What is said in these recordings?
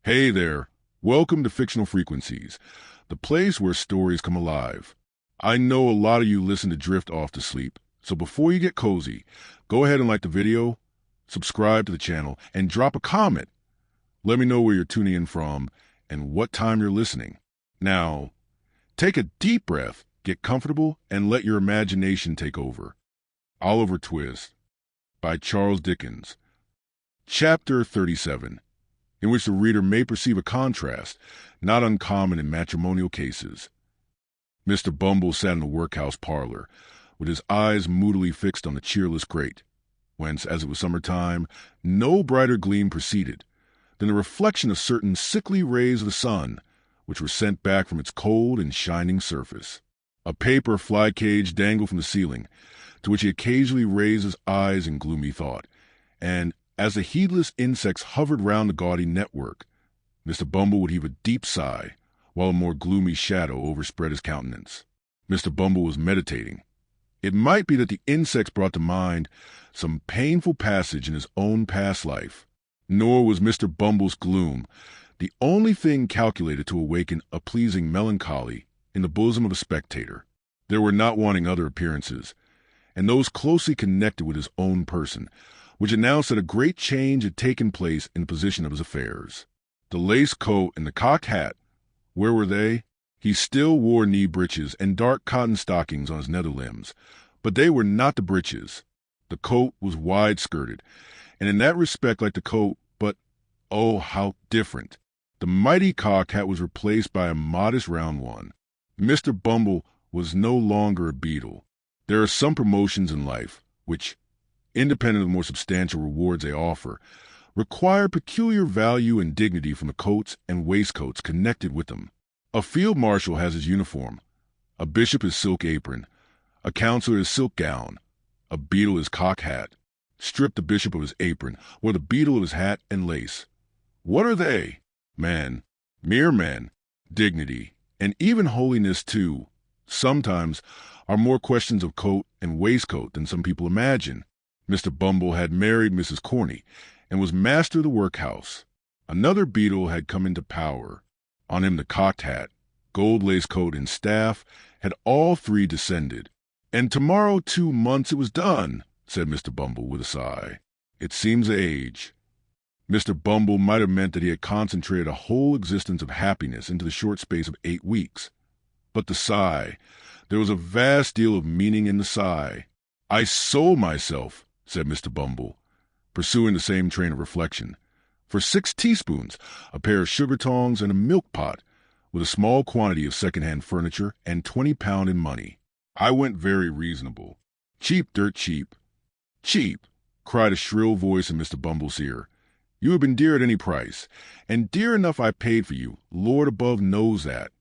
Hey there. Welcome to Fictional Frequencies, the place where stories come alive. I know a lot of you listen to drift off to sleep, so before you get cozy, go ahead and like the video, subscribe to the channel, and drop a comment. Let me know where you're tuning in from and what time you're listening. Now, take a deep breath, get comfortable, and let your imagination take over. Oliver Twist by Charles Dickens. Chapter 37. In which the reader may perceive a contrast, not uncommon in matrimonial cases. Mr. Bumble sat in the workhouse parlor, with his eyes moodily fixed on the cheerless grate, whence, as it was summertime, no brighter gleam proceeded than the reflection of certain sickly rays of the sun, which were sent back from its cold and shining surface. A paper fly cage dangled from the ceiling, to which he occasionally raised his eyes in gloomy thought, and, as the heedless insects hovered round the gaudy network, Mr. Bumble would heave a deep sigh, while a more gloomy shadow overspread his countenance. Mr. Bumble was meditating. It might be that the insects brought to mind some painful passage in his own past life, nor was Mr. Bumble's gloom the only thing calculated to awaken a pleasing melancholy in the bosom of a spectator. There were not wanting other appearances, and those closely connected with his own person, which announced that a great change had taken place in the position of his affairs. The lace coat and the cocked hat, where were they? He still wore knee breeches and dark cotton stockings on his nether limbs, but they were not the breeches. The coat was wide-skirted, and in that respect like the coat, but oh, how different. The mighty cocked hat was replaced by a modest round one. Mr. Bumble was no longer a beetle. There are some promotions in life which, independent of the more substantial rewards they offer, require peculiar value and dignity from the coats and waistcoats connected with them. A field marshal has his uniform, a bishop his silk apron, a counselor his silk gown, a beadle his cocked hat. Strip the bishop of his apron, or the beadle of his hat and lace. What are they? Man, mere men, dignity, and even holiness too, sometimes are more questions of coat and waistcoat than some people imagine. Mr. Bumble had married Mrs. Corney and was master of the workhouse. Another beadle had come into power. On him the cocked hat, gold lace coat, and staff had all three descended. And tomorrow 2 months it was done, said Mr. Bumble with a sigh. It seems age. Mr. Bumble might have meant that he had concentrated a whole existence of happiness into the short space of 8 weeks. But the sigh, there was a vast deal of meaning in the sigh. I sold myself, said Mr. Bumble, pursuing the same train of reflection, for 6 teaspoons, a pair of sugar tongs, and a milk pot, with a small quantity of second-hand furniture and £20 in money. I went very reasonable. Cheap, dirt cheap. Cheap, cried a shrill voice in Mr. Bumble's ear. You have been dear at any price, and dear enough I paid for you. Lord above knows that.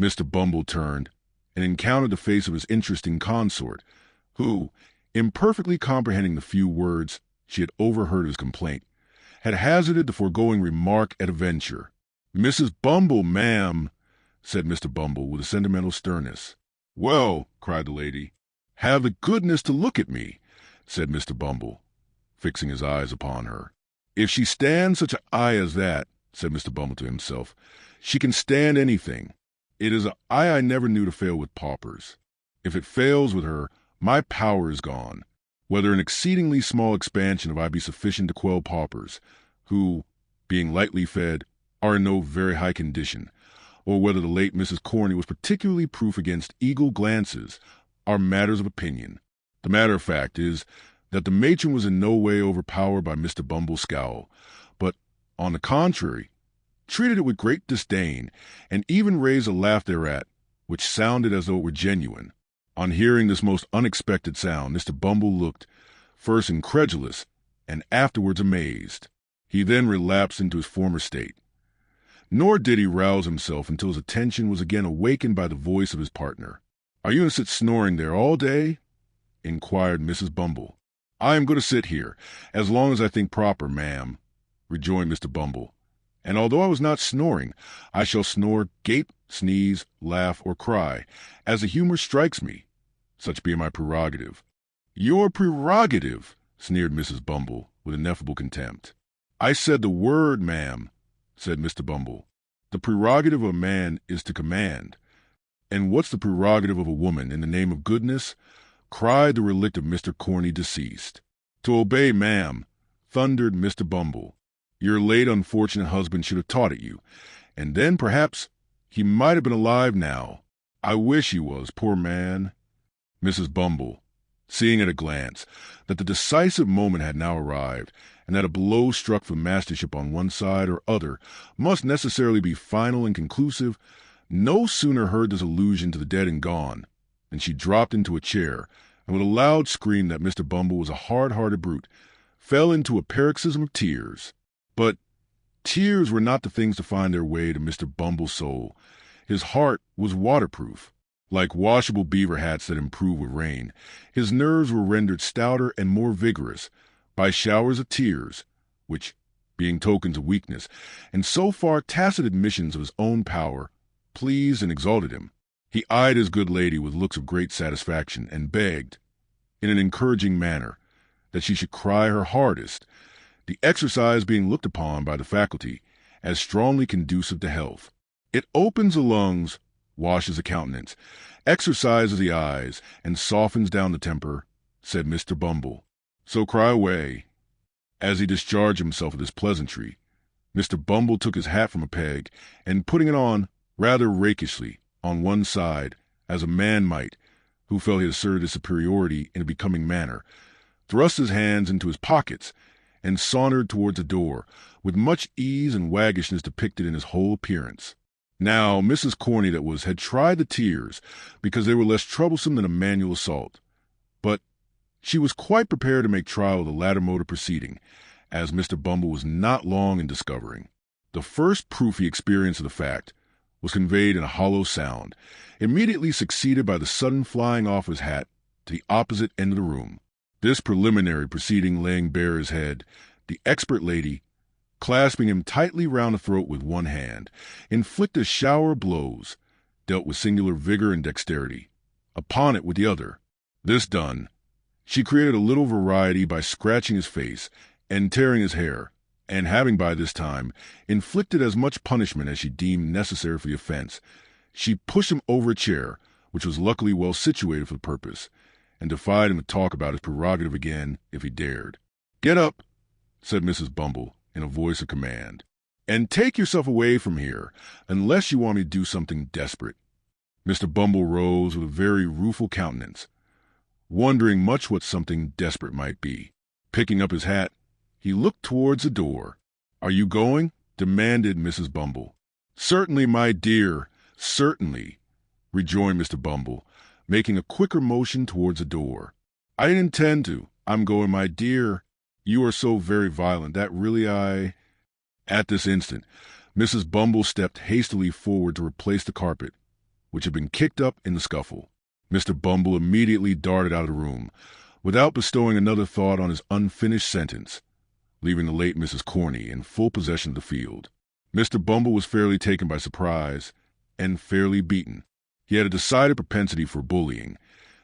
Mr. Bumble turned and encountered the face of his interesting consort, who, imperfectly comprehending the few words she had overheard his complaint, had hazarded the foregoing remark at a venture. Mrs. Bumble, ma'am, said Mr. Bumble with a sentimental sternness. Well, cried the lady, have the goodness to look at me, said Mr. Bumble, fixing his eyes upon her. If she stands such an eye as that, said Mr. Bumble to himself, she can stand anything. It is an eye I never knew to fail with paupers. If it fails with her, my power is gone. Whether an exceedingly small expansion of I be sufficient to quell paupers, who, being lightly fed, are in no very high condition, or whether the late Mrs. Corney was particularly proof against eagle glances, are matters of opinion. The matter of fact is that the matron was in no way overpowered by Mr. Bumble's scowl, but, on the contrary, treated it with great disdain, and even raised a laugh thereat, which sounded as though it were genuine. On hearing this most unexpected sound, Mr. Bumble looked, first incredulous, and afterwards amazed. He then relapsed into his former state. Nor did he rouse himself until his attention was again awakened by the voice of his partner. Are you going to sit snoring there all day? Inquired Mrs. Bumble. I am going to sit here, as long as I think proper, ma'am, rejoined Mr. Bumble. And although I was not snoring, I shall snore, gape, sneeze, laugh, or cry, as the humor strikes me. Such being my prerogative. Your prerogative, sneered Mrs. Bumble, with ineffable contempt. I said the word, ma'am, said Mr. Bumble. "The prerogative of a man is to command. And what's the prerogative of a woman, in the name of goodness?" cried the relict of Mr. Corny deceased. "To obey, ma'am," thundered Mr. Bumble. "Your late unfortunate husband should have taught it you, and then perhaps he might have been alive now. I wish he was, poor man." Mrs. Bumble, seeing at a glance that the decisive moment had now arrived, and that a blow struck for mastership on one side or other must necessarily be final and conclusive, no sooner heard this allusion to the dead and gone than she dropped into a chair, and with a loud scream that Mr. Bumble was a hard-hearted brute, fell into a paroxysm of tears. But tears were not the things to find their way to Mr. Bumble's soul. His heart was waterproof. Like washable beaver hats that improve with rain, his nerves were rendered stouter and more vigorous by showers of tears, which, being tokens of weakness, and so far tacit admissions of his own power, pleased and exalted him. He eyed his good lady with looks of great satisfaction, and begged, in an encouraging manner, that she should cry her hardest, the exercise being looked upon by the faculty as strongly conducive to health. "It opens the lungs, washes the countenance, exercises the eyes, and softens down the temper," said Mr. Bumble. "So cry away." As he discharged himself of this pleasantry, Mr. Bumble took his hat from a peg, and putting it on rather rakishly on one side, as a man might who felt he had asserted his superiority in a becoming manner, thrust his hands into his pockets, and sauntered towards the door, with much ease and waggishness depicted in his whole appearance. Now, Mrs. Corny had tried the tears because they were less troublesome than a manual assault, but she was quite prepared to make trial of the latter mode of proceeding, as Mr. Bumble was not long in discovering. The first proof he experienced of the fact was conveyed in a hollow sound, immediately succeeded by the sudden flying off his hat to the opposite end of the room. This preliminary proceeding laying bare his head, the expert lady, clasping him tightly round the throat with one hand, inflicted a shower of blows, dealt with singular vigor and dexterity, upon it with the other. This done, she created a little variety by scratching his face and tearing his hair, and having by this time inflicted as much punishment as she deemed necessary for the offense, she pushed him over a chair, which was luckily well situated for the purpose, and defied him to talk about his prerogative again if he dared. "Get up," said Mrs. Bumble, in a voice of command, "and take yourself away from here, unless you want me to do something desperate." Mr. Bumble rose with a very rueful countenance, wondering much what something desperate might be. Picking up his hat, he looked towards the door. "Are you going?" demanded Mrs. Bumble. "Certainly, my dear, certainly," rejoined Mr. Bumble, making a quicker motion towards the door. "I didn't intend to. I'm going, my dear. You are so very violent that really I—" At this instant, Mrs. Bumble stepped hastily forward to replace the carpet, which had been kicked up in the scuffle. Mr. Bumble immediately darted out of the room, without bestowing another thought on his unfinished sentence, leaving the late Mrs. Corny in full possession of the field. Mr. Bumble was fairly taken by surprise, and fairly beaten. He had a decided propensity for bullying,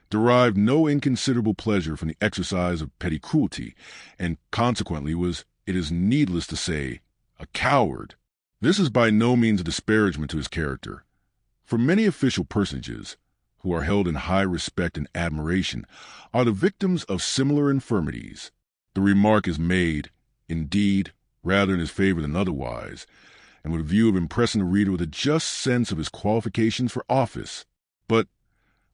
derived no inconsiderable pleasure from the exercise of petty cruelty, and consequently was, it is needless to say, a coward. This is by no means a disparagement to his character, for many official personages, who are held in high respect and admiration, are the victims of similar infirmities. The remark is made, indeed, rather in his favor than otherwise, and with a view of impressing the reader with a just sense of his qualifications for office. But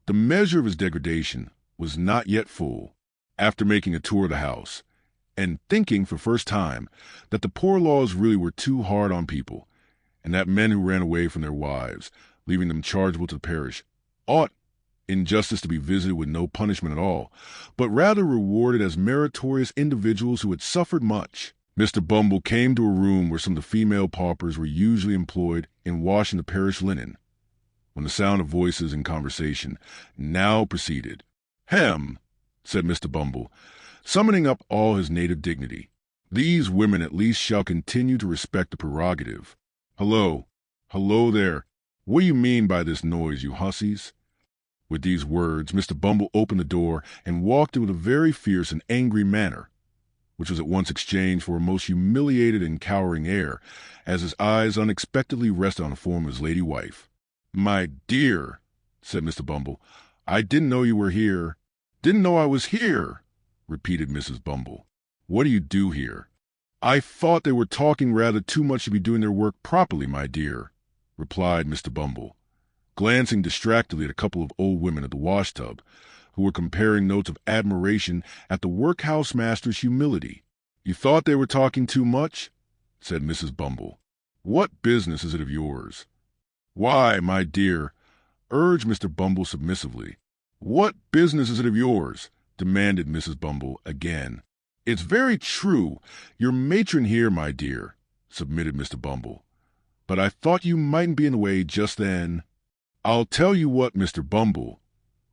the measure of his degradation was not yet full. After making a tour of the house, and thinking for the first time that the poor laws really were too hard on people, and that men who ran away from their wives, leaving them chargeable to the parish, ought, in justice, to be visited with no punishment at all, but rather rewarded as meritorious individuals who had suffered much, Mr. Bumble came to a room where some of the female paupers were usually employed in washing the parish linen, when the sound of voices in conversation now proceeded. "Hem," said Mr. Bumble, summoning up all his native dignity. "These women at least shall continue to respect the prerogative. Hello there. What do you mean by this noise, you hussies?" With these words, Mr. Bumble opened the door and walked in with a very fierce and angry manner. which was at once exchanged for a most humiliated and cowering air, as his eyes unexpectedly rested on the form of his lady wife. "My dear," said Mr. Bumble, "I didn't know you were here." "Didn't know I was here," repeated Mrs. Bumble. "What do you do here?" "I thought they were talking rather too much to be doing their work properly, my dear," replied Mr. Bumble, glancing distractedly at a couple of old women at the washtub, who were comparing notes of admiration at the workhouse master's humility. "You thought they were talking too much?" said Mrs. Bumble. "What business is it of yours?" "Why, my dear," urged Mr. Bumble submissively. "What business is it of yours?" demanded Mrs. Bumble again. "It's very true. Your matron here, my dear," submitted Mr. Bumble. "But I thought you mightn't be in the way just then." "I'll tell you what, Mr. Bumble,"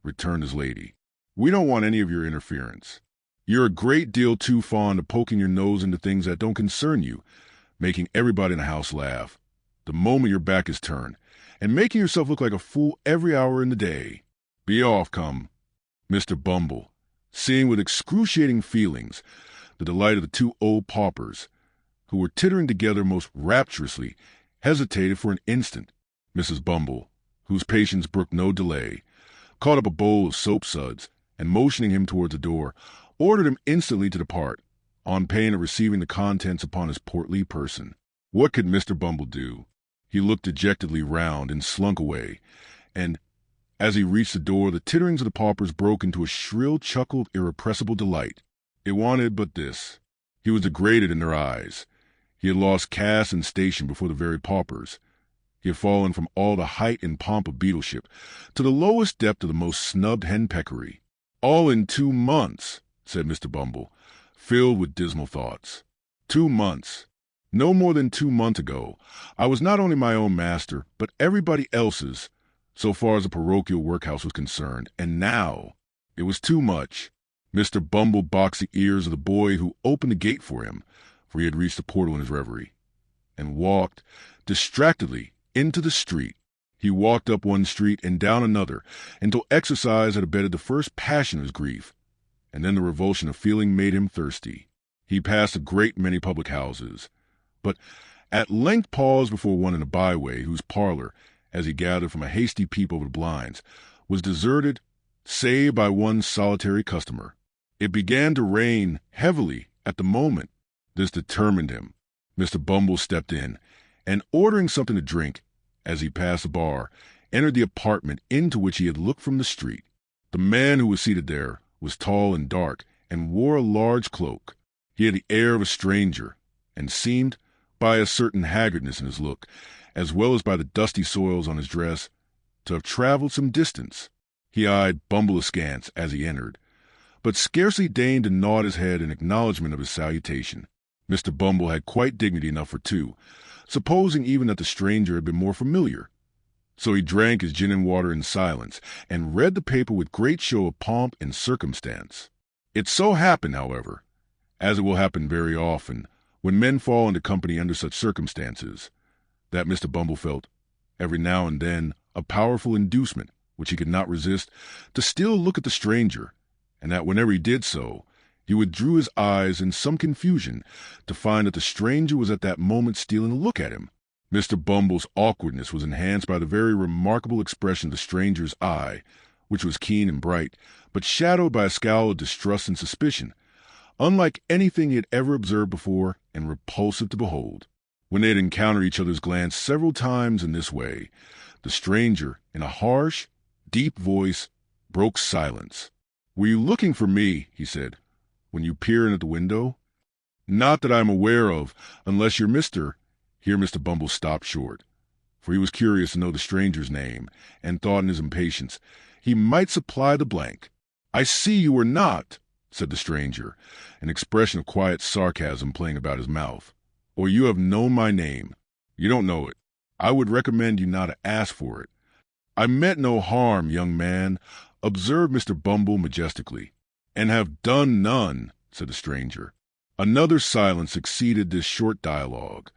returned his lady. "We don't want any of your interference. You're a great deal too fond of poking your nose into things that don't concern you, making everybody in the house laugh the moment your back is turned, and making yourself look like a fool every hour in the day. Be off, come." Mr. Bumble, seeing with excruciating feelings the delight of the two old paupers, who were tittering together most rapturously, hesitated for an instant. Mrs. Bumble, whose patience brooked no delay, caught up a bowl of soap suds, and motioning him towards the door, ordered him instantly to depart, on pain of receiving the contents upon his portly person. What could Mr. Bumble do? He looked dejectedly round and slunk away, and as he reached the door, the titterings of the paupers broke into a shrill chuckle of irrepressible delight. It wanted but this. He was degraded in their eyes. He had lost caste and station before the very paupers. He had fallen from all the height and pomp of beadleship to the lowest depth of the most snubbed henpeckery. "All in 2 months," said Mr. Bumble, filled with dismal thoughts. 2 months. No more than 2 months ago, I was not only my own master, but everybody else's, so far as the parochial workhouse was concerned, and now it was too much. Mr. Bumble boxed the ears of the boy who opened the gate for him, for he had reached the portal in his reverie, and walked distractedly into the street. He walked up one street and down another until exercise had abated the first passion of his grief, and then the revulsion of feeling made him thirsty. He passed a great many public houses, but at length paused before one in a byway whose parlor, as he gathered from a hasty peep over the blinds, was deserted save by one solitary customer. It began to rain heavily at the moment. This determined him. Mr. Bumble stepped in, and ordering something to drink, as he passed the bar, entered the apartment into which he had looked from the street. The man who was seated there was tall and dark, and wore a large cloak. He had the air of a stranger, and seemed, by a certain haggardness in his look, as well as by the dusty soils on his dress, to have traveled some distance. He eyed Bumble askance as he entered, but scarcely deigned to nod his head in acknowledgment of his salutation. Mr. Bumble had quite dignity enough for two, supposing even that the stranger had been more familiar. So he drank his gin and water in silence, and read the paper with great show of pomp and circumstance. It so happened, however, as it will happen very often, when men fall into company under such circumstances, that Mr. Bumble felt, every now and then, a powerful inducement, which he could not resist, to steal a look at the stranger, and that whenever he did so, he withdrew his eyes in some confusion to find that the stranger was at that moment stealing a look at him. Mr. Bumble's awkwardness was enhanced by the very remarkable expression of the stranger's eye, which was keen and bright, but shadowed by a scowl of distrust and suspicion, unlike anything he had ever observed before, and repulsive to behold. When they had encountered each other's glance several times in this way, the stranger, in a harsh, deep voice, broke silence. "Were you looking for me," he said, "when you peered in at the window?" "Not that I am aware of, unless you're Mr. Here Mr. Bumble stopped short, for he was curious to know the stranger's name, and thought in his impatience he might supply the blank. "I see you are not," said the stranger, an expression of quiet sarcasm playing about his mouth. "Or you have known my name. You don't know it. I would recommend you not to ask for it." "I meant no harm, young man," observed Mr. Bumble majestically. "And have done none," said the stranger. Another silence succeeded this short dialogue,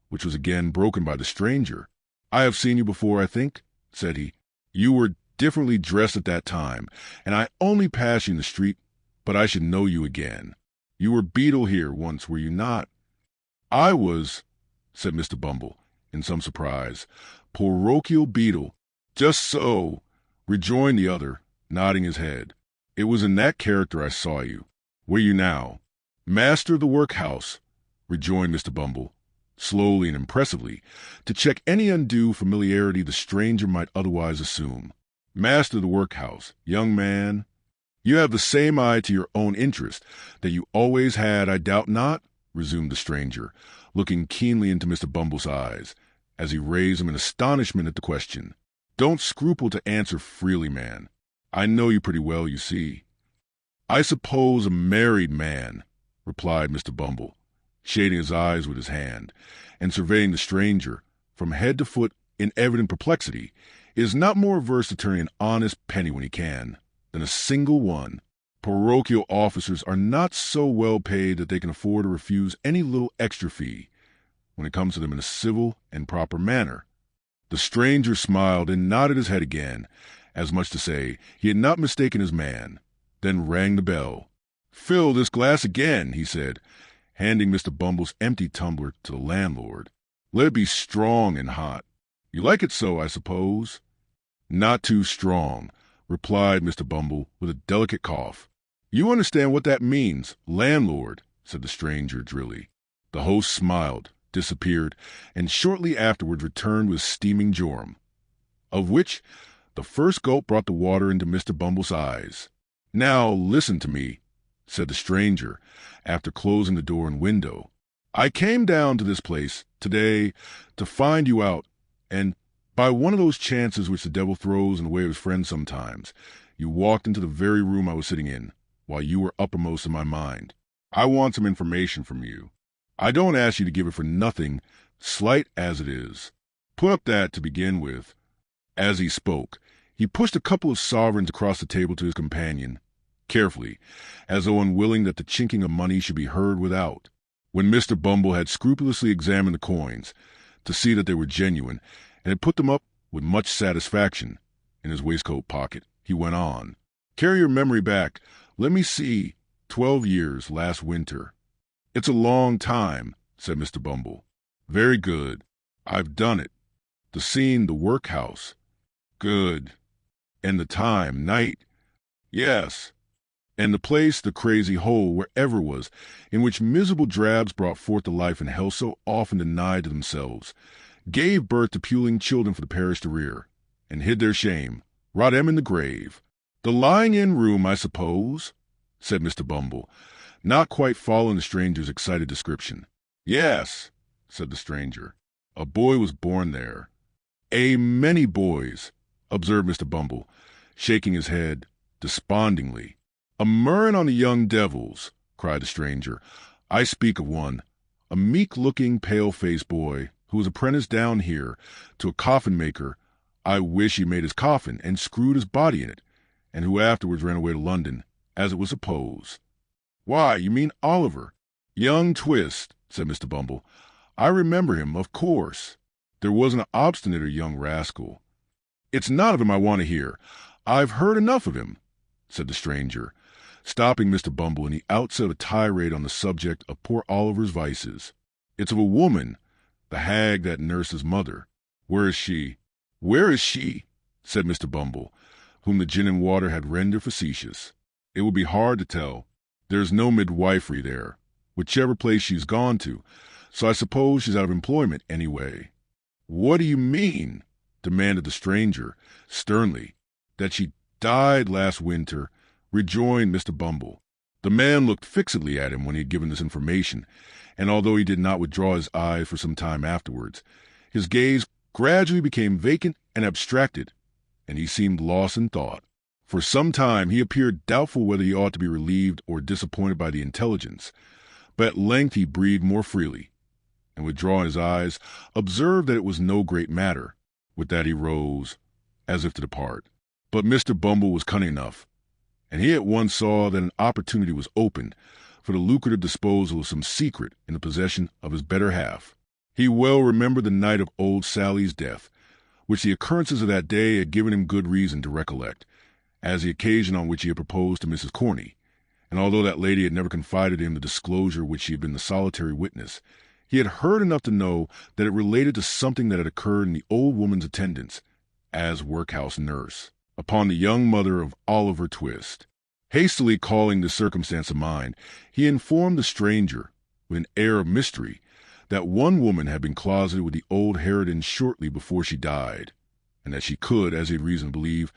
which was again broken by the stranger. "I have seen you before, I think," said he. "You were differently dressed at that time, and I only passed you in the street, but I should know you again. You were beadle here once, were you not?" "I was," said Mr. Bumble, in some surprise. "Parochial beadle." "Just so," rejoined the other, nodding his head. "It was in that character I saw you. Where you now?" "Master of the workhouse," rejoined Mr. Bumble, slowly and impressively, to check any undue familiarity the stranger might otherwise assume. "Master of the workhouse, young man. You have the same eye to your own interest that you always had, I doubt not?" resumed the stranger, looking keenly into Mr. Bumble's eyes, as he raised them in astonishment at the question. "Don't scruple to answer freely, man. I know you pretty well, you see." "I suppose a married man," replied Mr. Bumble, shading his eyes with his hand, and surveying the stranger from head to foot in evident perplexity, is not more averse to turning an honest penny when he can, than a single one. Parochial officers are not so well paid that they can afford to refuse any little extra fee when it comes to them in a civil and proper manner. The stranger smiled and nodded his head again, as much to say he had not mistaken his man, then rang the bell. "Fill this glass again," he said, handing Mr. Bumble's empty tumbler to the landlord. "Let it be strong and hot. You like it so, I suppose?" "Not too strong," replied Mr. Bumble with a delicate cough. "You understand what that means, landlord," said the stranger drily. The host smiled, disappeared, and shortly afterward returned with steaming jorum, of which the first gulp brought the water into Mr. Bumble's eyes. "Now listen to me," said the stranger, after closing the door and window. "I came down to this place today to find you out, and by one of those chances which the devil throws in the way of his friends sometimes, you walked into the very room I was sitting in, while you were uppermost in my mind. I want some information from you. I don't ask you to give it for nothing, slight as it is. Put up that to begin with." As he spoke, he pushed a couple of sovereigns across the table to his companion, carefully, as though unwilling that the chinking of money should be heard without. When Mr. Bumble had scrupulously examined the coins, to see that they were genuine, and had put them up with much satisfaction in his waistcoat pocket, he went on. "Carry your memory back. Let me see, 12 years last winter." "It's a long time," said Mr. Bumble. "Very good. I've done it. The scene, the workhouse." "Good. And the time, night?" "Yes." "And the place, the crazy hole, wherever it was, in which miserable drabs brought forth the life and health so often denied to themselves, gave birth to puling children for the parish to rear, and hid their shame, rot 'em in the grave." "The lying-in room, I suppose?" said Mr. Bumble, not quite following the stranger's excited description. "Yes," said the stranger. "A boy was born there." "A many boys," observed Mr. Bumble, shaking his head despondingly. "A murrin' on the young devils," cried the stranger. "I speak of one, a meek-looking, pale-faced boy who was apprenticed down here to a coffin-maker. I wish he made his coffin and screwed his body in it, and who afterwards ran away to London, as it was supposed." "Why, you mean Oliver?" "Young Twist," said Mr. Bumble. "I remember him, of course. There wasn't an obstinater young rascal." "It's not of him I want to hear. I've heard enough of him," said the stranger, stopping Mr. Bumble in the outset of a tirade on the subject of poor Oliver's vices. "It's of a woman, the hag that nursed his mother." "Where is she?" "Where is she?" said Mr. Bumble, whom the gin and water had rendered facetious. "It would be hard to tell. There's no midwifery there, whichever place she's gone to, so I suppose she's out of employment anyway." "What do you mean?" demanded the stranger, sternly. "That she died last winter," rejoined Mr. Bumble. The man looked fixedly at him when he had given this information, and although he did not withdraw his eyes for some time afterwards, his gaze gradually became vacant and abstracted, and he seemed lost in thought. For some time he appeared doubtful whether he ought to be relieved or disappointed by the intelligence, but at length he breathed more freely, and withdrawing his eyes, observed that it was no great matter. With that he rose, as if to depart. But Mr. Bumble was cunning enough, and he at once saw that an opportunity was opened for the lucrative disposal of some secret in the possession of his better half. He well remembered the night of old Sally's death, which the occurrences of that day had given him good reason to recollect, as the occasion on which he had proposed to Mrs. Corney, and although that lady had never confided in him the disclosure which she had been the solitary witness, he had heard enough to know that it related to something that had occurred in the old woman's attendance, as workhouse nurse, upon the young mother of Oliver Twist. Hastily calling this circumstance to mind, he informed the stranger, with an air of mystery, that one woman had been closeted with the old harridan shortly before she died, and that she could, as he had reason to believe,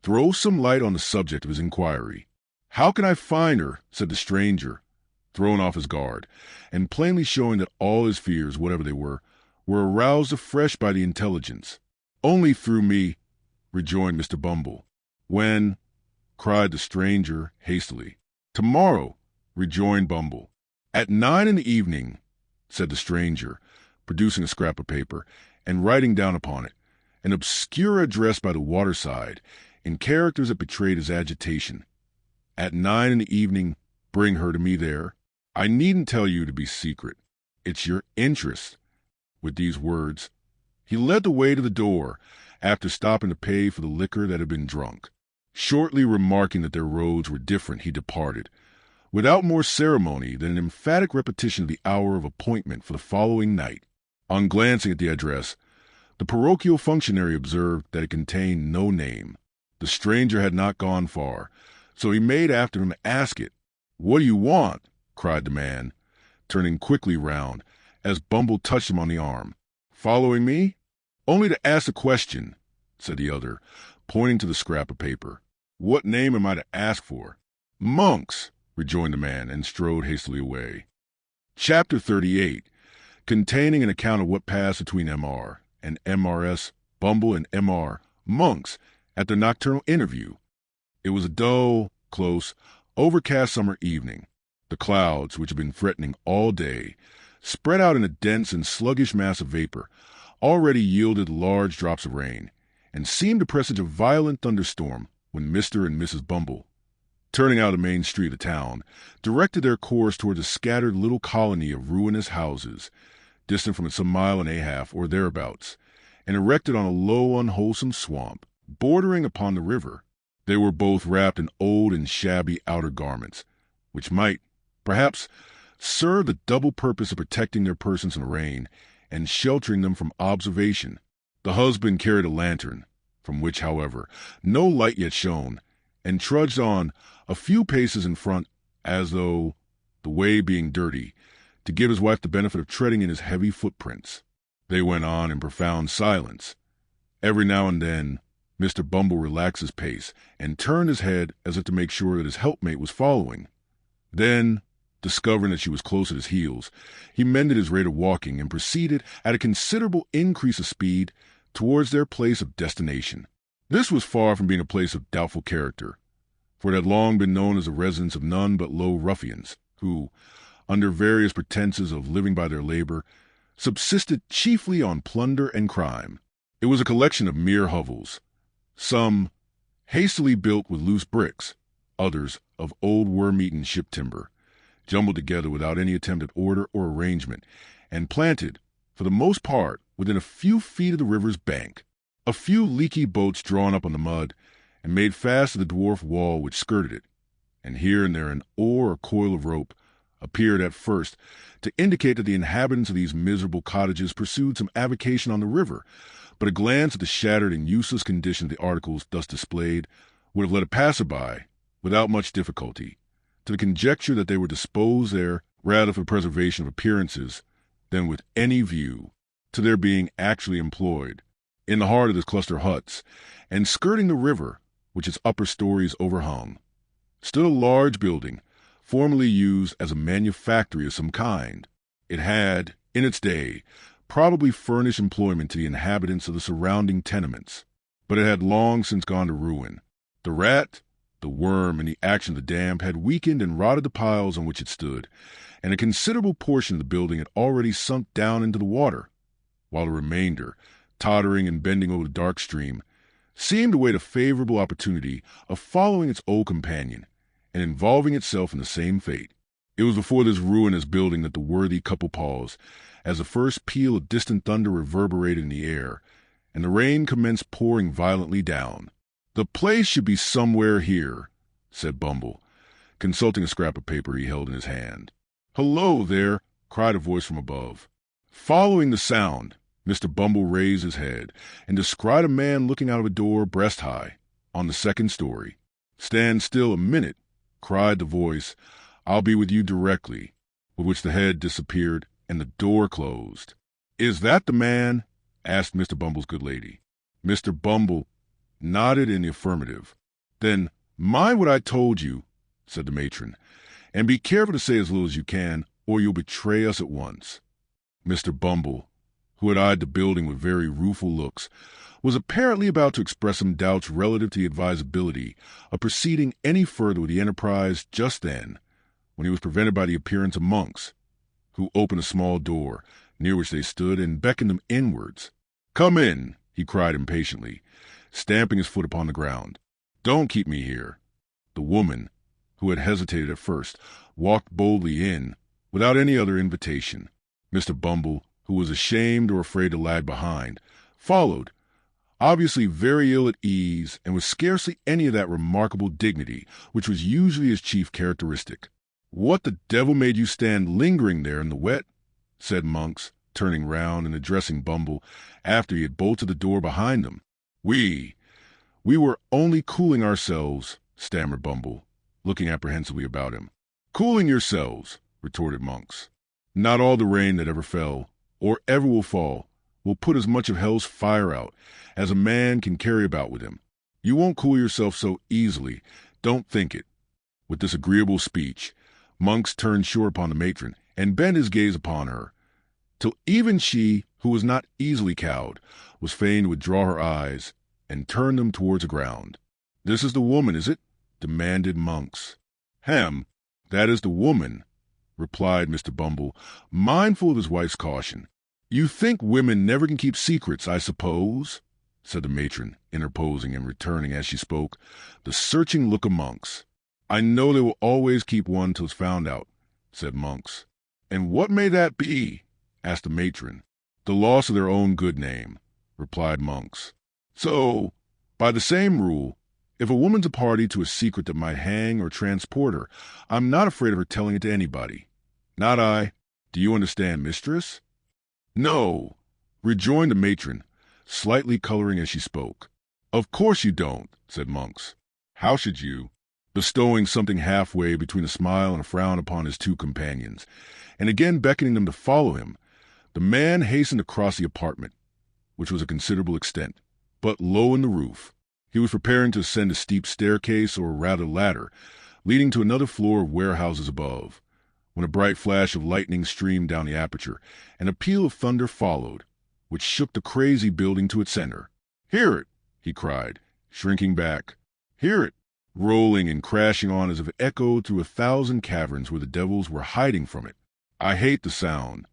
throw some light on the subject of his inquiry. "How can I find her?" said the stranger, thrown off his guard, and plainly showing that all his fears, whatever they were aroused afresh by the intelligence. "Only through me," rejoined Mr. Bumble. "When?" cried the stranger hastily. "Tomorrow," rejoined Bumble. "At 9 in the evening," said the stranger, producing a scrap of paper and writing down upon it an obscure address by the waterside in characters that betrayed his agitation. "At 9 in the evening, bring her to me there. I needn't tell you to be secret. It's your interest." With these words, he led the way to the door, after stopping to pay for the liquor that had been drunk. Shortly remarking that their roads were different, he departed, without more ceremony than an emphatic repetition of the hour of appointment for the following night. On glancing at the address, the parochial functionary observed that it contained no name. The stranger had not gone far, so he made after him to ask it. "What do you want?" cried the man, turning quickly round, as Bumble touched him on the arm. "Following me?" "Only to ask a question," said the other, pointing to the scrap of paper. "What name am I to ask for?" "Monk's," rejoined the man, and strode hastily away. Chapter 38, containing an account of what passed between M.R. and M.R.S. Bumble and M.R. Monks at their nocturnal interview. It was a dull, close, overcast summer evening. The clouds, which had been threatening all day, spread out in a dense and sluggish mass of vapor, already yielded large drops of rain, and seemed to presage a violent thunderstorm when Mr. and Mrs. Bumble, turning out of the main street of the town, directed their course towards a scattered little colony of ruinous houses, distant from it some mile and a half or thereabouts, and erected on a low, unwholesome swamp, bordering upon the river. They were both wrapped in old and shabby outer garments, which might, perhaps, serve the double purpose of protecting their persons from the rain and sheltering them from observation. The husband carried a lantern, from which, however, no light yet shone, and trudged on a few paces in front, as though, the way being dirty, to give his wife the benefit of treading in his heavy footprints. They went on in profound silence. Every now and then, Mr. Bumble relaxed his pace and turned his head as if to make sure that his helpmate was following. Then, discovering that she was close at his heels, he mended his rate of walking and proceeded at a considerable increase of speed towards their place of destination. This was far from being a place of doubtful character, for it had long been known as the residence of none but low ruffians, who, under various pretenses of living by their labor, subsisted chiefly on plunder and crime. It was a collection of mere hovels, some hastily built with loose bricks, others of old worm-eaten ship timber, jumbled together without any attempt at order or arrangement, and planted, for the most part, within a few feet of the river's bank. A few leaky boats drawn up on the mud and made fast to the dwarf wall which skirted it, and here and there an oar or coil of rope appeared at first to indicate that the inhabitants of these miserable cottages pursued some avocation on the river, but a glance at the shattered and useless condition of the articles thus displayed would have led a passer-by, without much difficulty, to the conjecture that they were disposed there rather for the preservation of appearances than with any view to their being actually employed. In the heart of this cluster of huts, and skirting the river, which its upper stories overhung, stood a large building, formerly used as a manufactory of some kind. It had, in its day, probably furnished employment to the inhabitants of the surrounding tenements, but it had long since gone to ruin. The rat, the worm, and the action of the damp had weakened and rotted the piles on which it stood, and a considerable portion of the building had already sunk down into the water, while the remainder, tottering and bending over the dark stream, seemed to wait a favorable opportunity of following its old companion and involving itself in the same fate. It was before this ruinous building that the worthy couple paused, as the first peal of distant thunder reverberated in the air, and the rain commenced pouring violently down. "The place should be somewhere here," said Bumble, consulting a scrap of paper he held in his hand. "Hello there," cried a voice from above. Following the sound, Mr. Bumble raised his head and descried a man looking out of a door breast high on the second story. "Stand still a minute," cried the voice. "I'll be with you directly," with which the head disappeared and the door closed. "Is that the man?" asked Mr. Bumble's good lady. Mr. Bumble nodded in the affirmative. "Then mind what I told you," said the matron, "and be careful to say as little as you can, or you'll betray us at once." Mr. Bumble, who had eyed the building with very rueful looks, was apparently about to express some doubts relative to the advisability of proceeding any further with the enterprise just then, when he was prevented by the appearance of Monks, who opened a small door near which they stood and beckoned him inwards. "Come in," he cried impatiently, stamping his foot upon the ground. "Don't keep me here." The woman, who had hesitated at first, walked boldly in without any other invitation. Mr. Bumble, who was ashamed or afraid to lag behind, followed, obviously very ill at ease and with scarcely any of that remarkable dignity which was usually his chief characteristic. "What the devil made you stand lingering there in the wet?" said Monks, turning round and addressing Bumble after he had bolted the door behind them. We were only cooling ourselves," stammered Bumble, looking apprehensively about him. "Cooling yourselves," retorted Monks. "Not all the rain that ever fell, or ever will fall, will put as much of hell's fire out as a man can carry about with him. You won't cool yourself so easily. Don't think it." With this agreeable speech, Monks turned short upon the matron and bent his gaze upon her, till even she, who was not easily cowed, was fain to withdraw her eyes and turn them towards the ground. "This is the woman, is it?" demanded Monks. "Hem, that is the woman," replied Mr. Bumble, mindful of his wife's caution. "You think women never can keep secrets, I suppose?" said the matron, interposing and returning as she spoke the searching look of Monks. "I know they will always keep one till it's found out," said Monks. "And what may that be?" asked the matron. "The loss of their own good name," replied Monks. "So, by the same rule, if a woman's a party to a secret that might hang or transport her, I'm not afraid of her telling it to anybody." "Not I. Do you understand, mistress?" "No," rejoined the matron, slightly coloring as she spoke. "Of course you don't," said Monks. "How should you?" bestowing something halfway between a smile and a frown upon his two companions, and again beckoning them to follow him. The man hastened across the apartment, which was a considerable extent, but low in the roof. He was preparing to ascend a steep staircase, or rather ladder, leading to another floor of warehouses above, when a bright flash of lightning streamed down the aperture, and a peal of thunder followed, which shook the crazy building to its center. "Hear it!" he cried, shrinking back. "Hear it!" rolling and crashing on as if it echoed through 1,000 caverns where the devils were hiding from it. "I hate the sound."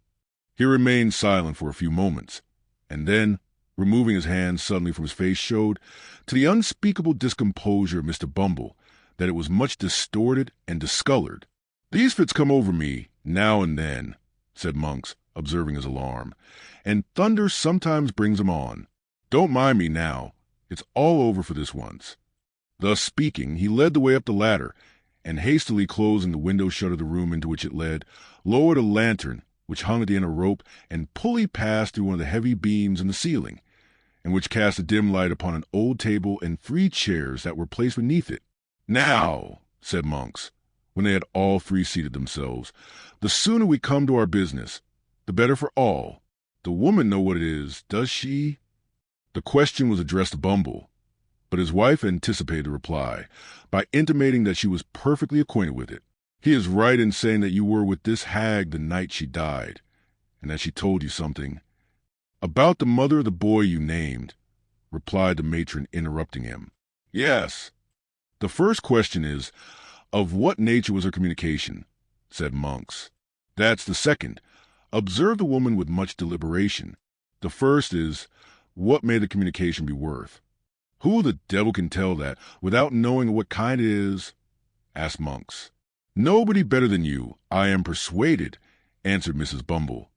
He remained silent for a few moments, and then, removing his hands suddenly from his face, showed, to the unspeakable discomposure of Mr. Bumble, that it was much distorted and discolored. "These fits come over me now and then," said Monks, observing his alarm, "and thunder sometimes brings 'em on. Don't mind me now. It's all over for this once." Thus speaking, he led the way up the ladder, and hastily closing the window shut of the room into which it led, lowered a lantern which hung at the end of a rope and pulley passed through one of the heavy beams in the ceiling, and which cast a dim light upon an old table and 3 chairs that were placed beneath it. "Now," said Monks, when they had all 3 seated themselves, "the sooner we come to our business, the better for all. The woman know what it is, does she?" The question was addressed to Bumble, but his wife anticipated the reply by intimating that she was perfectly acquainted with it. "He is right in saying that you were with this hag the night she died, and that she told you something." "About the mother of the boy you named," replied the matron, interrupting him. "Yes. The first question is, of what nature was her communication?" said Monks. "That's the second. Observe the woman with much deliberation. The first is, what may the communication be worth?" "Who the devil can tell that, without knowing what kind it is?" asked Monks. "Nobody better than you, I am persuaded," answered Mrs. Bumble,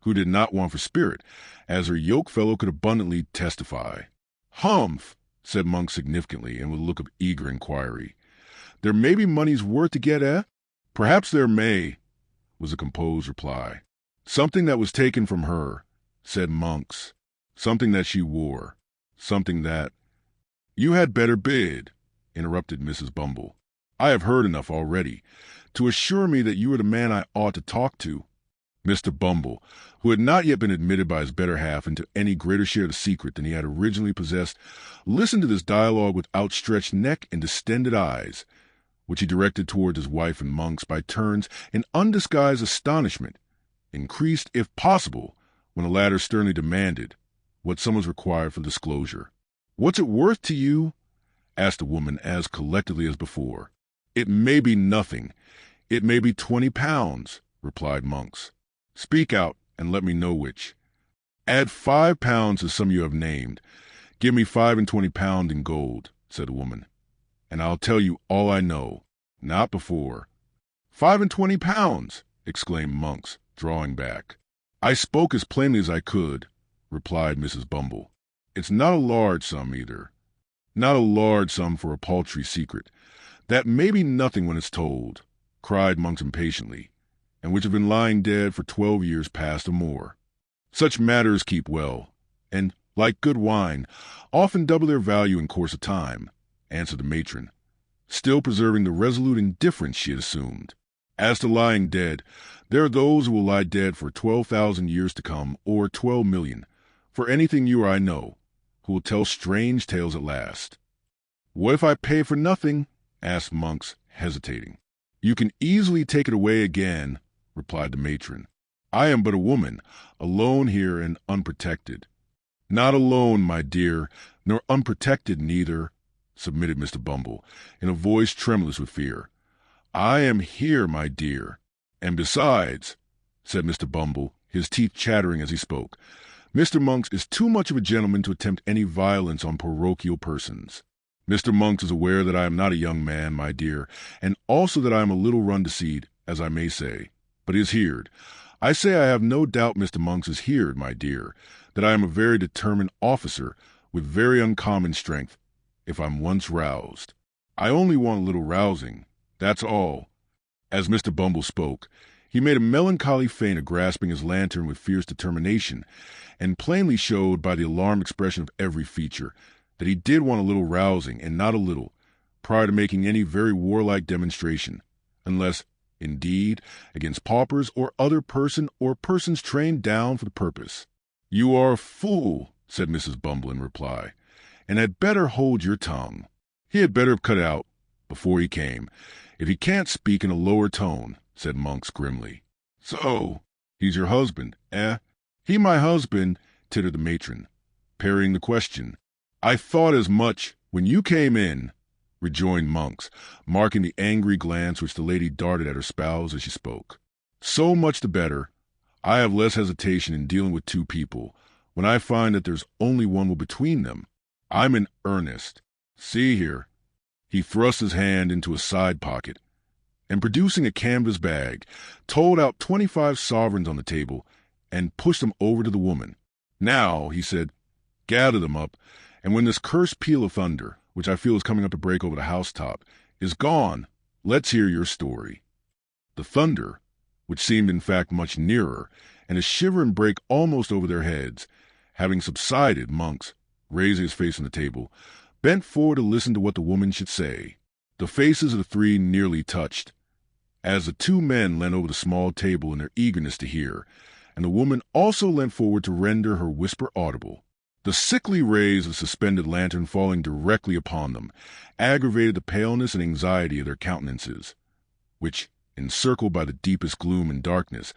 who did not want for spirit, as her yoke-fellow could abundantly testify. "Humph!" said Monks significantly, and with a look of eager inquiry. There may be money's worth to get at? Perhaps there may, was the composed reply. Something that was taken from her, said Monks. Something that she wore. Something that— You had better bid, interrupted Mrs. Bumble. I have heard enough already to assure me that you are the man I ought to talk to. Mr. Bumble, who had not yet been admitted by his better half into any greater share of the secret than he had originally possessed, listened to this dialogue with outstretched neck and distended eyes, which he directed towards his wife and Monks by turns in undisguised astonishment, increased, if possible, when the latter sternly demanded what sum was required for disclosure. "What's it worth to you?" asked the woman as collectedly as before. "It may be nothing. It may be £20, replied Monks. "Speak out, and let me know which." "Add £5 to some you have named. Give me £25 in gold," said the woman, "and I'll tell you all I know. Not before." £25! exclaimed Monks, drawing back. "I spoke as plainly as I could," replied Mrs. Bumble. "It's not a large sum either. Not a large sum for a paltry secret. That may be nothing when it's told," cried Monks impatiently, "and which have been lying dead for 12 years past or more. Such matters keep well, and, like good wine, often double their value in course of time," answered the matron, still preserving the resolute indifference she had assumed. "As to lying dead, there are those who will lie dead for 12,000 years to come, or 12,000,000, for anything you or I know, who will tell strange tales at last." "What if I pay for nothing?" asked Monks, hesitating. "You can easily take it away again," replied the matron. "I am but a woman, alone here and unprotected." "Not alone, my dear, nor unprotected neither," submitted Mr. Bumble, in a voice tremulous with fear. "I am here, my dear. And besides," said Mr. Bumble, his teeth chattering as he spoke, "Mr. Monks is too much of a gentleman to attempt any violence on parochial persons. Mr. Monks is aware that I am not a young man, my dear, and also that I am a little run to seed, as I may say, but he is heerd. I say I have no doubt Mr. Monks is heerd, my dear, that I am a very determined officer, with very uncommon strength, if I'm once roused. I only want a little rousing, that's all." As Mr. Bumble spoke, he made a melancholy feint of grasping his lantern with fierce determination, and plainly showed by the alarmed expression of every feature that he did want a little rousing, and not a little, prior to making any very warlike demonstration, unless, indeed, against paupers or other person or persons trained down for the purpose. "You are a fool," said Mrs. Bumble in reply, "and had better hold your tongue. He had better have cut it out before he came, if he can't speak in a lower tone," said Monks grimly. "So, he's your husband, eh?" "He my husband," tittered the matron, parrying the question. "I thought as much when you came in," rejoined Monks, marking the angry glance which the lady darted at her spouse as she spoke. "So much the better. I have less hesitation in dealing with two people, when I find that there's only one will between them. I'm in earnest. See here." He thrust his hand into a side pocket, and producing a canvas bag, told out 25 sovereigns on the table, and pushed them over to the woman. "Now," he said, "gather them up, and when this cursed peal of thunder, which I feel is coming up to break over the housetop, is gone, let's hear your story." The thunder, which seemed in fact much nearer, and to shiver and break almost over their heads, having subsided, Monks, raising his face from the table, bent forward to listen to what the woman should say. The faces of the three nearly touched, as the two men leant over the small table in their eagerness to hear, and the woman also leant forward to render her whisper audible. The sickly rays of the suspended lantern falling directly upon them aggravated the paleness and anxiety of their countenances, which, encircled by the deepest gloom and darkness,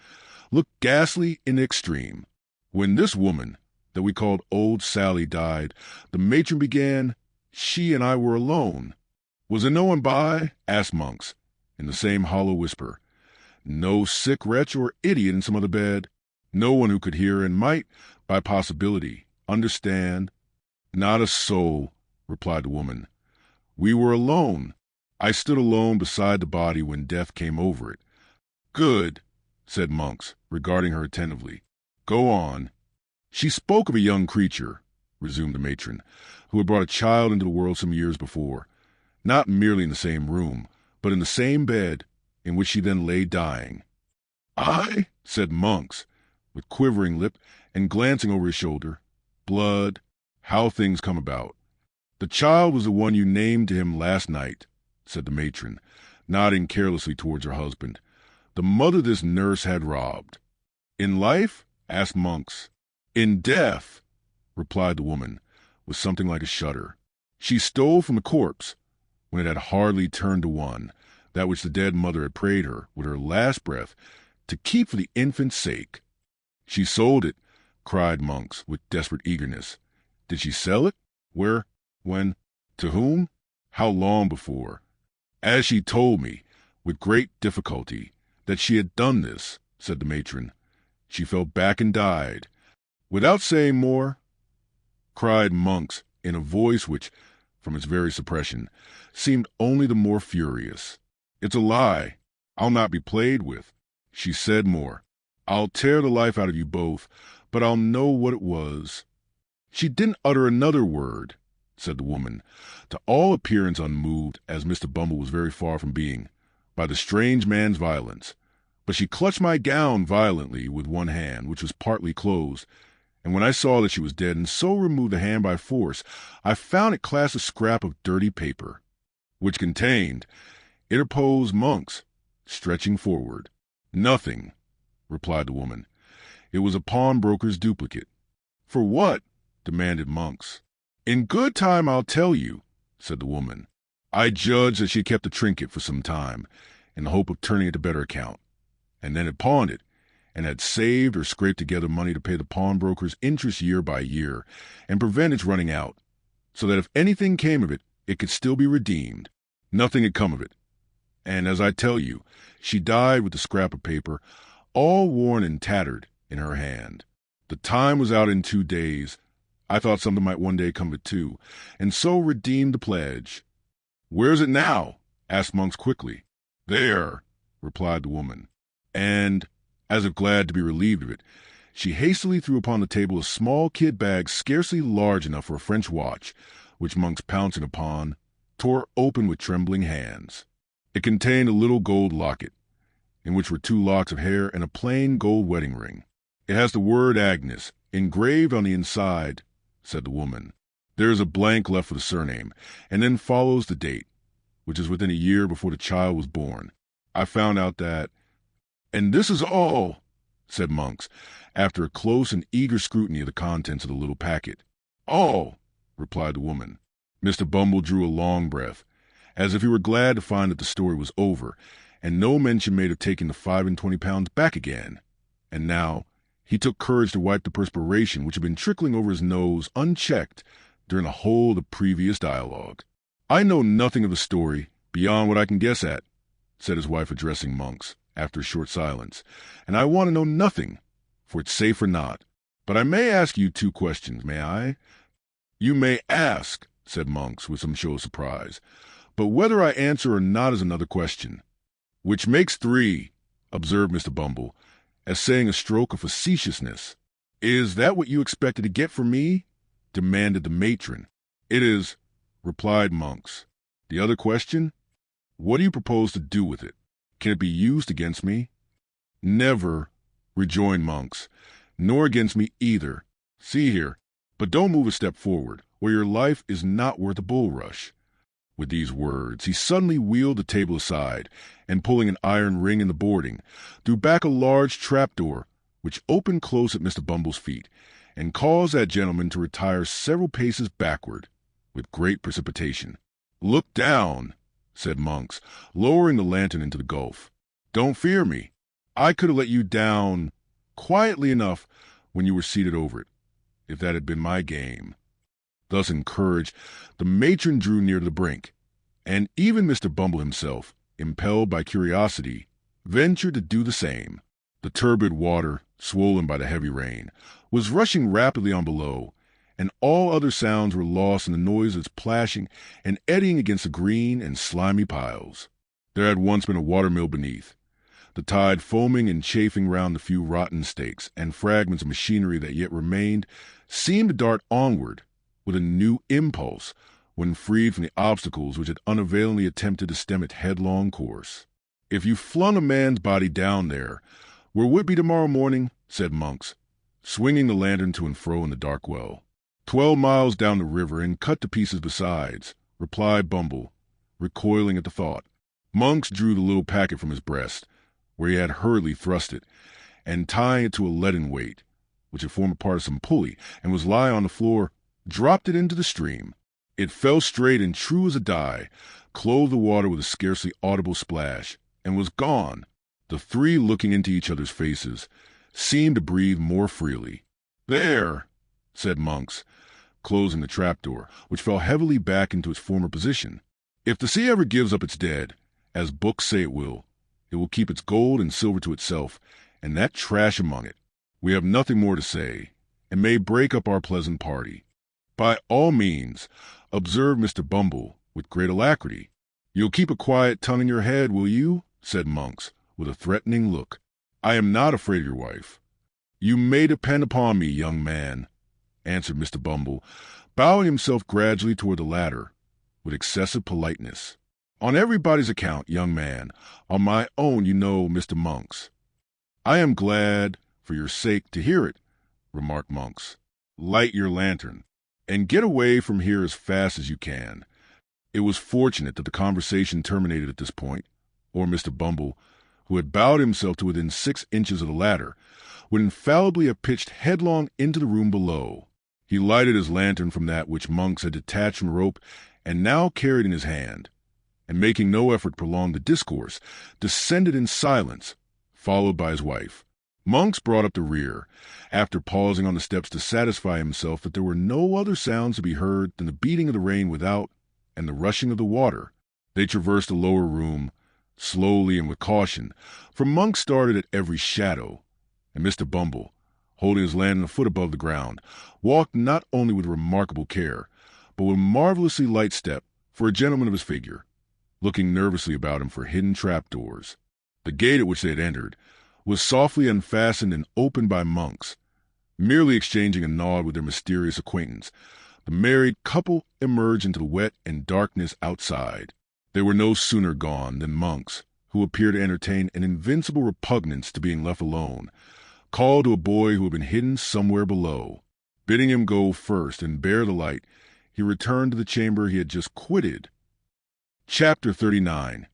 looked ghastly in the extreme. "When this woman, that we called Old Sally, died, the matron began, she and I were alone." "Was there no one by?" asked Monks, in the same hollow whisper. "No sick wretch or idiot in some other bed. No one who could hear and might, by possibility, understand." "Not a soul," replied the woman. "We were alone. I stood alone beside the body when death came over it." "Good," said Monks, regarding her attentively. "Go on." "She spoke of a young creature," resumed the matron, "who had brought a child into the world some years before, not merely in the same room, but in the same bed in which she then lay dying. "I?" said Monks, with quivering lip and glancing over his shoulder. "Blood, how things come about." "The child was the one you named to him last night," said the matron, nodding carelessly towards her husband. "The mother this nurse had robbed." "In life?" asked Monks. "In death," replied the woman, with something like a shudder. "She stole from the corpse, when it had hardly turned to one, that which the dead mother had prayed her, with her last breath, to keep for the infant's sake." "She sold it," cried Monks, with desperate eagerness. "Did she sell it? Where? When? To whom? How long before?" "As she told me, with great difficulty, that she had done this," said the matron. "She fell back and died." "Without saying more?" cried Monks, in a voice which, from its very suppression, seemed only the more furious. "It's a lie. I'll not be played with. She said more. I'll tear the life out of you both, but I'll know what it was." "She didn't utter another word," said the woman, to all appearance unmoved, as Mr. Bumble was very far from being, by the strange man's violence. "But she clutched my gown violently with one hand, which was partly closed, and when I saw that she was dead, and so removed the hand by force, I found it clasped a scrap of dirty paper, which contained," interposed Monks, stretching forward. "Nothing," replied the woman. "It was a pawnbroker's duplicate." "For what?" demanded Monks. "In good time I'll tell you," said the woman. "I judged that she kept the trinket for some time, in the hope of turning it to better account, and then had pawned it, and had saved or scraped together money to pay the pawnbroker's interest year by year, and prevent its running out, so that if anything came of it, it could still be redeemed. Nothing had come of it, and, as I tell you, she died with the scrap of paper, all worn and tattered, in her hand. The time was out in 2 days. I thought something might one day come of it too, and so redeemed the pledge." "Where is it now?" asked Monks quickly. "There," replied the woman, and, as if glad to be relieved of it, she hastily threw upon the table a small kid bag scarcely large enough for a French watch, which Monks, pouncing upon, tore open with trembling hands. It contained a little gold locket, in which were 2 locks of hair and a plain gold wedding ring. "It has the word Agnes engraved on the inside," said the woman. "There is a blank left for the surname, and then follows the date, which is within a year before the child was born. I found out that—" "And this is all?" said Monks, after a close and eager scrutiny of the contents of the little packet. "All," replied the woman. Mr. Bumble drew a long breath, as if he were glad to find that the story was over, and no mention made of taking the £25 back again. And now he took courage to wipe the perspiration which had been trickling over his nose unchecked during the whole of the previous dialogue. "I know nothing of the story beyond what I can guess at," said his wife, addressing Monks, after a short silence, "and I want to know nothing, for it's safe or not. But I may ask you 2 questions, may I?" "You may ask," said Monks, with some show of surprise, "but whether I answer or not is another question." "Which makes 3, observed Mr. Bumble, as saying a stroke of facetiousness. "Is that what you expected to get from me?" demanded the matron. "It is," replied Monks. "The other question? What do you propose to do with it? Can it be used against me?" "Never," rejoined Monks, "nor against me either. See here, but don't move a step forward, or your life is not worth a bulrush." With these words, he suddenly wheeled the table aside, and pulling an iron ring in the boarding, threw back a large trapdoor, which opened close at Mr. Bumble's feet, and caused that gentleman to retire several paces backward, with great precipitation. "Look down," said Monks, lowering the lantern into the gulf. "Don't fear me. I could have let you down quietly enough when you were seated over it, if that had been my game." Thus encouraged, the matron drew near to the brink, and even Mr. Bumble himself, impelled by curiosity, ventured to do the same. The turbid water, swollen by the heavy rain, was rushing rapidly on below, and all other sounds were lost in the noise of its plashing and eddying against the green and slimy piles. There had once been a watermill beneath. The tide, foaming and chafing round the few rotten stakes and fragments of machinery that yet remained, seemed to dart onward with a new impulse, when freed from the obstacles which had unavailingly attempted to stem its headlong course. "If you flung a man's body down there, where would it be tomorrow morning?" said Monks, swinging the lantern to and fro in the dark well. 12 miles down the river and cut to pieces besides," replied Bumble, recoiling at the thought. Monks drew the little packet from his breast, where he had hurriedly thrust it, and tying it to a leaden weight, which had formed a part of some pulley, and was lying on the floor, dropped it into the stream. It fell straight and true as a die, clove the water with a scarcely audible splash, and was gone. The three, looking into each other's faces, seemed to breathe more freely. "There," said Monks, closing the trapdoor, which fell heavily back into its former position. "If the sea ever gives up its dead, as books say it will keep its gold and silver to itself, and that trash among it. We have nothing more to say, and may break up our pleasant party." "By all means," observed Mr. Bumble with great alacrity. "You'll keep a quiet tongue in your head, will you?" said Monks, with a threatening look. "I am not afraid of your wife." "You may depend upon me, young man," answered Mr. Bumble, bowing himself gradually toward the latter, with excessive politeness. "On everybody's account, young man. On my own, you know, Mr. Monks." "I am glad, for your sake, to hear it," remarked Monks. "Light your lantern, and get away from here as fast as you can." It was fortunate that the conversation terminated at this point, or Mr. Bumble, who had bowed himself to within 6 inches of the ladder, would infallibly have pitched headlong into the room below. He lighted his lantern from that which Monks had detached from the rope and now carried in his hand, and making no effort to prolong the discourse, descended in silence, followed by his wife. Monks brought up the rear, after pausing on the steps to satisfy himself that there were no other sounds to be heard than the beating of the rain without and the rushing of the water. They traversed the lower room, slowly and with caution, for Monks started at every shadow, and Mr. Bumble, holding his lantern a foot above the ground, walked not only with remarkable care, but with a marvelously light step for a gentleman of his figure, looking nervously about him for hidden trapdoors. The gate at which they had entered was softly unfastened and opened by Monks. Merely exchanging a nod with their mysterious acquaintance, the married couple emerged into the wet and darkness outside. They were no sooner gone than Monks, who appeared to entertain an invincible repugnance to being left alone, called to a boy who had been hidden somewhere below. Bidding him go first and bear the light, he returned to the chamber he had just quitted. Chapter 39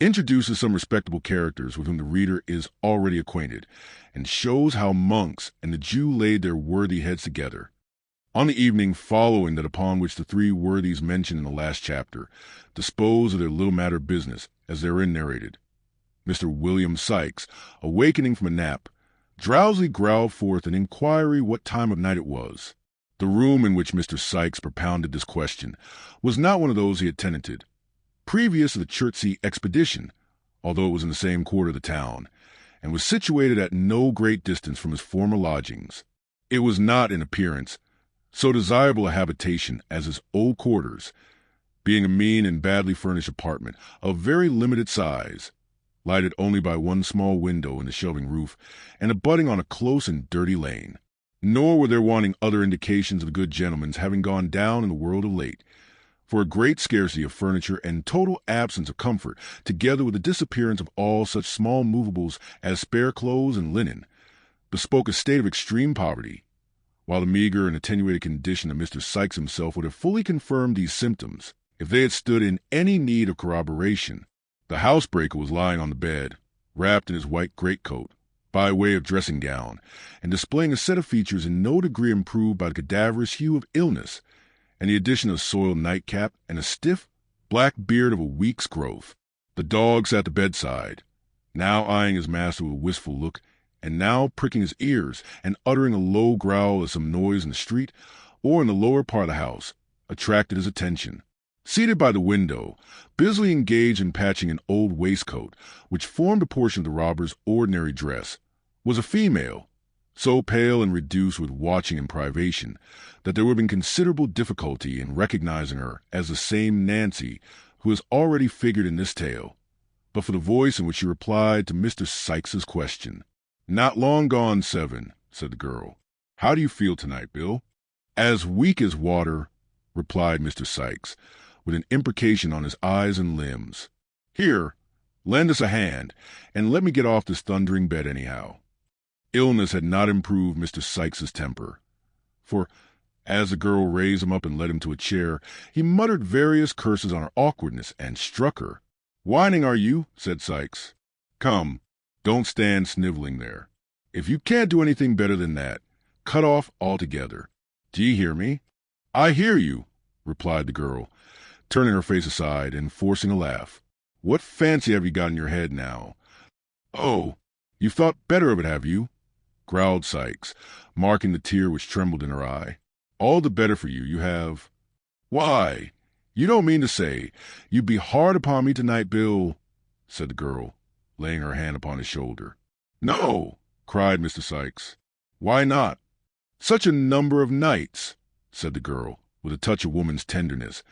introduces some respectable characters with whom the reader is already acquainted, and shows how Monks and the Jew laid their worthy heads together. On the evening following that upon which the three worthies mentioned in the last chapter disposed of their little matter of business, as therein narrated, Mr. William Sikes, awakening from a nap, drowsily growled forth an inquiry what time of night it was. The room in which Mr. Sikes propounded this question was not one of those he had tenanted previous to the Chertsey expedition, although it was in the same quarter of the town, and was situated at no great distance from his former lodgings. It was not, in appearance, so desirable a habitation as his old quarters, being a mean and badly furnished apartment of very limited size, lighted only by one small window in the shelving roof, and abutting on a close and dirty lane. Nor were there wanting other indications of the good gentleman's having gone down in the world of late, for a great scarcity of furniture and total absence of comfort, together with the disappearance of all such small movables as spare clothes and linen, bespoke a state of extreme poverty, while the meager and attenuated condition of Mr. Sikes himself would have fully confirmed these symptoms if they had stood in any need of corroboration. The housebreaker was lying on the bed, wrapped in his white greatcoat, by way of dressing gown, and displaying a set of features in no degree improved by the cadaverous hue of illness, and the addition of a soiled nightcap and a stiff, black beard of a week's growth. The dog sat at the bedside, now eyeing his master with a wistful look, and now pricking his ears and uttering a low growl as some noise in the street or in the lower part of the house attracted his attention. Seated by the window, busily engaged in patching an old waistcoat which formed a portion of the robber's ordinary dress, was a female, so pale and reduced with watching and privation that there would have been considerable difficulty in recognizing her as the same Nancy who has already figured in this tale, but for the voice in which she replied to Mr. Sikes's question. "Not long gone, 7," said the girl. "How do you feel tonight, Bill?" "As weak as water, replied Mr. Sikes, with an imprecation on his eyes and limbs. "Here, lend us a hand, and let me get off this thundering bed anyhow." Illness had not improved Mr. Sikes's temper, for, as the girl raised him up and led him to a chair, he muttered various curses on her awkwardness and struck her. "Whining, are you?" said Sikes. "Come, don't stand sniveling there. If you can't do anything better than that, cut off altogether. Do you hear me?" "I hear you," replied the girl, turning her face aside and forcing a laugh. "What fancy have you got in your head now?" "Oh, you've thought better of it, have you?" growled Sikes, marking the tear which trembled in her eye. "All the better for you, you have. Why, you don't mean to say you'd be hard upon me tonight, Bill?" said the girl, laying her hand upon his shoulder. "No," cried Mr. Sikes. "Why not?" "Such a number of nights," said the girl, with a touch of woman's tenderness,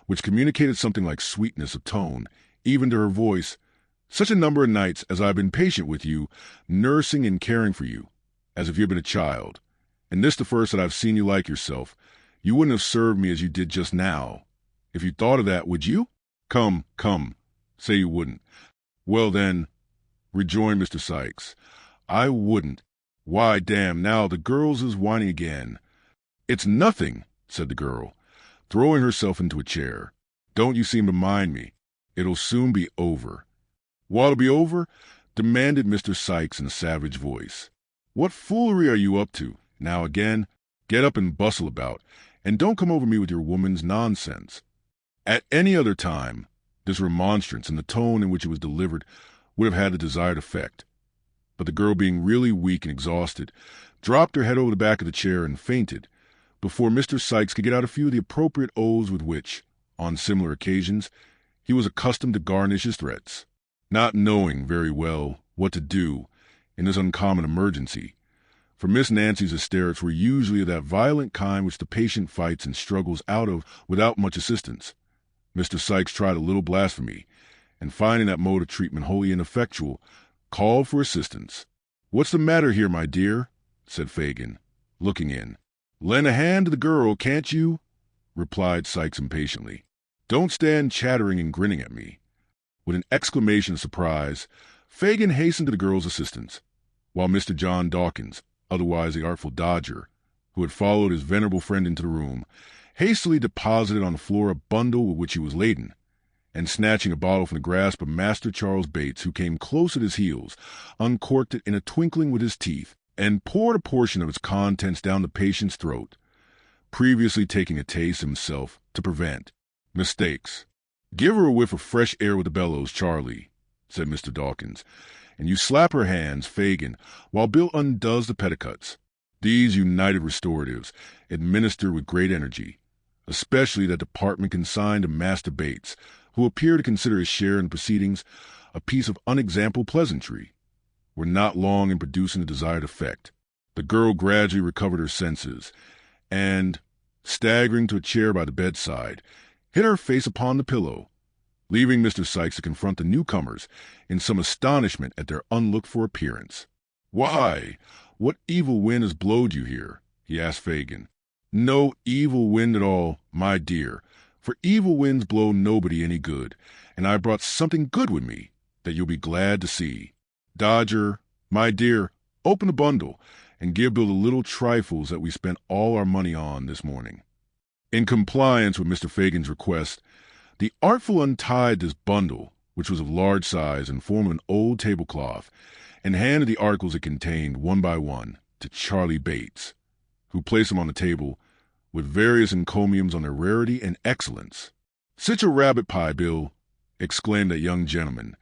which communicated something like sweetness of tone, even to her voice. "Such a number of nights as I've been patient with you, nursing and caring for you, as if you had been a child. And this the first that I've seen you like yourself. You wouldn't have served me as you did just now. If you thought of that, would you?" Come, say you wouldn't." "Well, then," rejoined Mr. Sikes, "I wouldn't. Why, damn, now the girls is whining again." "It's nothing," said the girl, throwing herself into a chair. "Don't you seem to mind me. It'll soon be over." "What'll be over?" demanded Mr. Sikes in a savage voice. "What foolery are you up to? Now again, get up and bustle about, and don't come over me with your woman's nonsense." At any other time, this remonstrance and the tone in which it was delivered would have had the desired effect. But the girl, being really weak and exhausted, dropped her head over the back of the chair and fainted, before Mr. Sikes could get out a few of the appropriate oaths with which, on similar occasions, he was accustomed to garnish his threats. Not knowing very well what to do in this uncommon emergency, for Miss Nancy's hysterics were usually of that violent kind which the patient fights and struggles out of without much assistance, Mr. Sikes tried a little blasphemy, and finding that mode of treatment wholly ineffectual, called for assistance. "What's the matter here, my dear?" said Fagin, looking in. "Lend a hand to the girl, can't you?" replied Sikes impatiently. "Don't stand chattering and grinning at me." With an exclamation of surprise, Fagin hastened to the girl's assistance, while Mr. John Dawkins, otherwise the Artful Dodger, who had followed his venerable friend into the room, hastily deposited on the floor a bundle with which he was laden, and snatching a bottle from the grasp of Master Charles Bates, who came close at his heels, uncorked it in a twinkling with his teeth, and poured a portion of its contents down the patient's throat, previously taking a taste himself to prevent mistakes. "Give her a whiff of fresh air with the bellows, Charlie," said Mr. Dawkins, "and you slap her hands, Fagin, while Bill undoes the petticoats." These united restoratives, administered with great energy, especially that department consigned to Master Bates, who appeared to consider his share in the proceedings a piece of unexampled pleasantry, were not long in producing the desired effect. The girl gradually recovered her senses, and, staggering to a chair by the bedside, hid her face upon the pillow, leaving Mr. Sikes to confront the newcomers in some astonishment at their unlooked-for appearance. "Why, what evil wind has blowed you here?" he asked Fagin. "No evil wind at all, my dear, for evil winds blow nobody any good, and I brought something good with me that you'll be glad to see. Dodger, my dear, open the bundle, and give Bill the little trifles that we spent all our money on this morning." In compliance with Mr. Fagin's request, the Artful untied this bundle, which was of large size and formed of an old tablecloth, and handed the articles it contained one by one to Charlie Bates, who placed them on the table with various encomiums on their rarity and excellence. "Sich a rabbit pie, Bill," exclaimed that young gentleman,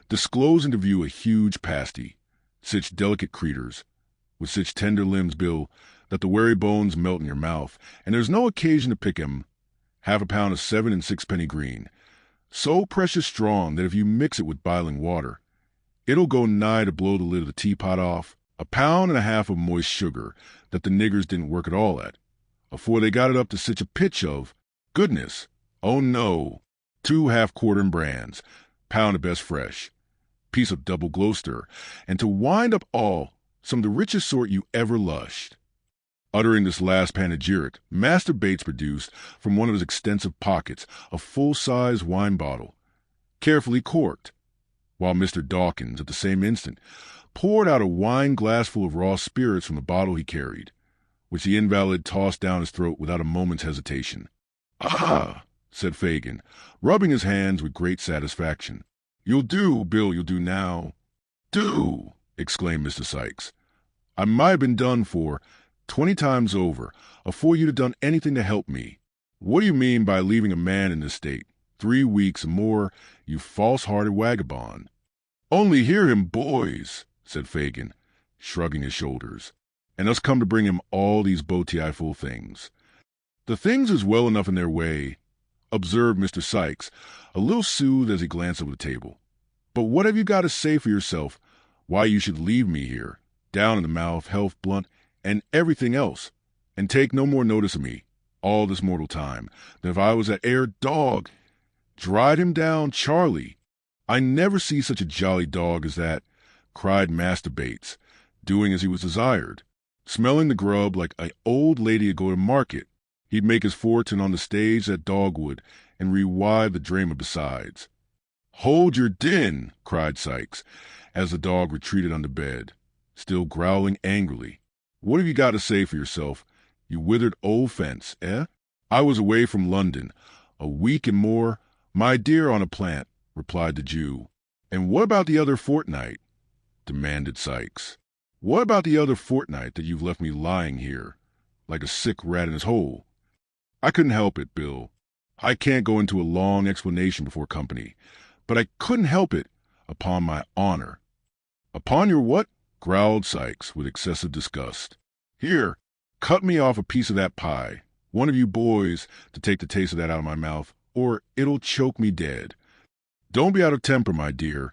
disclosing to view a huge pasty. "Sich delicate creeters, with sich tender limbs, Bill, that the wery bones melt in your mouth, and there's no occasion to pick 'em. 1/2 pound of 7 and 6 green, so precious strong that if you mix it with biling water, it'll go nigh to blow the lid of the teapot off. 1.5 pounds of moist sugar that the niggers didn't work at all at, afore they got it up to sich a pitch of goodness. Oh no, 2 half-quartern brands, pound of best fresh, piece of double Gloucester, and to wind up all, some of the richest sort you ever lushed." Uttering this last panegyric, Master Bates produced from one of his extensive pockets a full-size wine bottle, carefully corked, while Mr. Dawkins, at the same instant, poured out a wine glassful of raw spirits from the bottle he carried, which the invalid tossed down his throat without a moment's hesitation. "Ah!" said Fagin, rubbing his hands with great satisfaction. "You'll do, Bill, you'll do now." "Do!" exclaimed Mr. Sikes. "I might have been done for 20 times over, afore you'd have done anything to help me. What do you mean by leaving a man in this state? 3 weeks and more, you false-hearted vagabond." "Only hear him, boys," said Fagin, shrugging his shoulders, "and us come to bring him all these bow-tie-full things." "The things is well enough in their way," observed Mr. Sikes, a little soothed as he glanced over the table. "But what have you got to say for yourself why you should leave me here, down in the mouth, health blunt, and everything else, and take no more notice of me, all this mortal time, than if I was that 'ere dog? Dried him down, Charlie. I never see such a jolly dog as that," cried Master Bates, doing as he was desired, smelling the grub like an old lady to go to market. He'd make his fortune on the stage, that dog would, and revive the drama besides. "Hold your din!" cried Sikes, as the dog retreated under bed, still growling angrily. "What have you got to say for yourself, you withered old fence, eh?" "I was away from London a week and more, my dear, on a plant," replied the Jew. "And what about the other fortnight?" demanded Sikes. "What about the other fortnight that you've left me lying here, like a sick rat in his hole?" "I couldn't help it, Bill. I can't go into a long explanation before company, but I couldn't help it, upon my honor." "Upon your what?" growled Sikes, with excessive disgust. "Here, cut me off a piece of that pie, one of you boys, to take the taste of that out of my mouth, or it'll choke me dead." "Don't be out of temper, my dear,"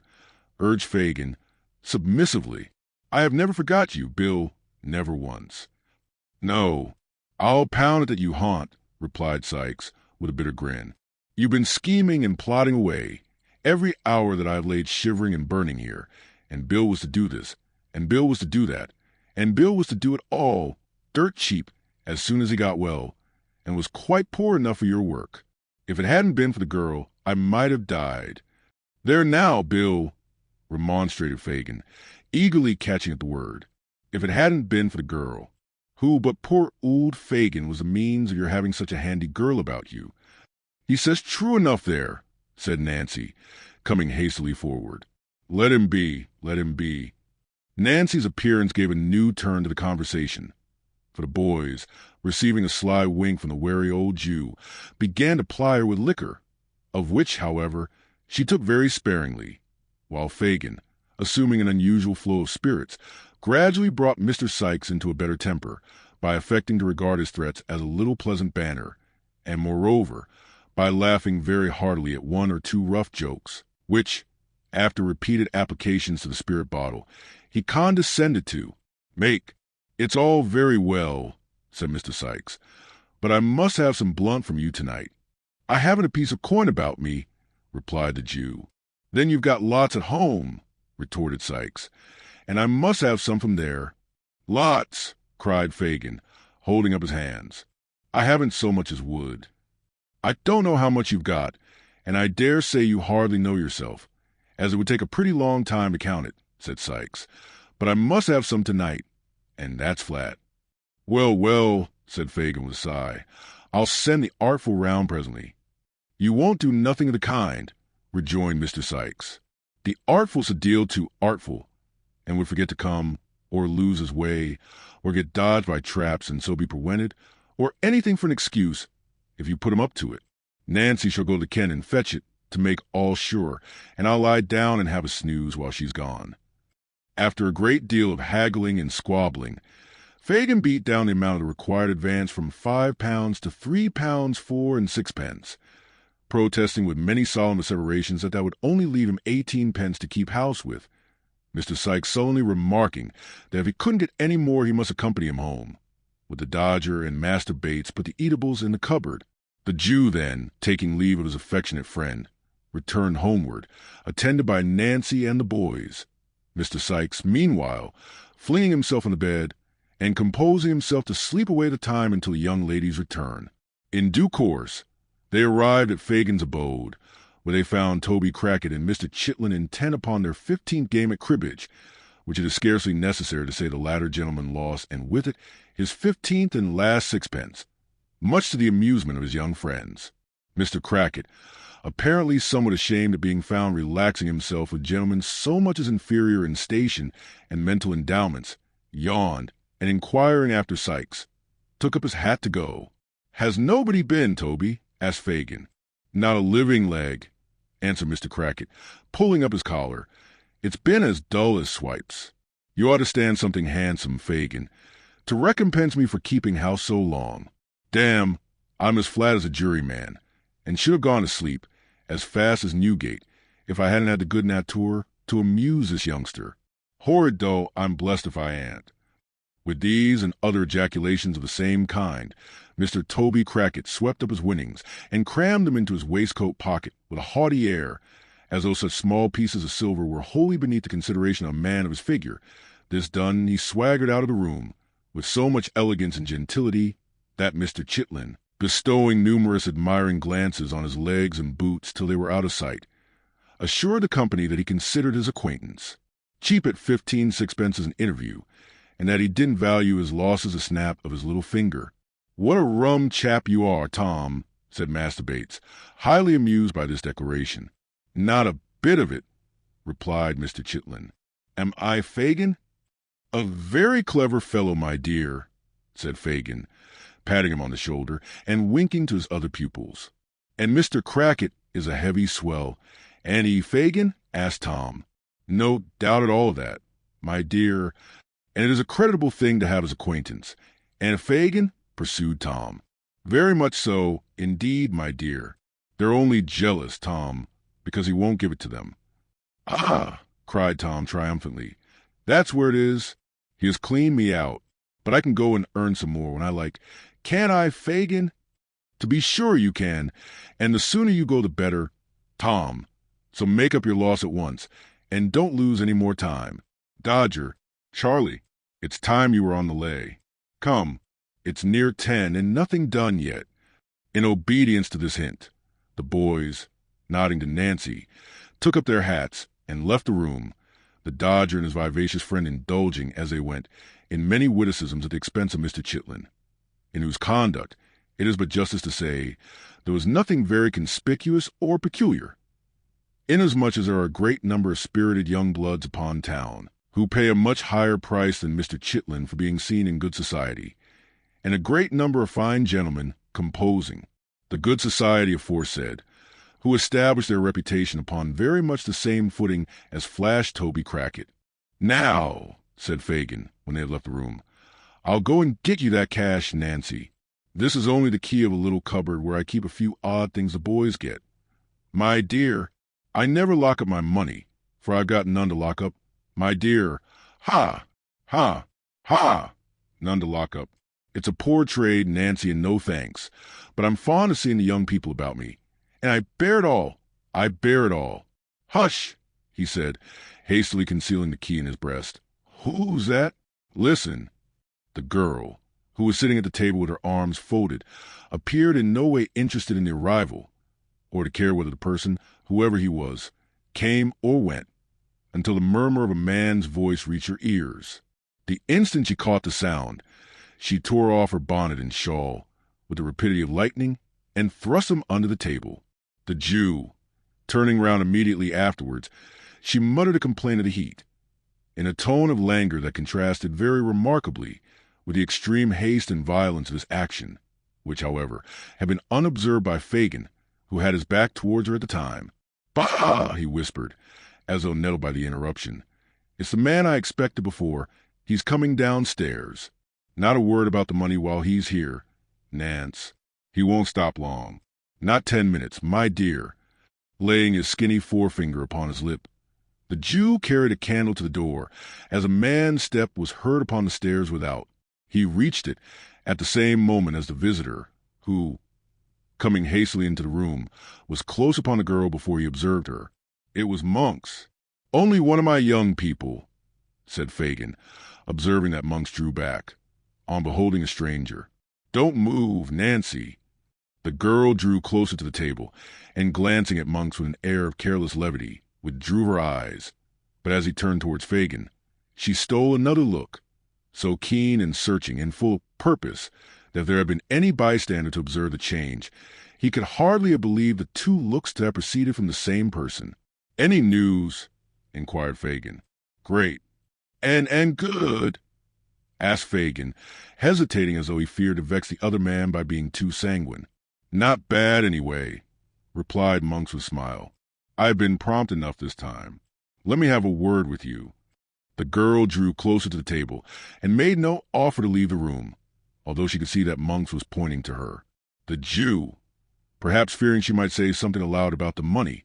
urged Fagin, submissively. "I have never forgot you, Bill, never once." "No, I'll pound it that you haunt," replied Sikes, with a bitter grin. "You've been scheming and plotting away, every hour that I have laid shivering and burning here, and Bill was to do this, and Bill was to do that, and Bill was to do it all, dirt cheap, as soon as he got well, and was quite poor enough for your work. If it hadn't been for the girl, I might have died." "There now, Bill," remonstrated Fagin, eagerly catching at the word. "If it hadn't been for the girl, who but poor old Fagin was the means of your having such a handy girl about you." "He says true enough there," said Nancy, coming hastily forward. "Let him be, let him be." Nancy's appearance gave a new turn to the conversation, for the boys, receiving a sly wink from the wary old Jew, began to ply her with liquor, of which, however, she took very sparingly, while Fagin, assuming an unusual flow of spirits, gradually brought Mr. Sikes into a better temper by affecting to regard his threats as a little pleasant banter, and, moreover, by laughing very heartily at one or two rough jokes, which, after repeated applications to the spirit bottle, he condescended to make. "It's all very well," said Mr. Sikes, "but I must have some blunt from you tonight." "I haven't a piece of coin about me," replied the Jew. "Then you've got lots at home," retorted Sikes, "and I must have some from there." "Lots!" cried Fagin, holding up his hands. "I haven't so much as wood." "I don't know how much you've got, and I dare say you hardly know yourself, as it would take a pretty long time to count it," said Sikes. "But I must have some tonight, and that's flat." "Well, well," said Fagin with a sigh, "I'll send the artful round presently." "You won't do nothing of the kind," rejoined Mr. Sikes. "The artful's a deal too artful, and would forget to come, or lose his way, or get dodged by traps and so be prewented, or anything for an excuse, if you put him up to it. Nancy shall go to Ken and fetch it, to make all sure, and I'll lie down and have a snooze while she's gone." After a great deal of haggling and squabbling, Fagin beat down the amount of the required advance from £5 to £3 4 and 6 pence, protesting with many solemn asseverations that would only leave him 18 pence to keep house with, Mr. Sikes sullenly remarking that if he couldn't get any more he must accompany him home, with the Dodger and Master Bates put the eatables in the cupboard. The Jew then, taking leave of his affectionate friend, returned homeward, attended by Nancy and the boys, Mr. Sikes, meanwhile, flinging himself on the bed and composing himself to sleep away the time until the young lady's return. In due course, they arrived at Fagin's abode, where they found Toby Crackit and Mr. Chitlin intent upon their 15th game at cribbage, which it is scarcely necessary to say the latter gentleman lost, and with it his 15th and last sixpence, much to the amusement of his young friends. Mr. Crackit, apparently somewhat ashamed at being found relaxing himself with gentlemen so much as inferior in station and mental endowments, yawned, and inquiring after Sikes, took up his hat to go. "Has nobody been, Toby?" asked Fagin. "Not a living leg," answered Mr. Crackit, pulling up his collar. "It's been as dull as swipes. You ought to stand something handsome, Fagin, to recompense me for keeping house so long. Damn, I'm as flat as a juryman, and should have gone to sleep, as fast as Newgate, if I hadn't had the good nature to amuse this youngster. Horrid though I'm blessed if I ain't." With these and other ejaculations of the same kind, Mr. Toby Crackit swept up his winnings and crammed them into his waistcoat pocket with a haughty air, as though such small pieces of silver were wholly beneath the consideration of a man of his figure. This done, he swaggered out of the room with so much elegance and gentility that Mr. Chitlin, bestowing numerous admiring glances on his legs and boots till they were out of sight, assured the company that he considered his acquaintance cheap at 15 sixpences an interview, and that he didn't value his losses a snap of his little finger. "What a rum chap you are, Tom," said Master Bates, highly amused by this declaration. "Not a bit of it," replied Mr. Chitlin. "Am I Fagin?" "A very clever fellow, my dear," said Fagin, patting him on the shoulder and winking to his other pupils. "And Mr. Crackit is a heavy swell." "And he, Fagin?" asked Tom. "No doubt at all of that, my dear, and it is a creditable thing to have his acquaintance." "And Fagin?" pursued Tom. "Very much so, indeed, my dear. They're only jealous, Tom, because he won't give it to them." "Ah!" cried Tom triumphantly. "That's where it is. He has cleaned me out, but I can go and earn some more when I like. Can't I, Fagin?" "To be sure you can, and the sooner you go the better, Tom. So make up your loss at once, and don't lose any more time. Dodger, Charlie, it's time you were on the lay. Come, it's near 10 and nothing done yet." In obedience to this hint, the boys, nodding to Nancy, took up their hats and left the room, the Dodger and his vivacious friend indulging, as they went, in many witticisms at the expense of Mr. Chitlin, in whose conduct, it is but justice to say, there was nothing very conspicuous or peculiar, inasmuch as there are a great number of spirited young bloods upon town, who pay a much higher price than Mr. Chitlin for being seen in good society, and a great number of fine gentlemen composing the good society aforesaid, who established their reputation upon very much the same footing as Flash Toby Crackit. "Now," said Fagin, when they had left the room, "I'll go and get you that cash, Nancy. This is only the key of a little cupboard where I keep a few odd things the boys get. My dear, I never lock up my money, for I've got none to lock up. My dear, ha, ha, ha, none to lock up. It's a poor trade, Nancy, and no thanks, but I'm fond of seeing the young people about me, and I bear it all. I bear it all." "Hush," he said, hastily concealing the key in his breast. "Who's that?" "Listen." The girl, who was sitting at the table with her arms folded, appeared in no way interested in the arrival, or to care whether the person, whoever he was, came or went, until the murmur of a man's voice reached her ears. The instant she caught the sound, she tore off her bonnet and shawl with the rapidity of lightning and thrust them under the table. The Jew, turning round immediately afterwards, she muttered a complaint of the heat, in a tone of languor that contrasted very remarkably with the extreme haste and violence of this action, which, however, had been unobserved by Fagin, who had his back towards her at the time. "Bah!" he whispered, as though nettled by the interruption. "It's the man I expected before. He's coming downstairs. Not a word about the money while he's here, Nance. He won't stop long. Not 10 minutes, my dear," laying his skinny forefinger upon his lip. The Jew carried a candle to the door, as a man's step was heard upon the stairs without. He reached it at the same moment as the visitor, who, coming hastily into the room, was close upon the girl before he observed her. It was Monks. "Only one of my young people," said Fagin, observing that Monks drew back. on beholding a stranger. "Don't move, Nancy." The girl drew closer to the table, and glancing at Monks with an air of careless levity, withdrew her eyes. But as he turned towards Fagin, she stole another look, so keen and searching and full of purpose that if there had been any bystander to observe the change, he could hardly have believed the two looks to have proceeded from the same person. "Any news?" inquired Fagin. "Great. And good?" asked Fagin, hesitating as though he feared to vex the other man by being too sanguine. "Not bad, anyway," replied Monks with a smile. "I've been prompt enough this time. Let me have a word with you." The girl drew closer to the table and made no offer to leave the room, although she could see that Monks was pointing to her. The Jew, perhaps fearing she might say something aloud about the money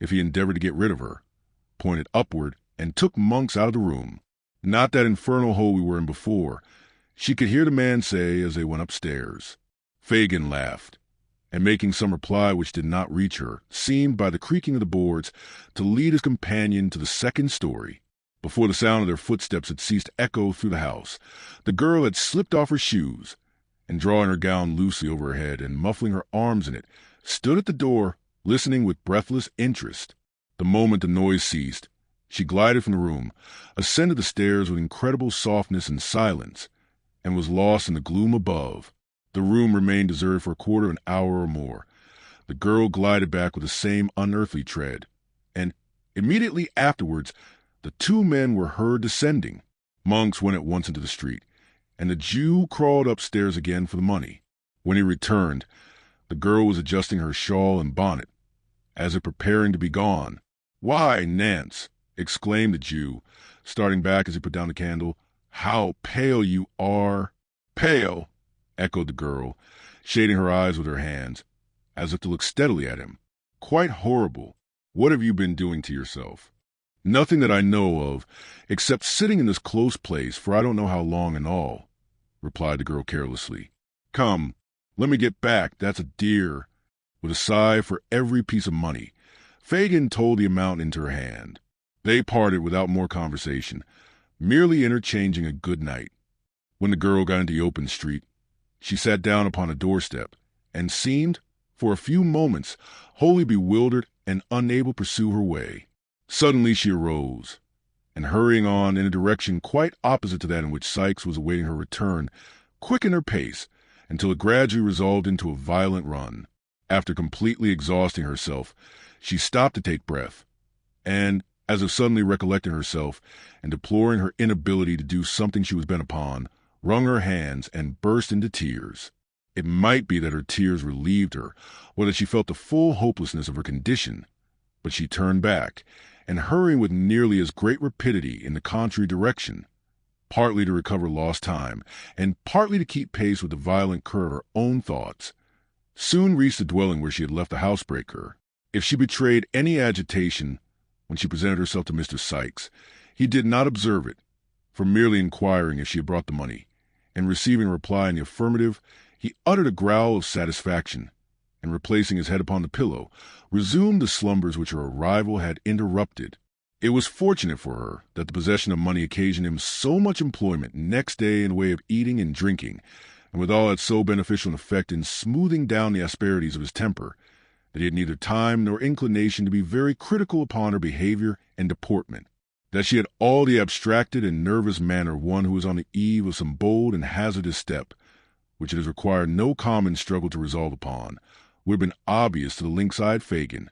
if he endeavored to get rid of her, pointed upward and took Monks out of the room. "Not that infernal hole we were in before," she could hear the man say as they went upstairs. Fagin laughed, and making some reply which did not reach her, seemed, by the creaking of the boards, to lead his companion to the second story. Before the sound of their footsteps had ceased to echo through the house, the girl had slipped off her shoes, and drawing her gown loosely over her head and muffling her arms in it, stood at the door, listening with breathless interest. The moment the noise ceased, she glided from the room, ascended the stairs with incredible softness and silence, and was lost in the gloom above. The room remained deserted for a quarter of an hour or more. The girl glided back with the same unearthly tread, and immediately afterwards the two men were heard descending. Monks went at once into the street, and the Jew crawled upstairs again for the money. When he returned, the girl was adjusting her shawl and bonnet, as if preparing to be gone. "Why, Nance," exclaimed the Jew, starting back as he put down the candle, "how pale you are!" "Pale!" echoed the girl, shading her eyes with her hands, as if to look steadily at him. "Quite horrible. What have you been doing to yourself?" "Nothing that I know of, except sitting in this close place for I don't know how long and all," replied the girl carelessly. "Come, let me get back, that's a dear." With a sigh for every piece of money, Fagin told the amount into her hand. They parted without more conversation, merely interchanging a good night. When the girl got into the open street, she sat down upon a doorstep and seemed, for a few moments, wholly bewildered and unable to pursue her way. Suddenly she arose, and hurrying on in a direction quite opposite to that in which Sikes was awaiting her return, quickened her pace until it gradually resolved into a violent run. After completely exhausting herself, she stopped to take breath, and, as if suddenly recollecting herself and deploring her inability to do something she was bent upon, wrung her hands and burst into tears. It might be that her tears relieved her, or that she felt the full hopelessness of her condition, but she turned back, and hurrying with nearly as great rapidity in the contrary direction, partly to recover lost time, and partly to keep pace with the violent current of her own thoughts, soon reached the dwelling where she had left the housebreaker. If she betrayed any agitation when she presented herself to Mr. Sikes, he did not observe it, for merely inquiring if she had brought the money, and receiving a reply in the affirmative, he uttered a growl of satisfaction, and replacing his head upon the pillow, resumed the slumbers which her arrival had interrupted. It was fortunate for her that the possession of money occasioned him so much employment next day in the way of eating and drinking, and withal had so beneficial an effect in smoothing down the asperities of his temper, that he had neither time nor inclination to be very critical upon her behavior and deportment, that she had all the abstracted and nervous manner of one who is on the eve of some bold and hazardous step, which it has required no common struggle to resolve upon, would have been obvious to the lynx-eyed Fagin,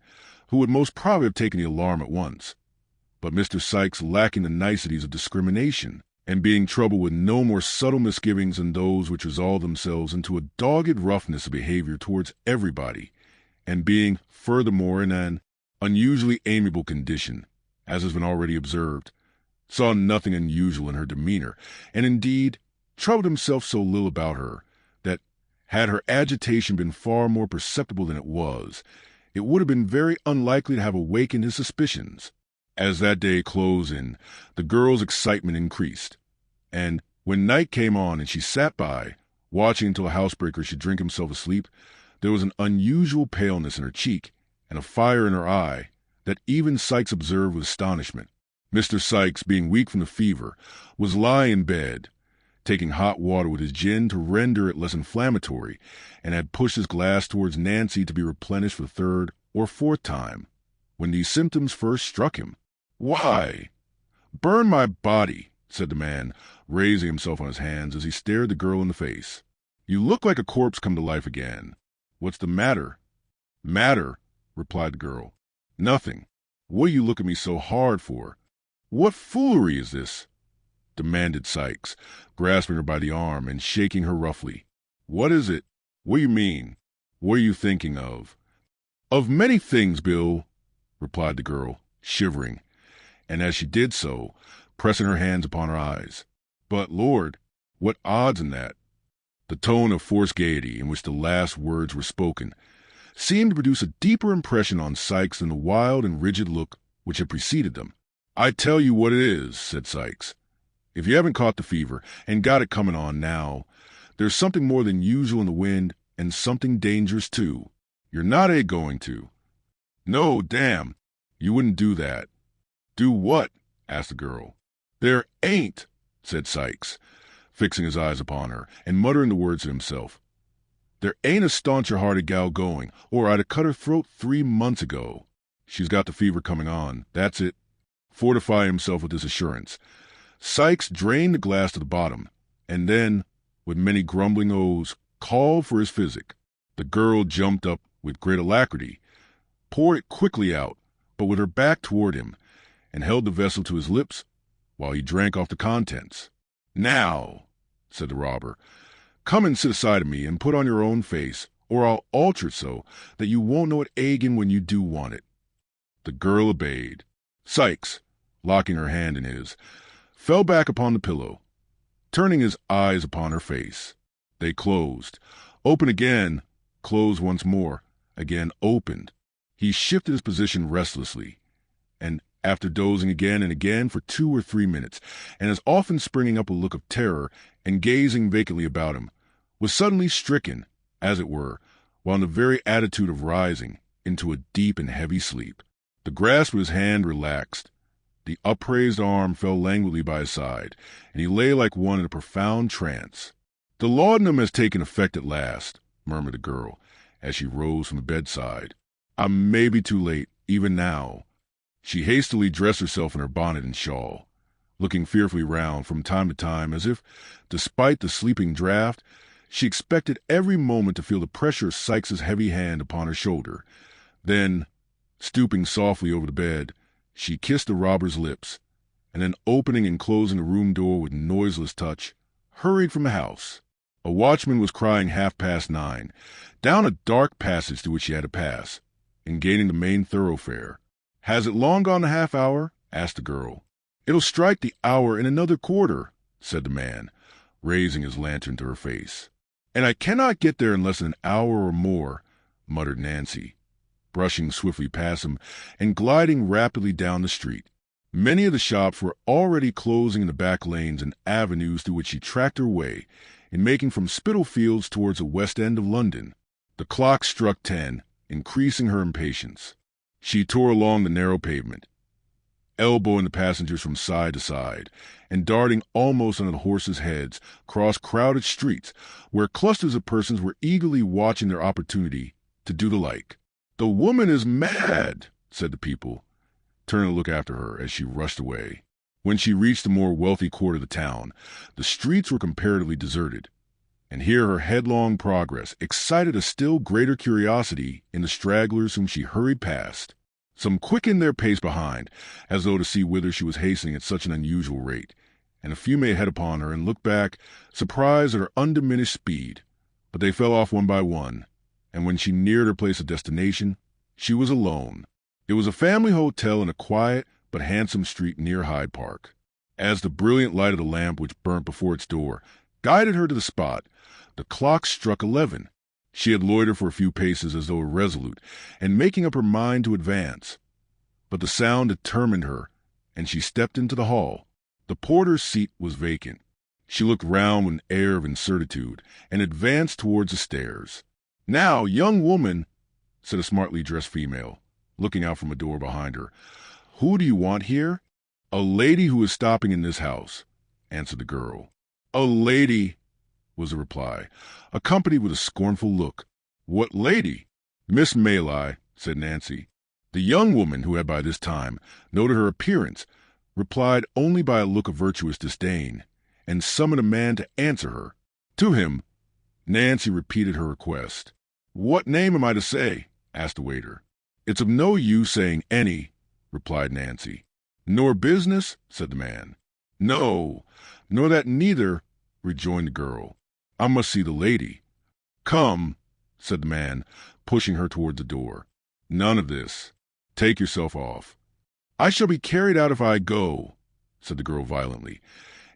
who would most probably have taken the alarm at once. But Mr. Sikes, lacking the niceties of discrimination, and being troubled with no more subtle misgivings than those which resolve themselves into a dogged roughness of behavior towards everybody, and being, furthermore, in an unusually amiable condition, as has been already observed, saw nothing unusual in her demeanor, and indeed troubled himself so little about her, that, had her agitation been far more perceptible than it was, it would have been very unlikely to have awakened his suspicions. As that day closed in, the girl's excitement increased, and when night came on and she sat by, watching until a housebreaker should drink himself asleep, there was an unusual paleness in her cheek and a fire in her eye that even Sikes observed with astonishment. Mr. Sikes, being weak from the fever, was lying in bed, taking hot water with his gin to render it less inflammatory, and had pushed his glass towards Nancy to be replenished for the third or fourth time, when these symptoms first struck him. "Why? Burn my body," said the man, raising himself on his hands as he stared the girl in the face. "You look like a corpse come to life again. What's the matter?" "Matter," replied the girl. "Nothing. What do you look at me so hard for? What foolery is this?" demanded Sikes, grasping her by the arm and shaking her roughly. "What is it? What do you mean? What are you thinking of?" "Of many things, Bill," replied the girl, shivering, and as she did so, pressing her hands upon her eyes. "But, Lord, what odds in that?" The tone of forced gaiety in which the last words were spoken seemed to produce a deeper impression on Sikes than the wild and rigid look which had preceded them. "I tell you what it is," said Sikes. "If you haven't caught the fever, and got it coming on now, there's something more than usual in the wind, and something dangerous, too. You're not going to." "No, damn. You wouldn't do that." "Do what?" asked the girl. "There ain't," said Sikes, fixing his eyes upon her, and muttering the words to himself. "There ain't a stauncher-hearted gal going, or I'd have cut her throat 3 months ago. She's got the fever coming on, that's it." Fortifying himself with this assurance, Sikes drained the glass to the bottom, and then, with many grumbling oaths, called for his physic. The girl jumped up with great alacrity, poured it quickly out, but with her back toward him, and held the vessel to his lips while he drank off the contents. "Now," said the robber, "come and sit aside of me and put on your own face, or I'll alter it so that you won't know it agin when you do want it." The girl obeyed. Sikes, locking her hand in his, fell back upon the pillow, turning his eyes upon her face. They closed, opened again, closed once more, again opened. He shifted his position restlessly, and after dozing again and again for 2 or 3 minutes, and as often springing up a look of terror and gazing vacantly about him, was suddenly stricken, as it were, while in the very attitude of rising, into a deep and heavy sleep. The grasp of his hand relaxed. The upraised arm fell languidly by his side, and he lay like one in a profound trance. "The laudanum has taken effect at last," murmured the girl, as she rose from the bedside. "I may be too late, even now." She hastily dressed herself in her bonnet and shawl, looking fearfully round from time to time as if, despite the sleeping draught, she expected every moment to feel the pressure of Sikes's heavy hand upon her shoulder. Then, stooping softly over the bed, she kissed the robber's lips, and then opening and closing the room door with noiseless touch, hurried from the house. A watchman was crying 9:30, down a dark passage through which she had to pass, in gaining the main thoroughfare. "Has it long gone the half hour?" asked the girl. "It'll strike the hour in another quarter," said the man, raising his lantern to her face. "And I cannot get there in less than an hour or more," muttered Nancy, brushing swiftly past him and gliding rapidly down the street. Many of the shops were already closing in the back lanes and avenues through which she tracked her way, in making from Spitalfields towards the West End of London. The clock struck 10, increasing her impatience. She tore along the narrow pavement, elbowing the passengers from side to side, and darting almost under the horses' heads across crowded streets where clusters of persons were eagerly watching their opportunity to do the like. "The woman is mad," said the people, turning to look after her as she rushed away. When she reached the more wealthy quarter of the town, the streets were comparatively deserted, and here her headlong progress excited a still greater curiosity in the stragglers whom she hurried past. Some quickened their pace behind, as though to see whither she was hastening at such an unusual rate, and a few made head upon her and looked back, surprised at her undiminished speed. But they fell off one by one, and when she neared her place of destination, she was alone. It was a family hotel in a quiet but handsome street near Hyde Park. As the brilliant light of the lamp which burnt before its door guided her to the spot, the clock struck 11. She had loitered for a few paces as though irresolute, and making up her mind to advance. But the sound determined her, and she stepped into the hall. The porter's seat was vacant. She looked round with an air of incertitude, and advanced towards the stairs. "Now, young woman," said a smartly dressed female, looking out from a door behind her, "who do you want here?" "A lady who is stopping in this house," answered the girl. "A lady," was the reply, accompanied with a scornful look. "What lady?" "Miss Maylie," said Nancy. The young woman, who had by this time noted her appearance, replied only by a look of virtuous disdain, and summoned a man to answer her. To him, Nancy repeated her request. "What name am I to say?" asked the waiter. "It's of no use saying any," replied Nancy. "Nor business?" said the man. "No, nor that neither," rejoined the girl. "I must see the lady." "Come," said the man, pushing her toward the door. "None of this. Take yourself off." "I shall be carried out if I go," said the girl violently,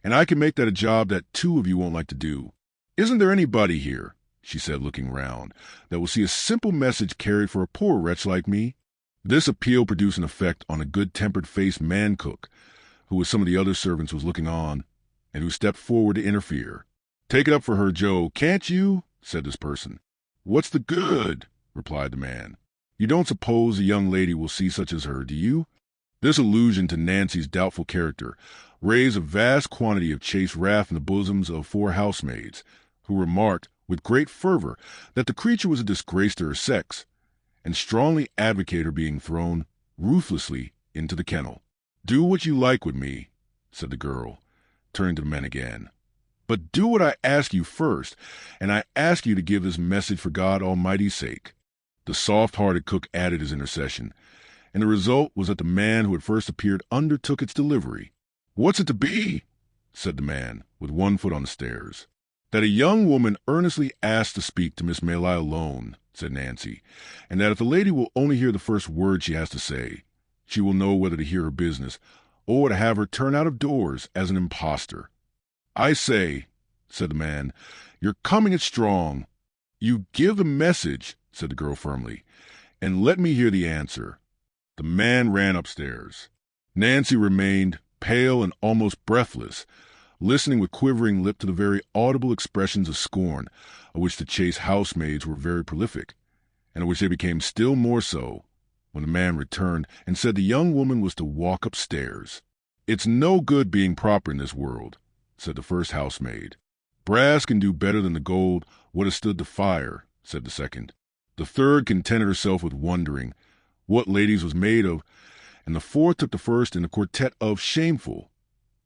"and I can make that a job that two of you won't like to do. Isn't there anybody here," she said, looking round, "that will see a simple message carried for a poor wretch like me?" This appeal produced an effect on a good-tempered faced man-cook, who with some of the other servants was looking on, and who stepped forward to interfere. "Take it up for her, Joe, can't you?" said this person. "What's the good?" replied the man. "You don't suppose the young lady will see such as her, do you?" This allusion to Nancy's doubtful character raised a vast quantity of chaste wrath in the bosoms of four housemaids, who remarked with great fervor that the creature was a disgrace to her sex, and strongly advocated her being thrown ruthlessly into the kennel. "Do what you like with me," said the girl, turning to the men again. "But do what I ask you first, and I ask you to give this message for God Almighty's sake." The soft-hearted cook added his intercession, and the result was that the man who had first appeared undertook its delivery. "What's it to be?" said the man, with one foot on the stairs. "That a young woman earnestly asks to speak to Miss Maylie alone," said Nancy, "and that if the lady will only hear the first word she has to say, she will know whether to hear her business, or to have her turn out of doors as an impostor." "I say," said the man, "you're coming it strong." "You give the message," said the girl firmly, "and let me hear the answer." The man ran upstairs. Nancy remained, pale and almost breathless, listening with quivering lip to the very audible expressions of scorn, of which the chaste housemaids were very prolific, and of which they became still more so when the man returned and said the young woman was to walk upstairs. "It's no good being proper in this world," said the first housemaid. "Brass can do better than the gold what has stood the fire," said the second. The third contented herself with wondering what ladies was made of, and the fourth took the first in the quartet of shameful,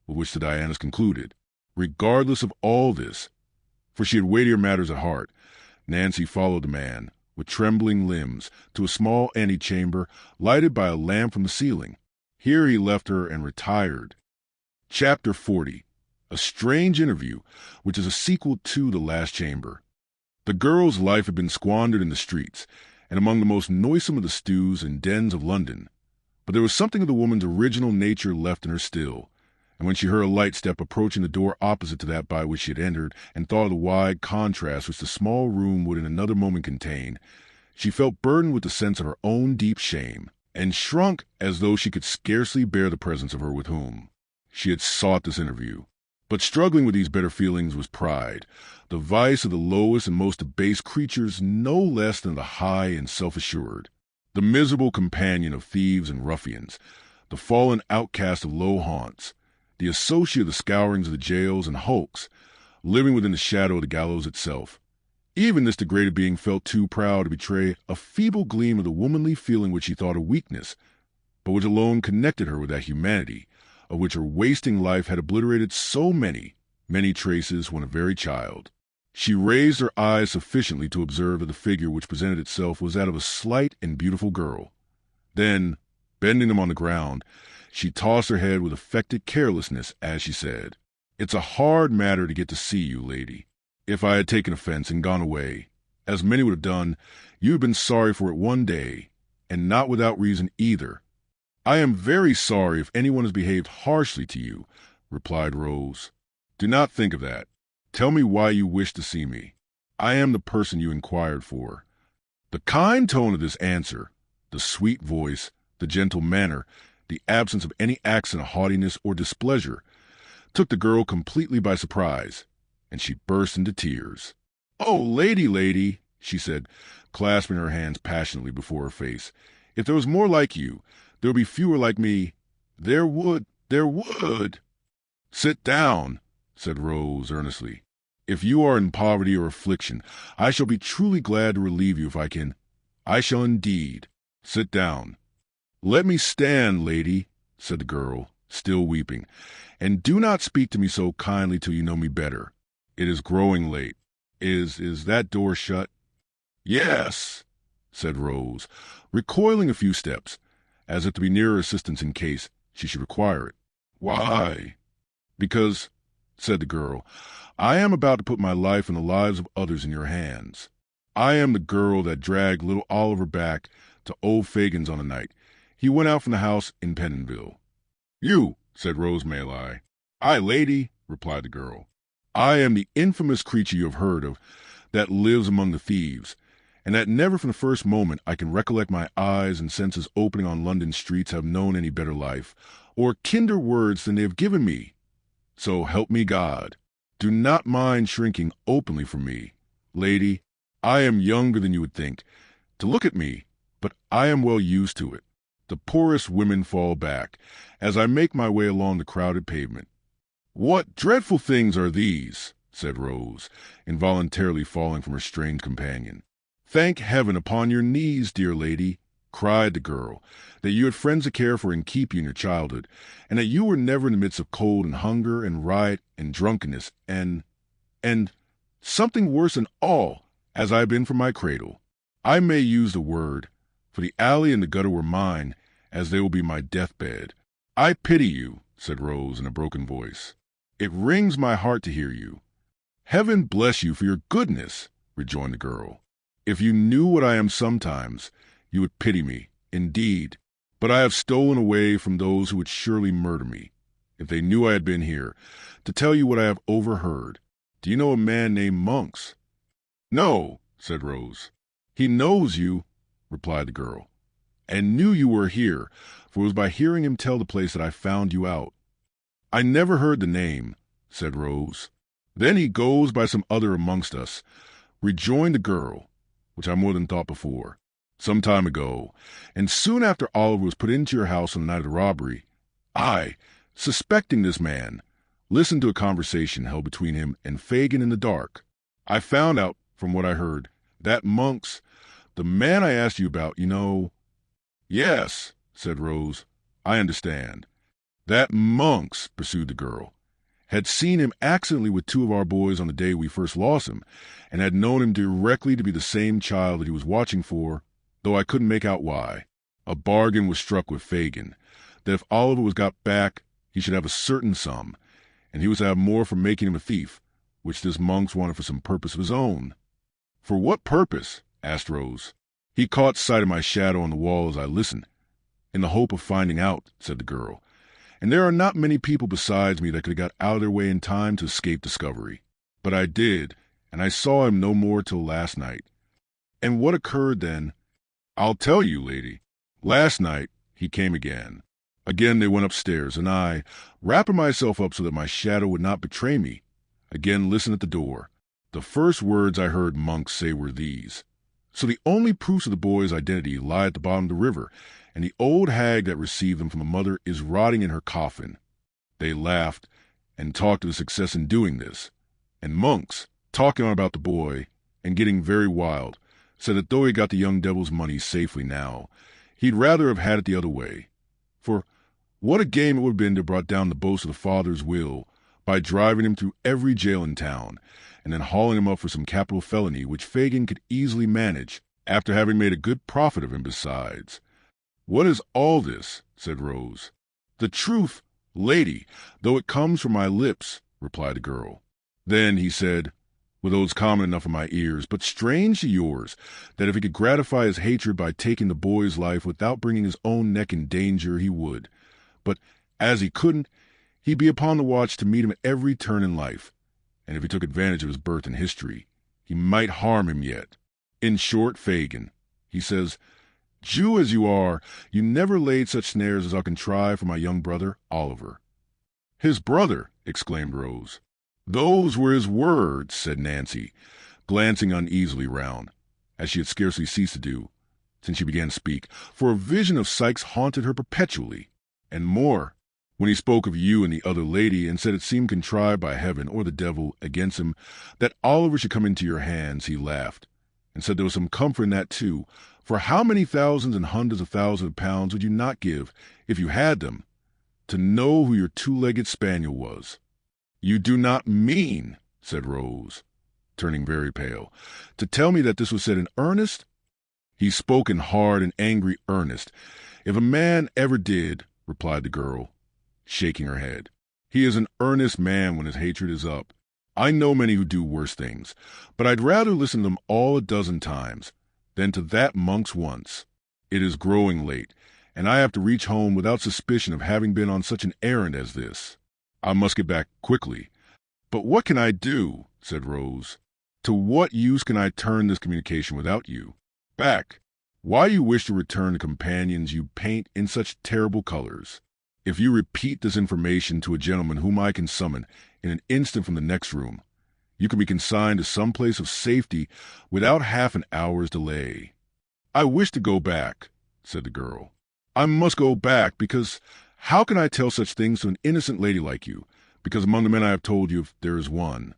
with which the Dianas concluded. Regardless of all this, for she had weightier matters at heart, Nancy followed the man, with trembling limbs, to a small antechamber lighted by a lamp from the ceiling. Here he left her and retired. Chapter 40. A strange interview, which is a sequel to The Last Chamber. The girl's life had been squandered in the streets, and among the most noisome of the stews and dens of London. But there was something of the woman's original nature left in her still, and when she heard a light step approaching the door opposite to that by which she had entered, and thought of the wide contrast which the small room would in another moment contain, she felt burdened with the sense of her own deep shame, and shrunk as though she could scarcely bear the presence of her with whom she had sought this interview. But struggling with these better feelings was pride, the vice of the lowest and most debased creatures no less than the high and self-assured, the miserable companion of thieves and ruffians, the fallen outcast of low haunts, the associate of the scourings of the jails and hulks, living within the shadow of the gallows itself. Even this degraded being felt too proud to betray a feeble gleam of the womanly feeling which she thought a weakness, but which alone connected her with that humanity of which her wasting life had obliterated so many, many traces when a very child. She raised her eyes sufficiently to observe that the figure which presented itself was that of a slight and beautiful girl. Then, bending them on the ground, she tossed her head with affected carelessness as she said, "It's a hard matter to get to see you, lady. If I had taken offense and gone away, as many would have done, you had been sorry for it one day, and not without reason either." "I am very sorry if anyone has behaved harshly to you," replied Rose. "Do not think of that. Tell me why you wish to see me. I am the person you inquired for." The kind tone of this answer, the sweet voice, the gentle manner, the absence of any accent of haughtiness or displeasure, took the girl completely by surprise, and she burst into tears. "Oh, lady," she said, clasping her hands passionately before her face, "if there was more like you, there would be fewer like me. There would. "Sit down," said Rose earnestly. "If you are in poverty or affliction, I shall be truly glad to relieve you if I can. I shall indeed. Sit down." "Let me stand, lady," said the girl, still weeping, "and do not speak to me so kindly till you know me better. It is growing late. Is that door shut?" "Yes," said Rose, recoiling a few steps, as if to be nearer assistance in case she should require it. "Why?" "Because," said the girl, "I am about to put my life and the lives of others in your hands. I am the girl that dragged little Oliver back to old Fagin's on the night he went out from the house in Pentonville." "You," said Rose Maylie. "Aye, lady," replied the girl. "I am the infamous creature you have heard of, that lives among the thieves, and that never from the first moment I can recollect my eyes and senses opening on London streets have known any better life, or kinder words than they have given me. So help me God. Do not mind shrinking openly from me. Lady, I am younger than you would think, to look at me, but I am well used to it. The poorest women fall back, as I make my way along the crowded pavement." "What dreadful things are these?" said Rose, involuntarily falling from her strange companion. "Thank heaven upon your knees, dear lady," cried the girl, "that you had friends to care for and keep you in your childhood, and that you were never in the midst of cold and hunger and riot and drunkenness and something worse than all, as I have been from my cradle. I may use the word, for the alley and the gutter were mine, as they will be my deathbed. I pity you," said Rose in a broken voice. "It wrings my heart to hear you." "Heaven bless you for your goodness," rejoined the girl. "If you knew what I am sometimes, you would pity me, indeed. But I have stolen away from those who would surely murder me, if they knew I had been here, to tell you what I have overheard. Do you know a man named Monks?" "No," said Rose. "He knows you," replied the girl, "and knew you were here, for it was by hearing him tell the place that I found you out." "I never heard the name," said Rose. "Then he goes by some other amongst us," rejoined the girl, "which I more than thought before. Some time ago, and soon after Oliver was put into your house on the night of the robbery, I, suspecting this man, listened to a conversation held between him and Fagin in the dark. I found out, from what I heard, that Monks, the man I asked you about, you know—" "Yes," said Rose, "I understand." "That Monks," pursued the girl, "had seen him accidentally with two of our boys on the day we first lost him, and had known him directly to be the same child that he was watching for, though I couldn't make out why. A bargain was struck with Fagin, that if Oliver was got back, he should have a certain sum, and he was to have more for making him a thief, which this Monks wanted for some purpose of his own." "For what purpose?" asked Rose. "He caught sight of my shadow on the wall as I listened, in the hope of finding out," said the girl. "And there are not many people besides me that could have got out of their way in time to escape discovery. But I did, and I saw him no more till last night." "And what occurred then?" "I'll tell you, lady. Last night he came again. Again they went upstairs, and I, wrapping myself up so that my shadow would not betray me, again listened at the door. The first words I heard Monks say were these: 'So the only proofs of the boy's identity lie at the bottom of the river, and the old hag that received them from the mother is rotting in her coffin.' They laughed and talked of his success in doing this, and Monks, talking on about the boy and getting very wild, said that though he got the young devil's money safely now, he'd rather have had it the other way. For what a game it would have been to have brought down the boast of the father's will by driving him through every jail in town, and then hauling him up for some capital felony which Fagin could easily manage, after having made a good profit of him besides." "What is all this?" said Rose. "The truth, lady, though it comes from my lips," replied the girl. "Then he said, with oaths common enough in my ears, but strange to yours, that if he could gratify his hatred by taking the boy's life without bringing his own neck in danger, he would. But as he couldn't, he'd be upon the watch to meet him at every turn in life, and if he took advantage of his birth and history, he might harm him yet. In short, Fagin, he says, Jew as you are, you never laid such snares as I'll contrive for my young brother, Oliver." "His brother!" exclaimed Rose. "Those were his words," said Nancy, glancing uneasily round, as she had scarcely ceased to do, since she began to speak, for a vision of Sikes haunted her perpetually. "And more, When he spoke of you and the other lady and said it seemed contrived by heaven or the devil against him that Oliver should come into your hands, he laughed and said there was some comfort in that too, for how many thousands and hundreds of thousands of pounds would you not give, if you had them, to know who your two-legged spaniel was? You do not mean, said Rose, turning very pale, to tell me that this was said in earnest? He spoke in hard and angry earnest. If a man ever did, replied the girl, shaking her head, he is an earnest man when his hatred is up. I know many who do worse things, but I'd rather listen to them all a dozen times than to that monk's once. It is growing late, and I have to reach home without suspicion of having been on such an errand as this. I must get back quickly. But what can I do? Said Rose. To what use can I turn this communication without you? Back. Why do you wish to return to companions you paint in such terrible colors? If you repeat this information to a gentleman whom I can summon in an instant from the next room, you can be consigned to some place of safety without half an hour's delay. I wish to go back, said the girl. I must go back, because how can I tell such things to an innocent lady like you? Because among the men I have told you, there is one,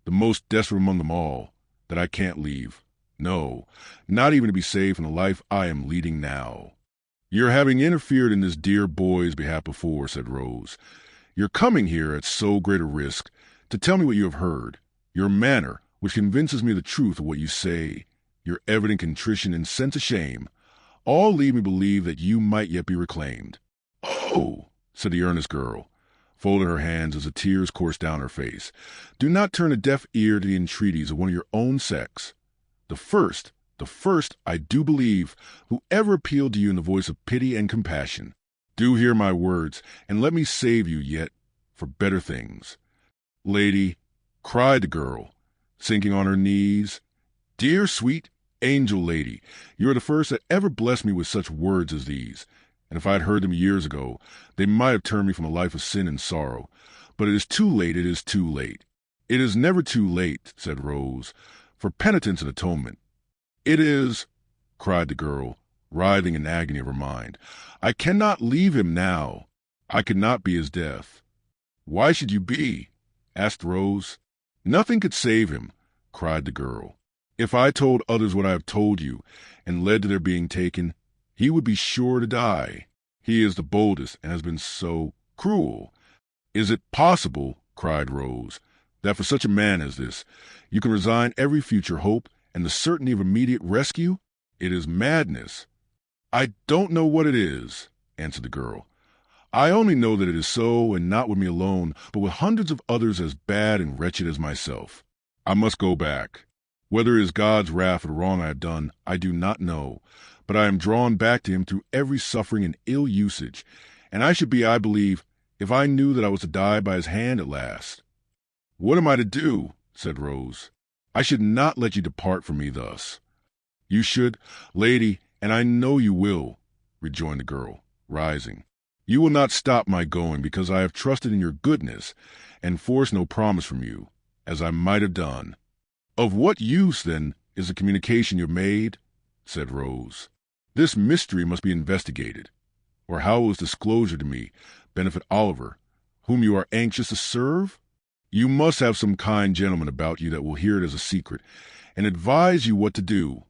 the most desperate among them all, that I can't leave. No, not even to be saved from the life I am leading now. Your having interfered in this dear boy's behalf before, said Rose. Your coming here at so great a risk to tell me what you have heard, your manner, which convinces me of the truth of what you say, your evident contrition and sense of shame, all lead me to believe that you might yet be reclaimed. Oh, said the earnest girl, folding her hands as the tears coursed down her face, do not turn a deaf ear to the entreaties of one of your own sex. The first, I do believe, who ever appealed to you in the voice of pity and compassion. Do hear my words, and let me save you yet for better things. Lady, cried the girl, sinking on her knees, dear, sweet, angel lady, you are the first that ever blessed me with such words as these, and if I had heard them years ago, they might have turned me from a life of sin and sorrow. But it is too late, it is too late. It is never too late, said Rose, for penitence and atonement. It is, cried the girl, writhing in agony of her mind. I cannot leave him now. I could not be his death. Why should you be? Asked Rose. Nothing could save him, cried the girl. If I told others what I have told you, and led to their being taken, he would be sure to die. He is the boldest, and has been so cruel. Is it possible, cried Rose, that for such a man as this, you can resign every future hope and the certainty of immediate rescue? It is madness. I don't know what it is, answered the girl. I only know that it is so, and not with me alone, but with hundreds of others as bad and wretched as myself. I must go back. Whether it is God's wrath for the wrong I have done, I do not know, but I am drawn back to him through every suffering and ill usage, and I should be, I believe, if I knew that I was to die by his hand at last. What am I to do? Said Rose. I should not let you depart from me thus. You should, lady, and I know you will, rejoined the girl, rising. You will not stop my going, because I have trusted in your goodness, and forced no promise from you, as I might have done. Of what use, then, is the communication you made? Said Rose. This mystery must be investigated, or how will its disclosure to me benefit Oliver, whom you are anxious to serve? You must have some kind gentleman about you that will hear it as a secret, and advise you what to do,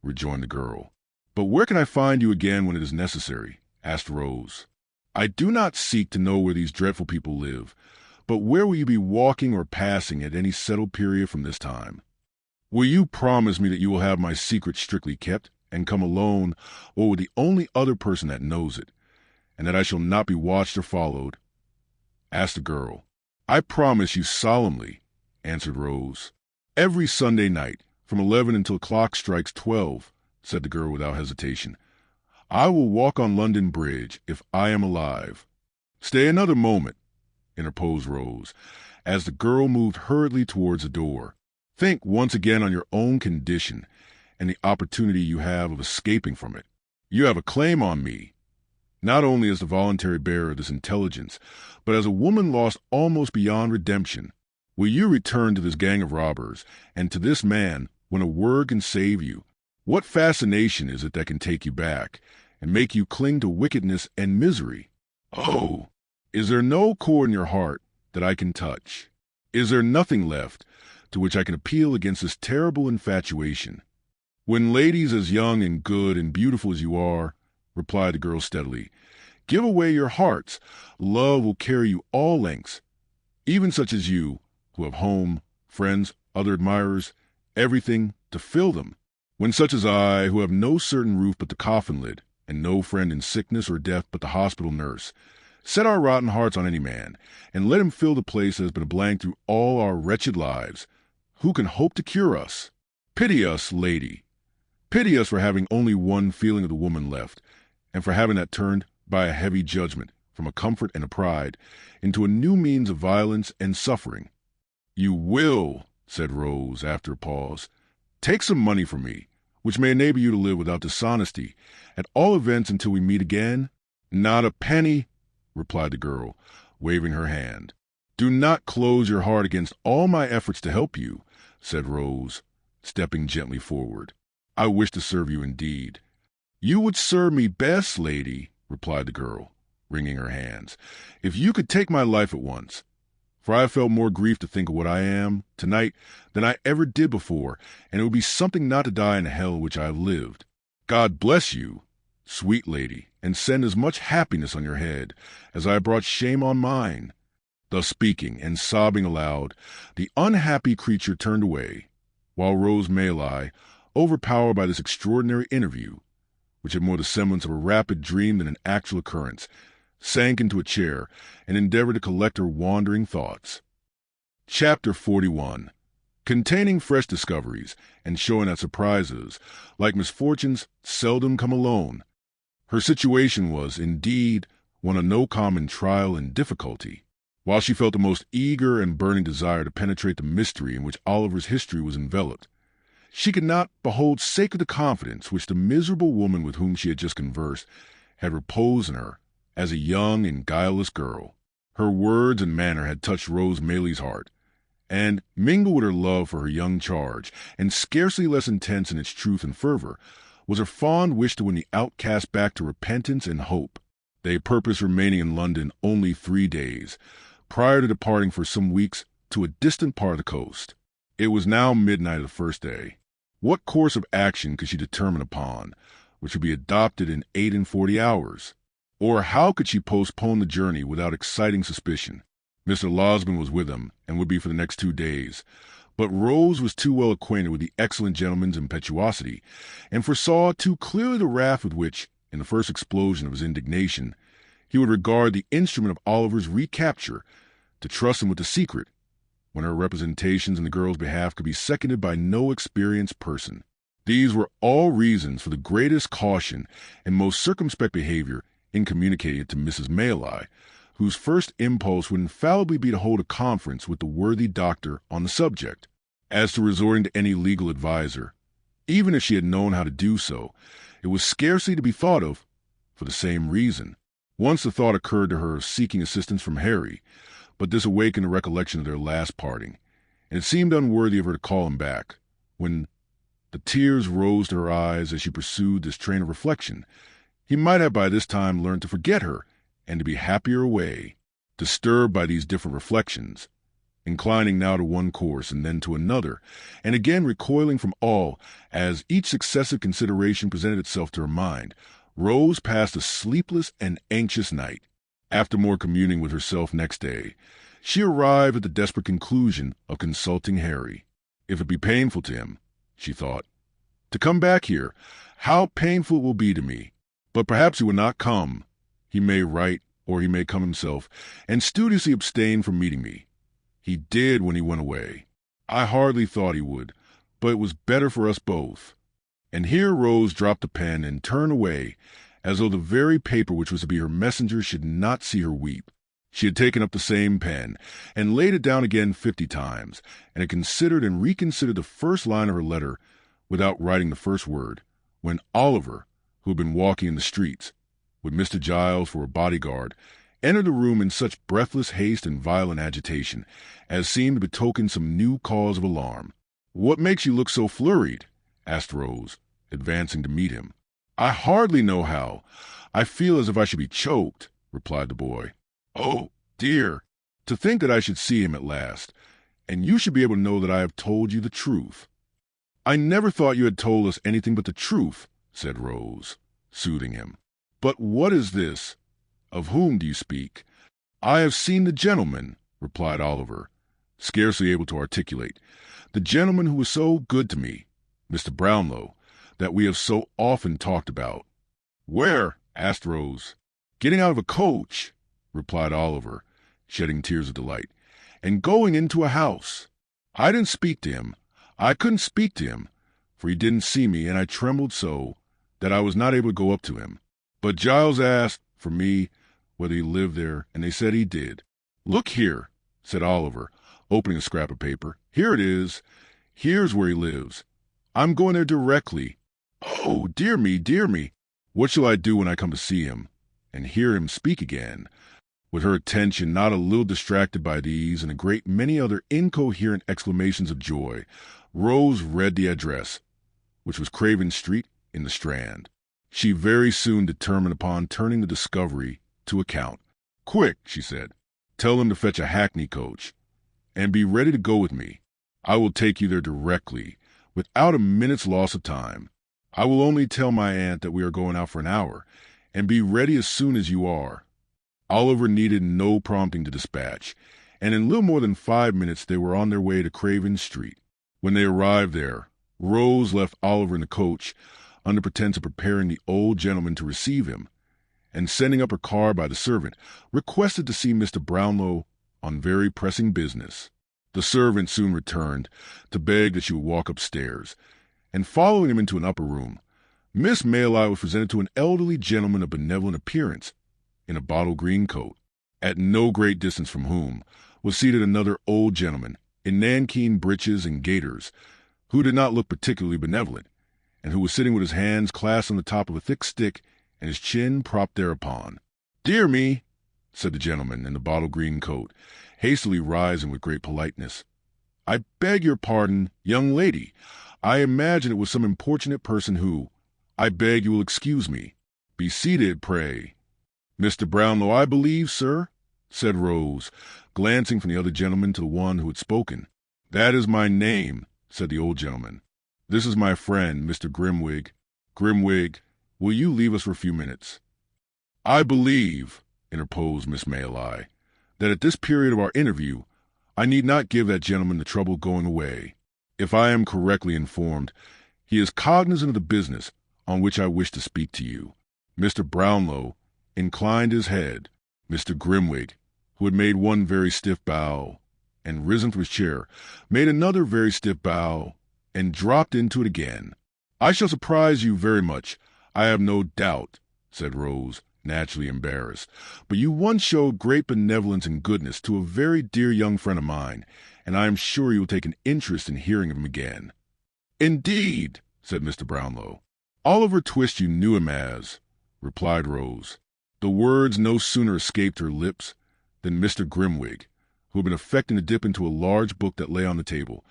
rejoined the girl. But where can I find you again when it is necessary? Asked Rose. I do not seek to know where these dreadful people live, but where will you be walking or passing at any settled period from this time? Will you promise me that you will have my secret strictly kept, and come alone, or with the only other person that knows it, and that I shall not be watched or followed? Asked the girl. I promise you solemnly, answered Rose. Every Sunday night, from 11 until the clock strikes 12, said the girl without hesitation. I will walk on London Bridge, if I am alive. Stay another moment, interposed Rose, as the girl moved hurriedly towards the door. Think once again on your own condition, and the opportunity you have of escaping from it. You have a claim on me, not only as the voluntary bearer of this intelligence, but as a woman lost almost beyond redemption. Will you return to this gang of robbers, and to this man, when a word can save you? What fascination is it that can take you back, and make you cling to wickedness and misery? Oh, Is there no chord in your heart that I can touch? Is there nothing left to which I can appeal against this terrible infatuation? When ladies as young and good and beautiful as you are, replied the girl steadily, give away your hearts, love will carry you all lengths, even such as you, who have home, friends, other admirers, everything to fill them. When such as I, who have no certain roof but the coffin lid, and no friend in sickness or death but the hospital nurse, set our rotten hearts on any man, and let him fill the place that has been a blank through all our wretched lives, who can hope to cure us? Pity us, lady. Pity us for having only one feeling of the woman left, and for having that turned by a heavy judgment from a comfort and a pride into a new means of violence and suffering. You will, said Rose after a pause, take some money from me, which may enable you to live without dishonesty, at all events until we meet again? Not a penny, replied the girl, waving her hand. Do not close your heart against all my efforts to help you, said Rose, stepping gently forward. I wish to serve you indeed. You would serve me best, lady, replied the girl, wringing her hands, if you could take my life at once. For I have felt more grief to think of what I am tonight than I ever did before, and it would be something not to die in hell which I have lived. God bless you, sweet lady, and send as much happiness on your head as I have brought shame on mine. Thus speaking and sobbing aloud, the unhappy creature turned away, while Rose Maylie, overpowered by this extraordinary interview, which had more the semblance of a rapid dream than an actual occurrence, sank into a chair and endeavored to collect her wandering thoughts. Chapter 41, containing fresh discoveries and showing that surprises, like misfortunes, seldom come alone. Her situation was, indeed, one of no common trial and difficulty. While she felt the most eager and burning desire to penetrate the mystery in which Oliver's history was enveloped, she could not behold sake of the confidence which the miserable woman with whom she had just conversed had reposed in her as a young and guileless girl. Her words and manner had touched Rose Maylie's heart, and, mingled with her love for her young charge, and scarcely less intense in its truth and fervor, was her fond wish to win the outcast back to repentance and hope. They purposed remaining in London only 3 days, prior to departing for some weeks to a distant part of the coast. It was now midnight of the first day. What course of action could she determine upon, which would be adopted in 48 hours? Or how could she postpone the journey without exciting suspicion? Mr. Losberne was with them, and would be for the next 2 days, but Rose was too well acquainted with the excellent gentleman's impetuosity, and foresaw too clearly the wrath with which, in the first explosion of his indignation, he would regard the instrument of Oliver's recapture, to trust him with the secret, when her representations in the girl's behalf could be seconded by no experienced person. These were all reasons for the greatest caution and most circumspect behavior in communicating it to Mrs. Maylie, whose first impulse would infallibly be to hold a conference with the worthy doctor on the subject. As to resorting to any legal adviser, even if she had known how to do so, it was scarcely to be thought of, for the same reason. Once the thought occurred to her of seeking assistance from Harry, but this awakened the recollection of their last parting, and it seemed unworthy of her to call him back. When the tears rose to her eyes as she pursued this train of reflection, he might have by this time learned to forget her and to be happier away. Disturbed by these different reflections, inclining now to one course and then to another, and again recoiling from all as each successive consideration presented itself to her mind, Rose passed a sleepless and anxious night. After more communing with herself next day, she arrived at the desperate conclusion of consulting Harry. If it be painful to him, she thought, to come back here, how painful it will be to me. But perhaps he will not come. He may write, or he may come himself, and studiously abstain from meeting me. He did when he went away. I hardly thought he would, but it was better for us both. And here Rose dropped the pen and turned away, as though the very paper which was to be her messenger should not see her weep. She had taken up the same pen, and laid it down again 50 times, and had considered and reconsidered the first line of her letter without writing the first word, when Oliver, who had been walking in the streets, with Mr. Giles for a bodyguard, entered the room in such breathless haste and violent agitation as seemed to betoken some new cause of alarm. "What makes you look so flurried?" asked Rose, advancing to meet him. "I hardly know how. I feel as if I should be choked," replied the boy. "Oh, dear, to think that I should see him at last, and you should be able to know that I have told you the truth." "I never thought you had told us anything but the truth," said Rose, soothing him. "But what is this? Of whom do you speak?" "I have seen the gentleman," replied Oliver, scarcely able to articulate. "The gentleman who was so good to me, Mr. Brownlow, that we have so often talked about." "Where?" asked Rose. "Getting out of a coach," replied Oliver, shedding tears of delight, "and going into a house. I didn't speak to him. I couldn't speak to him, for he didn't see me, and I trembled so that I was not able to go up to him. But Giles asked for me whether he lived there, and they said he did." "Look here," said Oliver, opening a scrap of paper. "Here it is. Here's where he lives. I'm going there directly. Oh, dear me, dear me. What shall I do when I come to see him and hear him speak again?" With her attention not a little distracted by these and a great many other incoherent exclamations of joy, Rose read the address, which was Craven Street in the Strand. She very soon determined upon turning the discovery to account. "Quick," she said, "tell him to fetch a hackney coach, and be ready to go with me. I will take you there directly, without a minute's loss of time. I will only tell my aunt that we are going out for an hour, and be ready as soon as you are." Oliver needed no prompting to dispatch, and in little more than 5 minutes they were on their way to Craven Street. When they arrived there, Rose left Oliver in the coach under pretense of preparing the old gentleman to receive him, and sending up her card by the servant, requested to see Mr. Brownlow on very pressing business. The servant soon returned to beg that she would walk upstairs, and following him into an upper room, Miss Maylie was presented to an elderly gentleman of benevolent appearance in a bottle green coat, at no great distance from whom was seated another old gentleman in nankeen breeches and gaiters, who did not look particularly benevolent, and who was sitting with his hands clasped on the top of a thick stick and his chin propped thereupon. "Dear me," said the gentleman in the bottle green coat, hastily rising with great politeness. "I beg your pardon, young lady. I imagine it was some importunate person who— I beg you will excuse me. Be seated, pray." "Mr. Brownlow, I believe, sir?" said Rose, glancing from the other gentleman to the one who had spoken. "That is my name," said the old gentleman. "This is my friend, Mr. Grimwig. Grimwig, will you leave us for a few minutes?" "I believe," interposed Miss Maylie, "that at this period of our interview I need not give that gentleman the trouble of going away. If I am correctly informed, he is cognizant of the business on which I wish to speak to you." Mr. Brownlow inclined his head. Mr. Grimwig, who had made one very stiff bow and risen from his chair, made another very stiff bow and dropped into it again. "I shall surprise you very much, I have no doubt," said Rose, naturally embarrassed, "but you once showed great benevolence and goodness to a very dear young friend of mine, and I am sure you will take an interest in hearing of him again." "Indeed," said Mr. Brownlow. "Oliver Twist you knew him as," replied Rose. The words no sooner escaped her lips than Mr. Grimwig, who had been affecting to dip into a large book that lay on the table,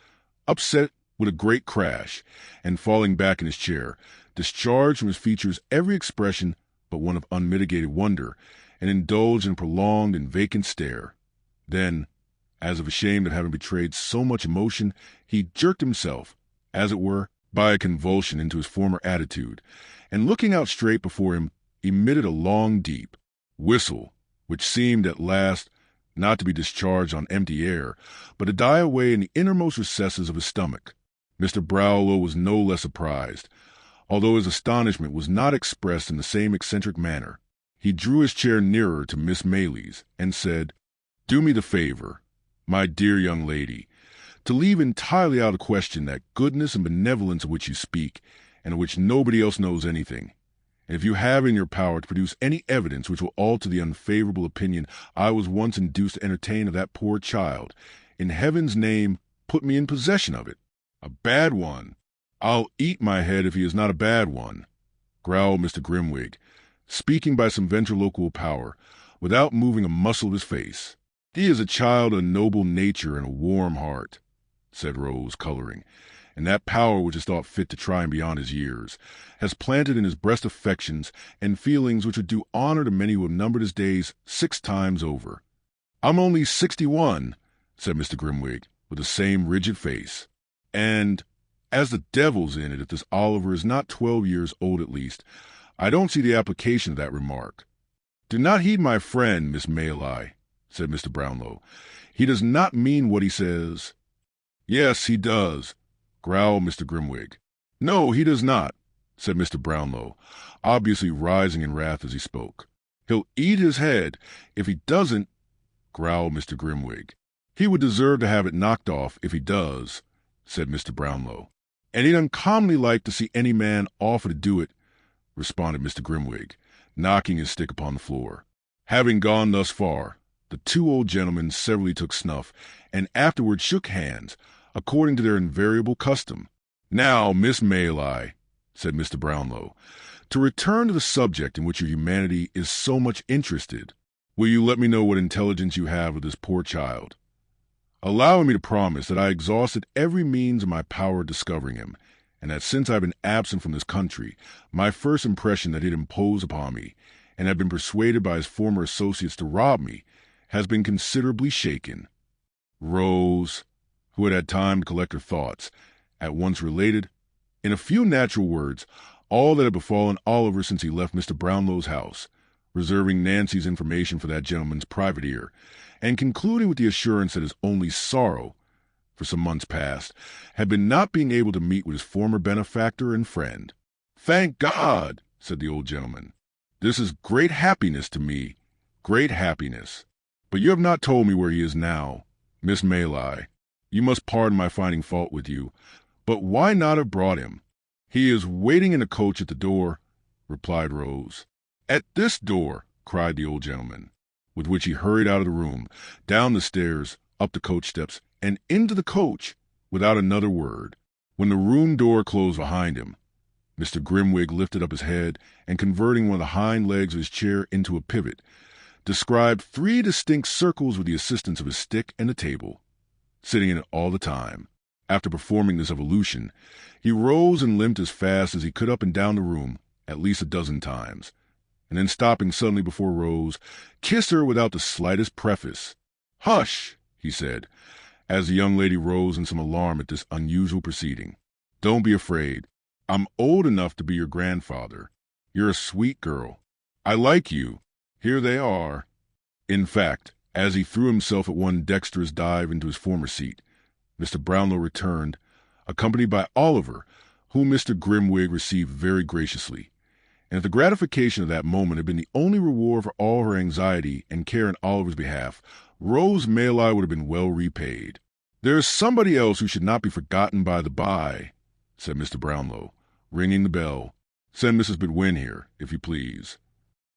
upset with a great crash, and falling back in his chair, discharged from his features every expression but one of unmitigated wonder, and indulged in a prolonged and vacant stare. Then, as if ashamed of having betrayed so much emotion, he jerked himself, as it were, by a convulsion into his former attitude, and looking out straight before him, emitted a long, deep whistle, which seemed at last not to be discharged on empty air, but to die away in the innermost recesses of his stomach. Mr. Brownlow was no less surprised, although his astonishment was not expressed in the same eccentric manner. He drew his chair nearer to Miss Maylie's, and said, "Do me the favor, my dear young lady, to leave entirely out of question that goodness and benevolence of which you speak, and of which nobody else knows anything. And if you have in your power to produce any evidence which will alter the unfavorable opinion I was once induced to entertain of that poor child, in heaven's name put me in possession of it. A bad one! I'll eat my head if he is not a bad one," growled Mr. Grimwig, speaking by some ventriloquial power, without moving a muscle of his face. "He is a child of noble nature and a warm heart. said Rose, coloring, and that power which is thought fit to triumph beyond his years, has planted in his breast affections and feelings which would do honor to many who have numbered his days 6 times over. I'm only 61, said Mr. Grimwig, with the same rigid face. And, as the devil's in it, if this Oliver is not 12 years old at least, I don't see the application of that remark. Do not heed my friend, Miss Maylie, said Mr. Brownlow. He does not mean what he says. Yes, he does, growled Mr. Grimwig. No, he does not, said Mr. Brownlow, obviously rising in wrath as he spoke. He'll eat his head. If he doesn't, growled Mr. Grimwig. He would deserve to have it knocked off if he does, said Mr. Brownlow. And he'd uncommonly like to see any man offer to do it, responded Mr. Grimwig, knocking his stick upon the floor. Having gone thus far, the 2 old gentlemen severally took snuff, and afterward shook hands, according to their invariable custom. Now, Miss Maylie, said Mr. Brownlow, to return to the subject in which your humanity is so much interested, will you let me know what intelligence you have of this poor child? Allowing me to promise that I exhausted every means in my power of discovering him, and that since I have been absent from this country, my first impression that he had imposed upon me, and had been persuaded by his former associates to rob me, has been considerably shaken. Rose, who had had time to collect her thoughts, at once related, in a few natural words, all that had befallen Oliver since he left Mr. Brownlow's house, reserving Nancy's information for that gentleman's private ear, and concluding with the assurance that his only sorrow, for some months past, had been not being able to meet with his former benefactor and friend. "Thank God," said the old gentleman. "This is great happiness to me, great happiness. But you have not told me where he is now. Miss Maylie, you must pardon my finding fault with you, but why not have brought him?" "He is waiting in the coach at the door," replied Rose. "At this door," cried the old gentleman, with which he hurried out of the room, down the stairs, up the coach steps, and into the coach, without another word. When the room door closed behind him, Mr. Grimwig lifted up his head, and converting one of the hind legs of his chair into a pivot, described 3 distinct circles with the assistance of his stick and the table, sitting in it all the time. After performing this evolution, he rose and limped as fast as he could up and down the room, at least a dozen times, and then stopping suddenly before Rose, kissed her without the slightest preface. "Hush," he said, as the young lady rose in some alarm at this unusual proceeding. "Don't be afraid. I'm old enough to be your grandfather. You're a sweet girl. I like you. Here they are." In fact, as he threw himself at one dexterous dive into his former seat, Mr. Brownlow returned, accompanied by Oliver, whom Mr. Grimwig received very graciously. And if the gratification of that moment had been the only reward for all her anxiety and care in Oliver's behalf, Rose Maylie would have been well repaid. "There is somebody else who should not be forgotten by the by," said Mr. Brownlow, ringing the bell. "Send Mrs. Bedwin here, if you please."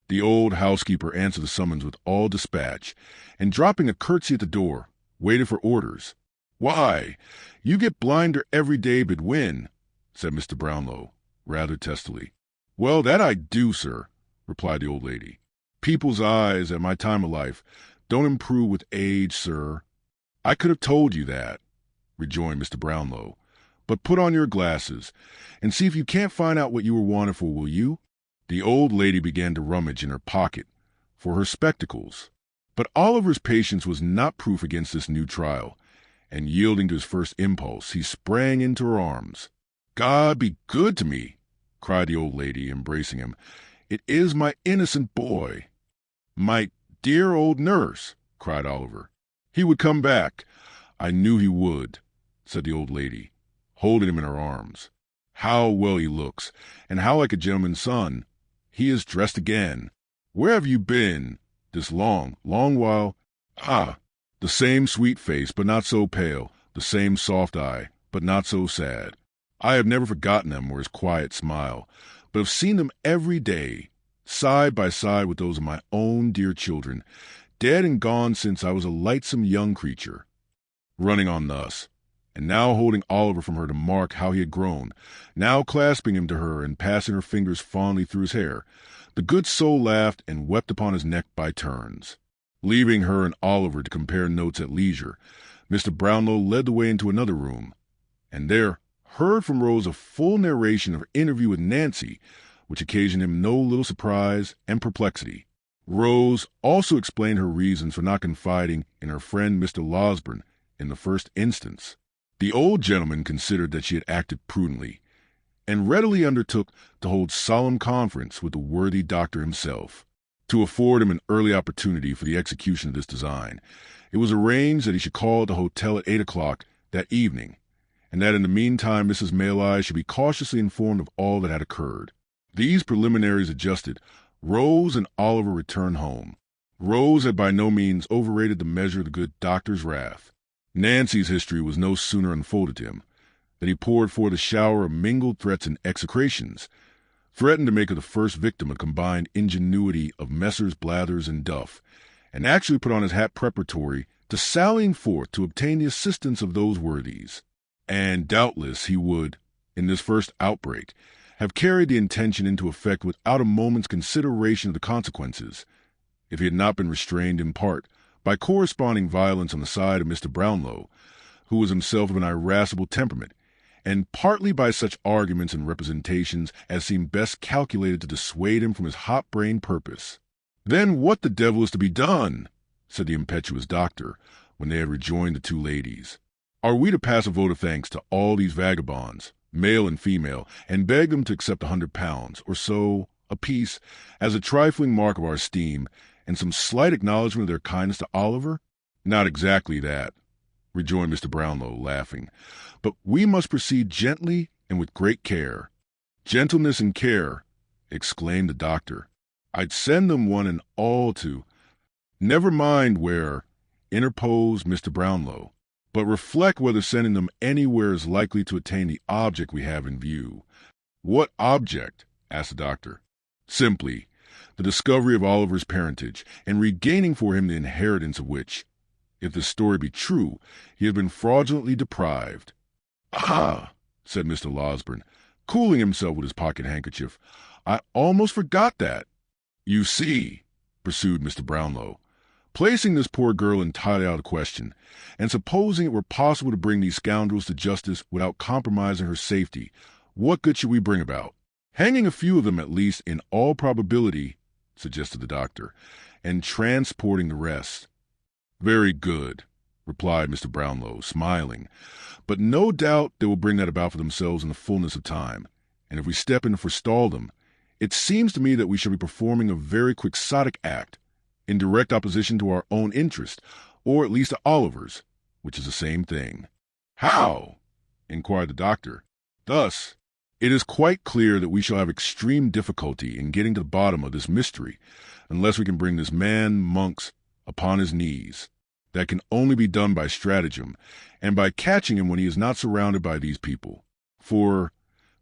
The old housekeeper answered the summons with all dispatch, and dropping a curtsy at the door, waited for orders. "Why, you get blinder every day, Bedwin," said Mr. Brownlow, rather testily. "Well, that I do, sir," replied the old lady. "People's eyes, at my time of life, don't improve with age, sir." "I could have told you that," rejoined Mr. Brownlow. "But put on your glasses, and see if you can't find out what you were wanted for, will you?" The old lady began to rummage in her pocket for her spectacles. But Oliver's patience was not proof against this new trial, and yielding to his first impulse, he sprang into her arms. "God be good to me!" cried the old lady, embracing him. "It is my innocent boy." "My dear old nurse!" cried Oliver. "He would come back. I knew he would," said the old lady, holding him in her arms. "How well he looks, and how like a gentleman's son. He is dressed again. Where have you been this long while? Ah, the same sweet face, but not so pale, the same soft eye, but not so sad. I have never forgotten them or his quiet smile, but have seen them every day, side by side with those of my own dear children, dead and gone since I was a lightsome young creature." Running on thus, and now holding Oliver from her to mark how he had grown, now clasping him to her and passing her fingers fondly through his hair, the good soul laughed and wept upon his neck by turns. Leaving her and Oliver to compare notes at leisure, Mr. Brownlow led the way into another room, and there heard from Rose a full narration of her interview with Nancy, which occasioned him no little surprise and perplexity. Rose also explained her reasons for not confiding in her friend Mr. Losberne in the first instance. The old gentleman considered that she had acted prudently, and readily undertook to hold solemn conference with the worthy doctor himself. To afford him an early opportunity for the execution of this design, it was arranged that he should call at the hotel at 8 o'clock that evening, and that in the meantime Mrs. Mayleye should be cautiously informed of all that had occurred. These preliminaries adjusted, Rose and Oliver returned home. Rose had by no means overrated the measure of the good doctor's wrath. Nancy's history was no sooner unfolded to him than he poured forth a shower of mingled threats and execrations, threatened to make her the first victim of the combined ingenuity of Messrs. Blathers and Duff, and actually put on his hat preparatory to sallying forth to obtain the assistance of those worthies. And doubtless he would, in this first outbreak, have carried the intention into effect without a moment's consideration of the consequences, if he had not been restrained in part by corresponding violence on the side of Mr. Brownlow, who was himself of an irascible temperament, and partly by such arguments and representations as seemed best calculated to dissuade him from his hot-brained purpose. "Then what the devil is to be done?" said the impetuous doctor, when they had rejoined the two ladies. "Are we to pass a vote of thanks to all these vagabonds, male and female, and beg them to accept £100 or so apiece as a trifling mark of our esteem and some slight acknowledgment of their kindness to Oliver?" "Not exactly that," rejoined Mr. Brownlow, laughing, "but we must proceed gently and with great care." "Gentleness and care!" exclaimed the doctor. "I'd send them one and all to—" "Never mind where," interposed Mr. Brownlow, "but reflect whether sending them anywhere is likely to attain the object we have in view." "What object?" asked the doctor. "Simply the discovery of Oliver's parentage, and regaining for him the inheritance of which, if the story be true, he has been fraudulently deprived." "Ah!" said Mr. Losberne, cooling himself with his pocket-handkerchief, "I almost forgot that." "You see," pursued Mr. Brownlow, "placing this poor girl entirely out of question, and supposing it were possible to bring these scoundrels to justice without compromising her safety, what good should we bring about?" "Hanging a few of them, at least, in all probability," suggested the doctor, "and transporting the rest." "Very good," replied Mr. Brownlow, smiling, "but no doubt they will bring that about for themselves in the fullness of time, and if we step in to forestall them, it seems to me that we shall be performing a very quixotic act, in direct opposition to our own interest, or at least to Oliver's, which is the same thing." "How?" inquired the doctor. "Thus. It is quite clear that we shall have extreme difficulty in getting to the bottom of this mystery, unless we can bring this man Monks upon his knees. That can only be done by stratagem, and by catching him when he is not surrounded by these people. For,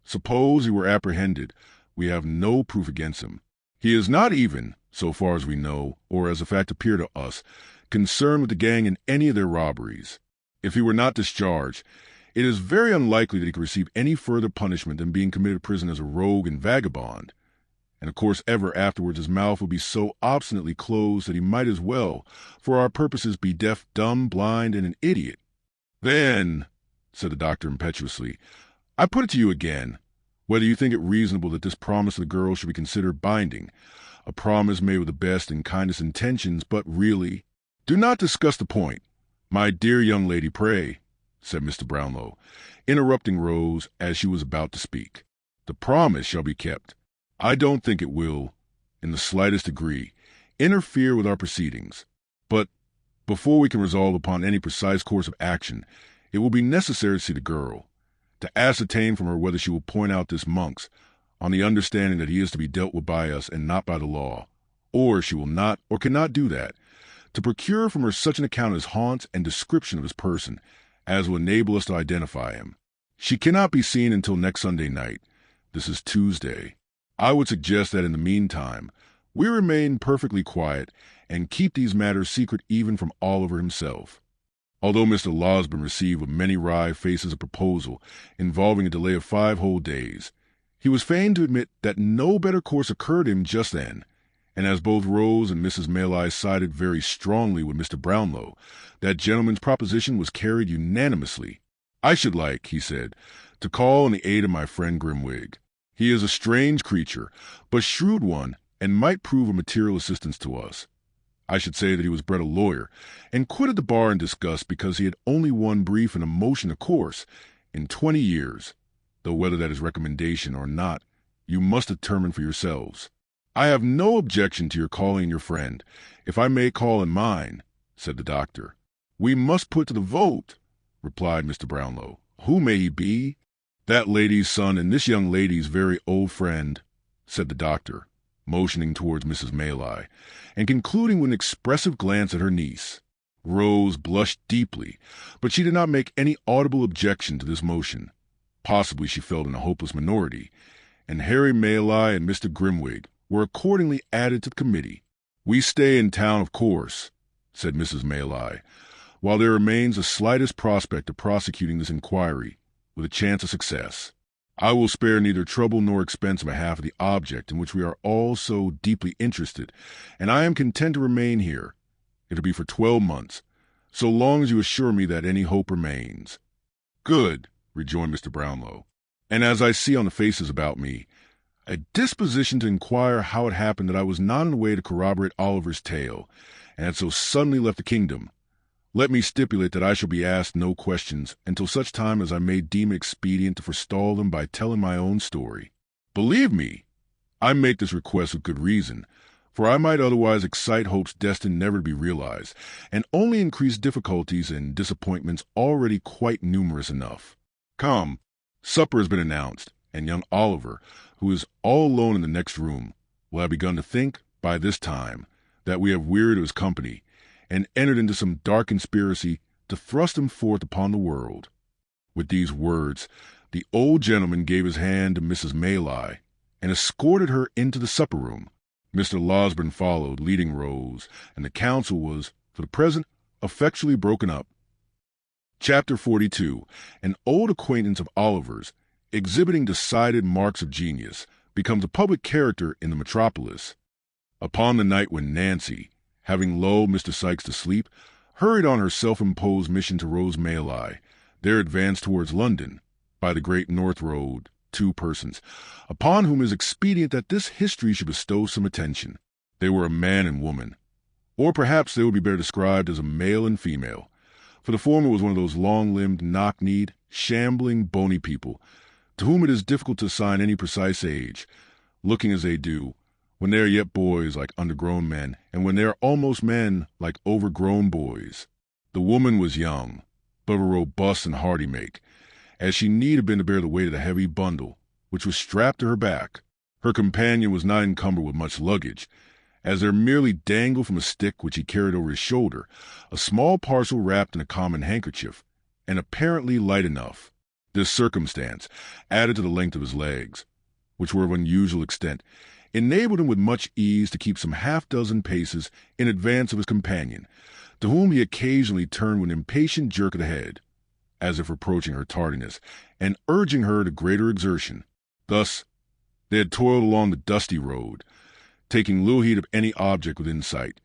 suppose he were apprehended, we have no proof against him. He is not even, so far as we know, or as the fact appear to us, concerned with the gang in any of their robberies. If he were not discharged, it is very unlikely that he could receive any further punishment than being committed to prison as a rogue and vagabond. And of course ever afterwards his mouth would be so obstinately closed that he might as well, for our purposes, be deaf, dumb, blind, and an idiot." "Then," said the doctor impetuously, "I put it to you again, whether you think it reasonable that this promise of the girl should be considered binding, a promise made with the best and kindest intentions, but really—" "Do not discuss the point, my dear young lady, pray," said Mr. Brownlow, interrupting Rose as she was about to speak. "The promise shall be kept. I don't think it will, in the slightest degree, interfere with our proceedings. But before we can resolve upon any precise course of action, it will be necessary to see the girl, to ascertain from her whether she will point out this Monks, on the understanding that he is to be dealt with by us and not by the law, or she will not or cannot do that, to procure from her such an account of his haunts and description of his person as will enable us to identify him. She cannot be seen until next Sunday night. This is Tuesday. I would suggest that in the meantime we remain perfectly quiet and keep these matters secret even from Oliver himself." Although Mr. Losberne received with many wry faces a proposal involving a delay of 5 whole days, he was fain to admit that no better course occurred to him just then, and as both Rose and Mrs. Maylie sided very strongly with Mr. Brownlow, that gentleman's proposition was carried unanimously. "I should like," he said, "to call in the aid of my friend Grimwig. He is a strange creature, but shrewd one, and might prove a material assistance to us. I should say that he was bred a lawyer, and quitted the bar in disgust because he had only one brief and a motion a course in 20 years, though whether that is recommendation or not, you must determine for yourselves. I have no objection to your calling in your friend, if I may call in mine," said the doctor. "We must put to the vote," replied Mr. Brownlow. "Who may he be?" "That lady's son and this young lady's very old friend," said the doctor, motioning towards Mrs. Maylie, and concluding with an expressive glance at her niece. Rose blushed deeply, but she did not make any audible objection to this motion. Possibly she felt in a hopeless minority, and Harry Maylie and Mr. Grimwig were accordingly added to the committee. "We stay in town, of course," said Mrs. Maylie, "while there remains the slightest prospect of prosecuting this inquiry with a chance of success. I will spare neither trouble nor expense on behalf of the object in which we are all so deeply interested, and I am content to remain here. It'll be for 12 months, so long as you assure me that any hope remains." "Good," rejoined Mr. Brownlow, "and as I see on the faces about me, a disposition to inquire how it happened that I was not in the way to corroborate Oliver's tale, and had so suddenly left the kingdom. Let me stipulate that I shall be asked no questions until such time as I may deem it expedient to forestall them by telling my own story. Believe me, I make this request with good reason, for I might otherwise excite hopes destined never to be realized, and only increase difficulties and disappointments already quite numerous enough. Come, supper has been announced, and young Oliver, who is all alone in the next room, will have begun to think, by this time, that we have wearied of his company, and entered into some dark conspiracy to thrust him forth upon the world." With these words, the old gentleman gave his hand to Mrs. Maylie, and escorted her into the supper-room. Mr. Losberne followed, leading Rose, and the council was, for the present, effectually broken up. Chapter 42. An old acquaintance of Oliver's, exhibiting decided marks of genius, becomes a public character in the metropolis. Upon the night when Nancy, having lulled Mr. Sikes to sleep, hurried on her self-imposed mission to Rose Maylie, there advanced towards London, by the Great North Road, 2 persons, upon whom it is expedient that this history should bestow some attention. They were a man and woman, or perhaps they would be better described as a male and female, for the former was one of those long-limbed, knock-kneed, shambling, bony people, to whom it is difficult to assign any precise age, looking as they do, when they are yet boys like undergrown men, and when they are almost men like overgrown boys. The woman was young, but of a robust and hearty make, as she need have been to bear the weight of the heavy bundle, which was strapped to her back. Her companion was not encumbered with much luggage, as there merely dangled from a stick which he carried over his shoulder a small parcel wrapped in a common handkerchief, and apparently light enough. This circumstance, added to the length of his legs, which were of unusual extent, enabled him with much ease to keep some half-dozen paces in advance of his companion, to whom he occasionally turned with an impatient jerk of the head, as if reproaching her tardiness, and urging her to greater exertion. Thus they had toiled along the dusty road, taking little heed of any object within sight,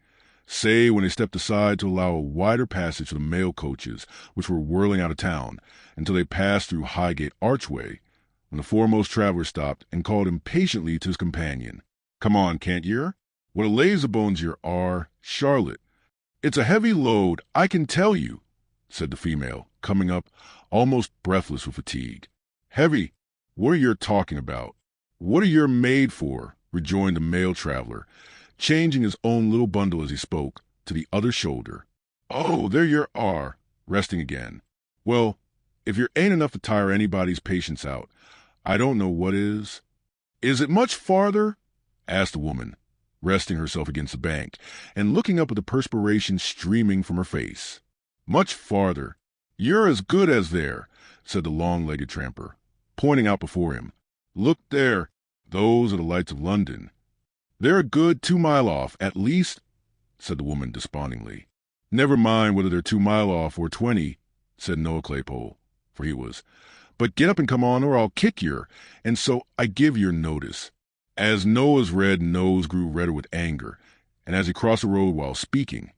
save when they stepped aside to allow a wider passage for the mail coaches which were whirling out of town, until they passed through Highgate Archway, when the foremost traveler stopped and called impatiently to his companion. "Come on, can't yer? What a lazybones yer are, Charlotte. It's a heavy load, I can tell you," said the female, coming up, almost breathless with fatigue. "Heavy? What are yer talking about? What are yer made for?" rejoined the male traveler, changing his own little bundle as he spoke, to the other shoulder. "Oh, there yer are, resting again. Well, if yer ain't enough to tire anybody's patience out, I don't know what is." "Is it much farther?" asked the woman, resting herself against the bank, and looking up with the perspiration streaming from her face. "Much farther? You're as good as there," said the long-legged tramper, pointing out before him. "Look there. Those are the lights of London." "They're a good 2 mile off, at least," said the woman despondingly. "Never mind whether they're 2 mile off or 20, said Noah Claypole, for he was. "But get up and come on, or I'll kick yer, and so I give yer notice." As Noah's red nose grew redder with anger, and as he crossed the road while speaking,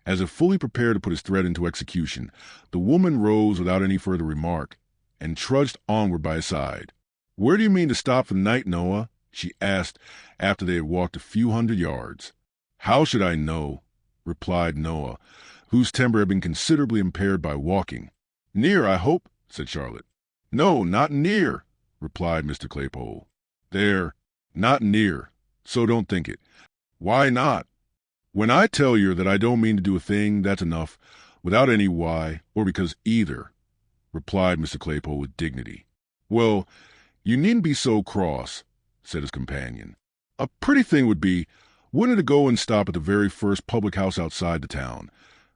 as if fully prepared to put his threat into execution, the woman rose without any further remark and trudged onward by his side. "Where do you mean to stop for the night, Noah?" she asked after they had walked a few hundred yards. "How should I know?" replied Noah, whose temper had been considerably impaired by walking. "Near, I hope," said Charlotte. "No, not near," replied Mr. Claypole. "There, not near, so don't think it." "Why not?" "When I tell you that I don't mean to do a thing, that's enough, without any why, or because either," replied Mr. Claypole with dignity. "Well, you needn't be so cross," said his companion. "A pretty thing would be, wouldn't it, to go and stop at the very first public house outside the town,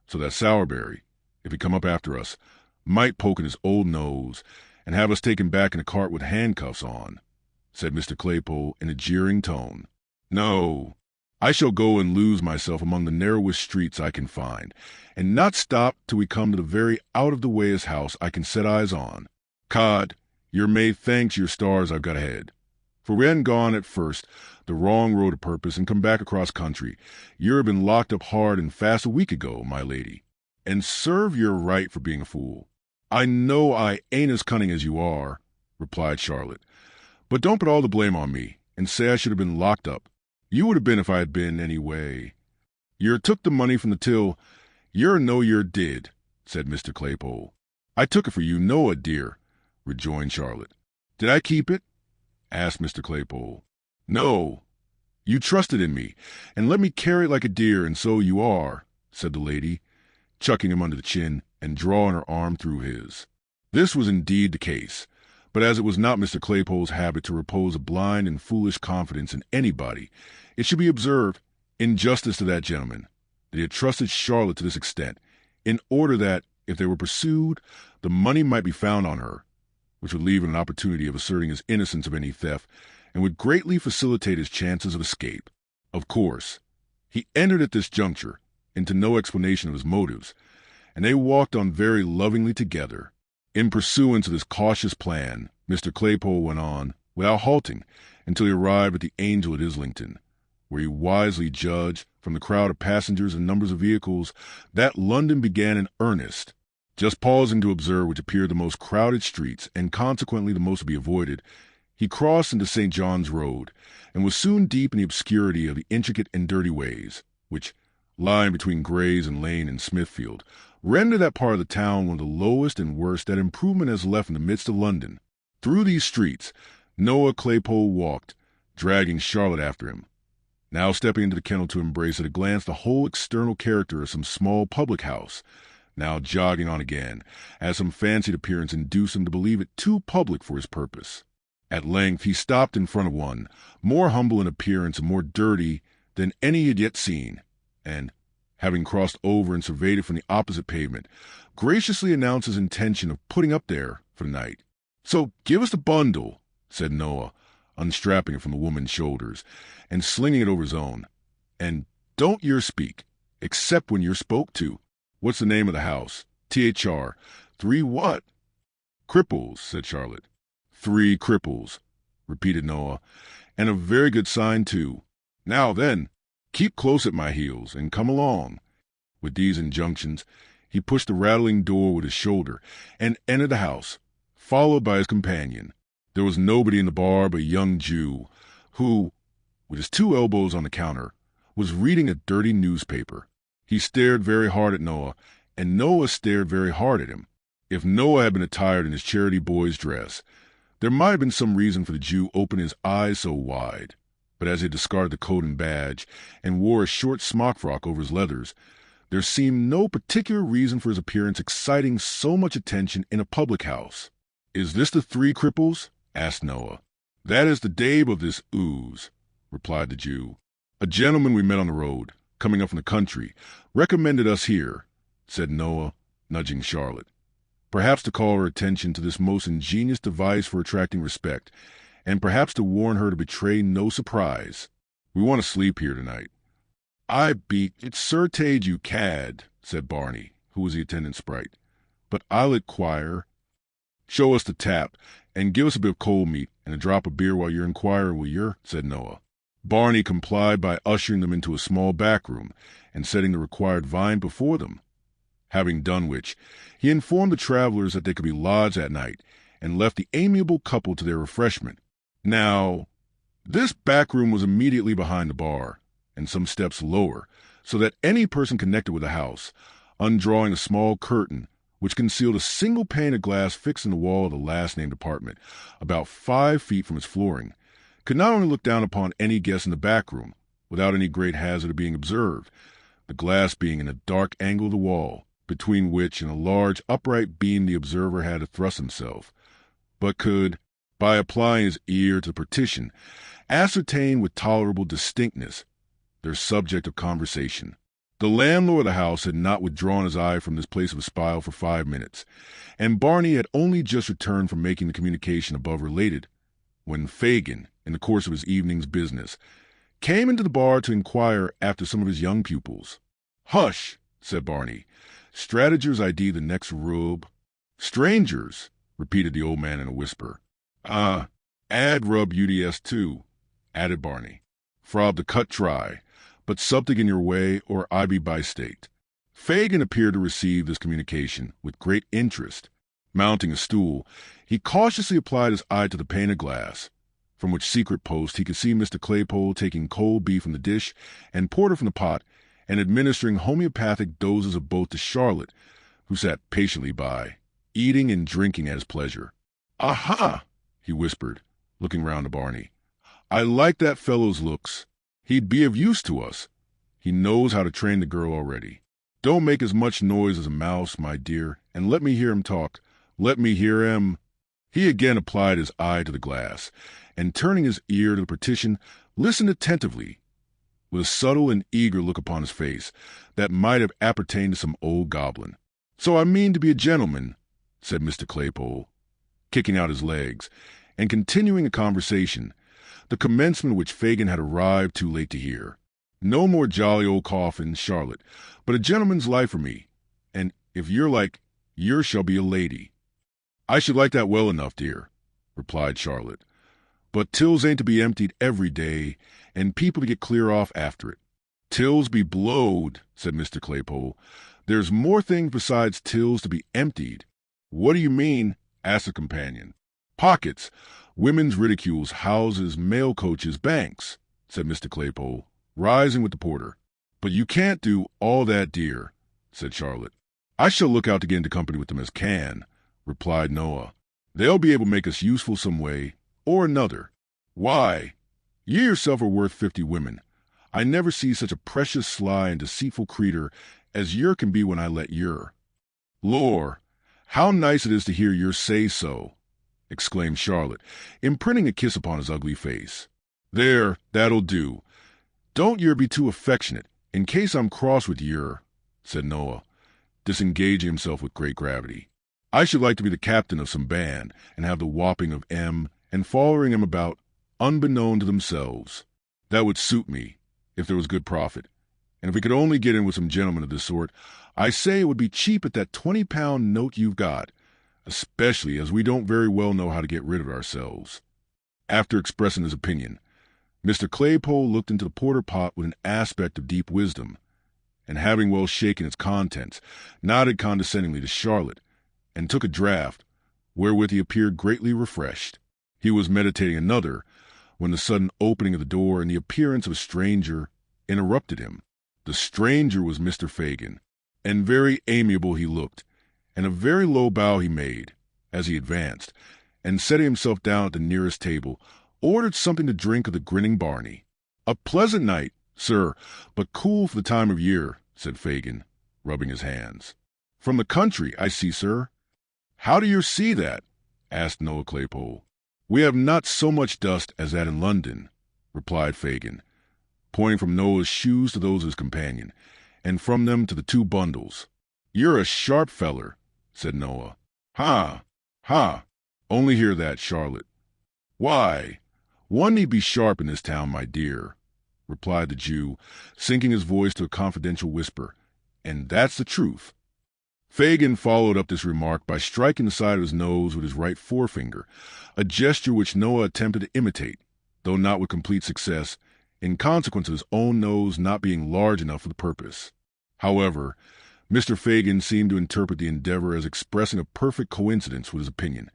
so that Sowerberry, if he come up after us, might poke in his old nose and have us taken back in a cart with handcuffs on," said Mr. Claypole in a jeering tone. "No, I shall go and lose myself among the narrowest streets I can find, and not stop till we come to the very out-of-the-wayest house I can set eyes on. Cod, your maid thanks your stars I've got ahead. For we hadn't gone at first the wrong road of purpose and come back across country, you'd have been locked up hard and fast a week ago, my lady. And serve you're right for being a fool." "I know I ain't as cunning as you are," replied Charlotte, "but don't put all the blame on me and say I should have been locked up. You would have been if I had been, anyway. Yer took the money from the till. Yer know yer did," said Mr. Claypole. "I took it for you, Noah, dear," rejoined Charlotte. "Did I keep it?" asked Mr. Claypole. "No. You trusted in me, and let me carry it like a dear, and so you are," said the lady, chucking him under the chin and drawing her arm through his. This was indeed the case, but as it was not Mr. Claypole's habit to repose a blind and foolish confidence in anybody, it should be observed, in justice to that gentleman, that he had trusted Charlotte to this extent, in order that, if they were pursued, the money might be found on her, which would leave him an opportunity of asserting his innocence of any theft, and would greatly facilitate his chances of escape. Of course, he entered at this juncture into no explanation of his motives, and they walked on very lovingly together. In pursuance of this cautious plan, Mr. Claypole went on, without halting, until he arrived at the Angel at Islington, where he wisely judged, from the crowd of passengers and numbers of vehicles, that London began in earnest. Just pausing to observe which appeared the most crowded streets, and consequently the most to be avoided, he crossed into St. John's Road, and was soon deep in the obscurity of the intricate and dirty ways, which, lying between Gray's and Lane and Smithfield, render that part of the town one of the lowest and worst that improvement has left in the midst of London. Through these streets Noah Claypole walked, dragging Charlotte after him, now stepping into the kennel to embrace at a glance the whole external character of some small public house, now jogging on again, as some fancied appearance induced him to believe it too public for his purpose. At length he stopped in front of one, more humble in appearance and more dirty than any he had yet seen, and, having crossed over and surveyed it from the opposite pavement, graciously announced his intention of putting up there for the night. "So give us the bundle," said Noah, unstrapping it from the woman's shoulders and slinging it over his own. "And don't yer speak, except when you're spoke to. What's the name of the house? THR. 3 what?" "Cripples," said Charlotte. 3 cripples," repeated Noah, "and a very good sign, too. Now then, keep close at my heels, and come along." With these injunctions, he pushed the rattling door with his shoulder, and entered the house, followed by his companion. There was nobody in the bar but a young Jew, who, with his 2 elbows on the counter, was reading a dirty newspaper. He stared very hard at Noah, and Noah stared very hard at him. If Noah had been attired in his charity boy's dress, there might have been some reason for the Jew opening his eyes so wide, but as he discarded the coat and badge, and wore a short smock frock over his leathers, there seemed no particular reason for his appearance exciting so much attention in a public house. "Is this the 3 cripples?" asked Noah. "That is the Dabe of this ooze," replied the Jew. "A gentleman we met on the road, coming up from the country, recommended us here," said Noah, nudging Charlotte, perhaps to call her attention to this most ingenious device for attracting respect, and perhaps to warn her to betray no surprise. "We want to sleep here tonight." "I be it's certade you cad," said Barney, who was the attendant sprite, "but I'll inquire." "Show us the tap, and give us a bit of cold meat and a drop of beer while you're inquiring, will yer?" said Noah. Barney complied by ushering them into a small back room and setting the required vine before them. Having done which, he informed the travelers that they could be lodged that night and left the amiable couple to their refreshment. Now, this back room was immediately behind the bar and some steps lower, so that any person connected with the house, undrawing a small curtain which concealed a single pane of glass fixed in the wall of the last-named apartment, about 5 feet from its flooring, could not only look down upon any guest in the back room without any great hazard of being observed, the glass being in a dark angle of the wall, between which and a large upright beam the observer had to thrust himself, but could, by applying his ear to the partition, ascertain with tolerable distinctness their subject of conversation. The landlord of the house had not withdrawn his eye from this place of espial for 5 minutes, and Barney had only just returned from making the communication above related, when Fagin, in the course of his evening's business, came into the bar to inquire after some of his young pupils. "Hush," said Barney. "Stratagers ID the next rube." "Strangers," repeated the old man in a whisper. Add rub UDS too," added Barney. "Frob the cut dry, but something in your way, or I be by state." Fagin appeared to receive this communication with great interest. Mounting a stool, he cautiously applied his eye to the pane of glass, from which secret post he could see Mr. Claypole taking cold beef from the dish and porter from the pot, and administering homeopathic doses of both to Charlotte, who sat patiently by, eating and drinking at his pleasure. "Aha!" he whispered, looking round to Barney. "I like that fellow's looks. He'd be of use to us. He knows how to train the girl already. Don't make as much noise as a mouse, my dear, and let me hear him talk. Let me hear him." He again applied his eye to the glass, and turning his ear to the partition, listened attentively, with a subtle and eager look upon his face that might have appertained to some old goblin. "So I mean to be a gentleman," said Mr. Claypole, kicking out his legs, and continuing a conversation, the commencement of which Fagin had arrived too late to hear. "No more jolly old coffins, Charlotte, but a gentleman's life for me, and if you're like, yours shall be a lady." "I should like that well enough, dear," replied Charlotte, "but tills ain't to be emptied every day, and people to get clear off after it." "Tills be blowed," said Mr. Claypole. "There's more things besides tills to be emptied." "What do you mean?" asked the companion. "Pockets, women's ridicules, houses, mail coaches, banks," said Mr. Claypole, rising with the porter. "But you can't do all that, dear," said Charlotte. "I shall look out to get into company with them as can," replied Noah. "They'll be able to make us useful some way or another. Why, you yourself are worth 50 women. I never see such a precious sly and deceitful creetur as yer can be when I let yer." "Lor, how nice it is to hear yer say so," exclaimed Charlotte, imprinting a kiss upon his ugly face. "There, that'll do. Don't yer be too affectionate, in case I'm cross with yer," said Noah, disengaging himself with great gravity. "I should like to be the captain of some band, and have the whopping of M and following him about, unbeknown to themselves. That would suit me, if there was good profit, and if we could only get in with some gentlemen of this sort, I say it would be cheap at that 20-pound note you've got, especially as we don't very well know how to get rid of ourselves." After expressing his opinion, Mr. Claypole looked into the porter pot with an aspect of deep wisdom, and having well shaken its contents, nodded condescendingly to Charlotte, and took a draught, wherewith he appeared greatly refreshed. He was meditating another, when the sudden opening of the door and the appearance of a stranger interrupted him. The stranger was Mr. Fagin, and very amiable he looked, and a very low bow he made, as he advanced, and setting himself down at the nearest table, ordered something to drink of the grinning Barney. "A pleasant night, sir, but cool for the time of year," said Fagin, rubbing his hands. "From the country, I see, sir." "How do you see that?" asked Noah Claypole. "We have not so much dust as that in London," replied Fagin, pointing from Noah's shoes to those of his companion, and from them to the 2 bundles. "You're a sharp feller," said Noah. "Ha! Ha! Only hear that, Charlotte." "Why, one need be sharp in this town, my dear," replied the Jew, sinking his voice to a confidential whisper, "and that's the truth." Fagin followed up this remark by striking the side of his nose with his right forefinger, a gesture which Noah attempted to imitate, though not with complete success, in consequence of his own nose not being large enough for the purpose. However, Mr. Fagin seemed to interpret the endeavor as expressing a perfect coincidence with his opinion,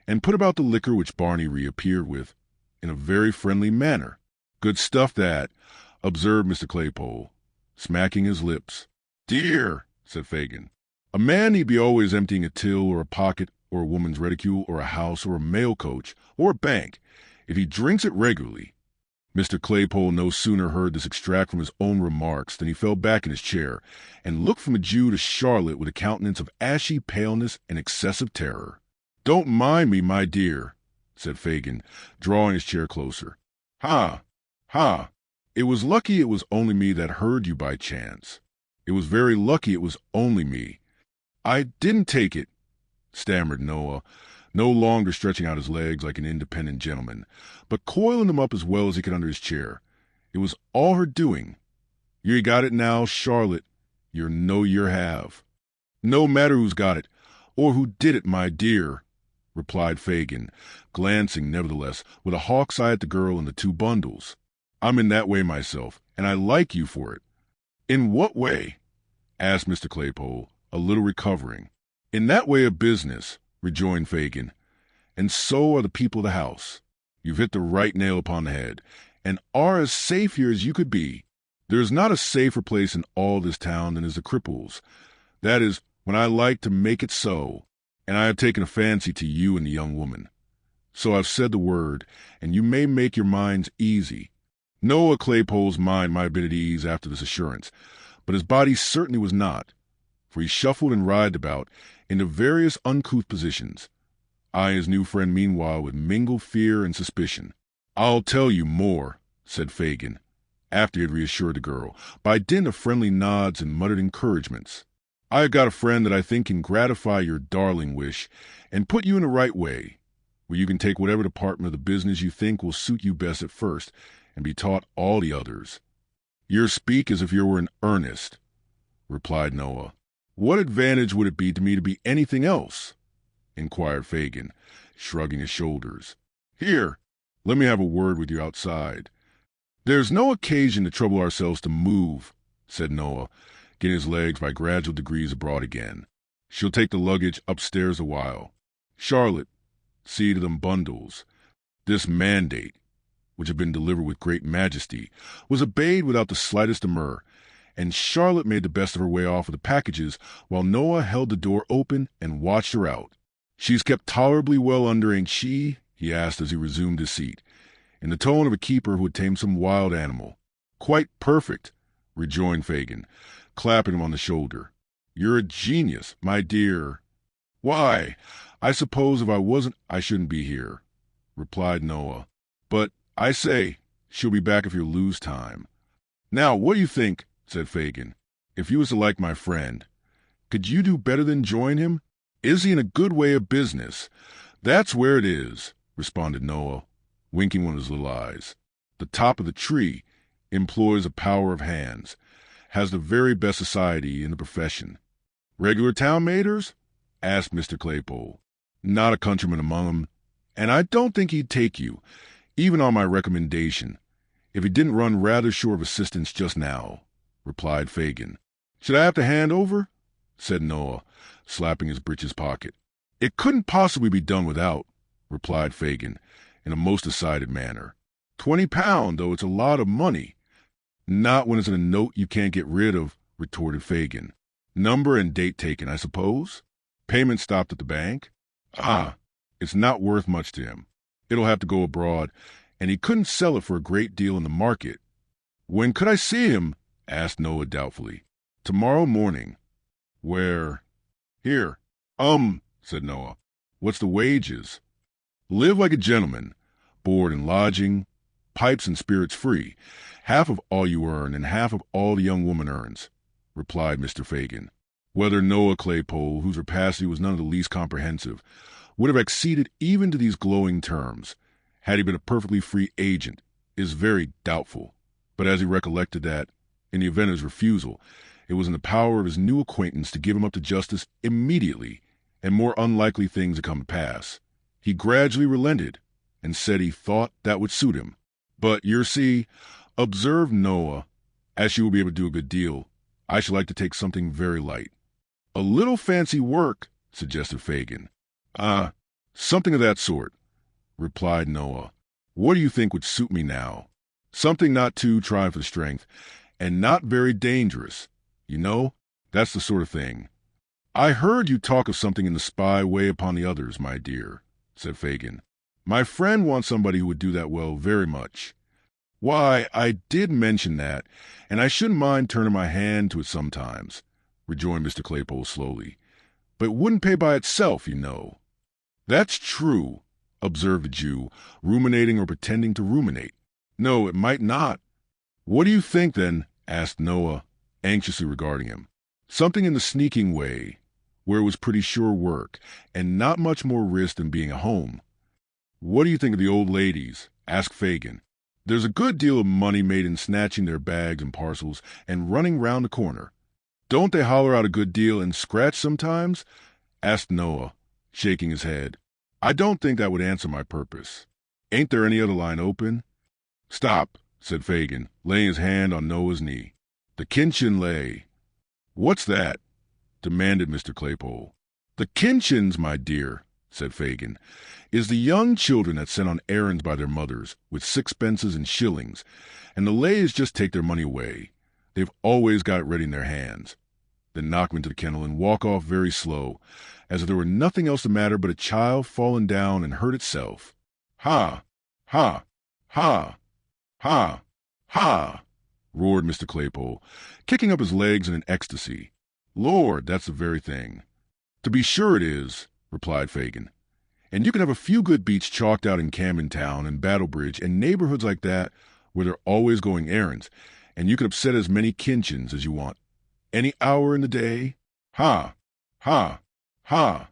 and put about the liquor which Barney reappeared with in a very friendly manner. "Good stuff, that," observed Mr. Claypole, smacking his lips. "Dear," said Fagin. "A man need be always emptying a till or a pocket or a woman's reticule or a house or a mail coach or a bank if he drinks it regularly." Mr. Claypole no sooner heard this extract from his own remarks than he fell back in his chair and looked from the Jew to Charlotte with a countenance of ashy paleness and excessive terror. "Don't mind me, my dear," said Fagin, drawing his chair closer. "Ha! Ha! It was lucky it was only me that heard you by chance. It was very lucky it was only me. I didn't take it," stammered Noah, no longer stretching out his legs like an independent gentleman, but coiling them up as well as he could under his chair. "It was all her doing. You got it now, Charlotte. You know you have." "No matter who's got it, or who did it, my dear," replied Fagin, glancing, nevertheless, with a hawk's eye at the girl and the two bundles. "I'm in that way myself, and I like you for it." "In what way?" asked Mr. Claypole, a little recovering. "In that way of business," rejoined Fagin, "and so are the people of the house. You've hit the right nail upon the head, and are as safe here as you could be. There is not a safer place in all this town than is the Cripples. That is, when I like to make it so, and I have taken a fancy to you and the young woman. So I've said the word, and you may make your minds easy." Noah Claypole's mind might have been at ease after this assurance, but his body certainly was not, for he shuffled and writhed about into various uncouth positions, eyeing his new friend meanwhile with mingled fear and suspicion. "I'll tell you more," said Fagin, after he had reassured the girl, by dint of friendly nods and muttered encouragements. "I have got a friend that I think can gratify your darling wish and put you in the right way, where you can take whatever department of the business you think will suit you best at first, and be taught all the others." "You speak as if you were in earnest," replied Noah. "What advantage would it be to me to be anything else?" inquired Fagin, shrugging his shoulders. "Here, let me have a word with you outside." "There's no occasion to trouble ourselves to move," said Noah, getting his legs by gradual degrees abroad again. "She'll take the luggage upstairs a while. Charlotte, see to them bundles." This mandate, which had been delivered with great majesty, was obeyed without the slightest demur, and Charlotte made the best of her way off with the packages while Noah held the door open and watched her out. "She's kept tolerably well under, ain't she?" he asked as he resumed his seat, in the tone of a keeper who had tamed some wild animal. "Quite perfect," rejoined Fagin, clapping him on the shoulder. "You're a genius, my dear." "Why, I suppose if I wasn't I shouldn't be here," replied Noah. "But, I say, she'll be back if you lose time." "Now, what do you think?" said Fagin. "If you was to like my friend, could you do better than join him? Is he in a good way of business?" "That's where it is," responded Noah, winking one of his little eyes. "The top of the tree, employs a power of hands, has the very best society in the profession." "Regular town maters?" asked Mr. Claypole. "Not a countryman among 'em, and I don't think he'd take you, even on my recommendation, if he didn't run rather short of assistance just now," replied Fagin. "Should I have to hand over?" said Noah, slapping his breeches pocket. "It couldn't possibly be done without," replied Fagin, in a most decided manner. £20, though it's a lot of money." "Not when it's in a note you can't get rid of," retorted Fagin. "Number and date taken, I suppose? Payment stopped at the bank?" "Ah, it's not worth much to him. It'll have to go abroad, and he couldn't sell it for a great deal in the market." "When could I see him?" asked Noah doubtfully. "Tomorrow morning." "Where?" "Here." Said Noah. "What's the wages?" "Live like a gentleman. Board and lodging, pipes and spirits free. Half of all you earn and half of all the young woman earns," replied Mr. Fagin. Whether Noah Claypole, whose rapacity was none of the least comprehensive, would have acceded even to these glowing terms, had he been a perfectly free agent, is very doubtful. But as he recollected that, in the event of his refusal, It was in the power of his new acquaintance to give him up to justice immediately, and more unlikely things to come to pass. He gradually relented, and said he thought that would suit him. But, you see, observed Noah, as she will be able to do a good deal, I should like to take something very light. A little fancy work, suggested Fagin. Something of that sort, replied Noah. What do you think would suit me now? Something not too trying for strength, and not very dangerous. You know, that's the sort of thing. I heard you talk of something in the spy way upon the others, my dear, said Fagin. My friend wants somebody who would do that well very much. Why, I did mention that, and I shouldn't mind turning my hand to it sometimes, rejoined Mr. Claypole slowly. But it wouldn't pay by itself, you know. That's true, observed the Jew, ruminating or pretending to ruminate. No, it might not. What do you think, then? Asked Noah, anxiously regarding him. Something in the sneaking way, where it was pretty sure work, and not much more risk than being at home. What do you think of the old ladies? Asked Fagin. There's a good deal of money made in snatching their bags and parcels and running round the corner. Don't they holler out a good deal and scratch sometimes? Asked Noah, shaking his head. I don't think that would answer my purpose. Ain't there any other line open? Stop, said Fagin, laying his hand on Noah's knee. The kinchin lay. What's that? Demanded Mr. Claypole. The kinchins, my dear, said Fagin, is the young children that's sent on errands by their mothers with sixpences and shillings, and the lays just take their money away. They've always got it ready in their hands. Then knock them into the kennel and walk off very slow, as if there were nothing else the matter but a child fallen down and hurt itself. Ha! Ha! Ha! Ha! Ha! Roared Mr. Claypole, kicking up his legs in an ecstasy. Lord, that's the very thing. To be sure it is, replied Fagin. And you can have a few good beats chalked out in Camden Town and Battlebridge and neighborhoods like that where they're always going errands, and you can upset as many kinchins as you want. Any hour in the day. Ha! Ha! Ha!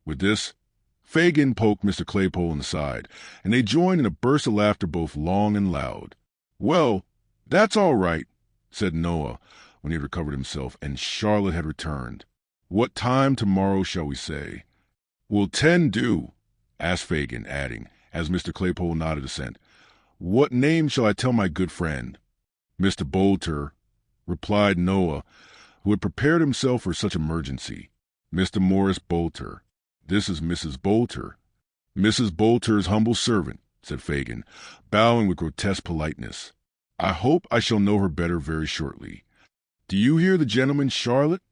With this, Fagin poked Mr. Claypole in the side, and they joined in a burst of laughter both long and loud. Well, that's all right, said Noah, when he had recovered himself, and Charlotte had returned. What time tomorrow shall we say? Will 10 do? Asked Fagin, adding, as Mr. Claypole nodded assent, What name shall I tell my good friend? Mr. Bolter, replied Noah, who had prepared himself for such emergency. Mr. Morris Bolter. This is Mrs. Bolter. Mrs. Bolter's humble servant, said Fagin, bowing with grotesque politeness. I hope I shall know her better very shortly. Do you hear the gentleman, Charlotte?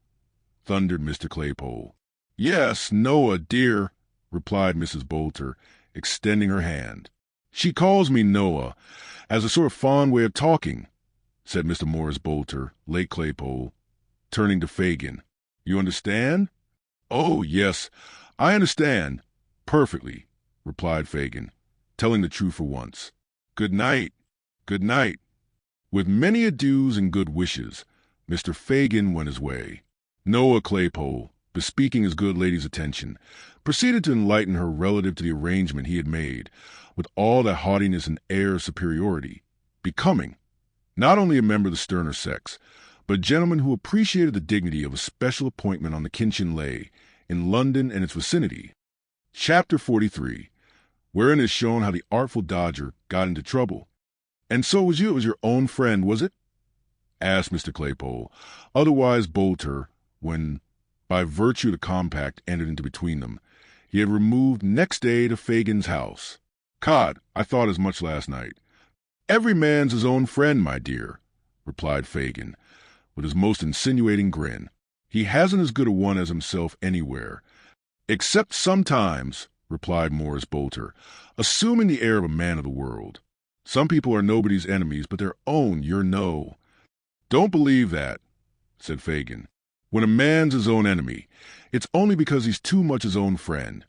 Thundered Mr. Claypole. Yes, Noah, dear, replied Mrs. Bolter, extending her hand. She calls me Noah, as a sort of fond way of talking, said Mr. Morris Bolter, late Claypole, turning to Fagin. You understand? Oh, yes, I understand. Perfectly, replied Fagin, telling the truth for once. Good night. Good night. With many adieus and good wishes, Mr. Fagin went his way. Noah Claypole, bespeaking his good lady's attention, proceeded to enlighten her relative to the arrangement he had made, with all that haughtiness and air of superiority, becoming not only a member of the sterner sex, but a gentleman who appreciated the dignity of a special appointment on the Kinchin Lay, in London and its vicinity. Chapter 43, wherein is shown how the artful dodger got into trouble. And so it was your own friend, was it? Asked Mr. Claypole, otherwise Bolter, when, by virtue of the compact entered into between them, he had removed next day to Fagin's house. Cod, I thought as much last night. Every man's his own friend, my dear, replied Fagin, with his most insinuating grin. He hasn't as good a one as himself anywhere. Except sometimes, replied Morris Bolter, assuming the air of a man of the world. Some people are nobody's enemies, but their own, you know. Don't believe that, said Fagin. When a man's his own enemy, it's only because he's too much his own friend,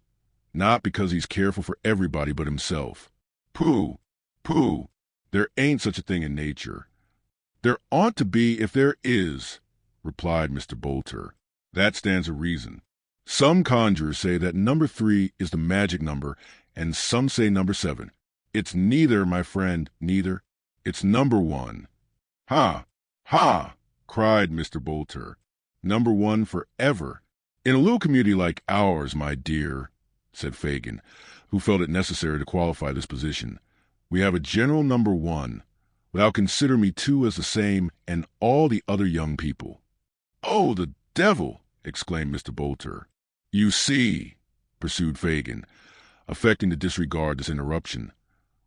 not because he's careful for everybody but himself. Pooh, pooh, there ain't such a thing in nature. There ought to be if there is, replied Mr. Bolter. That stands to reason. Some conjurers say that number 3 is the magic number, and some say number 7. It's neither, my friend, neither. It's number 1. Ha! Ha! cried Mr. Bolter. "Number one forever." "In a little community like ours, my dear," said Fagin, who felt it necessary to qualify this position, "we have a general number one. Thou consider me too as the same, and all the other young people." "Oh, the devil!" exclaimed Mr. Bolter. "You see," pursued Fagin, affecting to disregard this interruption,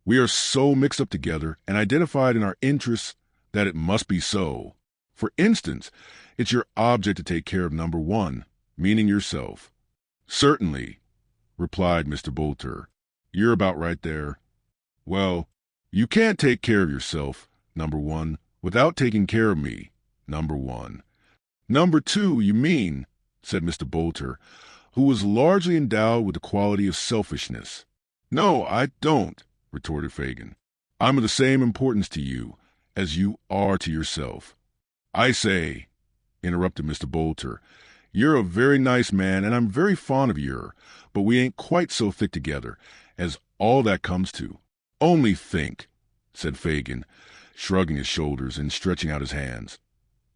"we are so mixed up together and identified in our interests that it must be so. For instance, it's your object to take care of number one, meaning yourself." "Certainly," replied Mr. Bolter. "You're about right there. Well, you can't take care of yourself, number one, without taking care of me, number one." "Number two, you mean," said Mr. Bolter, who was largely endowed with the quality of selfishness. "No, I don't," retorted Fagin. "I'm of the same importance to you as you are to yourself." "I say," interrupted Mr. Bolter, "you're a very nice man, and I'm very fond of you, but we ain't quite so thick together as all that comes to." "Only think," said Fagin, shrugging his shoulders and stretching out his hands.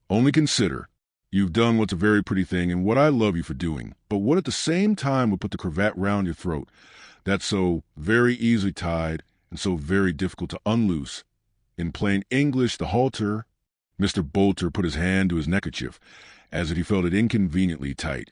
"Only consider. You've done what's a very pretty thing and what I love you for doing, but what at the same time would put the cravat round your throat, that's so very easily tied and so very difficult to unloose. In plain English, the halter." Mr. Bolter put his hand to his neckerchief, as if he felt it inconveniently tight,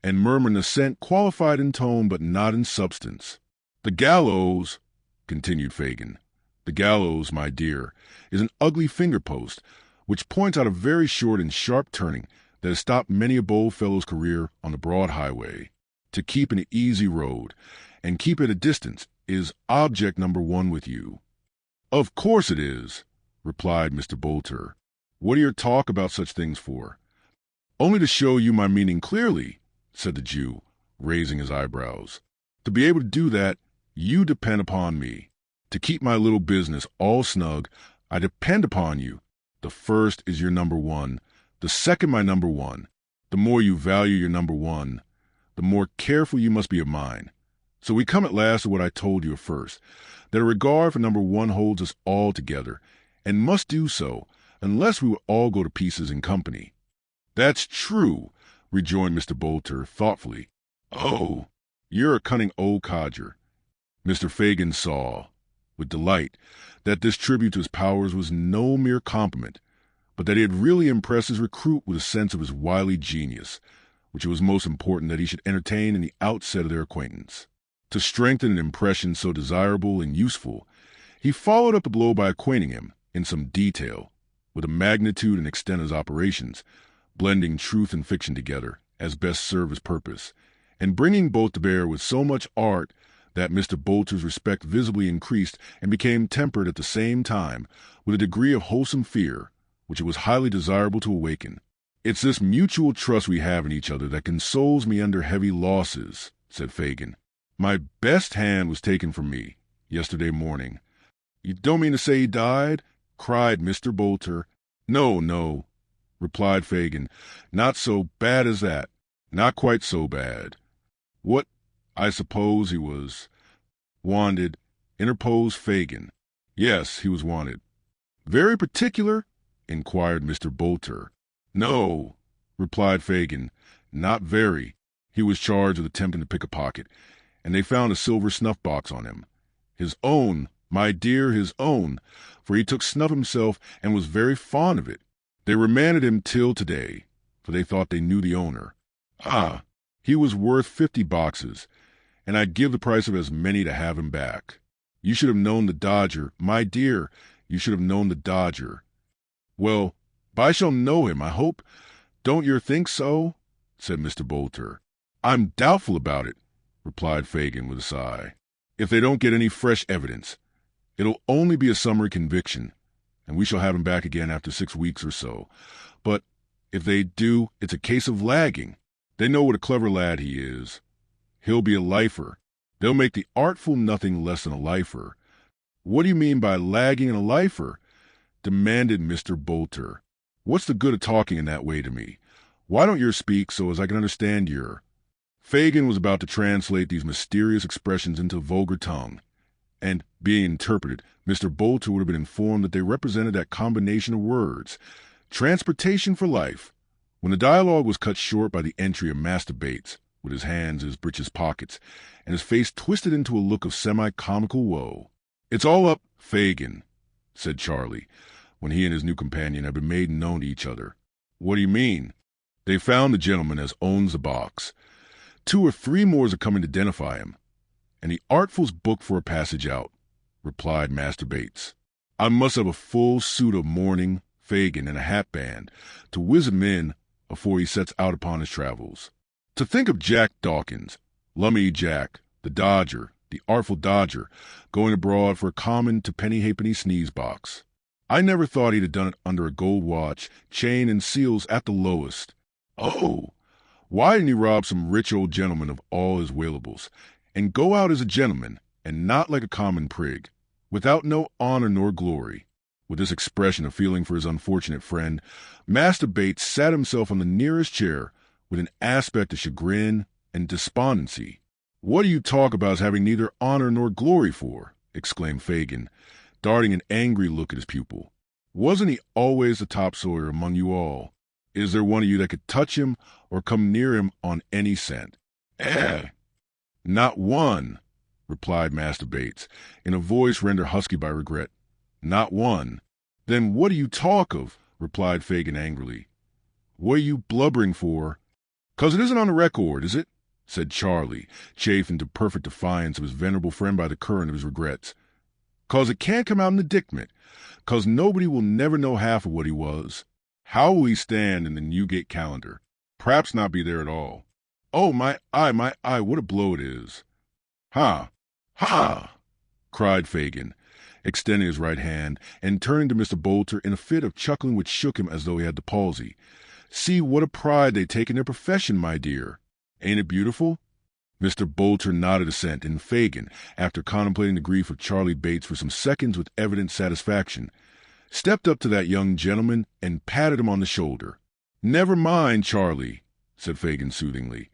and murmured an assent qualified in tone but not in substance. "The gallows," continued Fagin, "the gallows, my dear, is an ugly finger-post, which points out a very short and sharp turning that has stopped many a bold fellow's career on the broad highway. To keep an easy road, and keep at a distance, is object number one with you." "Of course it is," replied Mr. Bolter. "What do you talk about such things for?" "Only to show you my meaning clearly," said the Jew, raising his eyebrows. "To be able to do that, you depend upon me. To keep my little business all snug, I depend upon you. The first is your number one, the second my number one. The more you value your number one, the more careful you must be of mine. So we come at last to what I told you at first, that a regard for number one holds us all together, and must do so, unless we would all go to pieces in company." "That's true," rejoined Mr. Bolter thoughtfully. "Oh, you're a cunning old codger." Mr. Fagin saw, with delight, that this tribute to his powers was no mere compliment, but that he had really impressed his recruit with a sense of his wily genius, which it was most important that he should entertain in the outset of their acquaintance. To strengthen an impression so desirable and useful, he followed up the blow by acquainting him, in some detail, with the magnitude and extent of his operations, blending truth and fiction together as best served his purpose, and bringing both to bear with so much art that Mr. Bolter's respect visibly increased and became tempered at the same time with a degree of wholesome fear, which it was highly desirable to awaken. "It's this mutual trust we have in each other that consoles me under heavy losses," said Fagin. "My best hand was taken from me yesterday morning." "You don't mean to say he died?" cried Mr. Bolter. "No, no," replied Fagin. "Not so bad as that. Not quite so bad." "What, I suppose he was wanted," interposed Fagin. "Yes, he was wanted." "Very particular?" inquired Mr. Bolter. "No," replied Fagin, "not very. He was charged with attempting to pick a pocket, and they found a silver snuff-box on him. His own, my dear, his own, for he took snuff himself and was very fond of it. They remanded him till today, for they thought they knew the owner. Ah, he was worth 50 boxes, and I'd give the price of as many to have him back. You should have known the Dodger, my dear, you should have known the Dodger." "Well, but I shall know him, I hope. Don't you think so?" said Mr. Bolter. "I'm doubtful about it," replied Fagin with a sigh. "If they don't get any fresh evidence, it'll only be a summary conviction, and we shall have him back again after 6 weeks or so. But if they do, it's a case of lagging. They know what a clever lad he is. He'll be a lifer. They'll make the artful nothing less than a lifer." "What do you mean by lagging and a lifer?" demanded Mr. Bolter. "What's the good of talking in that way to me? Why don't you speak so as I can understand you?" Fagin was about to translate these mysterious expressions into vulgar tongue, and, being interpreted, Mr. Bolter would have been informed that they represented that combination of words, Transportation for life. When the dialogue was cut short by the entry of Master Bates, with his hands in his breeches pockets, and his face twisted into a look of semi-comical woe. "It's all up, Fagin," said Charlie, when he and his new companion had been made known to each other. "What do you mean?" "They found the gentleman as owns the box. 2 or 3 more are coming to identify him, and the artful's booked for a passage out," replied Master Bates. "I must have a full suit of mourning, Fagin, and a hat band to whiz him in afore he sets out upon his travels. To think of Jack Dawkins, Lummy Jack, the Dodger, the artful Dodger, going abroad for a common to penny-halfpenny sneeze box. I never thought he'd have done it under a gold watch, chain, and seals at the lowest. Oh, why didn't he rob some rich old gentleman of all his whaleables, and go out as a gentleman, and not like a common prig, without no honor nor glory?" With this expression of feeling for his unfortunate friend, Master Bates sat himself on the nearest chair with an aspect of chagrin and despondency. "What do you talk about as having neither honor nor glory for?" exclaimed Fagin, darting an angry look at his pupil. "Wasn't he always the top sawyer among you all? Is there one of you that could touch him or come near him on any scent?" "Not one," replied Master Bates, in a voice rendered husky by regret. "Not one." "Then what do you talk of?" replied Fagin angrily. "What are you blubbering for?" "'Cause it isn't on the record, is it?" said Charlie, chafed into perfect defiance of his venerable friend by the current of his regrets. "'Cause it can't come out in the Dickment. 'Cause nobody will never know half of what he was. How will he stand in the Newgate calendar? P'raps not be there at all. Oh, my eye, what a blow it is!" "Ha! Ha!" cried Fagin, extending his right hand, and turning to Mr. Bolter in a fit of chuckling which shook him as though he had the palsy. "See what a pride they take in their profession, my dear. Ain't it beautiful?" Mr. Bolter nodded assent, and Fagin, after contemplating the grief of Charlie Bates for some seconds with evident satisfaction, stepped up to that young gentleman and patted him on the shoulder. "Never mind, Charlie," said Fagin soothingly.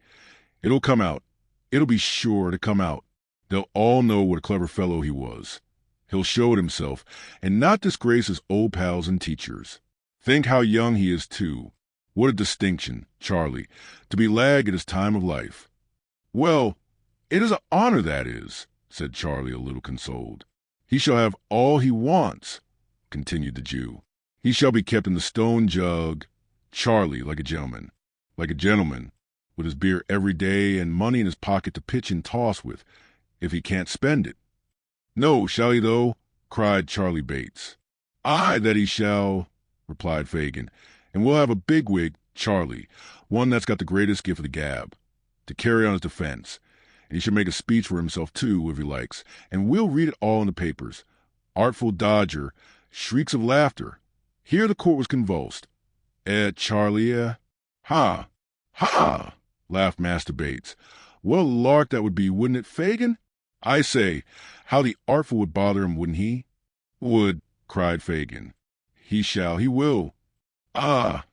"It'll come out. It'll be sure to come out. They'll all know what a clever fellow he was. He'll show it himself, and not disgrace his old pals and teachers. Think how young he is, too. What a distinction, Charlie, to be lag at his time of life." "Well, it is an honor, that is," said Charlie, a little consoled. "He shall have all he wants," continued the Jew. "He shall be kept in the stone jug, Charlie, like a gentleman, with his beer every day and money in his pocket to pitch and toss with, if he can't spend it." "No, shall he, though?" cried Charlie Bates. "Aye, that he shall," replied Fagin, "and we'll have a bigwig, Charlie, one that's got the greatest gift of the gab, to carry on his defense, and he should make a speech for himself, too, if he likes, and we'll read it all in the papers. Artful Dodger, shrieks of laughter. Here the court was convulsed. Charlie, Ha! Ha! Laughed Master Bates. What a lark that would be, wouldn't it, Fagin? I say, how the artful would bother him, wouldn't he?" "Would," cried Fagin. He will." "Ah,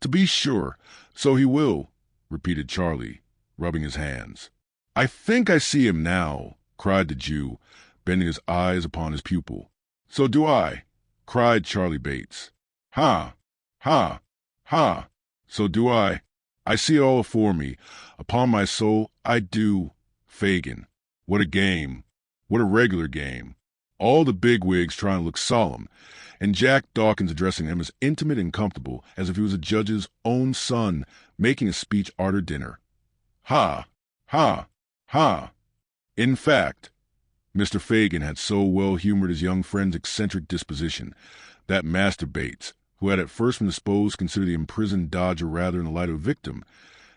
to be sure, so he will," repeated Charlie, rubbing his hands. "I think I see him now," cried the Jew, bending his eyes upon his pupil. "So do I," cried Charlie Bates. "Ha! Ha! Ha! So do I. I see it all afore me. Upon my soul, I do. Fagin. What a game. What a regular game. All the bigwigs trying to look solemn, and Jack Dawkins addressing them as intimate and comfortable as if he was a judge's own son making a speech arter dinner. Ha! Ha! Ha! In fact, Mr. Fagin had so well humored his young friend's eccentric disposition that Master Bates, who had at first been disposed to consider the imprisoned Dodger rather in the light of a victim,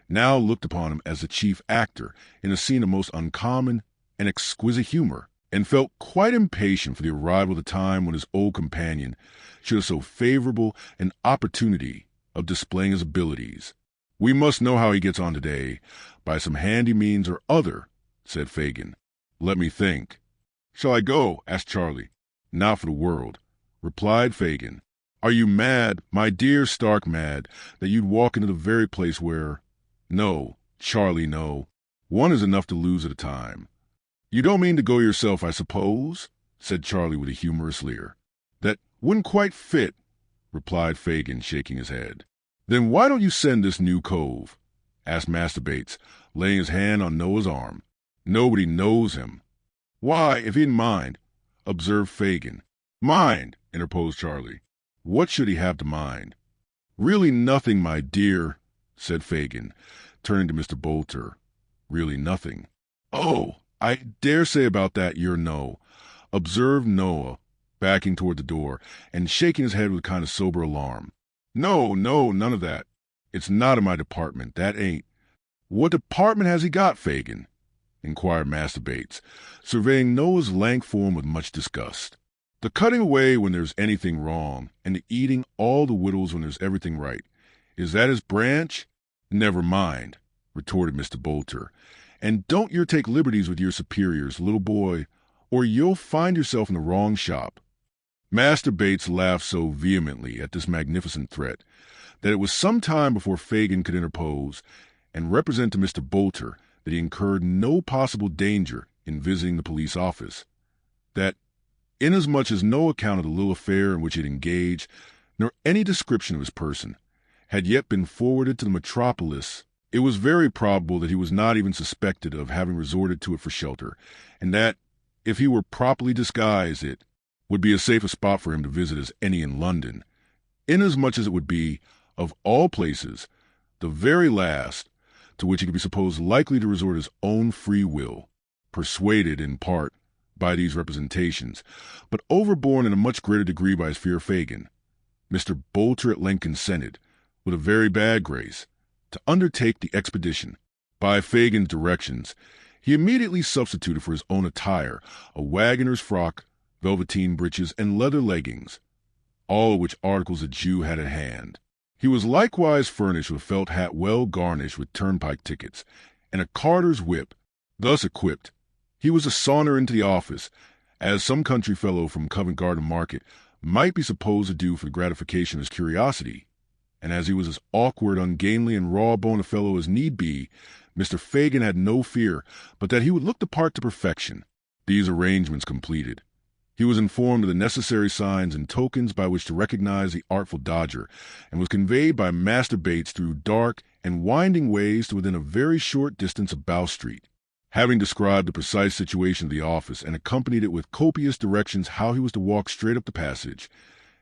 now looked upon him as the chief actor in a scene of most uncommon and exquisite humor, and felt quite impatient for the arrival of the time when his old companion should have so favorable an opportunity of displaying his abilities. "We must know how he gets on today, by some handy means or other," said Fagin. "Let me think." "Shall I go?" asked Charlie. "Not for the world," replied Fagin. "Are you mad, my dear stark mad, that you'd walk into the very place where—" "No, Charlie, no. One is enough to lose at a time." "You don't mean to go yourself, I suppose?" said Charlie with a humorous leer. "That wouldn't quite fit. replied Fagin, shaking his head. Then why don't you send this new cove? Asked Master Bates, laying his hand on Noah's arm. Nobody knows him. Why, if he didn't mind, observed Fagin. Mind, interposed Charlie. What should he have to mind? Really nothing, my dear, said Fagin, turning to Mr. Bolter. Really nothing. Oh, I dare say about that you're no, observed Noah, backing toward the door and shaking his head with kind of sober alarm. No, none of that. It's not in my department, that ain't. What department has he got, Fagin? Inquired Master Bates, surveying Noah's lank form with much disgust. The cutting away when there's anything wrong, and the eating all the whittles when there's everything right. Is that his branch? Never mind, retorted Mr. Bolter. And don't you take liberties with your superiors, little boy, or you'll find yourself in the wrong shop. Master Bates laughed so vehemently at this magnificent threat that it was some time before Fagin could interpose and represent to Mr. Bolter that he incurred no possible danger in visiting the police office, that, inasmuch as no account of the little affair in which he had engaged, nor any description of his person, had yet been forwarded to the metropolis, it was very probable that he was not even suspected of having resorted to it for shelter, and that, if he were properly disguised, it would be as safe a spot for him to visit as any in London, inasmuch as it would be, of all places, the very last to which he could be supposed likely to resort his own free will, persuaded in part by these representations, but overborne in a much greater degree by his fear of Fagin. Mr. Bolter at length consented, with a very bad grace, to undertake the expedition. By Fagin's directions, he immediately substituted for his own attire a wagoner's frock, velveteen breeches, and leather leggings, all of which articles the Jew had at hand. He was likewise furnished with a felt hat well garnished with turnpike tickets, and a carter's whip. Thus equipped, he was to saunter into the office, as some country fellow from Covent Garden Market might be supposed to do for the gratification of his curiosity, and as he was as awkward, ungainly, and raw-boned a fellow as need be, Mr. Fagin had no fear but that he would look the part to perfection. These arrangements completed, he was informed of the necessary signs and tokens by which to recognize the artful dodger, and was conveyed by Master Bates through dark and winding ways to within a very short distance of Bow Street. Having described the precise situation of the office and accompanied it with copious directions how he was to walk straight up the passage,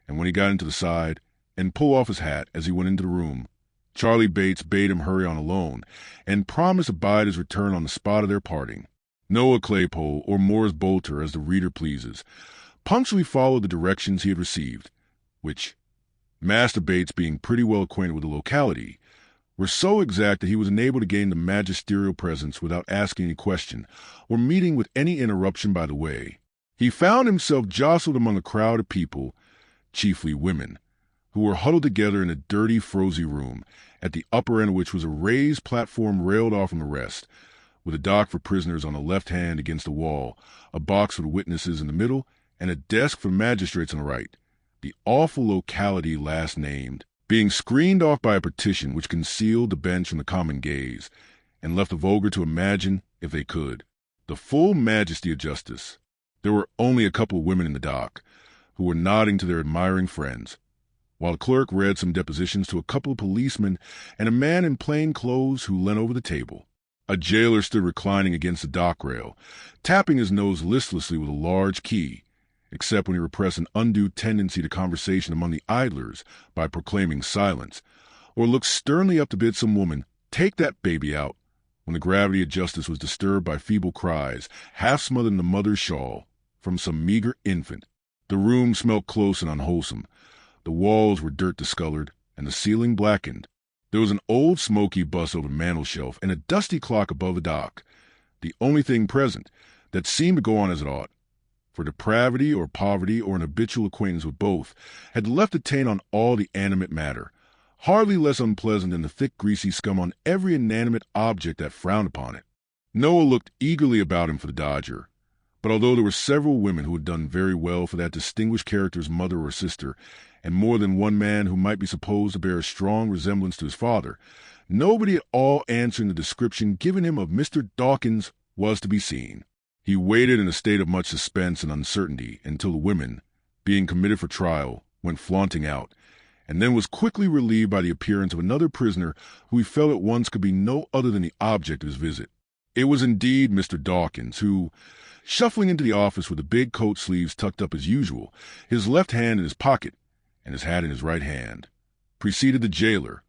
and when he got into the side, and pull off his hat as he went into the room, Charlie Bates bade him hurry on alone, and promised to bide his return on the spot of their parting. Noah Claypole, or Morris Bolter, as the reader pleases, punctually followed the directions he had received, which, Master Bates being pretty well acquainted with the locality, were so exact that he was enabled to gain the magisterial presence without asking any question, or meeting with any interruption by the way. He found himself jostled among a crowd of people, chiefly women, who were huddled together in a dirty, frosy room, at the upper end of which was a raised platform railed off from the rest, with a dock for prisoners on the left hand against the wall, a box for the witnesses in the middle, and a desk for magistrates on the right, the awful locality last named being screened off by a partition which concealed the bench from the common gaze, and left the vulgar to imagine, if they could, the full majesty of justice. There were only a couple of women in the dock, who were nodding to their admiring friends, while the clerk read some depositions to a couple of policemen and a man in plain clothes who leant over the table. A jailer stood reclining against the dock rail, tapping his nose listlessly with a large key, except when he repressed an undue tendency to conversation among the idlers by proclaiming silence, or looked sternly up to bid some woman take that baby out, when the gravity of justice was disturbed by feeble cries, half smothered in the mother's shawl, from some meager infant. The room smelt close and unwholesome. The walls were dirt-discolored, and the ceiling blackened. There was an old smoky bust over the mantel-shelf and a dusty clock above the dock, the only thing present that seemed to go on as it ought, for depravity or poverty or an habitual acquaintance with both had left a taint on all the animate matter, hardly less unpleasant than the thick greasy scum on every inanimate object that frowned upon it. Noah looked eagerly about him for the dodger, but although there were several women who had done very well for that distinguished character's mother or sister, and more than one man who might be supposed to bear a strong resemblance to his father, nobody at all answering the description given him of Mr. Dawkins was to be seen. He waited in a state of much suspense and uncertainty until the women, being committed for trial, went flaunting out, and then was quickly relieved by the appearance of another prisoner who he felt at once could be no other than the object of his visit. It was indeed Mr. Dawkins, who, shuffling into the office with the big coat sleeves tucked up as usual, his left hand in his pocket and his hat in his right hand, preceded the jailer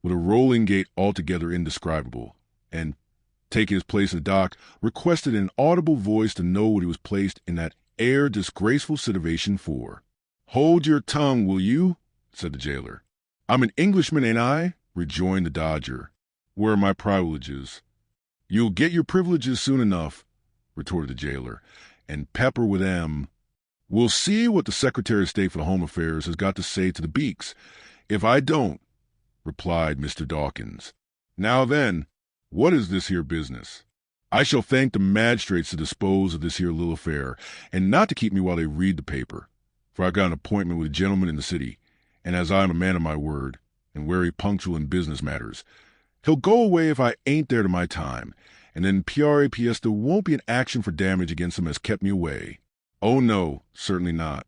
with a rolling gait altogether indescribable, and, taking his place in the dock, requested in an audible voice to know what he was placed in that air disgraceful situation for. "Hold your tongue, will you?" said the jailer. "I'm an Englishman, ain't I?" rejoined the Dodger. "Where are my privileges?" "You'll get your privileges soon enough," retorted the jailer, "and pepper with them. We'll see what the Secretary of State for Home Affairs has got to say to the beaks. If I don't," replied Mr. Dawkins. "Now then, what is this here business? I shall thank the magistrates to dispose of this here little affair, and not to keep me while they read the paper, for I've got an appointment with a gentleman in the city, and as I'm a man of my word, and very punctual in business matters, he'll go away if I ain't there to my time, and then pari piesta there won't be an action for damage against him as kept me away. Oh no, certainly not."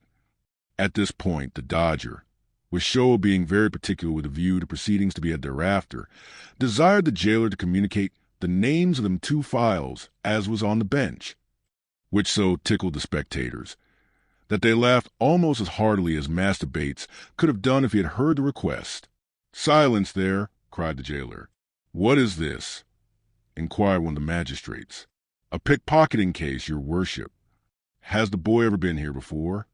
At this point, the Dodger, with show of being very particular with a view to proceedings to be had thereafter, desired the jailer to communicate the names of them 2 files as was on the bench, which so tickled the spectators that they laughed almost as heartily as Master Bates could have done if he had heard the request. "Silence there," cried the jailer. "What is this?" inquired one of the magistrates. "A pickpocketing case, your worship." "Has the boy ever been here before?"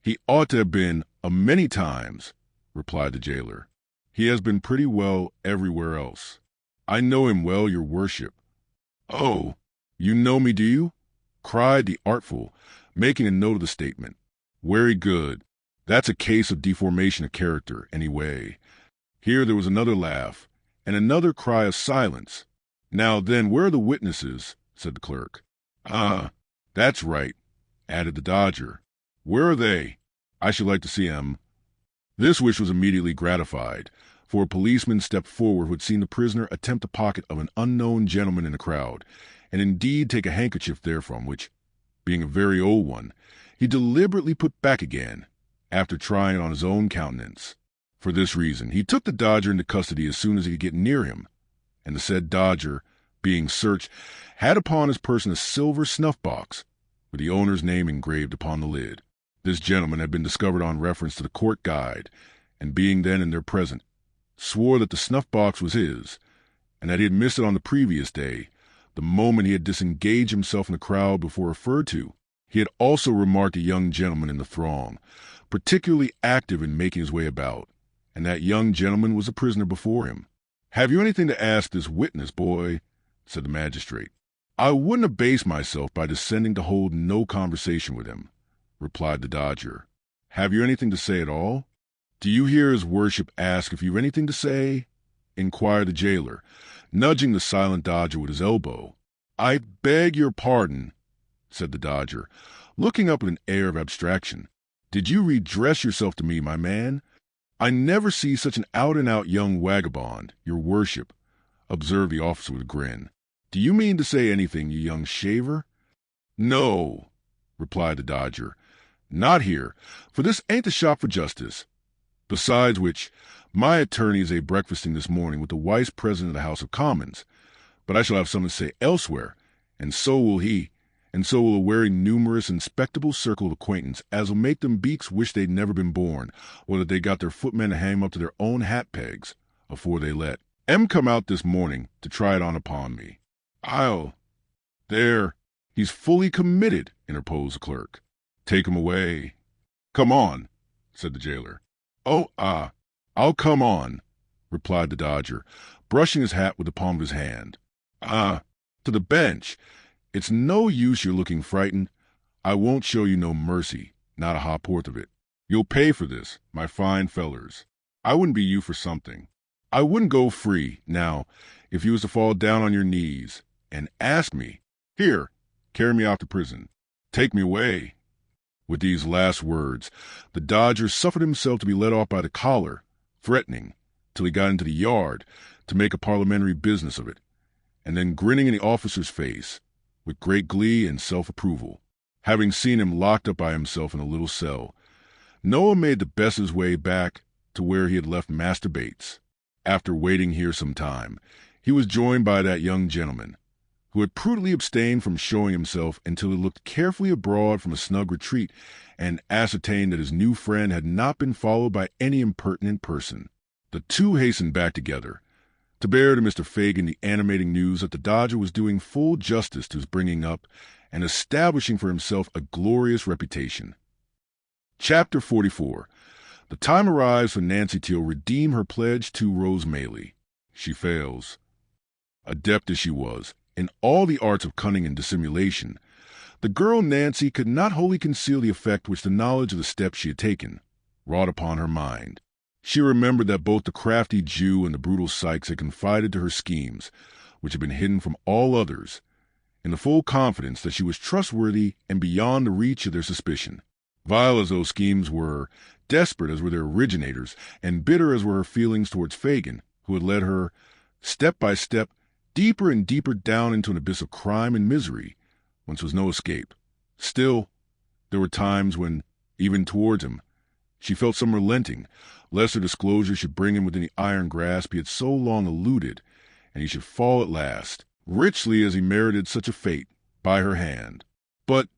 "He ought to have been many times," replied the jailer. "He has been pretty well everywhere else." "I know him well, your worship." "Oh, you know me, do you?" cried the artful, making a note of the statement. "Very good. That's a case of deformation of character, anyway." Here there was another laugh, and another cry of silence. "Now then, where are the witnesses?" said the clerk. "Ah, that's right," added the Dodger. "Where are they? I should like to see 'em." This wish was immediately gratified, for a policeman stepped forward who had seen the prisoner attempt the pocket of an unknown gentleman in the crowd, and indeed take a handkerchief therefrom, which, being a very old one, he deliberately put back again, after trying it on his own countenance. For this reason, he took the Dodger into custody as soon as he could get near him, and the said Dodger, being searched, had upon his person a silver snuff-box, with the owner's name engraved upon the lid. This gentleman had been discovered on reference to the court guide, and being then in their presence, swore that the snuff-box was his, and that he had missed it on the previous day, the moment he had disengaged himself from the crowd before referred to. He had also remarked a young gentleman in the throng, particularly active in making his way about, and that young gentleman was a prisoner before him. "Have you anything to ask this witness, boy?" said the magistrate. "I wouldn't abase myself by descending to hold no conversation with him," replied the Dodger. "Have you anything to say at all?" "Do you hear his worship ask if you've anything to say?" inquired the jailer, nudging the silent Dodger with his elbow. "I beg your pardon," said the Dodger, looking up with an air of abstraction. "Did you redress yourself to me, my man? I never see such an out-and-out young vagabond, your worship," observed the officer with a grin. "Do you mean to say anything, you young shaver?" "No," replied the Dodger, "not here, for this ain't the shop for justice. Besides which, my attorney is breakfasting this morning with the vice president of the House of Commons, but I shall have something to say elsewhere, and so will he, and so will a very numerous and spectable circle of acquaintance, as'll make them beaks wish they'd never been born, or that they got their footmen to hang 'em up to their own hat pegs afore they let. M come out this morning to try it on upon me. There, he's fully committed," interposed the clerk. "Take him away." "Come on," said the jailer. "Oh, I'll come on," replied the Dodger, brushing his hat with the palm of his hand. "To the bench. It's no use your looking frightened. I won't show you no mercy, not a ha'porth of it. You'll pay for this, my fine fellers. I wouldn't be you for something. I wouldn't go free, now, if you was to fall down on your knees and ask me, 'Here, carry me off to prison. Take me away.'" With these last words, the Dodger suffered himself to be led off by the collar, threatening, till he got into the yard, to make a parliamentary business of it, and then grinning in the officer's face, with great glee and self-approval. Having seen him locked up by himself in a little cell, Noah made the best of his way back to where he had left Master Bates. After waiting here some time, he was joined by that young gentleman, who had prudently abstained from showing himself until he looked carefully abroad from a snug retreat and ascertained that his new friend had not been followed by any impertinent person. The two hastened back together, to bear to Mr. Fagin the animating news that the Dodger was doing full justice to his bringing up and establishing for himself a glorious reputation. Chapter 44. The time arrives for Nancy to redeem her pledge to Rose Maylie. She fails. Adept as she was in all the arts of cunning and dissimulation, the girl Nancy could not wholly conceal the effect which the knowledge of the steps she had taken wrought upon her mind. She remembered that both the crafty Jew and the brutal Sikes had confided to her schemes, which had been hidden from all others, in the full confidence that she was trustworthy and beyond the reach of their suspicion. Vile as those schemes were, desperate as were their originators, and bitter as were her feelings towards Fagin, who had led her, step by step, deeper and deeper down into an abyss of crime and misery, whence was no escape. Still, there were times when, even towards him, she felt some relenting, lest her disclosure should bring him within the iron grasp he had so long eluded, and he should fall at last, richly as he merited such a fate, by her hand. But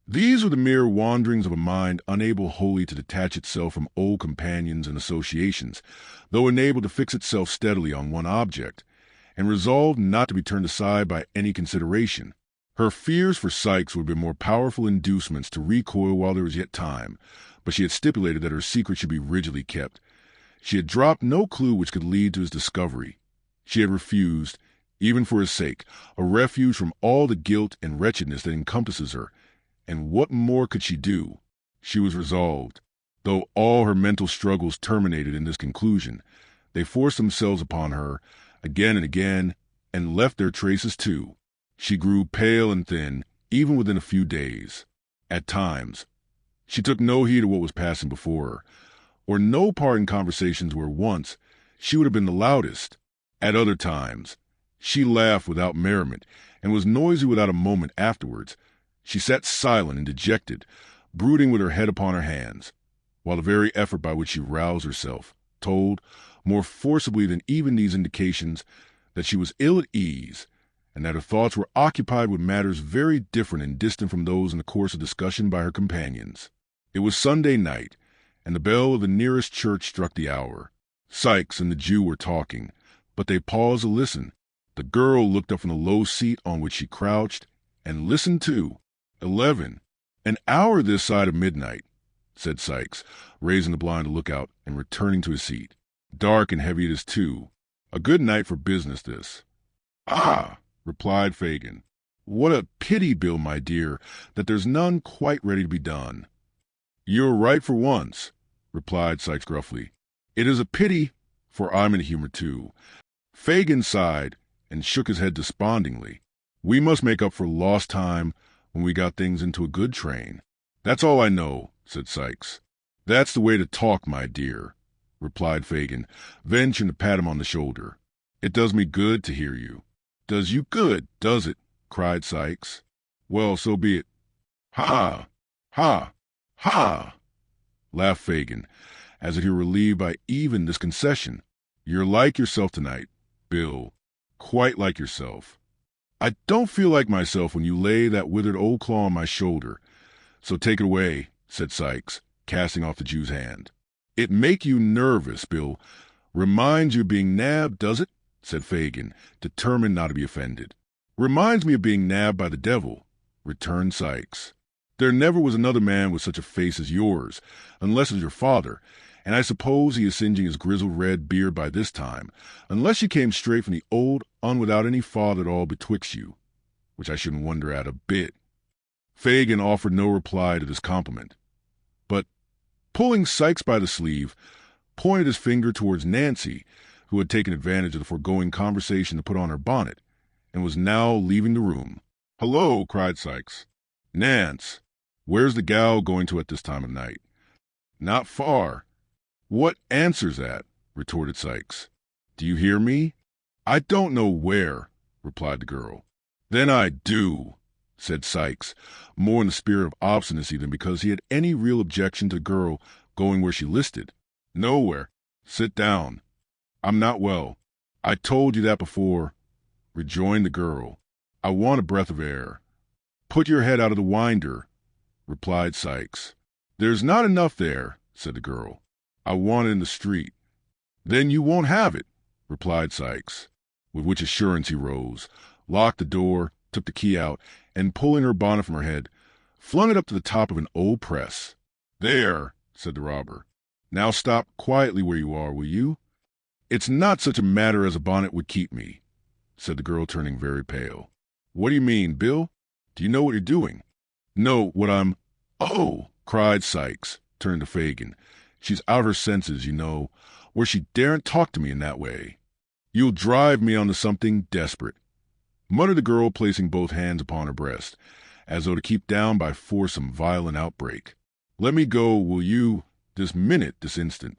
these were the mere wanderings of a mind unable wholly to detach itself from old companions and associations, though enabled to fix itself steadily on one object, and resolved not to be turned aside by any consideration. Her fears for Sikes would have been more powerful inducements to recoil while there was yet time, but she had stipulated that her secret should be rigidly kept. She had dropped no clue which could lead to his discovery. She had refused, even for his sake, a refuge from all the guilt and wretchedness that encompasses her, and what more could she do? She was resolved. Though all her mental struggles terminated in this conclusion, they forced themselves upon her, again and again, and left their traces too. She grew pale and thin, even within a few days. At times, she took no heed of what was passing before her, or no part in conversations where once she would have been the loudest. At other times, she laughed without merriment, and was noisy without a moment afterwards. She sat silent and dejected, brooding with her head upon her hands, while the very effort by which she roused herself told, more forcibly than even these indications, that she was ill at ease, and that her thoughts were occupied with matters very different and distant from those in the course of discussion by her companions. It was Sunday night, and the bell of the nearest church struck the hour. Sikes and the Jew were talking, but they paused to listen. The girl looked up from the low seat on which she crouched, and listened too. 11. An hour this side of midnight, said Sikes, raising the blind to look out and returning to his seat. Dark and heavy it is too. A good night for business, this. Ah, replied Fagin. What a pity, Bill, my dear, that there's none quite ready to be done. You're right for once, replied Sikes gruffly. It is a pity, for I'm in a humor too. Fagin sighed and shook his head despondingly. We must make up for lost time when we got things into a good train. That's all I know, said Sikes. That's the way to talk, my dear, replied Fagin, venturing to pat him on the shoulder. It does me good to hear you. Does you good, does it? Cried Sikes. Well, so be it. Ha! Ha! Ha! Laughed Fagin, as if he were relieved by even this concession. You're like yourself tonight, Bill. Quite like yourself. I don't feel like myself when you lay that withered old claw on my shoulder. So take it away, said Sikes, casting off the Jew's hand. It make you nervous, Bill. Reminds you of being nabbed, does it? Said Fagin, determined not to be offended. Reminds me of being nabbed by the devil, returned Sikes. There never was another man with such a face as yours, unless it was your father, and I suppose he is singeing his grizzled red beard by this time, unless you came straight from the old without any father at all betwixt you, which I shouldn't wonder at a bit. Fagin offered no reply to this compliment, but, pulling Sikes by the sleeve, pointed his finger towards Nancy, who had taken advantage of the foregoing conversation to put on her bonnet, and was now leaving the room. Hello, cried Sikes. Nance, where's the gal going to at this time of night? Not far. What answers that? Retorted Sikes. Do you hear me? I don't know where, replied the girl. Then I do, said Sikes, more in the spirit of obstinacy than because he had any real objection to the girl going where she listed. Nowhere. Sit down. I'm not well. I told you that before, rejoined the girl. I want a breath of air. Put your head out of the winder, replied Sikes. There's not enough there, said the girl. I want it in the street. Then you won't have it, replied Sikes, with which assurance he rose, locked the door, took the key out, and pulling her bonnet from her head, flung it up to the top of an old press. There, said the robber. Now stop quietly where you are, will you? It's not such a matter as a bonnet would keep me, said the girl, turning very pale. What do you mean, Bill? Do you know what you're doing? No, what I'm— Oh, cried Sikes, turning to Fagin. She's out of her senses, you know, or she daren't talk to me in that way. You'll drive me onto something desperate, muttered the girl, placing both hands upon her breast, as though to keep down by force some violent outbreak. Let me go, will you, this minute, this instant?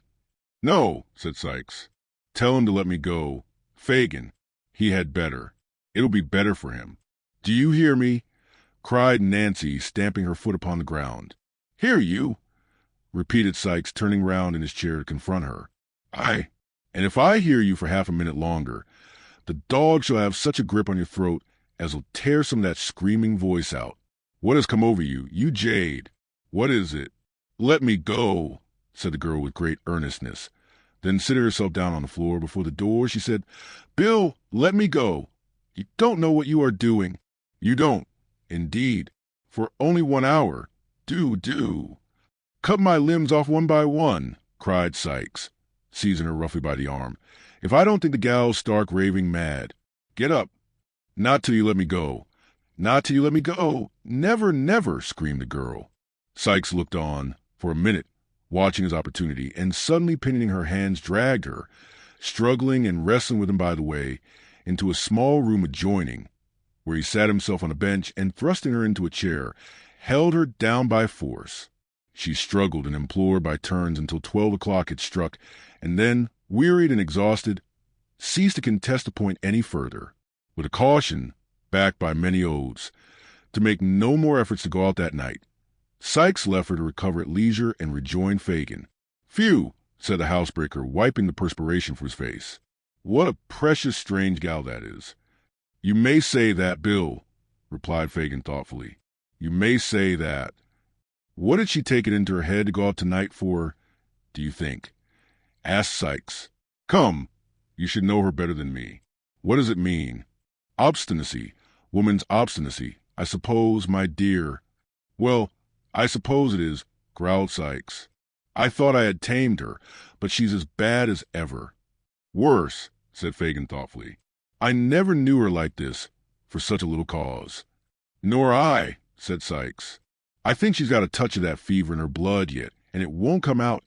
No, said Sikes. Tell him to let me go. Fagin, he had better. It'll be better for him. Do you hear me? Cried Nancy, stamping her foot upon the ground. Hear you? Repeated Sikes, turning round in his chair to confront her. And if I hear you for half a minute longer, the dog shall have such a grip on your throat as'll tear some of that screaming voice out. What has come over you, you jade? What is it? Let me go, said the girl with great earnestness. Then sitting herself down on the floor before the door, she said, Bill, let me go. You don't know what you are doing. You don't, indeed, for only 1 hour. Do. Cut my limbs off one by one, cried Sikes, seizing her roughly by the arm. If I don't think the gal's stark raving mad. Get up. Not till you let me go. Not till you let me go. Never, never, screamed the girl. Sikes looked on for a minute, watching his opportunity, and suddenly pinioning her hands dragged her, struggling and wrestling with him by the way, into a small room adjoining, where he sat himself on a bench and, thrusting her into a chair, held her down by force. She struggled and implored by turns until 12 o'clock had struck, and then, wearied and exhausted, ceased to contest the point any further, with a caution, backed by many oaths, to make no more efforts to go out that night. Sikes left her to recover at leisure and rejoined Fagin. Phew, said the housebreaker, wiping the perspiration from his face. What a precious strange gal that is. You may say that, Bill, replied Fagin thoughtfully. You may say that. What did she take it into her head to go out tonight for, do you think? Asked Sikes. Come, you should know her better than me. What does it mean? Obstinacy, woman's obstinacy, I suppose, my dear. Well, I suppose it is, growled Sikes. I thought I had tamed her, but she's as bad as ever. Worse, said Fagin thoughtfully. I never knew her like this, for such a little cause. Nor I, said Sikes. I think she's got a touch of that fever in her blood yet, and it won't come out,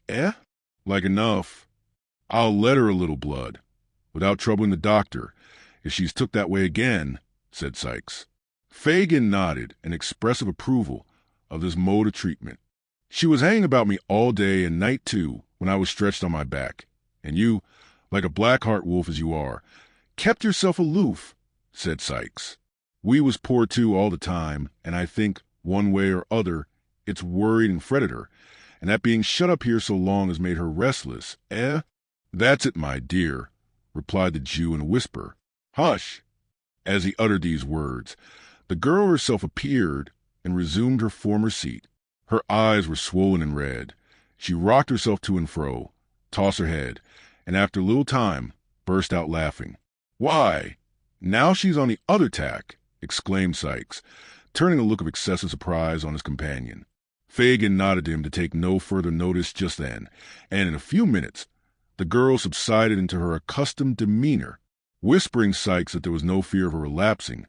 Like enough. I'll let her a little blood, without troubling the doctor, if she's took that way again, said Sikes. Fagin nodded in expressive approval of this mode of treatment. She was hanging about me all day and night, too, when I was stretched on my back, and you, like a black-heart wolf as you are, kept yourself aloof, said Sikes. We was poor, too, all the time, and I think, one way or other, it's worried and fretted her, and that being shut up here so long has made her restless, That's it, my dear, replied the Jew in a whisper. Hush! As he uttered these words, the girl herself appeared and resumed her former seat. Her eyes were swollen and red. She rocked herself to and fro, tossed her head, and after a little time burst out laughing. Why, now she's on the other tack, exclaimed Sikes, turning a look of excessive surprise on his companion. Fagin nodded to him to take no further notice just then, and in a few minutes the girl subsided into her accustomed demeanor. Whispering Sikes that there was no fear of her relapsing,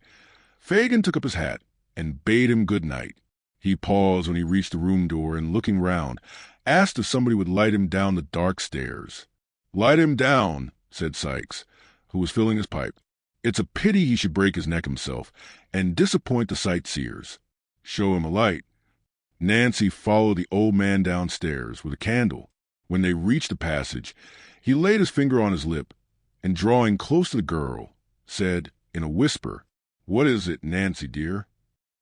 Fagin took up his hat and bade him good night. He paused when he reached the room door and, looking round, asked if somebody would light him down the dark stairs. Light him down, said Sikes, who was filling his pipe. It's a pity he should break his neck himself and disappoint the sightseers. Show him a light. Nancy followed the old man downstairs with a candle. When they reached the passage, he laid his finger on his lip and, drawing close to the girl, said in a whisper, What is it, Nancy, dear?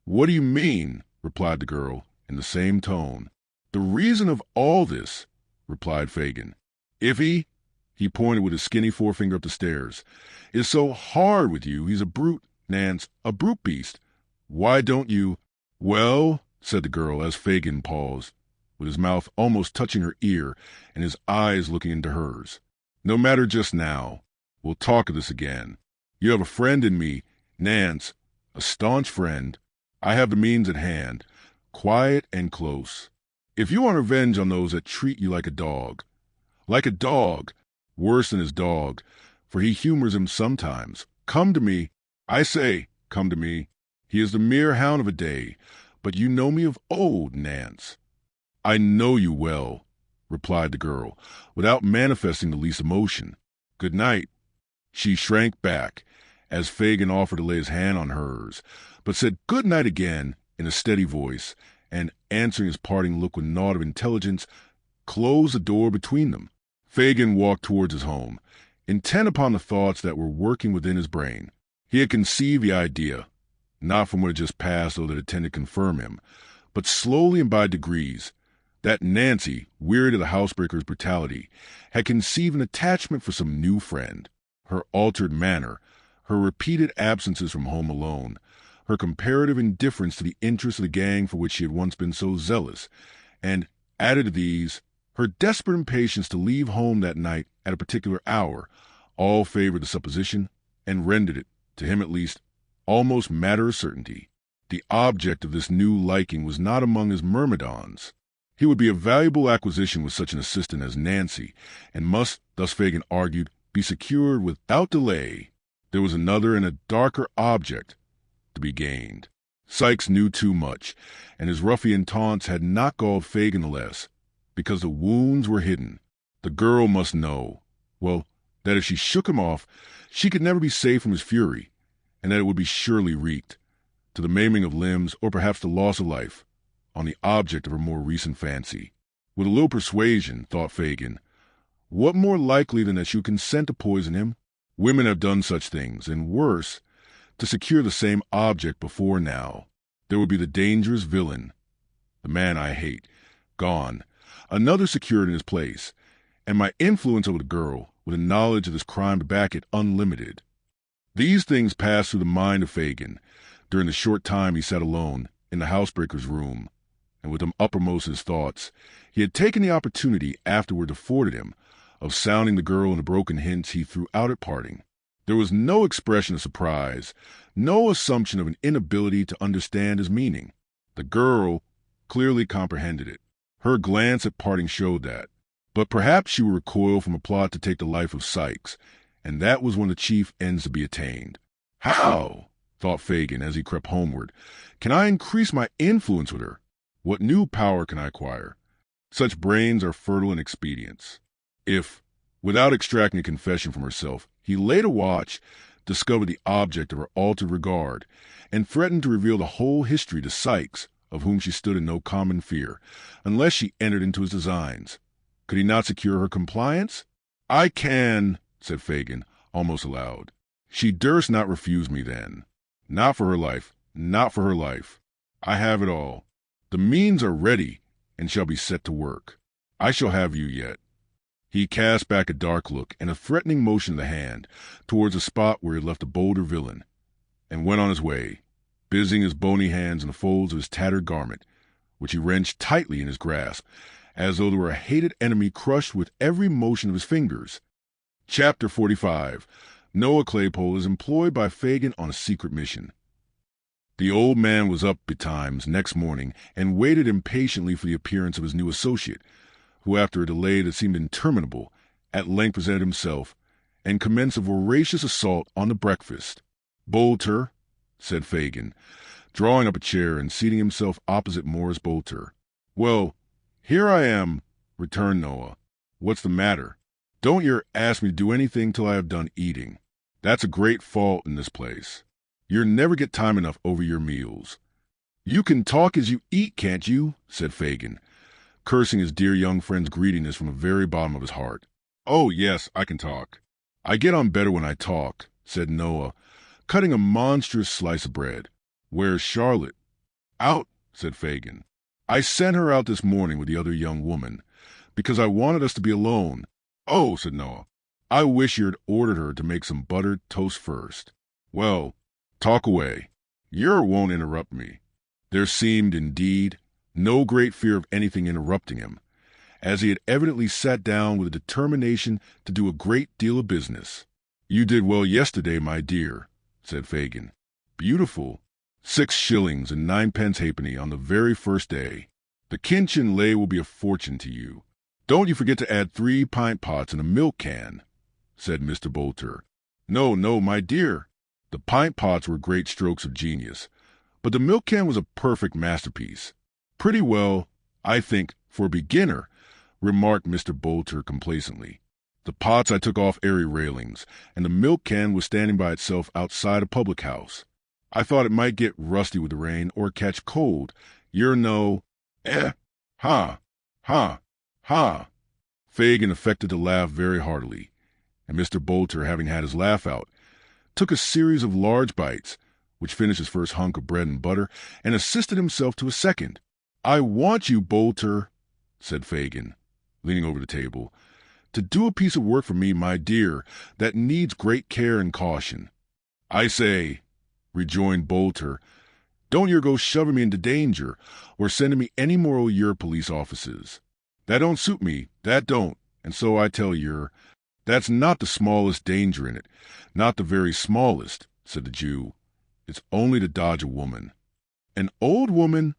What do you mean? Replied the girl in the same tone. The reason of all this, replied Fagin. If he, He pointed with his skinny forefinger up the stairs. "It's so hard with you. He's a brute, Nance, a brute beast. Why don't you—" "Well," said the girl as Fagin paused, with his mouth almost touching her ear and his eyes looking into hers. "No matter just now. We'll talk of this again. You have a friend in me, Nance, a staunch friend. I have the means at hand, quiet and close. If you want revenge on those that treat you like a dog, worse than his dog, for he humors him sometimes, come to me. I say, come to me. He is the mere hound of a day, but you know me of old, Nance." "I know you well," replied the girl, without manifesting the least emotion. "Good night." She shrank back as Fagin offered to lay his hand on hers, but said good night again in a steady voice, and, answering his parting look with naught of intelligence, closed the door between them. Fagin walked towards his home, intent upon the thoughts that were working within his brain. He had conceived the idea, not from what had just passed, though that it tended to confirm him, but slowly and by degrees, that Nancy, wearied of the housebreaker's brutality, had conceived an attachment for some new friend. Her altered manner, her repeated absences from home alone, her comparative indifference to the interests of the gang for which she had once been so zealous, and, added to these, her desperate impatience to leave home that night at a particular hour, all favored the supposition, and rendered it, to him at least, almost matter of certainty. The object of this new liking was not among his myrmidons. He would be a valuable acquisition with such an assistant as Nancy, and must, thus Fagin argued, be secured without delay. There was another and a darker object to be gained. Sikes knew too much, and his ruffian taunts had not galled Fagin the less, because the wounds were hidden. The girl must know, well, that if she shook him off, she could never be safe from his fury, and that it would be surely wreaked, to the maiming of limbs or perhaps the loss of life, on the object of her more recent fancy. With a little persuasion, thought Fagin, what more likely than that she would consent to poison him? Women have done such things, and worse, to secure the same object before now. There would be the dangerous villain, the man I hate, gone, another secured in his place, and my influence over the girl, with a knowledge of this crime to back it, unlimited. These things passed through the mind of Fagin during the short time he sat alone in the housebreaker's room, and with them uppermost in his thoughts, he had taken the opportunity afterward afforded him of sounding the girl in the broken hints he threw out at parting. There was no expression of surprise, no assumption of an inability to understand his meaning. The girl clearly comprehended it. Her glance at parting showed that. But perhaps she would recoil from a plot to take the life of Sikes, and that was one of the chief ends to be attained. How, thought Fagin as he crept homeward, can I increase my influence with her? What new power can I acquire? Such brains are fertile in expedients. If, without extracting a confession from herself, he laid a watch, discovered the object of her altered regard, and threatened to reveal the whole history to Sikes, of whom she stood in no common fear, unless she entered into his designs, could he not secure her compliance? "I can," said Fagin, almost aloud. She durst not refuse me then. Not for her life, not for her life. I have it all. The means are ready, and shall be set to work. I shall have you yet. He cast back a dark look and a threatening motion of the hand towards the spot where he had left the bolder villain, and went on his way, busying his bony hands in the folds of his tattered garment, which he wrenched tightly in his grasp, as though there were a hated enemy crushed with every motion of his fingers. Chapter 45. Noah Claypole is employed by Fagin on a secret mission. The old man was up betimes next morning and waited impatiently for the appearance of his new associate, who, after a delay that seemed interminable, at length presented himself, and commenced a voracious assault on the breakfast. "Bolter," said Fagin, drawing up a chair and seating himself opposite Morris Bolter. "Well, here I am," returned Noah. "What's the matter?" "Don't yer ask me to do anything till I have done eating. That's a great fault in this place. Yer never get time enough over your meals." "You can talk as you eat, can't you?" said Fagin, cursing his dear young friend's greediness from the very bottom of his heart. "Oh, yes, I can talk. I get on better when I talk," said Noah, cutting a monstrous slice of bread. "Where's Charlotte?" "Out," said Fagin. "I sent her out this morning with the other young woman, because I wanted us to be alone." "Oh," said Noah, I wish you had ordered her to make some buttered toast first. Well, talk away. Yer won't interrupt me." There seemed, indeed, no great fear of anything interrupting him, as he had evidently sat down with a determination to do a great deal of business. "You did well yesterday, my dear," said Fagin. "Beautiful. 6 shillings and 9 pence halfpenny on the very first day. The kinchin lay will be a fortune to you. Don't you forget to add 3 pint pots and a milk can," said Mr. Bolter. "No, no, my dear." The pint pots were great strokes of genius, but the milk can was a perfect masterpiece. "Pretty well, I think, for a beginner," remarked Mr. Bolter complacently. "The pots I took off airy railings, and the milk can was standing by itself outside a public house. I thought it might get rusty with the rain or catch cold. You're no— ha, ha, ha." Fagin affected to laugh very heartily, and Mr. Bolter, having had his laugh out, took a series of large bites, which finished his first hunk of bread and butter, and assisted himself to a second. "I want you, Bolter," said Fagin, leaning over the table, "to do a piece of work for me, my dear, that needs great care and caution." "I say," rejoined Bolter, "don't yer go shoving me into danger, or sending me any more o' your police offices. That don't suit me, that don't, and so I tell yer, that's not the smallest danger in it, not the very smallest," said the Jew. "It's only to dodge a woman." "An old woman?"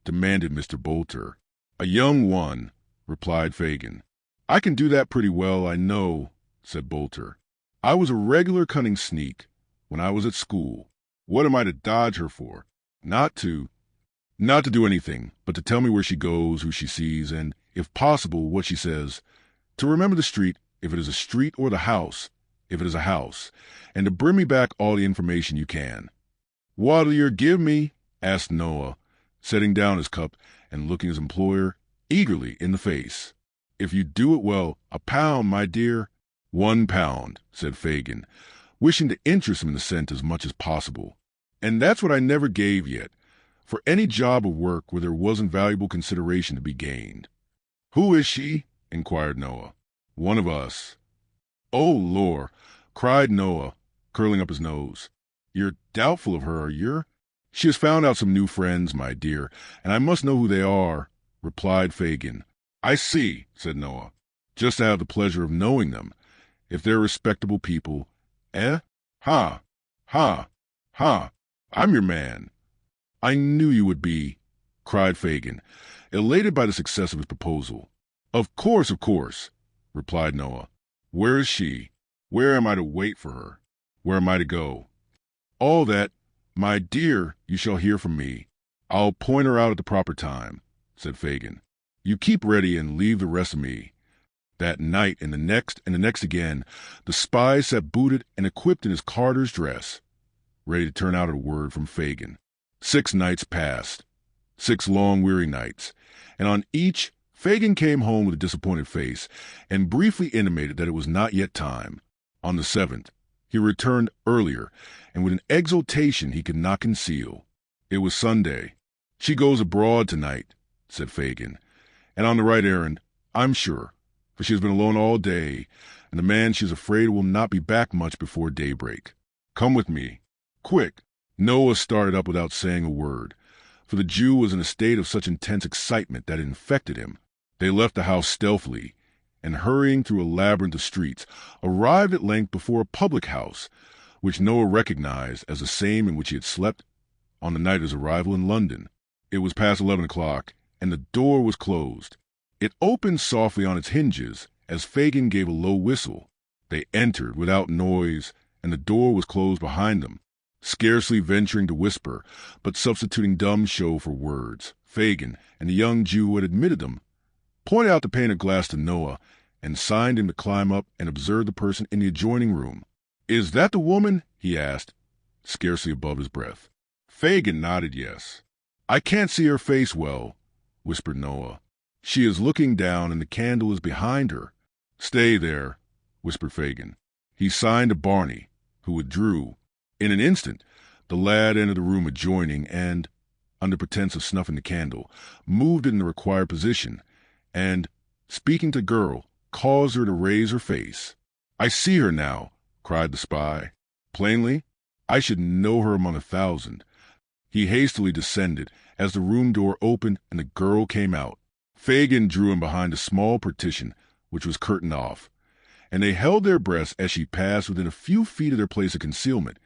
demanded Mr. Bolter. "A young one," replied Fagin. "I can do that pretty well, I know," said Bolter. "I was a regular cunning sneak when I was at school. What am I to dodge her for? Not to do anything, but to tell me where she goes, who she sees, and, if possible, what she says. To remember the street, if it is a street, or the house, if it is a house, and to bring me back all the information you can." "What'll yer give me?" asked Noah, setting down his cup and looking his employer eagerly in the face. "If you do it well, £1, my dear." £1, said Fagin, wishing to interest him in the cent as much as possible. "And that's what I never gave yet, for any job of work where there wasn't valuable consideration to be gained." "Who is she?" inquired Noah. "One of us." "Oh, lor!" cried Noah, curling up his nose. "You're doubtful of her, are you?" "She has found out some new friends, my dear, and I must know who they are," replied Fagin. "I see," said Noah. "Just to have the pleasure of knowing them. If they're respectable people, ha, ha, ha, I'm your man." "I knew you would be," cried Fagin, elated by the success of his proposal. Of course," replied Noah. "Where is she? Where am I to wait for her? Where am I to go?" "All that, my dear, you shall hear from me. I'll point her out at the proper time," said Fagin. "You keep ready and leave the rest to me." That night and the next again, the spy sat booted and equipped in his carter's dress, ready to turn out at a word from Fagin. 6 nights passed, 6 long weary nights, and on each Fagin came home with a disappointed face and briefly intimated that it was not yet time. On the 7th, he returned earlier, and with an exultation he could not conceal. It was Sunday. "She goes abroad tonight," said Fagin, "and on the right errand, I'm sure, for she has been alone all day, and the man she is afraid will not be back much before daybreak. Come with me. Quick." Noah started up without saying a word, for the Jew was in a state of such intense excitement that it infected him. They left the house stealthily, and hurrying through a labyrinth of streets, arrived at length before a public house, which Noah recognized as the same in which he had slept on the night of his arrival in London. It was past 11 o'clock, and the door was closed. It opened softly on its hinges as Fagin gave a low whistle. They entered without noise, and the door was closed behind them. Scarcely venturing to whisper, but substituting dumb show for words, Fagin and the young Jew who had admitted them pointed out the pane of glass to Noah and signed him to climb up and observe the person in the adjoining room. "Is that the woman?" he asked, scarcely above his breath. Fagin nodded yes. "I can't see her face well," whispered Noah. "She is looking down, and the candle is behind her." "Stay there," whispered Fagin. He signed to Barney, who withdrew. In an instant, the lad entered the room adjoining and, under pretense of snuffing the candle, moved it in the required position, and, speaking to the girl, caused her to raise her face. "I see her now," cried the spy. "Plainly, I should know her among 1,000. He hastily descended as the room door opened and the girl came out. Fagin drew him behind a small partition, which was curtained off, and they held their breaths as she passed within a few feet of their place of concealment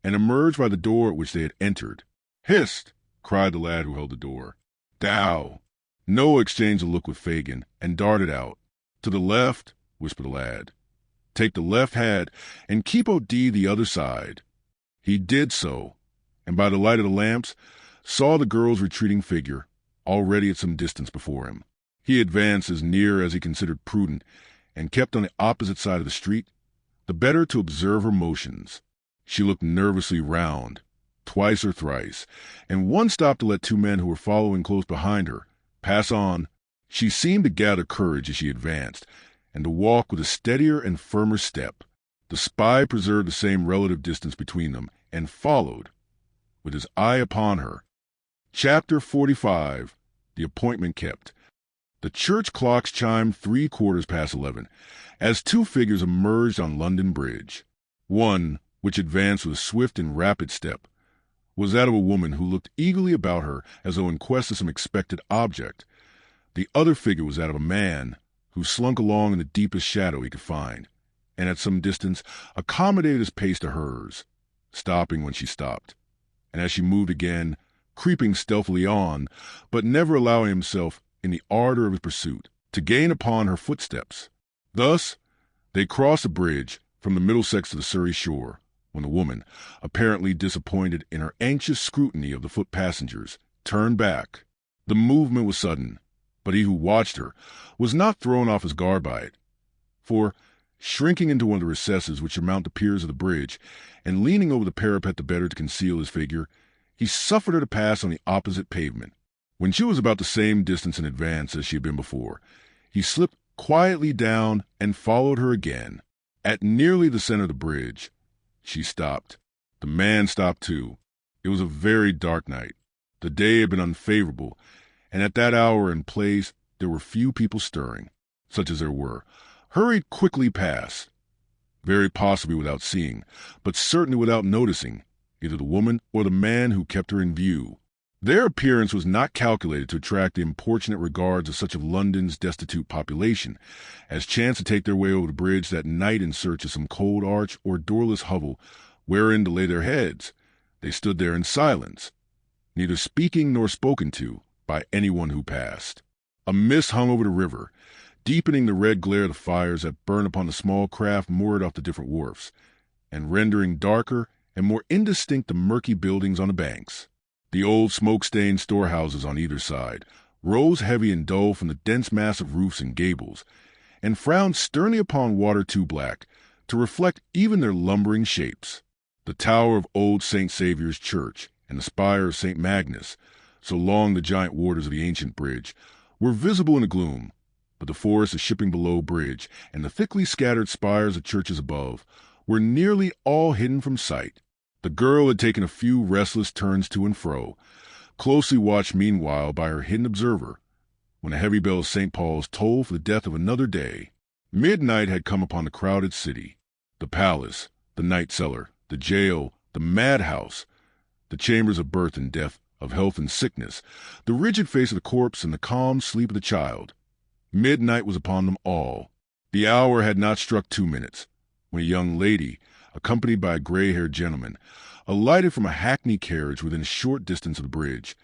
and emerged by the door at which they had entered. "Hist!" cried the lad who held the door. "Thou!" Noah exchanged a look with Fagin and darted out. "To the left," whispered the lad. "Take the left hand and keep O.D. the other side." He did so, and by the light of the lamps saw the girl's retreating figure already at some distance before him. He advanced as near as he considered prudent and kept on the opposite side of the street, the better to observe her motions. She looked nervously round, twice or thrice, and once stopped to let 2 men who were following close behind her pass on. She seemed to gather courage as she advanced, and to walk with a steadier and firmer step. The spy preserved the same relative distance between them, and followed, with his eye upon her. Chapter 45. The Appointment Kept. The church clocks chimed 11:15 as 2 figures emerged on London Bridge. One, which advanced with a swift and rapid step, was that of a woman who looked eagerly about her as though in quest of some expected object. The other figure was that of a man who slunk along in the deepest shadow he could find, and at some distance accommodated his pace to hers, stopping when she stopped, and as she moved again, creeping stealthily on, but never allowing himself, in the ardor of his pursuit, to gain upon her footsteps. Thus they crossed the bridge from the Middlesex to the Surrey shore, when the woman, apparently disappointed in her anxious scrutiny of the foot passengers, turned back. The movement was sudden, but he who watched her was not thrown off his guard by it, for, shrinking into one of the recesses which surmount the piers of the bridge, and leaning over the parapet the better to conceal his figure, he suffered her to pass on the opposite pavement. When she was about the same distance in advance as she had been before, he slipped quietly down and followed her again. At nearly the center of the bridge, she stopped. The man stopped too. It was a very dark night. The day had been unfavorable, and at that hour and place there were few people stirring, such as there were, hurried quickly past, very possibly without seeing, but certainly without noticing, either the woman or the man who kept her in view. Their appearance was not calculated to attract the importunate regards of such of London's destitute population as chanced to take their way over the bridge that night in search of some cold arch or doorless hovel wherein to lay their heads. They stood there in silence, neither speaking nor spoken to by anyone who passed. A mist hung over the river, deepening the red glare of the fires that burned upon the small craft moored off the different wharfs, and rendering darker and more indistinct the murky buildings on the banks. The old smoke-stained storehouses on either side rose heavy and dull from the dense mass of roofs and gables, and frowned sternly upon water too black to reflect even their lumbering shapes. The tower of old St. Saviour's Church and the spire of St. Magnus, so long the giant warders of the ancient bridge, were visible in the gloom, but the forest of shipping below bridge and the thickly scattered spires of churches above were nearly all hidden from sight. The girl had taken a few restless turns to and fro, closely watched meanwhile by her hidden observer, when a heavy bell of St. Paul's tolled for the death of another day. Midnight had come upon the crowded city. The palace, the night cellar, the jail, the madhouse, the chambers of birth and death, of health and sickness, the rigid face of the corpse and the calm sleep of the child. Midnight was upon them all. The hour had not struck 2 minutes, when a young lady, accompanied by a gray-haired gentleman, alighted from a hackney carriage within a short distance of the bridge,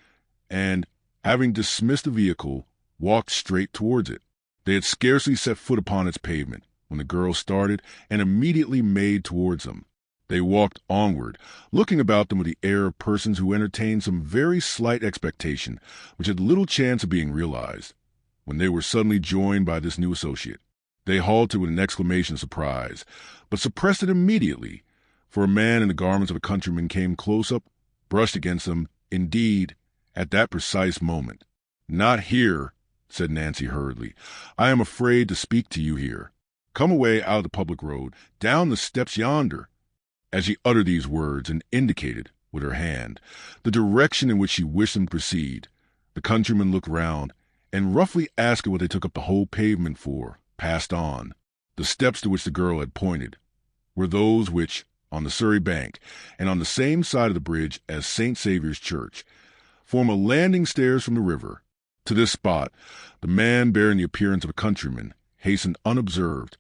and, having dismissed the vehicle, walked straight towards it. They had scarcely set foot upon its pavement when the girl started and immediately made towards them. They walked onward, looking about them with the air of persons who entertained some very slight expectation which had little chance of being realized, when they were suddenly joined by this new associate. They halted with an exclamation of surprise, but suppressed it immediately, for a man in the garments of a countryman came close up, brushed against them, indeed, at that precise moment. "Not here," said Nancy hurriedly. "I am afraid to speak to you here. Come away out of the public road, down the steps yonder." As she uttered these words and indicated, with her hand, the direction in which she wished them to proceed, the countryman looked round, and roughly asking what they took up the whole pavement for, passed on. The steps to which the girl had pointed were those which, on the Surrey bank, and on the same side of the bridge as St. Saviour's Church, form a landing stairs from the river. To this spot, the man bearing the appearance of a countryman hastened unobserved,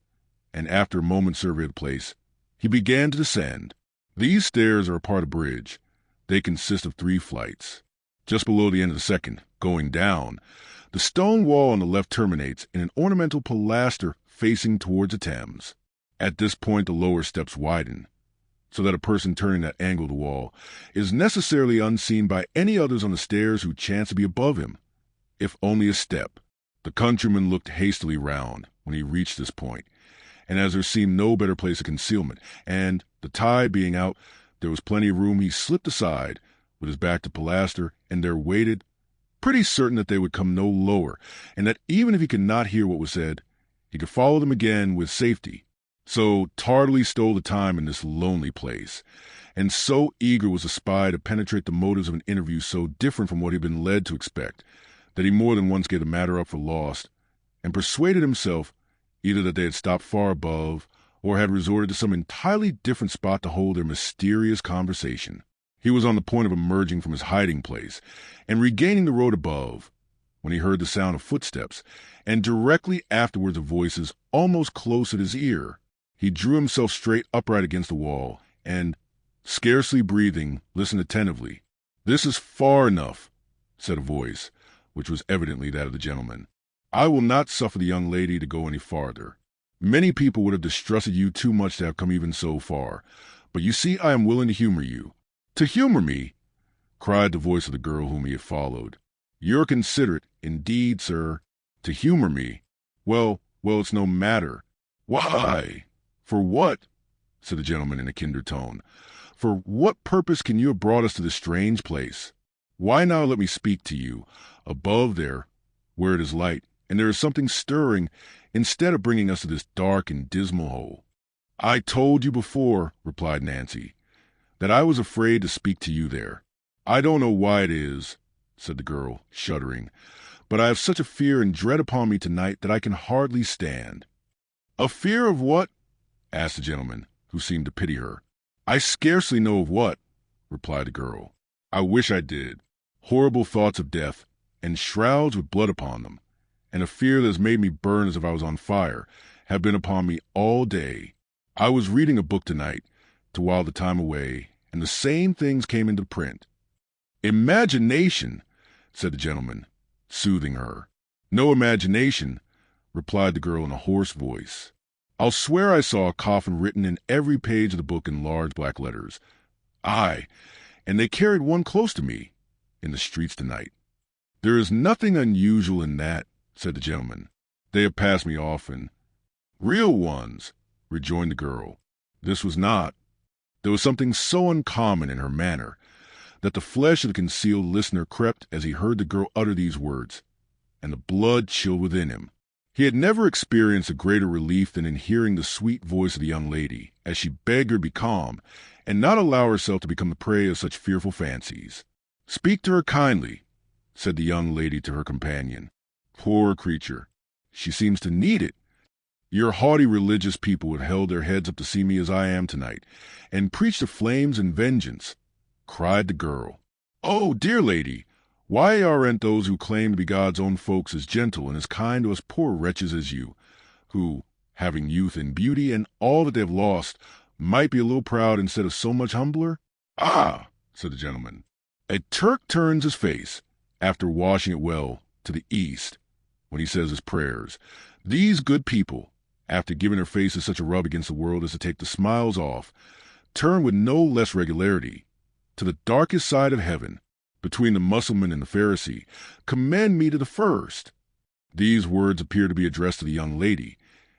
and after a moment's survey of the place, he began to descend. These stairs are a part of the bridge. They consist of 3 flights. Just below the end of the second, going down, the stone wall on the left terminates in an ornamental pilaster facing towards the Thames. At this point, the lower steps widen, so that a person turning that angle of the wall is necessarily unseen by any others on the stairs who chance to be above him, if only a step. The countryman looked hastily round when he reached this point, and as there seemed no better place of concealment, and, the tide being out, there was plenty of room, he slipped aside, with his back to pilaster, and there waited, pretty certain that they would come no lower, and that even if he could not hear what was said, he could follow them again with safety. So tardily stole the time in this lonely place, and so eager was the spy to penetrate the motives of an interview so different from what he had been led to expect, that he more than once gave the matter up for lost, and persuaded himself either that they had stopped far above, or had resorted to some entirely different spot to hold their mysterious conversation. He was on the point of emerging from his hiding place and regaining the road above, when he heard the sound of footsteps, and directly afterwards of voices almost close at his ear. He drew himself straight upright against the wall, and, scarcely breathing, listened attentively. "This is far enough," said a voice, which was evidently that of the gentleman. "I will not suffer the young lady to go any farther. Many people would have distrusted you too much to have come even so far, but you see I am willing to humor you." "To humor me?" cried the voice of the girl whom he had followed. "You're considerate, indeed, sir. To humor me? Well, it's no matter." "Why? For what?" said the gentleman in a kindred tone. "For what purpose can you have brought us to this strange place? Why now let me speak to you, above there, where it is light, and there is something stirring, instead of bringing us to this dark and dismal hole." "I told you before," replied Nancy, "that I was afraid to speak to you there." "I don't know why it is," said the girl, shuddering, "but I have such a fear and dread upon me tonight that I can hardly stand." "A fear of what?" asked the gentleman, who seemed to pity her. "I scarcely know of what," replied the girl. "I wish I did. Horrible thoughts of death, and shrouds with blood upon them, and a fear that has made me burn as if I was on fire, have been upon me all day. I was reading a book tonight, to while the time away, and the same things came into print." "Imagination," said the gentleman, soothing her. "No imagination," replied the girl in a hoarse voice. "I'll swear I saw a coffin written in every page of the book in large black letters. Aye, and they carried one close to me, in the streets tonight." "There is nothing unusual in that," said the gentleman. "They have passed me often." "Real ones," rejoined the girl. This was not. There was something so uncommon in her manner that the flesh of the concealed listener crept as he heard the girl utter these words, and the blood chilled within him. He had never experienced a greater relief than in hearing the sweet voice of the young lady, as she begged her to be calm, and not allow herself to become the prey of such fearful fancies. "Speak to her kindly," said the young lady to her companion. "Poor creature, she seems to need it. Your haughty religious people would have held their heads up to see me as I am tonight, and preached of flames and vengeance," cried the girl. "Oh, dear lady, why aren't those who claim to be God's own folks as gentle and as kind to us poor wretches as you, who, having youth and beauty and all that they have lost, might be a little proud instead of so much humbler?" "Ah," said the gentleman, "a Turk turns his face, after washing it well, to the east, when he says his prayers. These good people, after giving their faces such a rub against the world as to take the smiles off, turn with no less regularity to the darkest side of heaven, between the Mussulman and the Pharisee. Commend me to the first." These words appeared to be addressed to the young lady,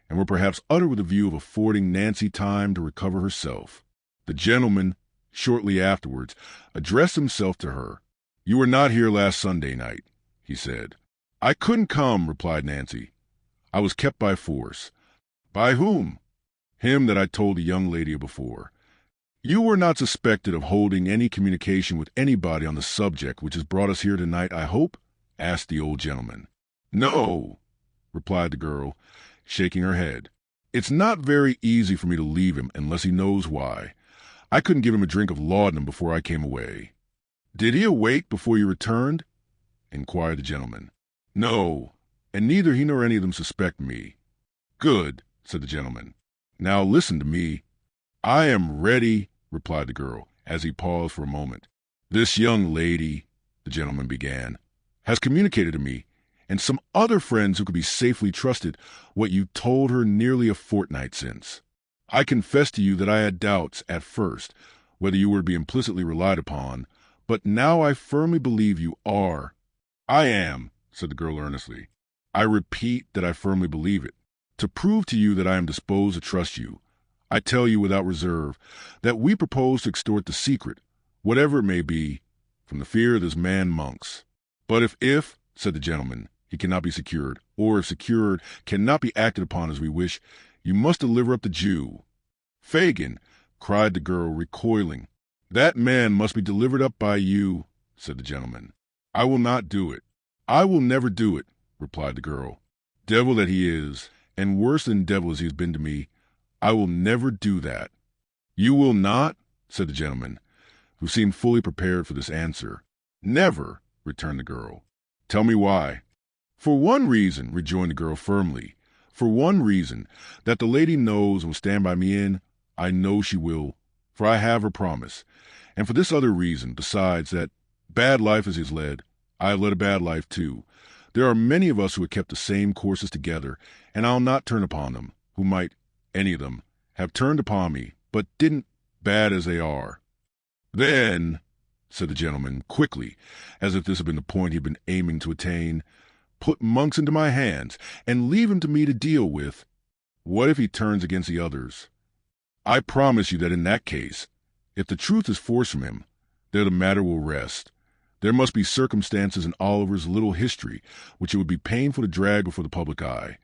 and were perhaps uttered with a view of affording Nancy time to recover herself. The gentleman, shortly afterwards, addressed himself to her. "You were not here last Sunday night," he said. "I couldn't come," replied Nancy. "I was kept by force." "By whom?" "Him that I told the young lady before." "You were not suspected of holding any communication with anybody on the subject which has brought us here tonight, I hope?" asked the old gentleman. "No," replied the girl, shaking her head. It's not very easy for me to leave him unless he knows why. I couldn't give him a drink of laudanum before I came away." "Did he awake before you returned?" inquired the gentleman. "No, and neither he nor any of them suspect me." "Good," said the gentleman. "Now listen to me." "I am ready," replied the girl, as he paused for a moment. "This young lady," the gentleman began, "has communicated to me, and some other friends who could be safely trusted, what you told her nearly a fortnight since. I confess to you that I had doubts, at first, whether you were to be implicitly relied upon, but now I firmly believe you are." "I am," said the girl earnestly. "I repeat that I firmly believe it. To prove to you that I am disposed to trust you, I tell you without reserve that we propose to extort the secret, whatever it may be, from the fear of this man Monks. But if, said the gentleman, he cannot be secured, or if secured, cannot be acted upon as we wish, you must deliver up the Jew." "Fagin," cried the girl, recoiling. "That man must be delivered up by you," said the gentleman. "I will not do it." "I will never do it," replied the girl. "Devil that he is, and worse than devil as he has been to me, I will never do that." "You will not?" said the gentleman, who seemed fully prepared for this answer. "Never," returned the girl. "Tell me why." "For one reason," rejoined the girl firmly. "For one reason, that the lady knows and will stand by me in. I know she will, for I have her promise. And for this other reason, besides, that, bad life as he has led, I have led a bad life too. There are many of us who have kept the same courses together, and I'll not turn upon them, who might, any of them, have turned upon me, but didn't, bad as they are." "Then," said the gentleman, quickly, as if this had been the point he had been aiming to attain, "put Monks into my hands, and leave him to me to deal with. What if he turns against the others? I promise you that in that case, if the truth is forced from him, there the matter will rest. There must be circumstances in Oliver's little history which it would be painful to drag before the public eye,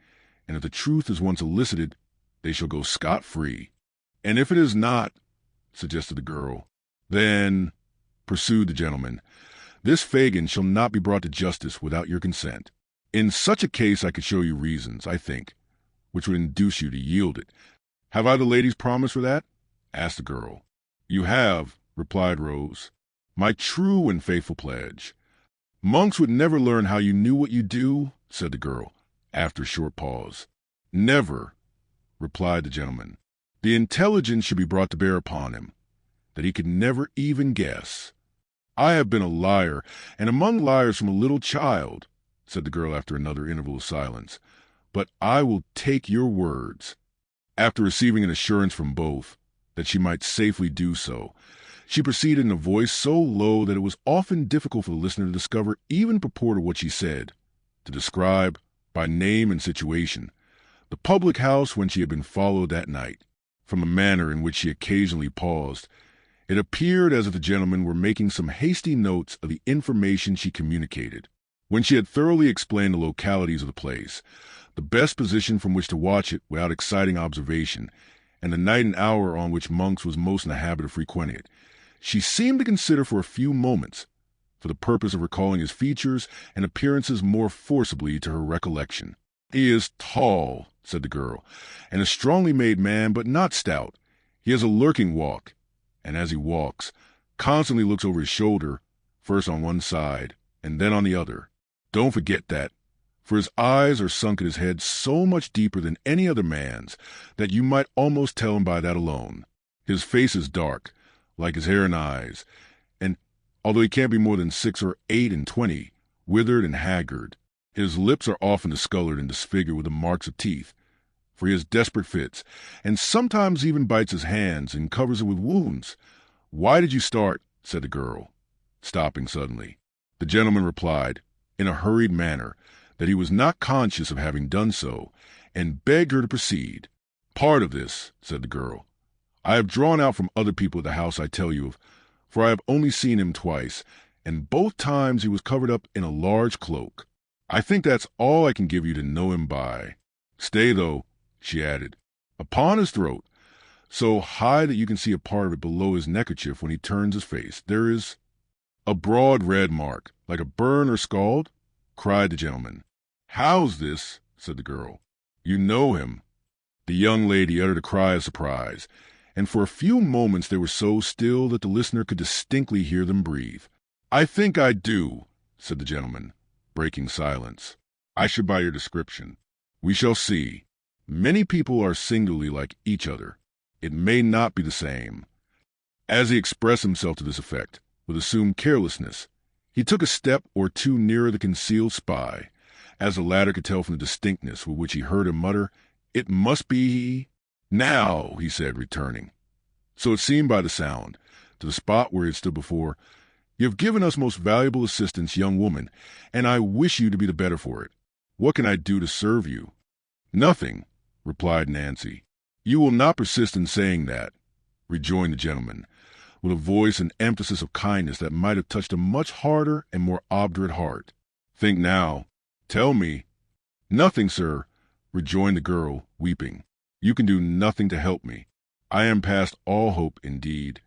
and if the truth is once elicited, they shall go scot-free." "And if it is not," suggested the girl. "Then," pursued the gentleman, "this Fagin shall not be brought to justice without your consent. In such a case I could show you reasons, I think, which would induce you to yield it." "Have I the lady's promise for that?" asked the girl. "You have," replied Rose, "my true and faithful pledge." "Monks would never learn how you knew what you do," said the girl, after a short pause. "Never," replied the gentleman. "The intelligence should be brought to bear upon him, that he could never even guess." "I have been a liar, and among liars from a little child," said the girl after another interval of silence, "but I will take your words." After receiving an assurance from both that she might safely do so, she proceeded in a voice so low that it was often difficult for the listener to discover even the purport of what she said, to describe, by name and situation, the public house when she had been followed that night. From the manner in which she occasionally paused, it appeared as if the gentleman were making some hasty notes of the information she communicated. When she had thoroughly explained the localities of the place, the best position from which to watch it without exciting observation, and the night and hour on which Monks was most in the habit of frequenting it, she seemed to consider for a few moments, for the purpose of recalling his features and appearances more forcibly to her recollection. "He is tall," said the girl, "and a strongly made man, but not stout. He has a lurking walk, and as he walks, constantly looks over his shoulder, first on one side, and then on the other. Don't forget that, for his eyes are sunk in his head so much deeper than any other man's that you might almost tell him by that alone. His face is dark, like his hair and eyes, and, although he can't be more than 6 or 28, withered and haggard. His lips are often discolored and disfigured with the marks of teeth, for he has desperate fits, and sometimes even bites his hands and covers it with wounds. Why did you start?" said the girl, stopping suddenly. The gentleman replied, in a hurried manner, that he was not conscious of having done so, and begged her to proceed. "Part of this," said the girl, "I have drawn out from other people at the house I tell you of, for I have only seen him twice, and both times he was covered up in a large cloak. I think that's all I can give you to know him by. Stay, though," she added, "upon his throat, so high that you can see a part of it below his neckerchief when he turns his face, there is a broad red mark, like a burn or scald," cried the gentleman. "How's this?" said the girl. "You know him." The young lady uttered a cry of surprise, and for a few moments they were so still that the listener could distinctly hear them breathe. "I think I do," said the gentleman, breaking silence. "I should buy your description. We shall see. Many people are singularly like each other. It may not be the same." As he expressed himself to this effect, with assumed carelessness, he took a step or two nearer the concealed spy, as the latter could tell from the distinctness with which he heard him mutter, "It must be he." "Now," he said, returning, so it seemed by the sound, to the spot where he had stood before, "you have given us most valuable assistance, young woman, and I wish you to be the better for it. What can I do to serve you?" "Nothing," replied Nancy. "You will not persist in saying that," rejoined the gentleman, with a voice and emphasis of kindness that might have touched a much harder and more obdurate heart. "Think now. Tell me." "Nothing, sir," rejoined the girl, weeping. "You can do nothing to help me. I am past all hope, indeed."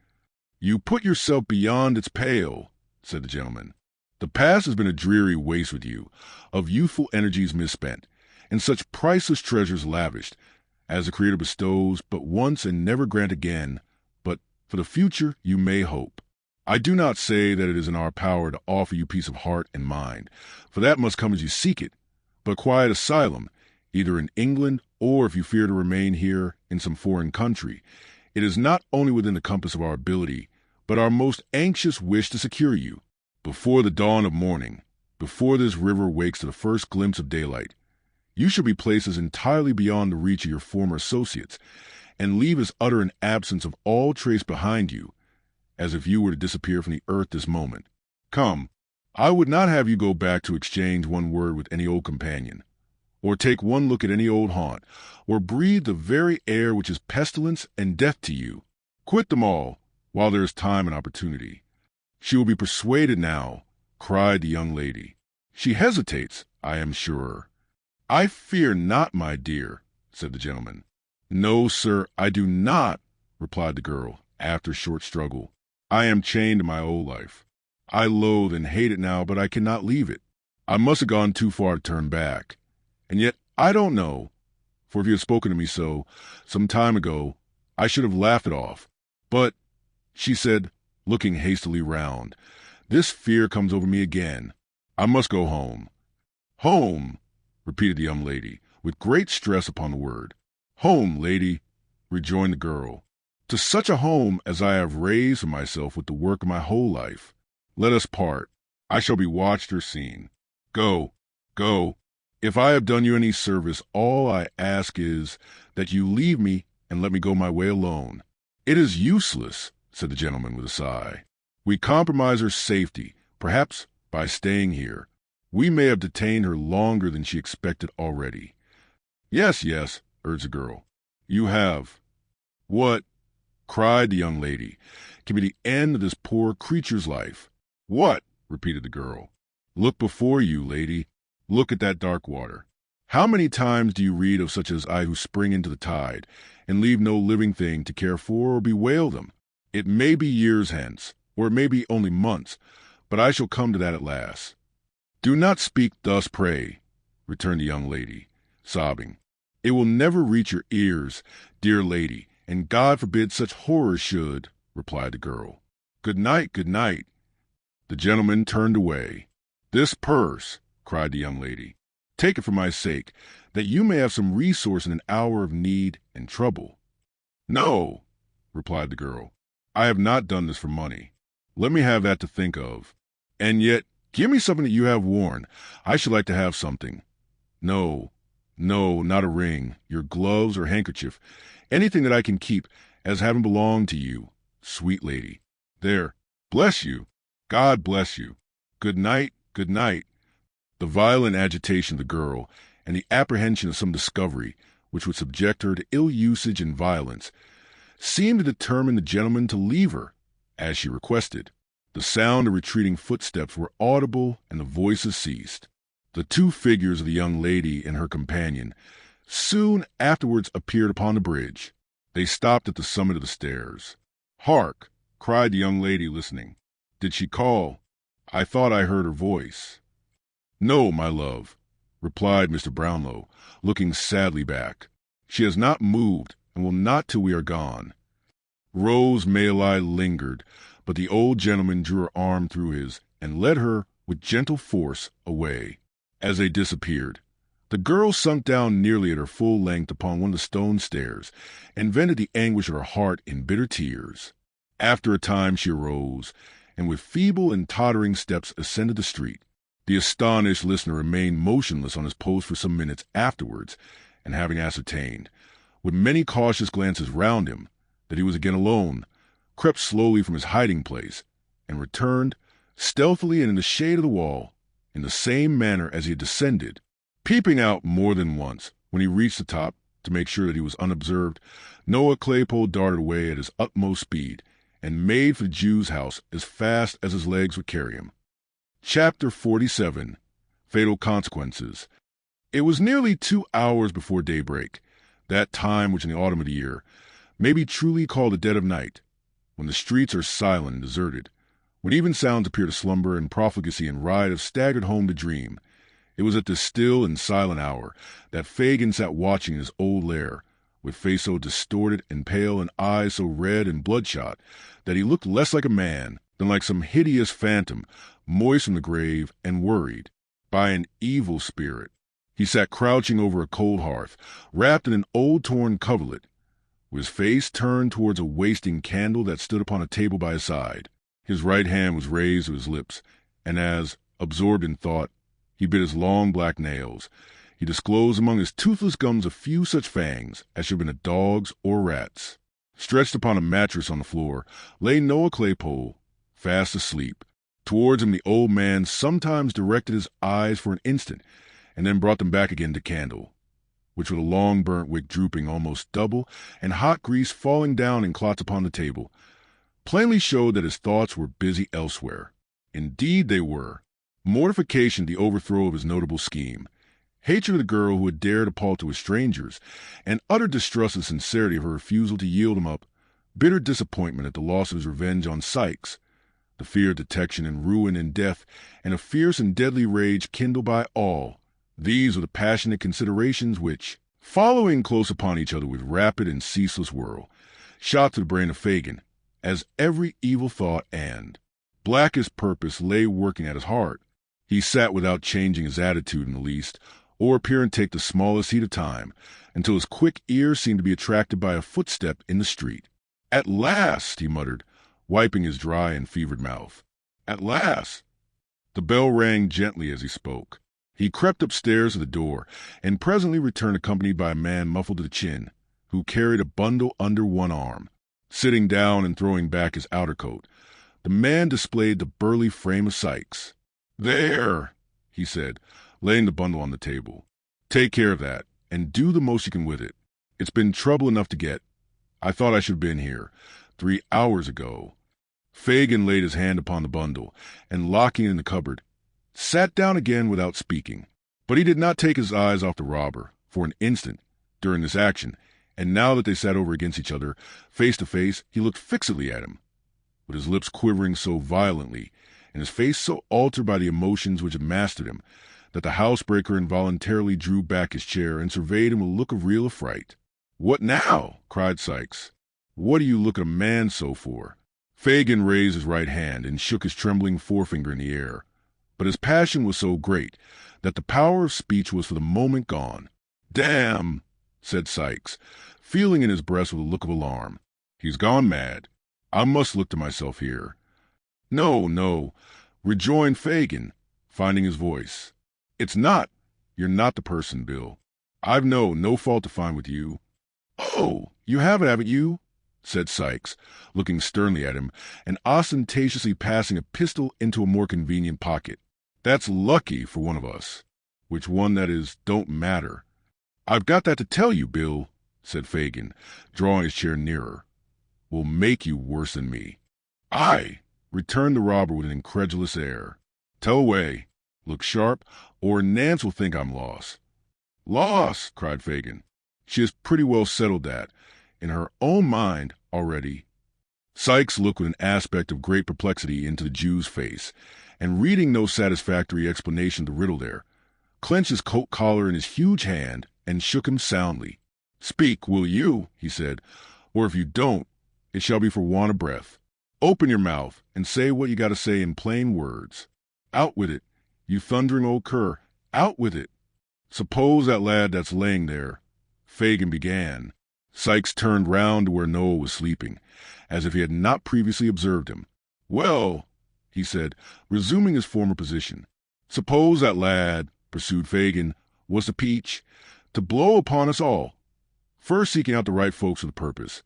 "You put yourself beyond its pale," said the gentleman. "The past has been a dreary waste with you, of youthful energies misspent, and such priceless treasures lavished, as the Creator bestows but once and never grant again, but for the future you may hope. I do not say that it is in our power to offer you peace of heart and mind, for that must come as you seek it, but quiet asylum, either in England or if you fear to remain here in some foreign country. It is not only within the compass of our ability, but our most anxious wish to secure you. Before the dawn of morning, before this river wakes to the first glimpse of daylight, you should be placed as entirely beyond the reach of your former associates, and leave as utter an absence of all trace behind you, as if you were to disappear from the earth this moment. Come, I would not have you go back to exchange one word with any old companion, or take one look at any old haunt, or breathe the very air which is pestilence and death to you. Quit them all, while there is time and opportunity." "She will be persuaded now," cried the young lady. "She hesitates, I am sure." "I fear not, my dear," said the gentleman. "No, sir, I do not," replied the girl, after a short struggle. "I am chained to my old life. I loathe and hate it now, but I cannot leave it. I must have gone too far to turn back. And yet I don't know, for if you had spoken to me so, some time ago, I should have laughed it off. But," she said, looking hastily round, "this fear comes over me again. I must go home." "Home," repeated the young lady, with great stress upon the word. "Home, lady," rejoined the girl, "to such a home as I have raised for myself with the work of my whole life. Let us part. I shall be watched or seen. Go, go. If I have done you any service, all I ask is that you leave me and let me go my way alone." "It is useless," said the gentleman with a sigh. "We compromise her safety, perhaps by staying here. We may have detained her longer than she expected already." "Yes, yes," urged the girl. "You have." "What," cried the young lady, "can be the end of this poor creature's life?" "What?" repeated the girl. "Look before you, lady. Look at that dark water. How many times do you read of such as I who spring into the tide, and leave no living thing to care for or bewail them? It may be years hence, or it may be only months, but I shall come to that at last." "Do not speak thus, pray," returned the young lady, sobbing. "It will never reach your ears, dear lady, and God forbid such horrors should," replied the girl. "Good night, good night." The gentleman turned away. "This purse," cried the young lady, "take it for my sake, that you may have some resource in an hour of need and trouble." "No," replied the girl, "I have not done this for money. Let me have that to think of. And yet, give me something that you have worn. I should like to have something. No, no, not a ring, your gloves or handkerchief, anything that I can keep as having belonged to you, sweet lady. There, bless you. God bless you. Good night, good night." The violent agitation of the girl, and the apprehension of some discovery which would subject her to ill usage and violence, seemed to determine the gentleman to leave her, as she requested. The sound of retreating footsteps were audible, and the voices ceased. The two figures of the young lady and her companion soon afterwards appeared upon the bridge. They stopped at the summit of the stairs. "Hark!" cried the young lady, listening. "Did she call? I thought I heard her voice." "No, my love," replied Mr. Brownlow, looking sadly back. She has not moved, and will not till we are gone." Rose Mayeli lingered, but the old gentleman drew her arm through his and led her with gentle force away. As they disappeared, the girl sunk down nearly at her full length upon one of the stone stairs and vented the anguish of her heart in bitter tears. After a time she arose, and with feeble and tottering steps ascended the street. The astonished listener remained motionless on his post for some minutes afterwards, and having ascertained, with many cautious glances round him, that he was again alone, crept slowly from his hiding place, and returned stealthily and in the shade of the wall, in the same manner as he had descended, peeping out more than once. When he reached the top, to make sure that he was unobserved, Noah Claypole darted away at his utmost speed, and made for the Jew's house as fast as his legs would carry him. Chapter 47. Fatal Consequences. It was nearly 2 hours before daybreak, that time which in the autumn of the year may be truly called the dead of night, when the streets are silent and deserted, when even sounds appear to slumber and profligacy and riot have staggered home to dream. It was at this still and silent hour that Fagin sat watching in his old lair, with face so distorted and pale and eyes so red and bloodshot that he looked less like a man than like some hideous phantom, moist from the grave and worried by an evil spirit. He sat crouching over a cold hearth, wrapped in an old torn coverlet, with his face turned towards a wasting candle that stood upon a table by his side. His right hand was raised to his lips, and as, absorbed in thought, he bit his long black nails, he disclosed among his toothless gums a few such fangs as should have been a dog's or rat's. Stretched upon a mattress on the floor lay Noah Claypole, fast asleep. Towards him the old man sometimes directed his eyes for an instant, and then brought them back again to candle, which with a long burnt wick drooping almost double, and hot grease falling down in clots upon the table, plainly showed that his thoughts were busy elsewhere. Indeed they were. Mortification at the overthrow of his notable scheme, hatred of the girl who had dared appall to his strangers, and utter distrust of the sincerity of her refusal to yield him up, bitter disappointment at the loss of his revenge on Sikes, the fear of detection and ruin and death, and a fierce and deadly rage kindled by all. These were the passionate considerations which, following close upon each other with rapid and ceaseless whirl, shot through the brain of Fagin, as every evil thought and blackest purpose lay working at his heart. He sat without changing his attitude in the least, or appearing to take the smallest heed of time, until his quick ear seemed to be attracted by a footstep in the street. "At last," he muttered, wiping his dry and fevered mouth. "At last." The bell rang gently as he spoke. He crept upstairs to the door, and presently returned accompanied by a man muffled to the chin, who carried a bundle under one arm. Sitting down and throwing back his outer coat, the man displayed the burly frame of Sikes. "There," he said, laying the bundle on the table. "Take care of that, and do the most you can with it. It's been trouble enough to get. I thought I should have been here 3 hours ago." Fagin laid his hand upon the bundle, and locking it in the cupboard, sat down again without speaking. But he did not take his eyes off the robber for an instant during this action, and now that they sat over against each other, face to face, he looked fixedly at him, with his lips quivering so violently, and his face so altered by the emotions which had mastered him, that the housebreaker involuntarily drew back his chair and surveyed him with a look of real affright. "What now?" cried Sikes. "What do you look at a man so for?" Fagin raised his right hand and shook his trembling forefinger in the air, but his passion was so great that the power of speech was for the moment gone. "Damn!" said Sikes, feeling in his breast with a look of alarm. "He's gone mad. I must look to myself here." "No, no," rejoined Fagin, finding his voice. "It's not. You're not the person, Bill. I've no fault to find with you." "Oh, you haven't you?" said Sikes, looking sternly at him, and ostentatiously passing a pistol into a more convenient pocket. "That's lucky for one of us. Which one that is don't matter." "I've got that to tell you, Bill," said Fagin, drawing his chair nearer. "Will make you worse than me." "Aye," returned the robber with an incredulous air. "Tell away. Look sharp, or Nance will think I'm lost." "Lost!" cried Fagin. "She has pretty well settled that, in her own mind, already." Sikes looked with an aspect of great perplexity into the Jew's face, and reading no satisfactory explanation of the riddle there, clenched his coat collar in his huge hand and shook him soundly. "Speak, will you?" he said, "or if you don't, it shall be for want of breath. Open your mouth and say what you got to say in plain words. Out with it, you thundering old cur, out with it." "Suppose that lad that's laying there," Fagin began. Sikes turned round to where Noah was sleeping, as if he had not previously observed him. "Well," he said, resuming his former position, "suppose that lad," pursued Fagin, "was to peach, to blow upon us all, first seeking out the right folks for the purpose,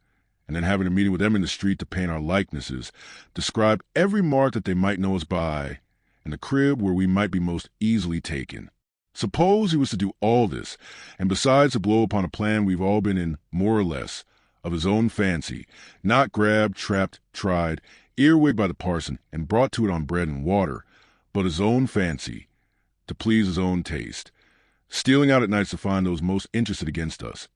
and then having a meeting with them in the street to paint our likenesses, describe every mark that they might know us by, and the crib where we might be most easily taken. Suppose he was to do all this, and besides to blow upon a plan we've all been in, more or less, of his own fancy, not grabbed, trapped, tried, earwigged by the parson, and brought to it on bread and water, but his own fancy, to please his own taste, stealing out at nights to find those most interested against us,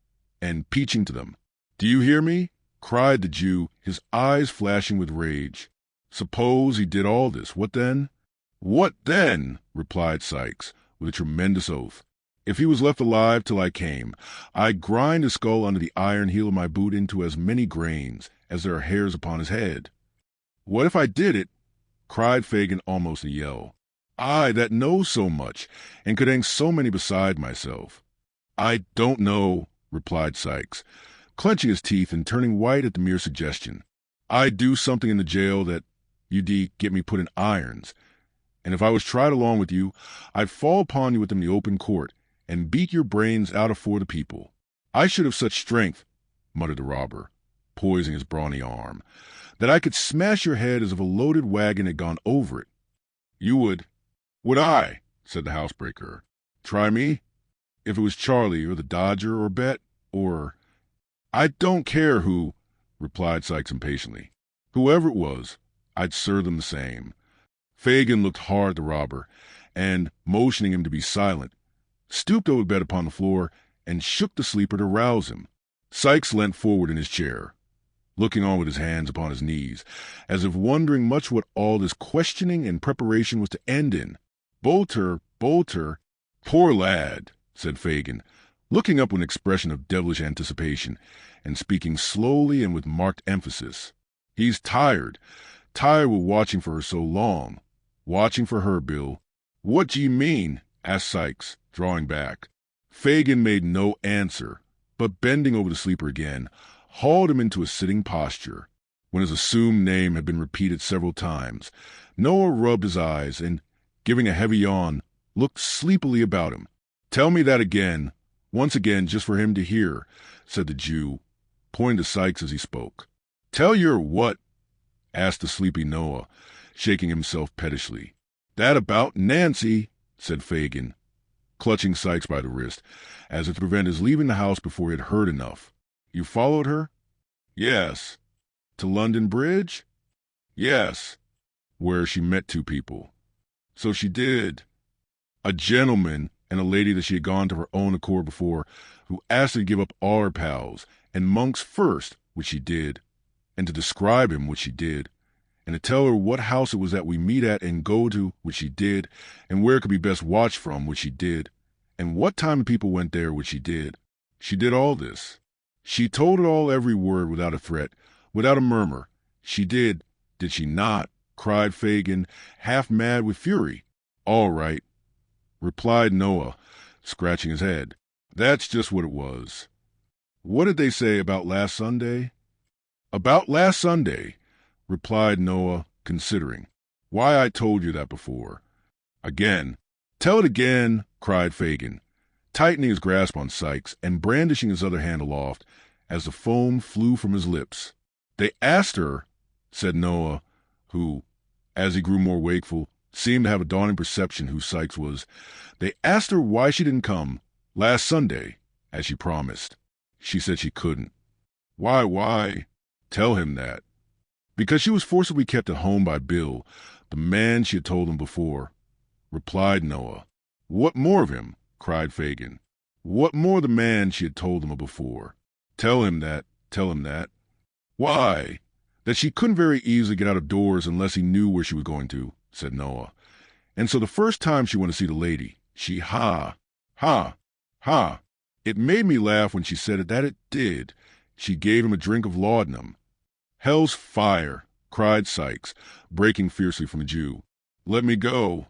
and peaching to them. Do you hear me?" cried the Jew, his eyes flashing with rage. "Suppose he did all this, what then?" "What then?" replied Sikes, with a tremendous oath. "If he was left alive till I came, I'd grind his skull under the iron heel of my boot into as many grains as there are hairs upon his head." "What if I did it?" cried Fagin, almost a yell. "I that know so much, and could hang so many beside myself." "I don't know," replied Sikes, clenching his teeth and turning white at the mere suggestion. "I'd do something in the jail that you'd get me put in irons, and if I was tried along with you, I'd fall upon you within the open court, and beat your brains out afore the people. I should have such strength," muttered the robber, poising his brawny arm, "that I could smash your head as if a loaded wagon had gone over it." "You would." "Would I?" said the housebreaker. "Try me? If it was Charlie, or the Dodger, or Bet, or—" "I don't care who," replied Sikes impatiently. "Whoever it was, I'd serve them the same." Fagin looked hard at the robber, and, motioning him to be silent, stooped over the bed upon the floor and shook the sleeper to rouse him. Sikes leant forward in his chair, looking on with his hands upon his knees, as if wondering much what all this questioning and preparation was to end in. Bolter, "Poor lad," said Fagin, looking up with an expression of devilish anticipation, and speaking slowly and with marked emphasis. "He's tired with watching for her so long. Watching for her, Bill." "What d'ye mean?" asked Sikes, drawing back. Fagin made no answer, but bending over the sleeper again, hauled him into a sitting posture. When his assumed name had been repeated several times, Noah rubbed his eyes and, giving a heavy yawn, looked sleepily about him. "Tell me that again, once again, just for him to hear," said the Jew, pointing to Sikes as he spoke. "Tell your what?" asked the sleepy Noah, shaking himself pettishly. "That about Nancy," said Fagin, clutching Sikes by the wrist, as if to prevent his leaving the house before he had heard enough. "You followed her?" "Yes." "To London Bridge?" "Yes." "Where she met two people." "So she did." "A gentleman and a lady that she had gone to her own accord before, who asked her to give up all her pals, and Monks first, which she did, and to describe him, which she did, and to tell her what house it was that we meet at and go to, which she did, and where it could be best watched from, which she did, and what time the people went there, which she did. She did all this. She told it all, every word, without a threat, without a murmur. She did she not?" cried Fagin, half mad with fury. "All right," replied Noah, scratching his head. "That's just what it was." "What did they say about last Sunday?" "About last Sunday," replied Noah, considering. "Why, I told you that before." "Again." "Tell it again," cried Fagin, tightening his grasp on Sikes and brandishing his other hand aloft as the foam flew from his lips. "They asked her," said Noah, who, as he grew more wakeful, seemed to have a dawning perception who Sikes was. "They asked her why she didn't come last Sunday, as she promised. She said she couldn't." Why?" "Tell him that." "Because she was forcibly kept at home by Bill, the man she had told him before," replied Noah. "What more of him?" cried Fagin. "What more the man she had told him of before?" Tell him that." "Why?" "That she couldn't very easily get out of doors unless he knew where she was going to," said Noah. "And so the first time she went to see the lady, she ha, It made me laugh when she said it, that it did. She gave him a drink of laudanum. Hell's fire, cried Sikes, breaking fiercely from the Jew. Let me go.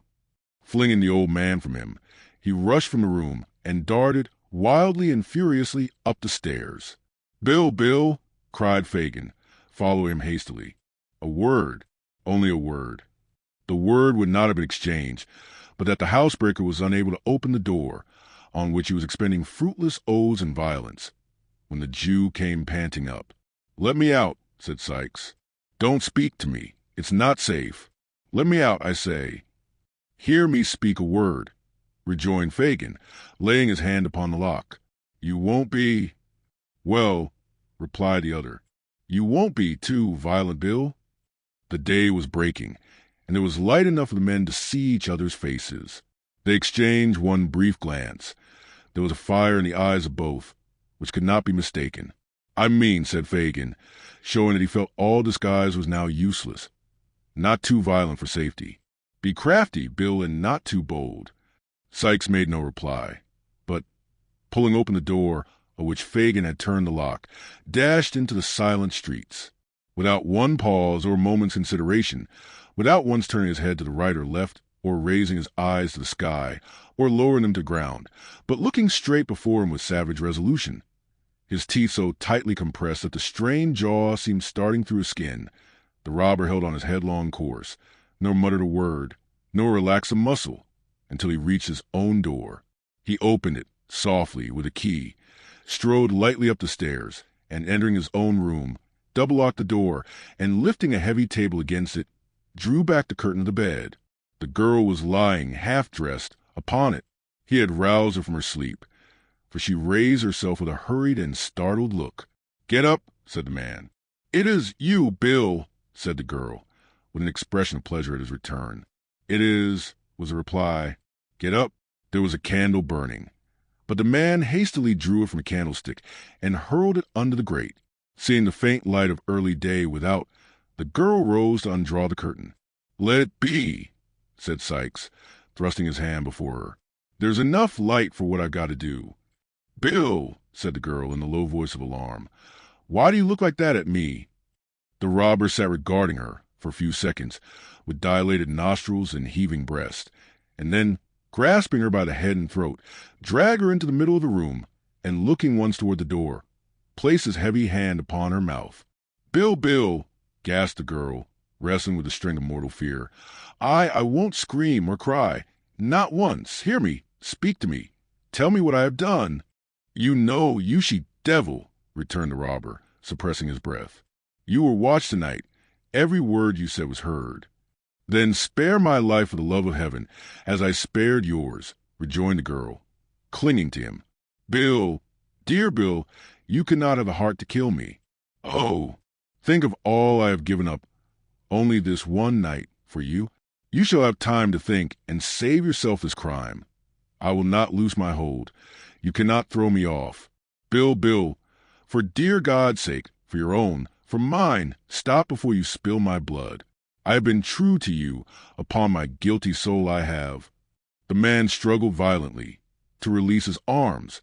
Flinging the old man from him, he rushed from the room and darted wildly and furiously up the stairs. Bill, Bill, cried Fagin, following him hastily. A word, only a word. The word would not have been exchanged, but that the housebreaker was unable to open the door, on which he was expending fruitless oaths and violence, when the Jew came panting up. Let me out, said Sikes. Don't speak to me. It's not safe. Let me out, I say. Hear me speak a word, rejoined Fagin, laying his hand upon the lock. You won't be— Well, replied the other, you won't be too violent, Bill. The day was breaking, and there was light enough for the men to see each other's faces. They exchanged one brief glance. There was a fire in the eyes of both, which could not be mistaken. I mean, said Fagin, showing that he felt all disguise was now useless. Not too violent for safety. Be crafty, Bill, and not too bold. Sikes made no reply, but, pulling open the door, of which Fagin had turned the lock, dashed into the silent streets. Without one pause or moment's consideration, without once turning his head to the right or left, or raising his eyes to the sky, or lowering them to the ground, but looking straight before him with savage resolution, his teeth so tightly compressed that the strained jaw seemed starting through his skin, the robber held on his headlong course, nor muttered a word, nor relaxed a muscle, until he reached his own door. He opened it, softly, with a key, strode lightly up the stairs, and entering his own room, double-locked the door, and lifting a heavy table against it, drew back the curtain of the bed. The girl was lying, half-dressed, upon it. He had roused her from her sleep, for she raised herself with a hurried and startled look. Get up, said the man. It is you, Bill, said the girl, with an expression of pleasure at his return. It is, was the reply. Get up. There was a candle burning, but the man hastily drew it from a candlestick and hurled it under the grate. Seeing the faint light of early day without, the girl rose to undraw the curtain. Let it be, said Sikes, thrusting his hand before her. There's enough light for what I've got to do. Bill, said the girl in the low voice of alarm, why do you look like that at me? The robber sat regarding her for a few seconds with dilated nostrils and heaving breast, and then, grasping her by the head and throat, dragged her into the middle of the room, and looking once toward the door, placed his heavy hand upon her mouth. Bill, Bill, gasped the girl, wrestling with the string of mortal fear. I won't scream or cry. Not once. Hear me. Speak to me. Tell me what I have done. You know, you she-devil, returned the robber, suppressing his breath. You were watched tonight. Every word you said was heard. Then spare my life for the love of heaven, as I spared yours, rejoined the girl, clinging to him. Bill, dear Bill, you cannot have a heart to kill me. Oh, think of all I have given up, only this one night, for you. You shall have time to think and save yourself this crime. I will not loose my hold. You cannot throw me off. Bill, Bill, for dear God's sake, for your own, for mine, stop before you spill my blood. I have been true to you, upon my guilty soul I have. The man struggled violently to release his arms,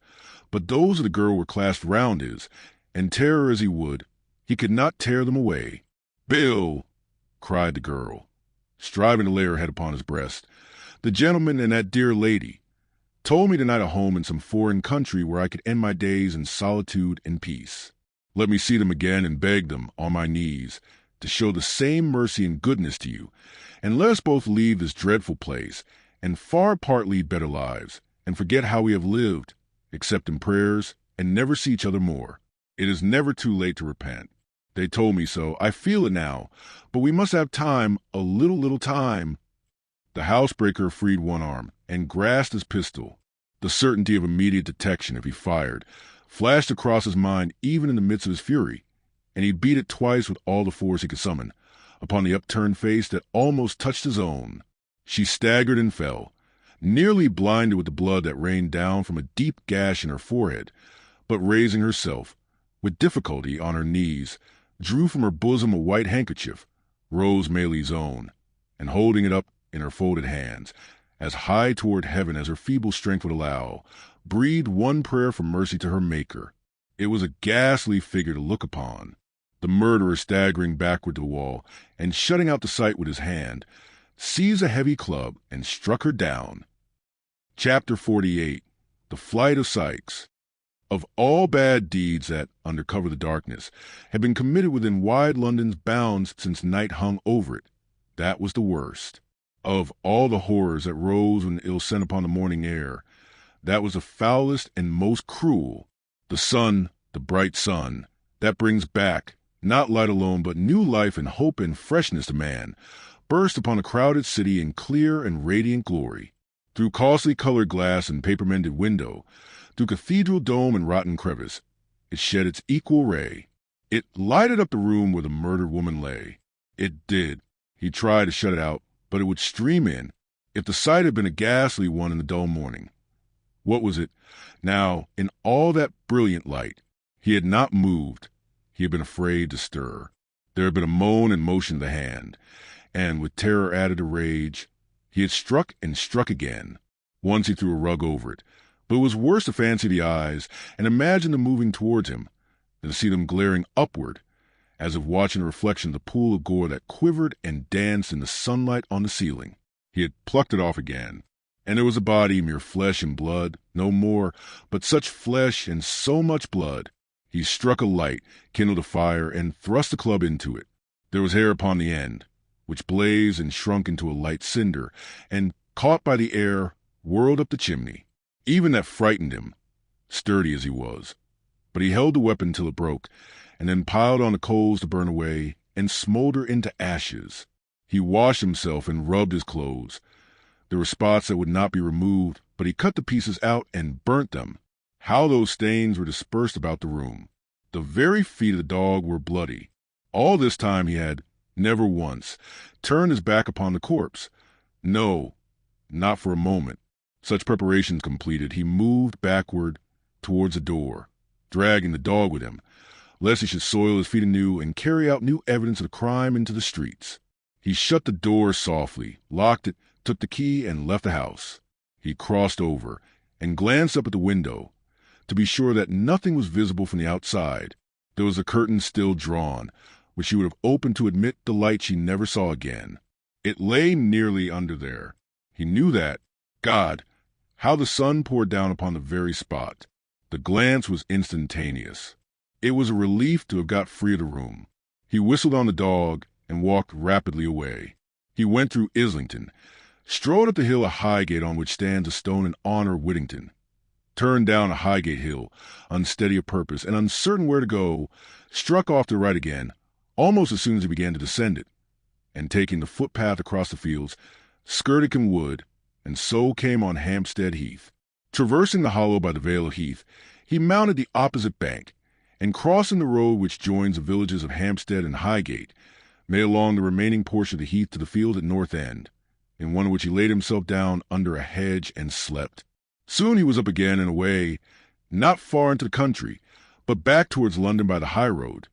but those of the girl were clasped round his, and tear her as he would, he could not tear them away. Bill, cried the girl, striving to lay her head upon his breast, the gentleman and that dear lady told me tonight a home in some foreign country where I could end my days in solitude and peace. Let me see them again and beg them, on my knees, to show the same mercy and goodness to you, and let us both leave this dreadful place, and far apart lead better lives, and forget how we have lived, except in prayers, and never see each other more. It is never too late to repent. They told me so. I feel it now, but we must have time, a little time. The housebreaker freed one arm, and grasped his pistol. The certainty of immediate detection if he fired flashed across his mind even in the midst of his fury, and he beat it twice with all the force he could summon, upon the upturned face that almost touched his own. She staggered and fell, nearly blinded with the blood that rained down from a deep gash in her forehead, but raising herself, with difficulty on her knees, drew from her bosom a white handkerchief, Rose Maylie's own, and holding it up in her folded hands, as high toward heaven as her feeble strength would allow, breathed one prayer for mercy to her Maker. It was a ghastly figure to look upon. The murderer, staggering backward to the wall and shutting out the sight with his hand, seized a heavy club and struck her down. Chapter 48. The Flight of Sikes. Of all bad deeds that, under cover of the darkness, had been committed within wide London's bounds since night hung over it, that was the worst. Of all the horrors that rose when ill sent upon the morning air, that was the foulest and most cruel. The sun, the bright sun, that brings back, not light alone, but new life and hope and freshness to man, burst upon a crowded city in clear and radiant glory. Through costly colored glass and paper-mended window, through cathedral dome and rotten crevice, it shed its equal ray. It lighted up the room where the murdered woman lay. It did. He tried to shut it out, but it would stream in, if the sight had been a ghastly one in the dull morning. What was it? Now, in all that brilliant light, he had not moved. He had been afraid to stir. There had been a moan and motion of the hand, and with terror added to rage, he had struck and struck again. Once he threw a rug over it, but it was worse to fancy the eyes and imagine them moving towards him than to see them glaring upward, as if watching a reflection of the pool of gore that quivered and danced in the sunlight on the ceiling. He had plucked it off again, and there was a body, mere flesh and blood, no more, but such flesh and so much blood. He struck a light, kindled a fire, and thrust the club into it. There was hair upon the end, which blazed and shrunk into a light cinder, and, caught by the air, whirled up the chimney. Even that frightened him, sturdy as he was. But he held the weapon till it broke, and then piled on the coals to burn away and smolder into ashes. He washed himself and rubbed his clothes. There were spots that would not be removed, but he cut the pieces out and burnt them. How those stains were dispersed about the room! The very feet of the dog were bloody. All this time he had, never once, turned his back upon the corpse. No, not for a moment. Such preparations completed, he moved backward towards the door, dragging the dog with him, lest he should soil his feet anew and carry out new evidence of the crime into the streets. He shut the door softly, locked it, took the key, and left the house. He crossed over and glanced up at the window, to be sure that nothing was visible from the outside. There was a curtain still drawn, which she would have opened to admit the light she never saw again. It lay nearly under there. He knew that. God, how the sun poured down upon the very spot. The glance was instantaneous. It was a relief to have got free of the room. He whistled on the dog and walked rapidly away. He went through Islington, strode up the hill of Highgate on which stands a stone in honor of Whittington, turned down a Highgate hill, unsteady of purpose and uncertain where to go, struck off to the right again, almost as soon as he began to descend it, and taking the footpath across the fields, skirted Kinwood Wood, and so came on Hampstead Heath. Traversing the hollow by the Vale of Heath, he mounted the opposite bank, and crossing the road which joins the villages of Hampstead and Highgate, made along the remaining portion of the heath to the field at North End, in one of which he laid himself down under a hedge and slept. Soon he was up again and away, not far into the country, but back towards London by the high road,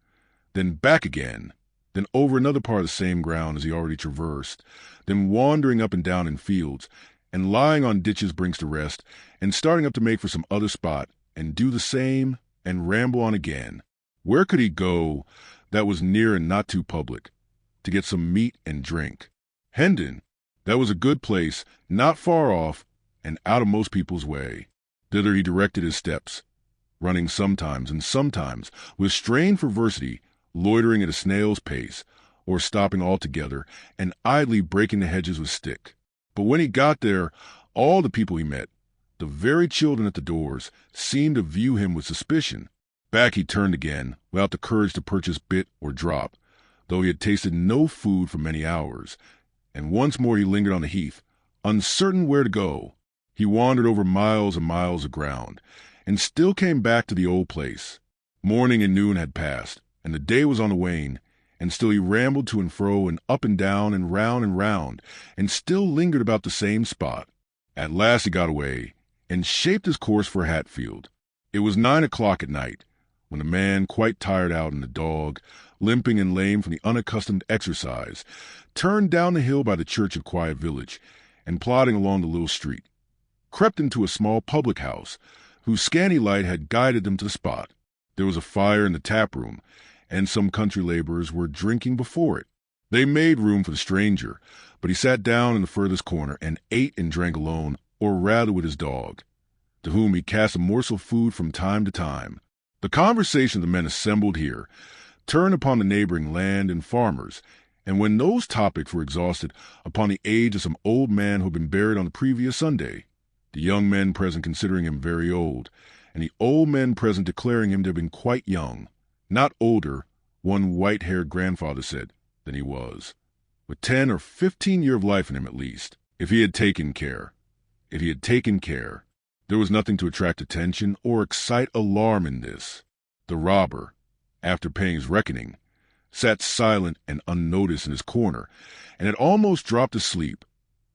then back again, then over another part of the same ground as he already traversed, then wandering up and down in fields, and lying on ditches' brinks to rest, and starting up to make for some other spot, and do the same, and ramble on again. Where could he go that was near and not too public, to get some meat and drink? Hendon, that was a good place, not far off, and out of most people's way. Thither he directed his steps, running sometimes and sometimes, with strained perversity, loitering at a snail's pace, or stopping altogether, and idly breaking the hedges with stick. But when he got there, all the people he met, the very children at the doors, seemed to view him with suspicion. Back he turned again, without the courage to purchase bit or drop, though he had tasted no food for many hours, and once more he lingered on the heath, uncertain where to go. He wandered over miles and miles of ground, and still came back to the old place. Morning and noon had passed, and the day was on the wane, and still he rambled to and fro and up and down and round, and still lingered about the same spot. At last he got away, and shaped his course for Hatfield. It was 9 o'clock at night, when the man, quite tired out, and the dog, limping and lame from the unaccustomed exercise, turned down the hill by the church of Quiet Village, and plodding along the little street, crept into a small public house, whose scanty light had guided them to the spot. There was a fire in the tap room, and some country laborers were drinking before it. They made room for the stranger, but he sat down in the furthest corner and ate and drank alone, or rather with his dog, to whom he cast a morsel of food from time to time. The conversation of the men assembled here turned upon the neighboring land and farmers, and when those topics were exhausted, upon the age of some old man who had been buried on the previous Sunday, the young men present considering him very old, and the old men present declaring him to have been quite young, not older, one white-haired grandfather said, than he was, with 10 or 15 years of life in him at least, if he had taken care. If he had taken care. There was nothing to attract attention or excite alarm in this. The robber, after paying his reckoning, sat silent and unnoticed in his corner, and had almost dropped asleep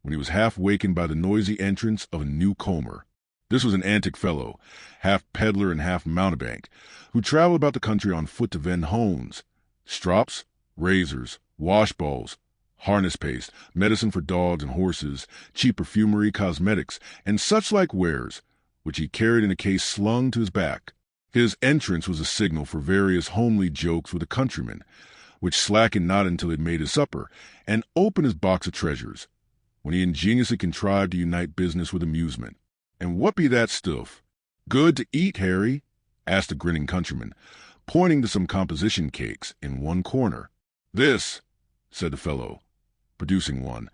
when he was half wakened by the noisy entrance of a newcomer. This was an antic fellow, half peddler and half mountebank, who traveled about the country on foot to vend hones, strops, razors, washballs, harness paste, medicine for dogs and horses, cheap perfumery, cosmetics, and such like wares, which he carried in a case slung to his back. His entrance was a signal for various homely jokes with a countryman, which slackened not until he had made his supper, and opened his box of treasures, when he ingeniously contrived to unite business with amusement. "And what be that stuff? Good to eat, Harry?" asked the grinning countryman, pointing to some composition cakes in one corner. "This," said the fellow, producing one.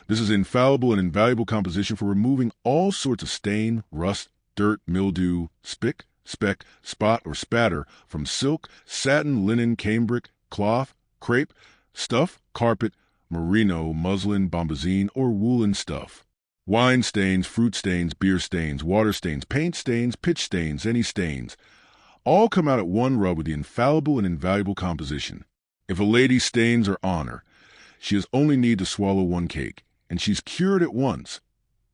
"This is infallible and invaluable composition for removing all sorts of stain, rust, dirt, mildew, spick, speck, spot, or spatter from silk, satin, linen, cambric, cloth, crepe, stuff, carpet, merino, muslin, bombazine, or woolen stuff. Wine stains, fruit stains, beer stains, water stains, paint stains, pitch stains, any stains, all come out at one rub with the infallible and invaluable composition. If a lady stains her honor, she has only need to swallow one cake, and she's cured at once,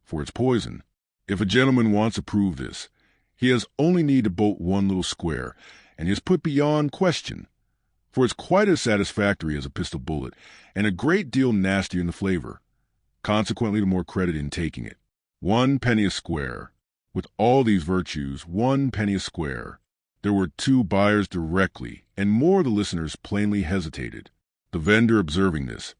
for it's poison. If a gentleman wants to prove this, he has only need to bolt one little square, and he is put beyond question, for it's quite as satisfactory as a pistol bullet, and a great deal nastier in the flavor. Consequently, the more credit in taking it. 1 penny a square. With all these virtues, 1 penny a square. There were 2 buyers directly, and more of the listeners plainly hesitated. The vendor, observing this,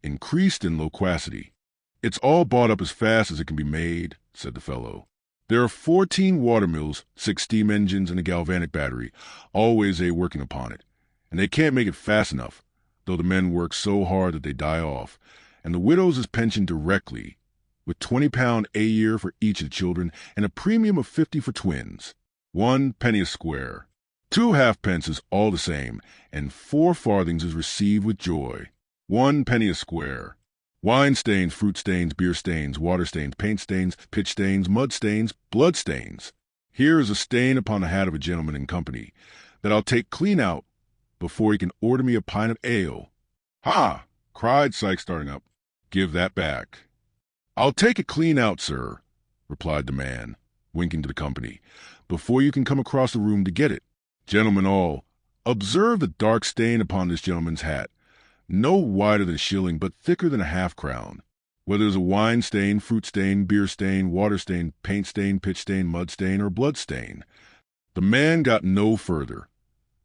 increased in loquacity. "It's all bought up as fast as it can be made," said the fellow. "There are 14 watermills, 6 steam engines, and a galvanic battery, always working upon it, and they can't make it fast enough, though the men work so hard that they die off, and the widows is pensioned directly, with £20 a year for each of the children, and a premium of 50 for twins. 1 penny a square. 2 halfpences all the same, and 4 farthings is received with joy. 1 penny a square. Wine stains, fruit stains, beer stains, water stains, paint stains, pitch stains, mud stains, blood stains. Here is a stain upon the hat of a gentleman in company, that I'll take clean out before he can order me a pint of ale." "Ha!" cried Sikes, starting up. "Give that back." "I'll take it clean out, sir," replied the man, winking to the company, "before you can come across the room to get it. Gentlemen all, observe the dark stain upon this gentleman's hat, no wider than a shilling, but thicker than a half-crown. Whether it is a wine stain, fruit stain, beer stain, water stain, paint stain, pitch stain, mud stain, or blood stain." The man got no further,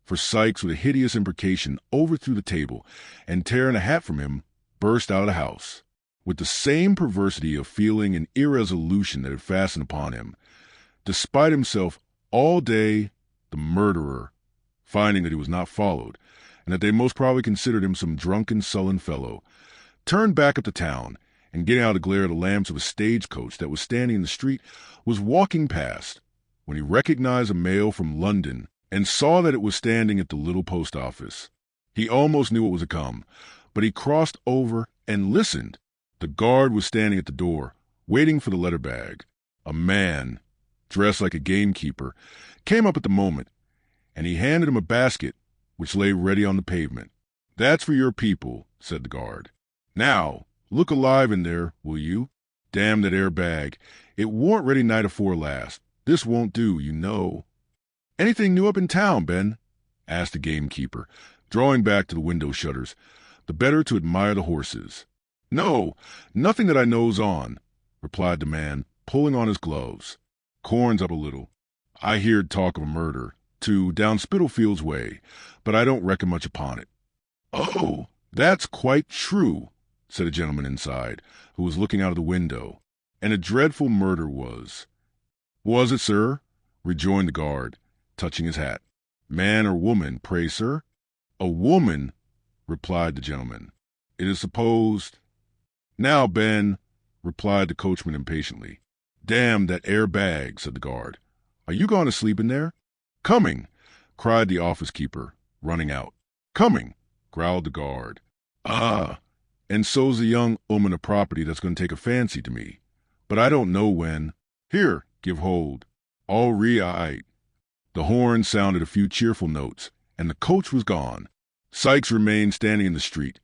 for Sikes, with a hideous imprecation, overthrew the table, and tearing a hat from him, burst out of the house. With the same perversity of feeling and irresolution that had fastened upon him, despite himself all day, the murderer, finding that he was not followed, and that they most probably considered him some drunken, sullen fellow, turned back up the town, and getting out of the glare of the lamps of a stagecoach that was standing in the street, was walking past, when he recognized a mail from London, and saw that it was standing at the little post office. He almost knew what was to come, but he crossed over and listened. The guard was standing at the door, waiting for the letter bag. A man, dressed like a gamekeeper, came up at the moment, and he handed him a basket, which lay ready on the pavement. "That's for your people," said the guard. "Now, look alive in there, will you? Damn that air bag. It warn't ready night afore last. This won't do, you know." "Anything new up in town, Ben?" asked the gamekeeper, drawing back to the window shutters, the better to admire the horses. "No, nothing that I knows on," replied the man, pulling on his gloves. "Corns up a little. I heerd talk of a murder, too, down Spitalfields way, but I don't reckon much upon it." "Oh, that's quite true," said a gentleman inside, who was looking out of the window. "And a dreadful murder was." "Was it, sir?" rejoined the guard, touching his hat. "Man or woman, pray, sir?" "A woman," replied the gentleman. "It is supposed—" "Now, Ben," replied the coachman impatiently. "Damn that air bag," said the guard. "Are you gone to sleep in there?" "Coming," cried the office-keeper, running out. "Coming," growled the guard. "Ah, and so's the young 'oman of property that's going to take a fancy to me. But I don't know when. Here, give hold. All right." The horn sounded a few cheerful notes, and the coach was gone. Sikes remained standing in the street,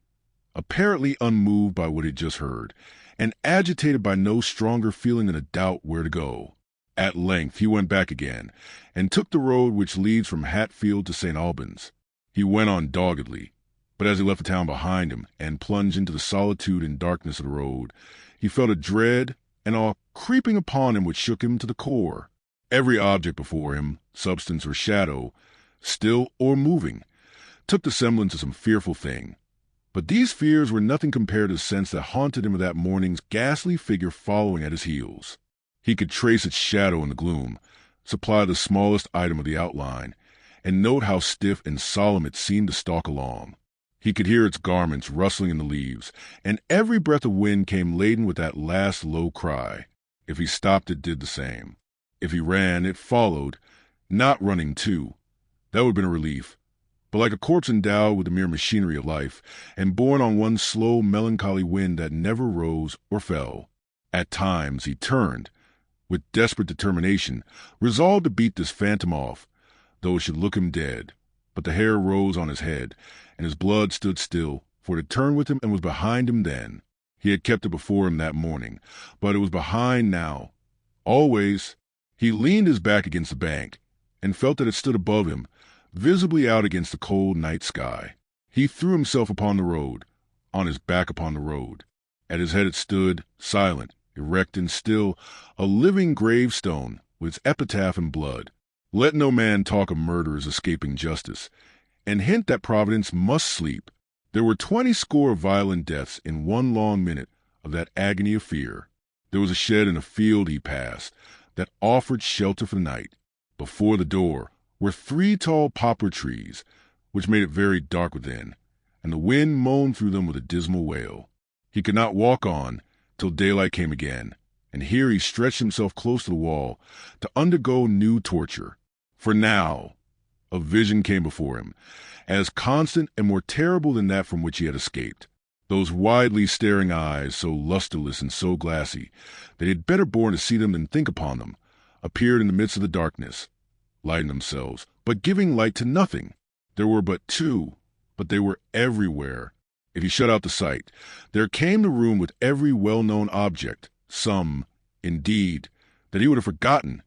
apparently unmoved by what he had just heard, and agitated by no stronger feeling than a doubt where to go. At length he went back again, and took the road which leads from Hatfield to St. Albans. He went on doggedly, but as he left the town behind him and plunged into the solitude and darkness of the road, he felt a dread and awe creeping upon him which shook him to the core. Every object before him, substance or shadow, still or moving, took the semblance of some fearful thing. But these fears were nothing compared to the sense that haunted him of that morning's ghastly figure following at his heels. He could trace its shadow in the gloom, supply the smallest item of the outline, and note how stiff and solemn it seemed to stalk along. He could hear its garments rustling in the leaves, and every breath of wind came laden with that last low cry. If he stopped, it did the same. If he ran, it followed, not running too. That would have been a relief. But like a corpse endowed with the mere machinery of life, and borne on one slow, melancholy wind that never rose or fell. At times he turned, with desperate determination, resolved to beat this phantom off, though it should look him dead. But the hair rose on his head, and his blood stood still, for it had turned with him and was behind him then. He had kept it before him that morning, but it was behind now. Always. He leaned his back against the bank, and felt that it stood above him, visibly out against the cold night sky. He threw himself upon the road, on his back upon the road. At his head it stood, silent, erect and still, a living gravestone, with its epitaph in blood. Let no man talk of murderers escaping justice, and hint that Providence must sleep. There were 20 score of violent deaths in one long minute of that agony of fear. There was a shed in a field he passed that offered shelter for the night. Before the door were 3 tall poplar trees, which made it very dark within, and the wind moaned through them with a dismal wail. He could not walk on till daylight came again, and here he stretched himself close to the wall to undergo new torture. For now a vision came before him, as constant and more terrible than that from which he had escaped. Those widely staring eyes, so lustreless and so glassy that he had better borne to see them than think upon them, appeared in the midst of the darkness, lighting themselves, but giving light to nothing. There were but 2, but they were everywhere. If he shut out the sight, there came the room with every well-known object, some, indeed, that he would have forgotten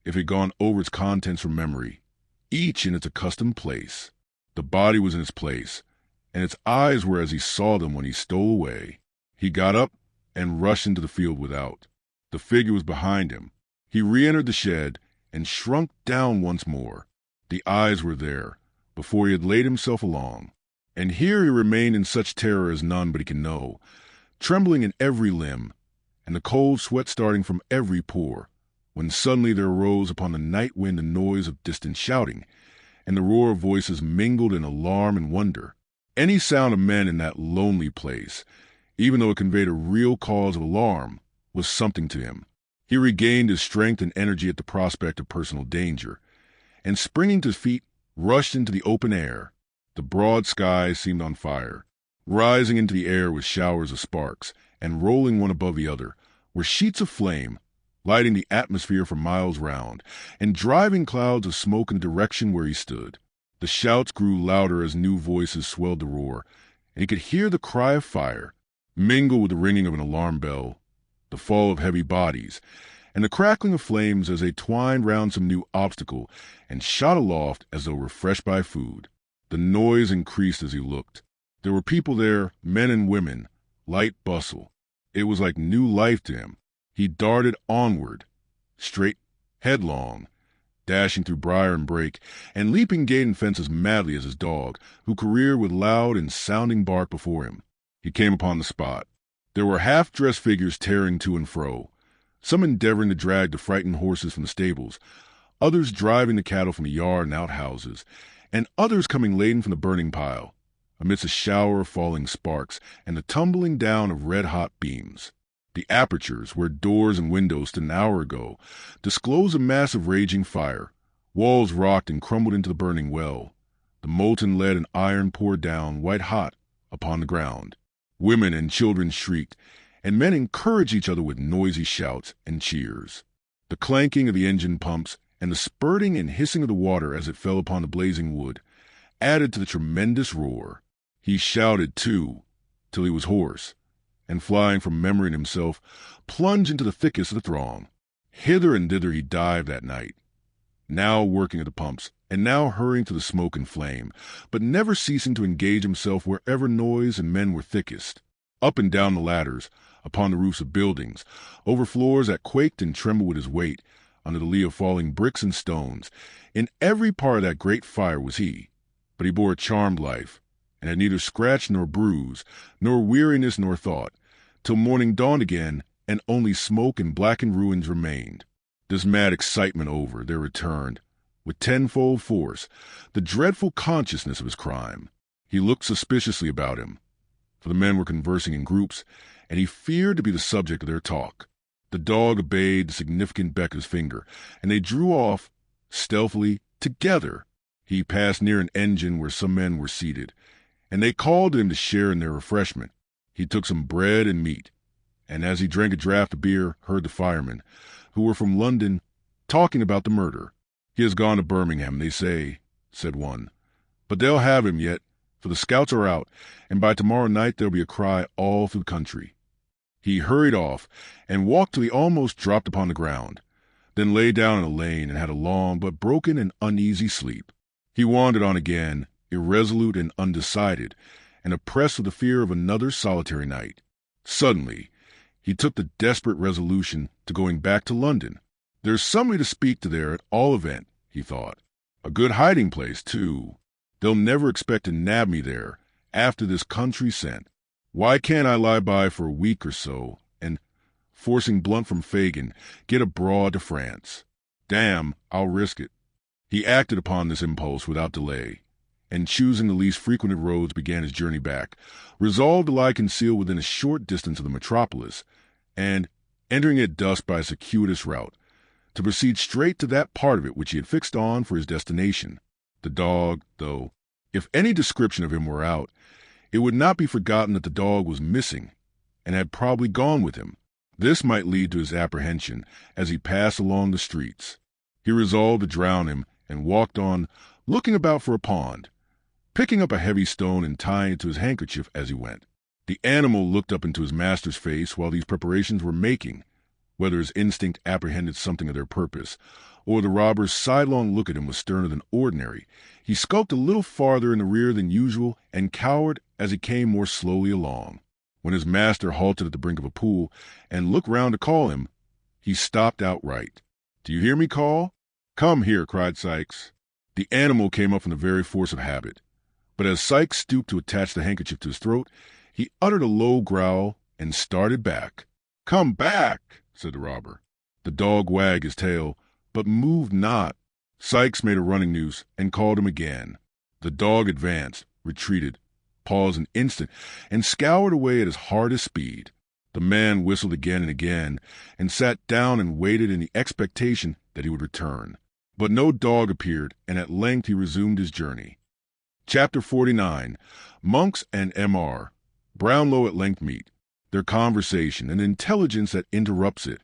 if he had gone over its contents from memory, each in its accustomed place. The body was in its place, and its eyes were as he saw them when he stole away. He got up and rushed into the field without. The figure was behind him. He re-entered the shed and shrunk down once more. The eyes were there, before he had laid himself along. And here he remained in such terror as none but he can know, trembling in every limb, and the cold sweat starting from every pore, when suddenly there arose upon the night wind the noise of distant shouting, and the roar of voices mingled in alarm and wonder. Any sound of men in that lonely place, even though it conveyed a real cause of alarm, was something to him. He regained his strength and energy at the prospect of personal danger, and springing to his feet, rushed into the open air. The broad sky seemed on fire. Rising into the air with showers of sparks, and rolling one above the other, were sheets of flame, lighting the atmosphere for miles round, and driving clouds of smoke in the direction where he stood. The shouts grew louder as new voices swelled the roar, and he could hear the cry of fire, mingle with the ringing of an alarm bell, the fall of heavy bodies, and the crackling of flames as they twined round some new obstacle and shot aloft as though refreshed by food. The noise increased as he looked. There were people there, men and women, light bustle. It was like new life to him. He darted onward, straight, headlong, dashing through briar and brake, and leaping gate and fence as madly as his dog, who careered with loud and sounding bark before him. He came upon the spot. There were half-dressed figures tearing to and fro, some endeavoring to drag the frightened horses from the stables, others driving the cattle from the yard and outhouses, and others coming laden from the burning pile, amidst a shower of falling sparks and the tumbling down of red-hot beams. The apertures, where doors and windows stood an hour ago, disclosed a mass of raging fire. Walls rocked and crumbled into the burning well. The molten lead and iron poured down, white-hot, upon the ground. Women and children shrieked, and men encouraged each other with noisy shouts and cheers. The clanking of the engine pumps and the spurting and hissing of the water as it fell upon the blazing wood added to the tremendous roar. He shouted, too, till he was hoarse, and flying from memory and himself, plunged into the thickest of the throng. Hither and thither he dived that night, now working at the pumps, and now hurrying to the smoke and flame, but never ceasing to engage himself wherever noise and men were thickest. Up and down the ladders, upon the roofs of buildings, over floors that quaked and trembled with his weight, under the lee of falling bricks and stones. In every part of that great fire was he, but he bore a charmed life, and had neither scratch nor bruise, nor weariness nor thought, till morning dawned again, and only smoke and blackened ruins remained. This mad excitement over, there returned, with tenfold force, the dreadful consciousness of his crime. He looked suspiciously about him, for the men were conversing in groups, and he feared to be the subject of their talk. The dog obeyed the significant beck of his finger, and they drew off, stealthily, together. He passed near an engine where some men were seated, and they called to him to share in their refreshment. He took some bread and meat, and as he drank a draught of beer, heard the firemen, who were from London, talking about the murder. "He has gone to Birmingham, they say," said one. "But they'll have him yet, for the scouts are out, and by tomorrow night there'll be a cry all through the country." He hurried off, and walked till he almost dropped upon the ground, then lay down in a lane and had a long but broken and uneasy sleep. He wandered on again, irresolute and undecided, and oppressed with the fear of another solitary night. Suddenly, he took the desperate resolution to going back to London. "There's somebody to speak to there at all event," he thought. "A good hiding place, too. They'll never expect to nab me there, after this country scent. Why can't I lie by for a week or so, and, forcing blunt from Fagin, get abroad to France? Damn, I'll risk it." He acted upon this impulse without delay, and choosing the least frequented roads began his journey back, resolved to lie concealed within a short distance of the metropolis, and, entering at dusk by a circuitous route, to proceed straight to that part of it which he had fixed on for his destination. The dog, though, if any description of him were out, it would not be forgotten that the dog was missing, and had probably gone with him. This might lead to his apprehension as he passed along the streets. He resolved to drown him, and walked on, looking about for a pond, picking up a heavy stone and tying it to his handkerchief as he went. The animal looked up into his master's face while these preparations were making. Whether his instinct apprehended something of their purpose, or the robber's sidelong look at him was sterner than ordinary, he skulked a little farther in the rear than usual and cowered as he came more slowly along. When his master halted at the brink of a pool and looked round to call him, he stopped outright. "Do you hear me call?" "Come here," cried Sikes. The animal came up from the very force of habit, but as Sikes stooped to attach the handkerchief to his throat, he uttered a low growl and started back. "Come back," said the robber. The dog wagged his tail, but moved not. Sikes made a running noose and called him again. The dog advanced, retreated, paused an instant, and scoured away at his hardest speed. The man whistled again and again, and sat down and waited in the expectation that he would return. But no dog appeared, and at length he resumed his journey. Chapter 49. Monks and M.R. Brownlow at length meet. Their conversation, and intelligence that interrupts it.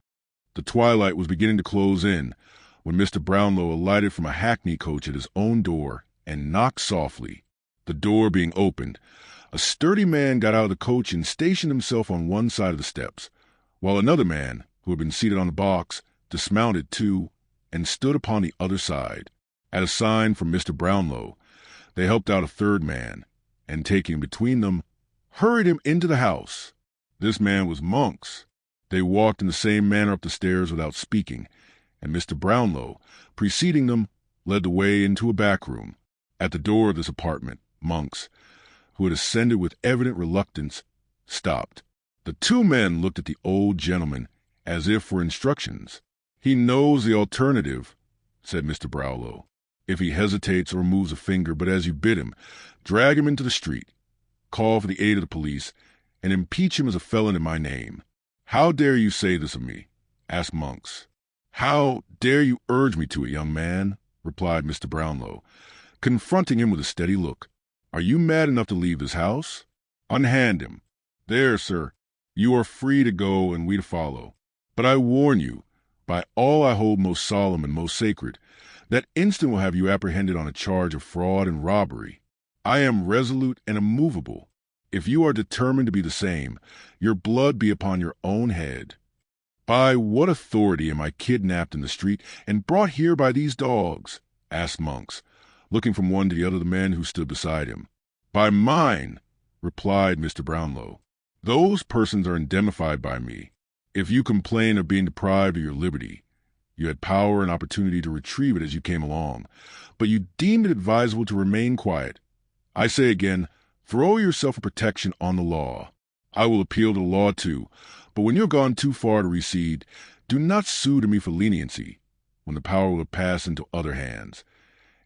The twilight was beginning to close in, when Mr. Brownlow alighted from a hackney coach at his own door, and knocked softly. The door being opened, a sturdy man got out of the coach and stationed himself on one side of the steps, while another man, who had been seated on the box, dismounted too, and stood upon the other side. At a sign from Mr. Brownlow, they helped out a third man, and taking him between them, hurried him into the house. This man was Monks. They walked in the same manner up the stairs without speaking, and Mr. Brownlow, preceding them, led the way into a back room. At the door of this apartment, Monks, who had ascended with evident reluctance, stopped. The two men looked at the old gentleman as if for instructions. "He knows the alternative," said Mr. Brownlow, "if he hesitates or moves a finger, but as you bid him, drag him into the street, call for the aid of the police, and impeach him as a felon in my name." "How dare you say this of me?" asked Monks. "How dare you urge me to it, young man?" replied Mr. Brownlow, confronting him with a steady look. "Are you mad enough to leave this house? Unhand him. There, sir, you are free to go and we to follow. But I warn you, by all I hold most solemn and most sacred, that instant will have you apprehended on a charge of fraud and robbery. I am resolute and immovable. If you are determined to be the same, your blood be upon your own head. By what authority am I kidnapped in the street and brought here by these dogs?" asked Monks, looking from one to the other of the men who stood beside him. "By mine," replied Mr. Brownlow. "Those persons are indemnified by me. If you complain of being deprived of your liberty, you had power and opportunity to retrieve it as you came along, but you deemed it advisable to remain quiet. I say again, throw yourself for protection on the law. I will appeal to the law too, but when you have gone too far to recede, do not sue to me for leniency, when the power will have passed into other hands.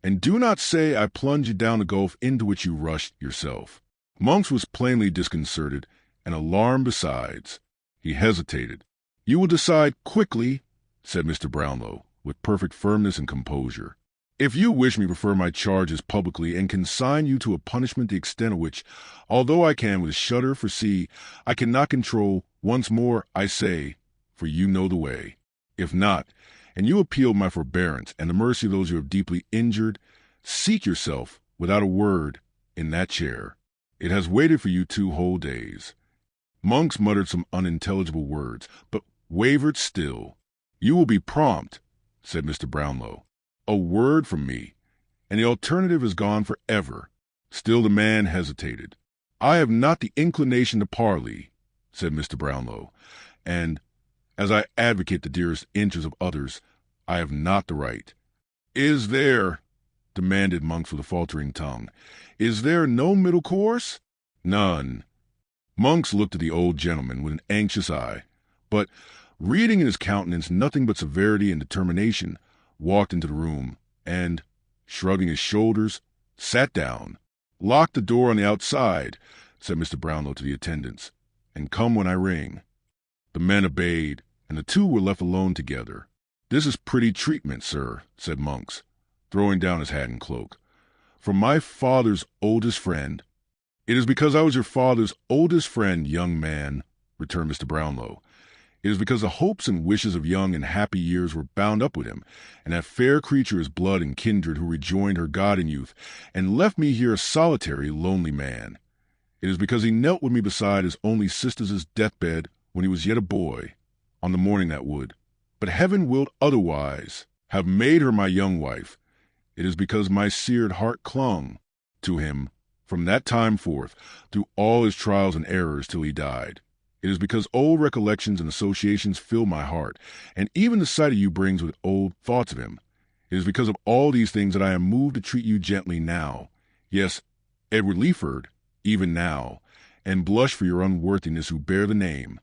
And do not say I plunge you down the gulf into which you rushed yourself." Monks was plainly disconcerted, and alarmed besides. He hesitated. "You will decide quickly," said Mr. Brownlow, with perfect firmness and composure. "If you wish me to prefer my charges publicly and consign you to a punishment the extent of which, although I can with a shudder foresee, I cannot control, once more I say, for you know the way. If not, and you appeal my forbearance and the mercy of those you have deeply injured, seek yourself, without a word, in that chair. It has waited for you 2 whole days." Monks muttered some unintelligible words, but wavered still. "You will be prompt," said Mr. Brownlow. "A word from me, and the alternative is gone for ever." Still the man hesitated. "I have not the inclination to parley," said Mr. Brownlow, "and, as I advocate the dearest interests of others, I have not the right." "Is there," demanded Monks with a faltering tongue, "is there no middle course?" "None." Monks looked at the old gentleman with an anxious eye, but, reading in his countenance nothing but severity and determination, walked into the room, and, shrugging his shoulders, sat down. "Lock the door on the outside," said Mr. Brownlow to the attendants, "and come when I ring." The men obeyed, and the two were left alone together. "This is pretty treatment, sir," said Monks, throwing down his hat and cloak. "From my father's oldest friend—" "It is because I was your father's oldest friend, young man," returned Mr. Brownlow. "It is because the hopes and wishes of young and happy years were bound up with him, and that fair creature is blood and kindred who rejoined her God in youth, and left me here a solitary, lonely man. It is because he knelt with me beside his only sister's deathbed when he was yet a boy, on the morning that would, but heaven willed otherwise, have made her my young wife. It is because my seared heart clung to him from that time forth, through all his trials and errors till he died. It is because old recollections and associations fill my heart, and even the sight of you brings with old thoughts of him. It is because of all these things that I am moved to treat you gently now, yes, Edward Leeford, even now, and blush for your unworthiness who bear the name."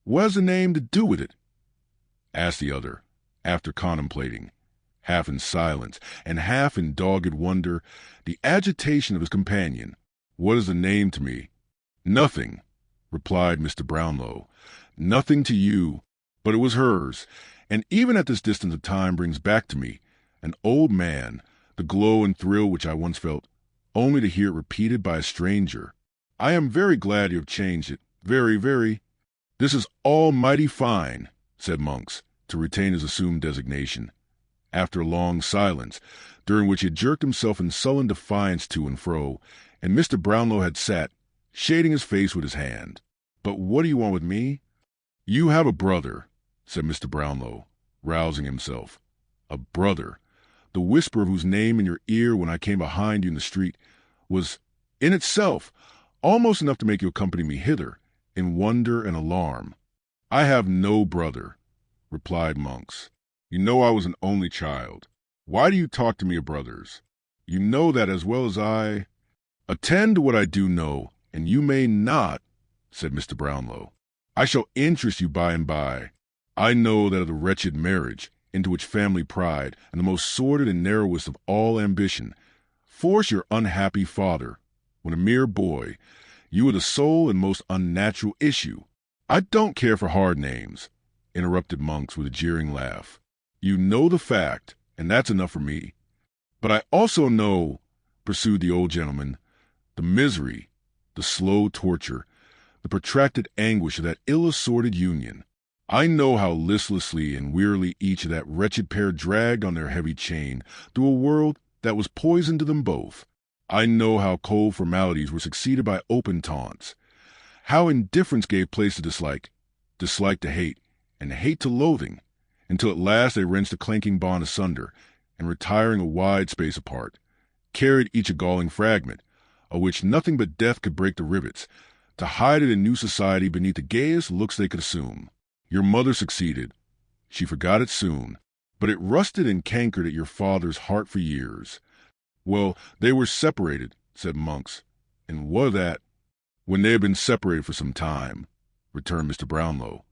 "What has the name to do with it?" asked the other, after contemplating, half in silence and half in dogged wonder, the agitation of his companion. "What is the name to me?" "Nothing," replied Mr. Brownlow. "Nothing to you, but it was hers, and even at this distance of time brings back to me, an old man, the glow and thrill which I once felt, only to hear it repeated by a stranger. I am very glad you have changed it, very, very." "This is almighty fine," said Monks, to retain his assumed designation, after a long silence, during which he had jerked himself in sullen defiance to and fro, and Mr. Brownlow had sat, shading his face with his hand. "But what do you want with me?" "You have a brother," said Mr. Brownlow, rousing himself. "A brother, the whisper of whose name in your ear when I came behind you in the street was, in itself, almost enough to make you accompany me hither, in wonder and alarm. "I have no brother," replied Monks. "You know I was an only child. Why do you talk to me of brothers? You know that as well as I—" "Attend to what I do know, and you may not," said Mr. Brownlow. "I shall interest you by and by. I know that of the wretched marriage, into which family pride, and the most sordid and narrowest of all ambition, force your unhappy father. When a mere boy, you were the sole and most unnatural issue." "I don't care for hard names," interrupted Monks with a jeering laugh. "You know the fact, and that's enough for me. But I also know," pursued the old gentleman, "the misery, the slow torture, the protracted anguish of that ill-assorted union. I know how listlessly and wearily each of that wretched pair dragged on their heavy chain through a world that was poison to them both. I know how cold formalities were succeeded by open taunts, how indifference gave place to dislike, dislike to hate, and hate to loathing, until at last they wrenched the clanking bond asunder, and retiring a wide space apart, carried each a galling fragment, of which nothing but death could break the rivets, to hide it in new society beneath the gayest looks they could assume. Your mother succeeded. She forgot it soon, but it rusted and cankered at your father's heart for years." "Well, they were separated," said Monks. "And what of that?" "When they had been separated for some time," returned Mr. Brownlow,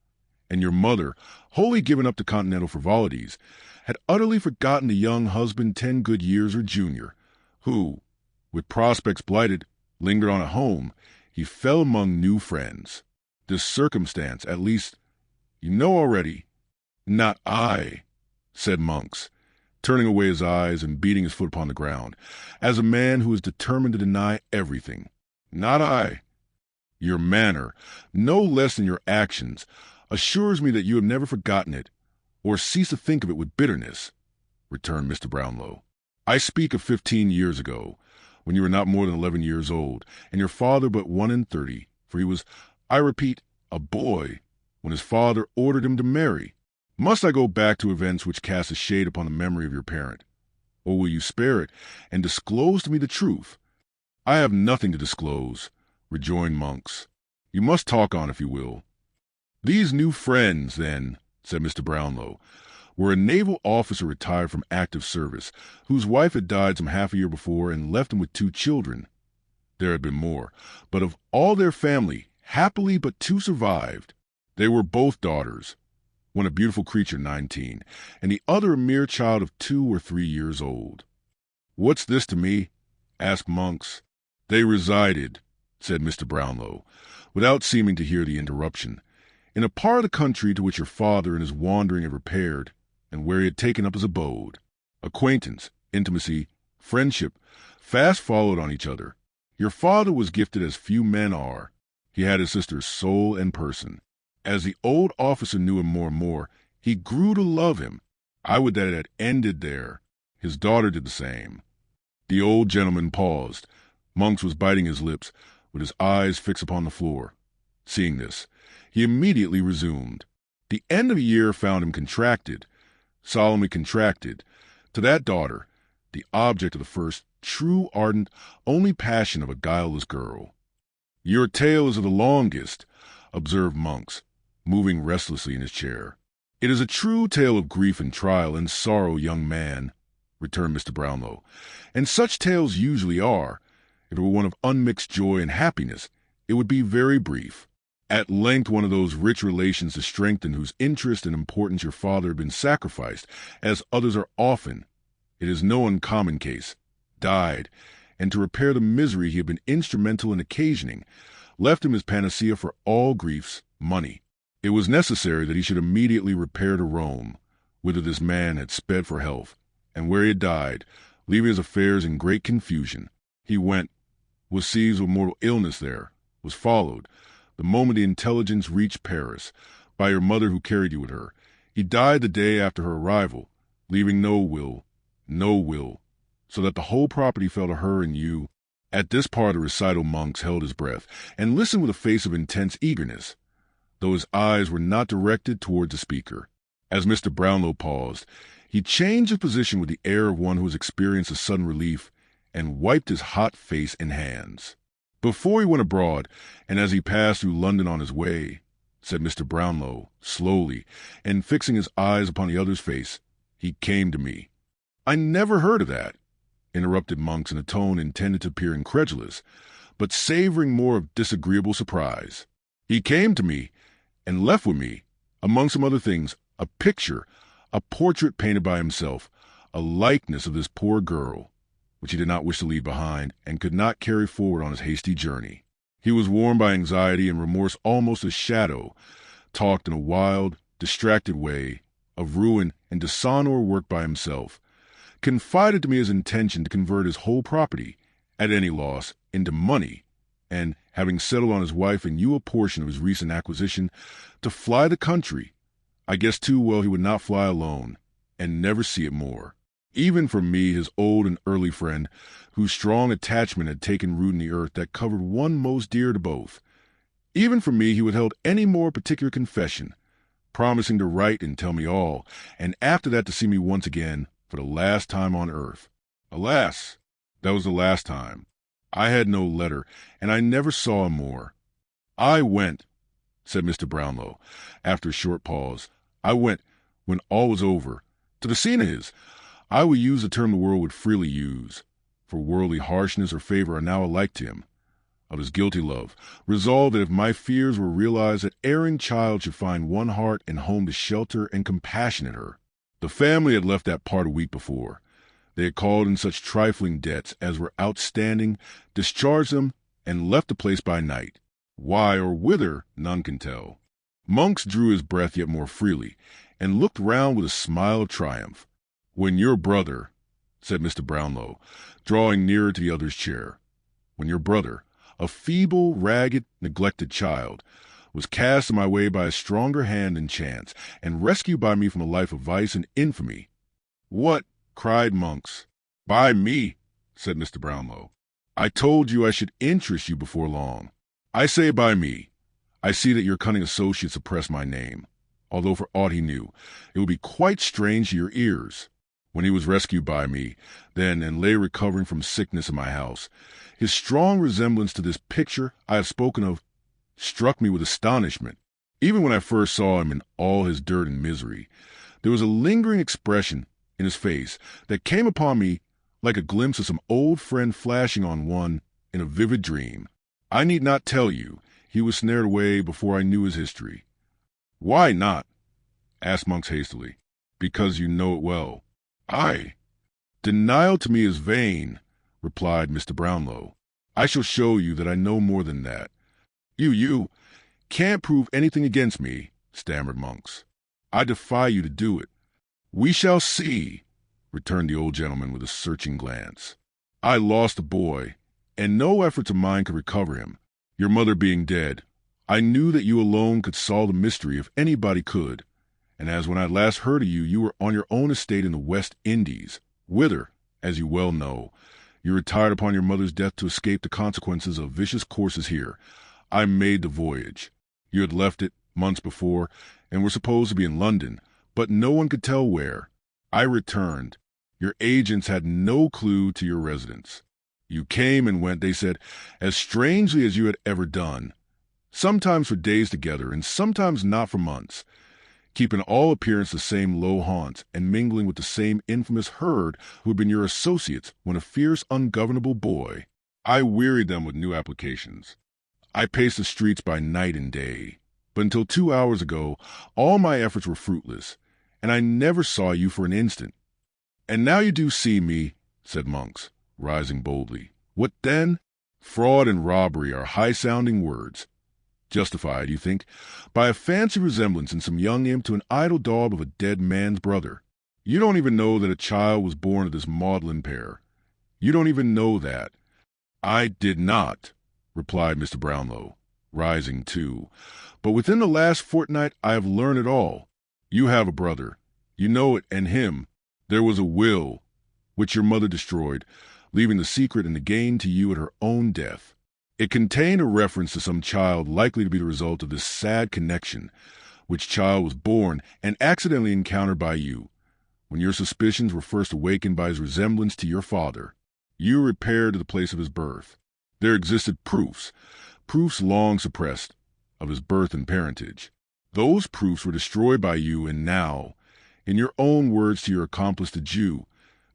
"and your mother, wholly given up to continental frivolities, had utterly forgotten the young husband 10 good years her junior, who, with prospects blighted, lingered on at home, he fell among new friends. This circumstance, at least, you know already." "Not I," said Monks, turning away his eyes and beating his foot upon the ground, as a man who is determined to deny everything. "Not I. Your manner, no less than your actions, assures me that you have never forgotten it, or ceased to think of it with bitterness," returned Mr. Brownlow. "I speak of 15 years ago, when you were not more than 11 years old, and your father but 31, for he was, I repeat, a boy, when his father ordered him to marry. Must I go back to events which cast a shade upon the memory of your parent? Or will you spare it, and disclose to me the truth?" "I have nothing to disclose," rejoined Monks. "You must talk on, if you will." "These new friends, then," said Mr. Brownlow, "were a naval officer retired from active service, whose wife had died some half a year before and left him with 2 children. There had been more, but of all their family, happily but 2 survived. They were both daughters, one a beautiful creature 19, and the other a mere child of 2 or 3 years old." "What's this to me?" asked Monks. "They resided," said Mr. Brownlow, without seeming to hear the interruption, "in a part of the country to which your father in his wandering had repaired, and where he had taken up his abode. Acquaintance, intimacy, friendship, fast followed on each other. Your father was gifted as few men are. He had his sister's soul and person. As the old officer knew him more and more, he grew to love him. I would that it had ended there. His daughter did the same." The old gentleman paused. Monks was biting his lips, with his eyes fixed upon the floor. Seeing this, he immediately resumed. "The end of a year found him contracted, solemnly contracted, to that daughter, the object of the first true, ardent, only passion of a guileless girl." "Your tale is of the longest," observed Monks, moving restlessly in his chair. "It is a true tale of grief and trial and sorrow, young man," returned Mr. Brownlow, "and such tales usually are. If it were one of unmixed joy and happiness, it would be very brief. At length one of those rich relations to strengthen whose interest and importance your father had been sacrificed, as others are often, it is no uncommon case, died, and to repair the misery he had been instrumental in occasioning, left him his panacea for all griefs, money. It was necessary that he should immediately repair to Rome, whither this man had sped for health, and where he had died, leaving his affairs in great confusion. He went, was seized with mortal illness there, was followed, the moment the intelligence reached Paris, by your mother who carried you with her. He died the day after her arrival, leaving no will, so that the whole property fell to her and you." At this part of the recital Monks held his breath, and listened with a face of intense eagerness, though his eyes were not directed towards the speaker. As Mr. Brownlow paused, he changed his position with the air of one who has experienced a sudden relief, and wiped his hot face and hands. Before he went abroad, and as he passed through London on his way, said Mr. Brownlow, slowly, and fixing his eyes upon the other's face, he came to me. I never heard of that, interrupted Monks in a tone intended to appear incredulous, but savoring more of disagreeable surprise. He came to me, and left with me, among some other things, a picture, a portrait painted by himself, a likeness of this poor girl, which he did not wish to leave behind, and could not carry forward on his hasty journey. He was worn by anxiety and remorse almost as shadow, talked in a wild, distracted way, of ruin and dishonor worked by himself, confided to me his intention to convert his whole property, at any loss, into money, and, having settled on his wife and you a portion of his recent acquisition, to fly the country. I guessed too well he would not fly alone, and never see it more. Even from me, his old and early friend, whose strong attachment had taken root in the earth that covered one most dear to both. Even from me he withheld any more particular confession, promising to write and tell me all, and after that to see me once again, for the last time on earth. Alas, that was the last time. I had no letter, and I never saw him more. I went, said Mr. Brownlow, after a short pause. I went, when all was over, to the scene of his. I will use the term the world would freely use, for worldly harshness or favor are now alike to him, of his guilty love, resolved that if my fears were realized, that erring child should find one heart and home to shelter and compassionate her. The family had left that part a week before. They had called in such trifling debts as were outstanding, discharged them, and left the place by night. Why or whither, none can tell. Monks drew his breath yet more freely, and looked round with a smile of triumph. When your brother, said Mr. Brownlow, drawing nearer to the other's chair, when your brother, a feeble, ragged, neglected child, was cast in my way by a stronger hand than chance, and rescued by me from a life of vice and infamy. What? Cried Monks. By me, said Mr. Brownlow. I told you I should interest you before long. I say by me. I see that your cunning associate suppressed my name, although for aught he knew, it would be quite strange to your ears. When he was rescued by me, then, and lay recovering from sickness in my house, his strong resemblance to this picture I have spoken of struck me with astonishment. Even when I first saw him in all his dirt and misery, there was a lingering expression in his face that came upon me like a glimpse of some old friend flashing on one in a vivid dream. I need not tell you he was snared away before I knew his history. Why not? Asked Monks hastily. Because you know it well. Aye. Denial to me is vain, replied Mr. Brownlow. I shall show you that I know more than that. You can't prove anything against me, stammered Monks. I defy you to do it. We shall see, returned the old gentleman with a searching glance. I lost a boy, and no efforts of mine could recover him. Your mother being dead, I knew that you alone could solve the mystery if anybody could, and as when I last heard of you, you were on your own estate in the West Indies, whither, as you well know, you retired upon your mother's death to escape the consequences of vicious courses here. I made the voyage. You had left it months before, and were supposed to be in London, but no one could tell where. I returned. Your agents had no clue to your residence. You came and went, they said, as strangely as you had ever done, sometimes for days together, and sometimes not for months, keeping all appearance the same low haunts, and mingling with the same infamous herd who had been your associates when a fierce, ungovernable boy. I wearied them with new applications. I paced the streets by night and day, but until 2 hours ago all my efforts were fruitless, and I never saw you for an instant. And now you do see me, said Monks, rising boldly. What then? Fraud and robbery are high-sounding words. Justified, you think, by a fancy resemblance in some young imp to an idle daub of a dead man's brother. You don't even know that a child was born of this maudlin pair. You don't even know that. I did not, replied Mr. Brownlow, rising too. But within the last fortnight I have learned it all. You have a brother. You know it, and him. There was a will, which your mother destroyed, leaving the secret and the gain to you at her own death. It contained a reference to some child likely to be the result of this sad connection, which child was born and accidentally encountered by you. When your suspicions were first awakened by his resemblance to your father, you repaired to the place of his birth. There existed proofs long suppressed, of his birth and parentage. Those proofs were destroyed by you, and now, in your own words to your accomplice the Jew,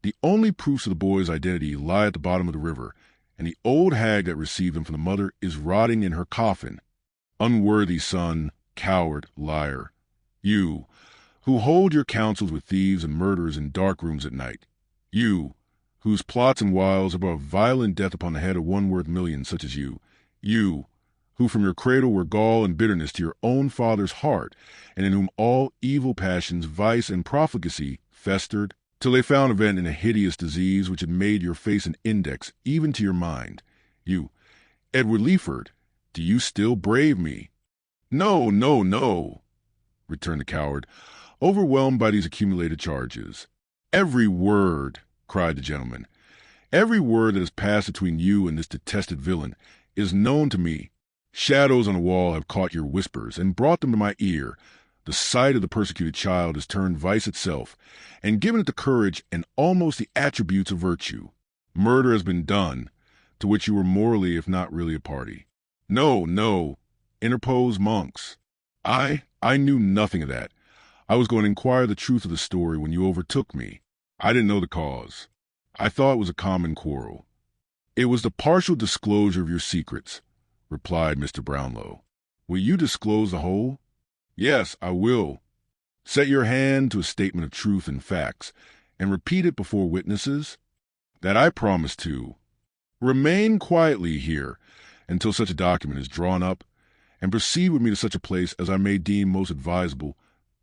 the only proofs of the boy's identity lie at the bottom of the river, and the old hag that received him from the mother is rotting in her coffin. Unworthy son, coward, liar, you, who hold your counsels with thieves and murderers in dark rooms at night, you, whose plots and wiles have brought violent death upon the head of one worth millions such as you, who from your cradle were gall and bitterness to your own father's heart, and in whom all evil passions, vice, and profligacy festered, till they found a vent in a hideous disease which had made your face an index even to your mind. You, Edward Leeford, do you still brave me? No, no, no, returned the coward, overwhelmed by these accumulated charges. Every word, cried the gentleman, every word that has passed between you and this detested villain is known to me. Shadows on the wall have caught your whispers and brought them to my ear. The sight of the persecuted child has turned vice itself, and given it the courage and almost the attributes of virtue. Murder has been done, to which you were morally, if not really, a party. No, no, interposed Monks. I knew nothing of that. I was going to inquire the truth of the story when you overtook me. I didn't know the cause. I thought it was a common quarrel. It was the partial disclosure of your secrets, replied Mr. Brownlow. Will you disclose the whole? Yes, I will. Set your hand to a statement of truth and facts, and repeat it before witnesses. That I promise to. Remain quietly here until such a document is drawn up, and proceed with me to such a place as I may deem most advisable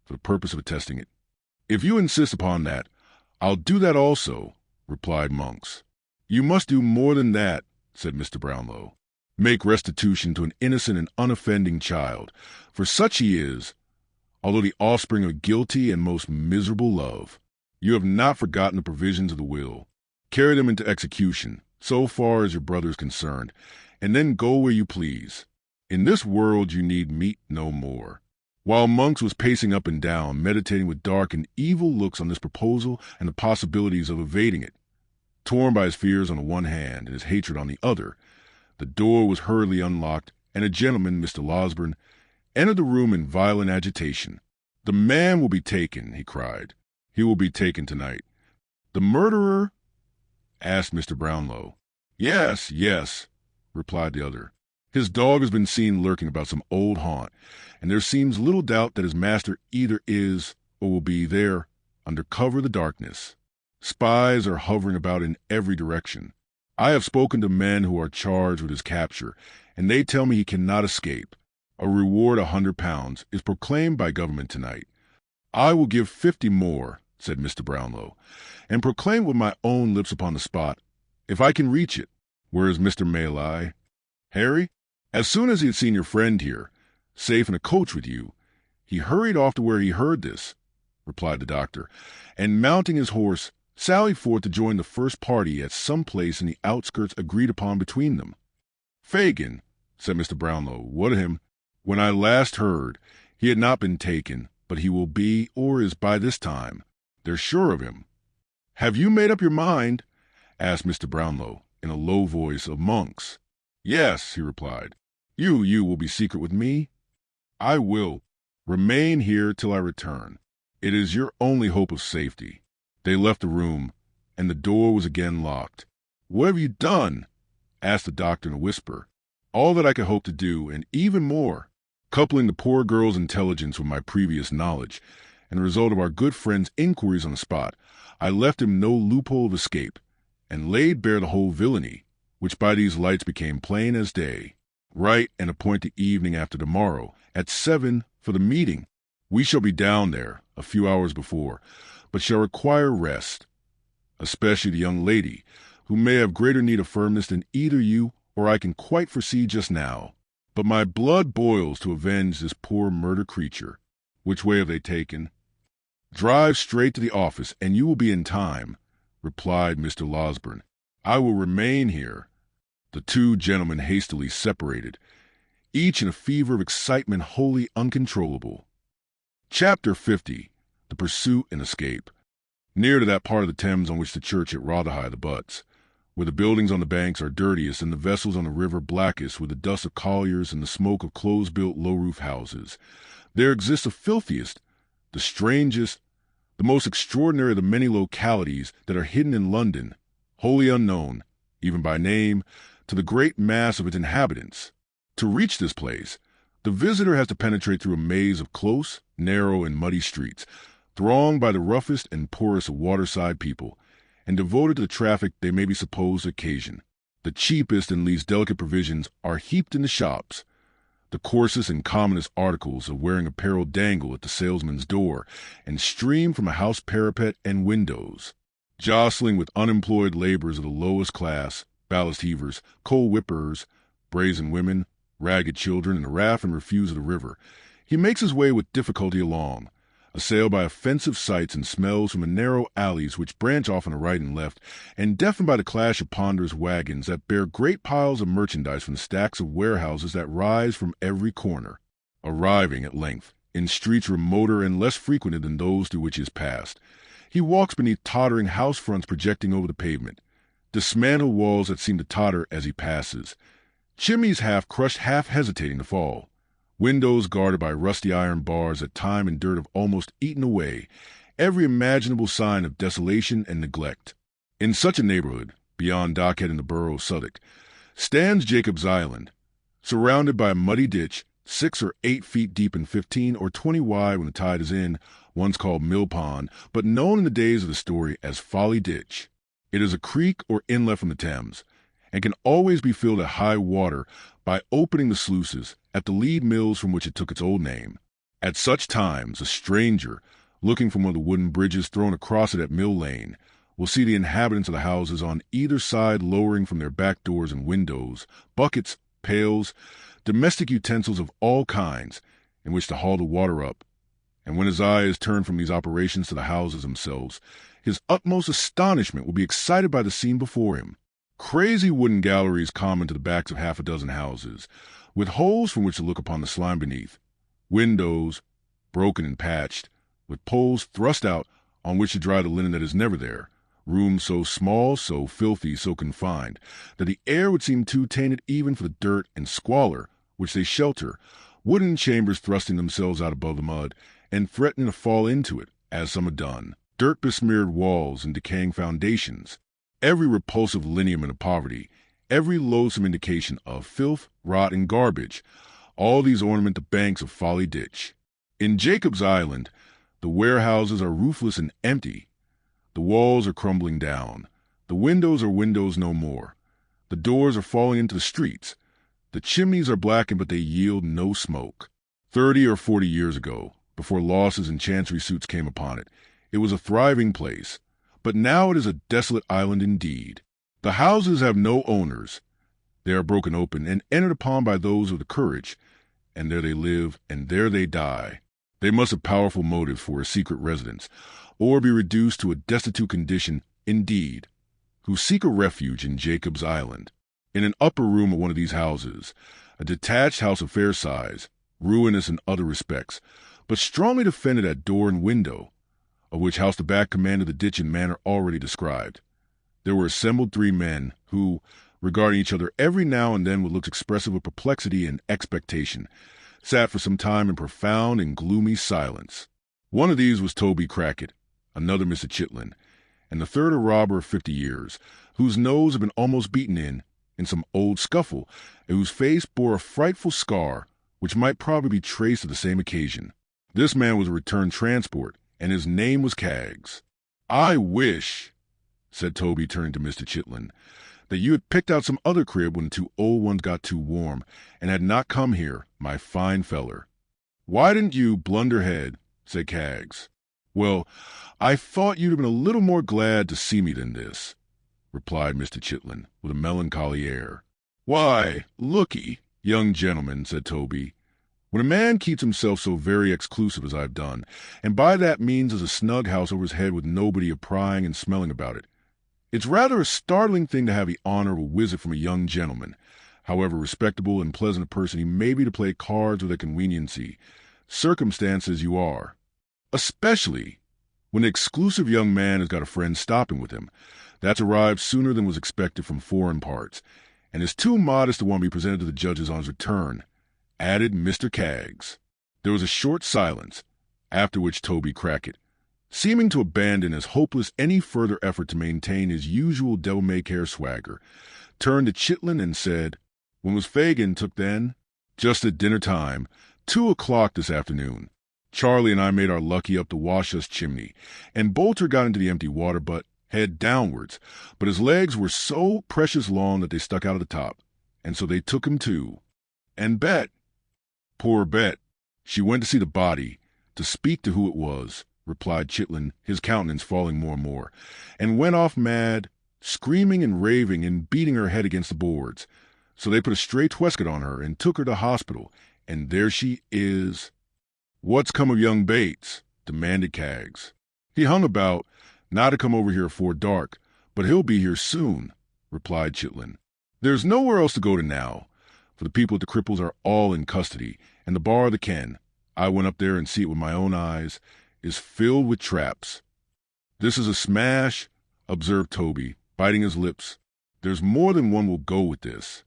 for the purpose of attesting it. If you insist upon that, I'll do that also, replied Monks. You must do more than that, said Mr. Brownlow. Make restitution to an innocent and unoffending child, for such he is, although the offspring of guilty and most miserable love. You have not forgotten the provisions of the will. Carry them into execution, so far as your brother is concerned, and then go where you please. In this world you need meet no more. While Monks was pacing up and down, meditating with dark and evil looks on this proposal and the possibilities of evading it, torn by his fears on the one hand and his hatred on the other, the door was hurriedly unlocked, and a gentleman, Mr. Losberne, entered the room in violent agitation. The man will be taken, he cried. He will be taken tonight. The murderer? Asked Mr. Brownlow. Yes, yes, replied the other. His dog has been seen lurking about some old haunt, and there seems little doubt that his master either is or will be there under cover of the darkness. Spies are hovering about in every direction. I have spoken to men who are charged with his capture, and they tell me he cannot escape. A reward of £100 is proclaimed by government tonight. I will give 50 more, said Mr. Brownlow, and proclaim with my own lips upon the spot, if I can reach it. Where is Mr. Maylai? Harry? As soon as he had seen your friend here, safe in a coach with you, he hurried off to where he heard this, replied the doctor, and mounting his horse, sallied forth to join the first party at some place in the outskirts agreed upon between them. Fagin, said Mr. Brownlow, what of him? When I last heard, he had not been taken, but he will be, or is by this time. They're sure of him. Have you made up your mind? Asked Mr. Brownlow, in a low voice, of Monks. Yes, he replied. You will be secret with me? I will. Remain here till I return. It is your only hope of safety. They left the room, and the door was again locked. What have you done? Asked the doctor in a whisper. All that I could hope to do, and even more. Coupling the poor girl's intelligence with my previous knowledge, and the result of our good friend's inquiries on the spot, I left him no loophole of escape, and laid bare the whole villainy, which by these lights became plain as day. Write and appoint the evening after tomorrow, at 7, for the meeting. We shall be down there a few hours before, but shall require rest, especially the young lady, who may have greater need of firmness than either you or I can quite foresee just now. But my blood boils to avenge this poor murdered creature. Which way have they taken? Drive straight to the office, and you will be in time, replied Mr. Losberne. I will remain here. The two gentlemen hastily separated, each in a fever of excitement wholly uncontrollable. Chapter 50. The Pursuit and Escape. Near to that part of the Thames on which the church at Rotherhithe abuts, where the buildings on the banks are dirtiest and the vessels on the river blackest with the dust of colliers and the smoke of close-built low-roof houses. There exists the filthiest, the strangest, the most extraordinary of the many localities that are hidden in London, wholly unknown, even by name, to the great mass of its inhabitants. To reach this place, the visitor has to penetrate through a maze of close, narrow, and muddy streets, thronged by the roughest and poorest of waterside people, and devoted to the traffic they may be supposed to occasion. The cheapest and least delicate provisions are heaped in the shops. The coarsest and commonest articles of wearing apparel dangle at the salesman's door and stream from a house parapet and windows. Jostling with unemployed laborers of the lowest class, ballast heavers, coal whippers, brazen women, ragged children, and the raft and refuse of the river, he makes his way with difficulty along, assailed by offensive sights and smells from the narrow alleys which branch off on the right and left, and deafened by the clash of ponderous wagons that bear great piles of merchandise from the stacks of warehouses that rise from every corner. Arriving, at length, in streets remoter and less frequented than those through which he has passed, he walks beneath tottering house fronts projecting over the pavement, dismantled walls that seem to totter as he passes, chimneys half crushed, half hesitating to fall, windows guarded by rusty iron bars that time and dirt have almost eaten away, every imaginable sign of desolation and neglect. In such a neighborhood, beyond Dockhead in the borough of Southwark, stands Jacob's Island, surrounded by a muddy ditch 6 or 8 feet deep and 15 or 20 wide when the tide is in, once called Mill Pond, but known in the days of the story as Folly Ditch. It is a creek or inlet from the Thames, and can always be filled at high water by opening the sluices at the lead mills from which it took its old name. At such times, a stranger, looking from one of the wooden bridges thrown across it at Mill Lane, will see the inhabitants of the houses on either side lowering from their back doors and windows buckets, pails, domestic utensils of all kinds in which to haul the water up, and when his eye is turned from these operations to the houses themselves, his utmost astonishment will be excited by the scene before him. Crazy wooden galleries common to the backs of half a dozen houses, with holes from which to look upon the slime beneath, windows, broken and patched, with poles thrust out on which to dry the linen that is never there, rooms so small, so filthy, so confined, that the air would seem too tainted even for the dirt and squalor which they shelter, wooden chambers thrusting themselves out above the mud, and threatening to fall into it, as some have done, dirt-besmeared walls and decaying foundations, every repulsive lineament of poverty, every loathsome indication of filth, rot, and garbage, all these ornament the banks of Folly Ditch. In Jacob's Island, the warehouses are roofless and empty. The walls are crumbling down. The windows are windows no more. The doors are falling into the streets. The chimneys are blackened, but they yield no smoke. 30 or 40 years ago, before losses and chancery suits came upon it, it was a thriving place. But now it is a desolate island indeed. The houses have no owners. They are broken open and entered upon by those of the courage, and there they live, and there they die. They must have powerful motive for a secret residence, or be reduced to a destitute condition indeed, who seek a refuge in Jacob's Island. In an upper room of one of these houses, a detached house of fair size, ruinous in other respects, but strongly defended at door and window, of which house the back commanded the ditch in manner already described. There were assembled 3 men, who, regarding each other every now and then with looks expressive of perplexity and expectation, sat for some time in profound and gloomy silence. One of these was Toby Crackit, another Mr. Chitlin, and the third a robber of 50 years, whose nose had been almost beaten in some old scuffle, and whose face bore a frightful scar, which might probably be traced to the same occasion. This man was a returned transport, and his name was Caggs. "I wish," said Toby, turning to Mr. Chitlin, "that you had picked out some other crib when the 2 old ones got too warm, and had not come here, my fine feller." "Why didn't you, blunderhead?" said Caggs. "Well, I thought you'd have been a little more glad to see me than this," replied Mr. Chitlin, with a melancholy air. "Why, look'ee, young gentleman," said Toby, "when a man keeps himself so very exclusive as I've done, and by that means has a snug house over his head with nobody a-prying and smelling about it, it's rather a startling thing to have the honor of a visit from a young gentleman, however respectable and pleasant a person he may be, to play cards with a conveniency, circumstanced as you are, especially When the exclusive young man has got a friend stopping with him, that's arrived sooner than was expected from foreign parts, and is too modest to want to be presented to the judges on his return," added Mr. Kaggs. There was a short silence, after which Toby Crackit, seeming to abandon as hopeless any further effort to maintain his usual devil-may-care swagger, turned to Chitlin and said, "When was Fagin took then?" "Just at dinner time, 2 o'clock this afternoon. Charlie and I made our lucky up the wash-us chimney, and Bolter got into the empty water butt, head downwards, but his legs were so precious long that they stuck out of the top, and so they took him too. And Bet, poor Bet, she went to see the body, to speak to who it was," replied Chitlin, his countenance falling more and more, "and went off mad, screaming and raving and beating her head against the boards. So they put a straight waistcoat on her and took her to hospital, and there she is." "What's come of young Bates?" demanded Kaggs. "He hung about, not to come over here afore dark, but he'll be here soon," replied Chitlin. "There's nowhere else to go to now, for the people at the Cripples are all in custody, and the bar of the Ken, I went up there and see it with my own eyes, is filled with traps." "This is a smash," observed Toby, biting his lips. "There's more than one will go with this."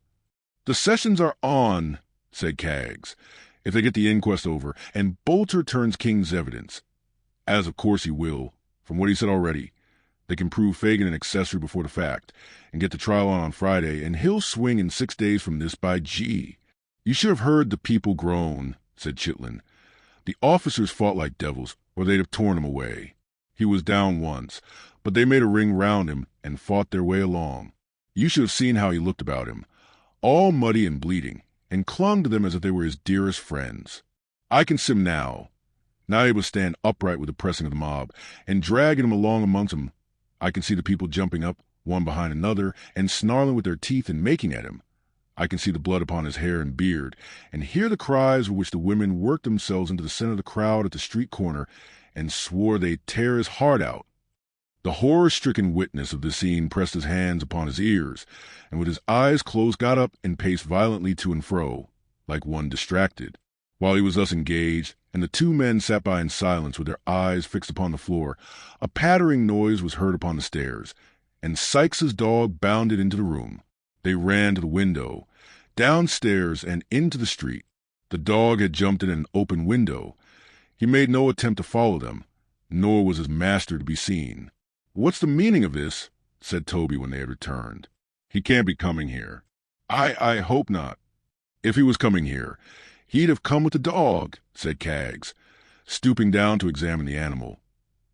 "The sessions are on," said Kaggs, "if they get the inquest over, and Bolter turns King's evidence, as of course he will, from what he said already. They can prove Fagin an accessory before the fact, and get the trial on Friday, and he'll swing in 6 days from this by G." "You should have heard the people groan," said Chitlin. "The officers fought like devils, or they'd have torn him away. He was down once, but they made a ring round him and fought their way along. You should have seen how he looked about him, all muddy and bleeding, and clung to them as if they were his dearest friends. I can see him now, not able to stand upright with the pressing of the mob, and dragging him along amongst them. I can see the people jumping up, one behind another, and snarling with their teeth and making at him. I can see the blood upon his hair and beard, and hear the cries with which the women worked themselves into the center of the crowd at the street corner, and swore they'd tear his heart out." The horror-stricken witness of the scene pressed his hands upon his ears, and with his eyes closed got up and paced violently to and fro, like one distracted. While he was thus engaged, and the two men sat by in silence with their eyes fixed upon the floor, a pattering noise was heard upon the stairs, and Sikes's dog bounded into the room. They ran to the window, downstairs, and into the street. The dog had jumped in an open window. He made no attempt to follow them, nor was his master to be seen. "What's the meaning of this?" said Toby when they had returned. "He can't be coming here." I hope not." "If he was coming here, he'd have come with the dog," said Kaggs, stooping down to examine the animal,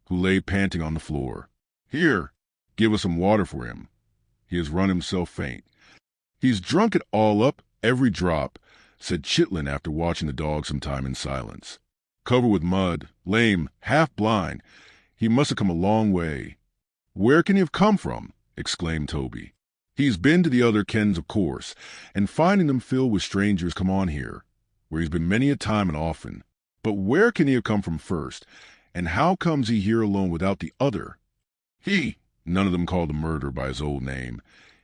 who lay panting on the floor. "Here, give us some water for him. He has run himself faint." "He's drunk it all up, every drop," said Chitlin after watching the dog some time in silence. "Covered with mud, lame, half blind. He must have come a long way." "Where can he have come from?" exclaimed Toby. "He's been to the other Kens, of course, and finding them filled with strangers come on here, where he's been many a time and often. But where can he have come from first, and how comes he here alone without the other?" None of them called the murderer by his old name.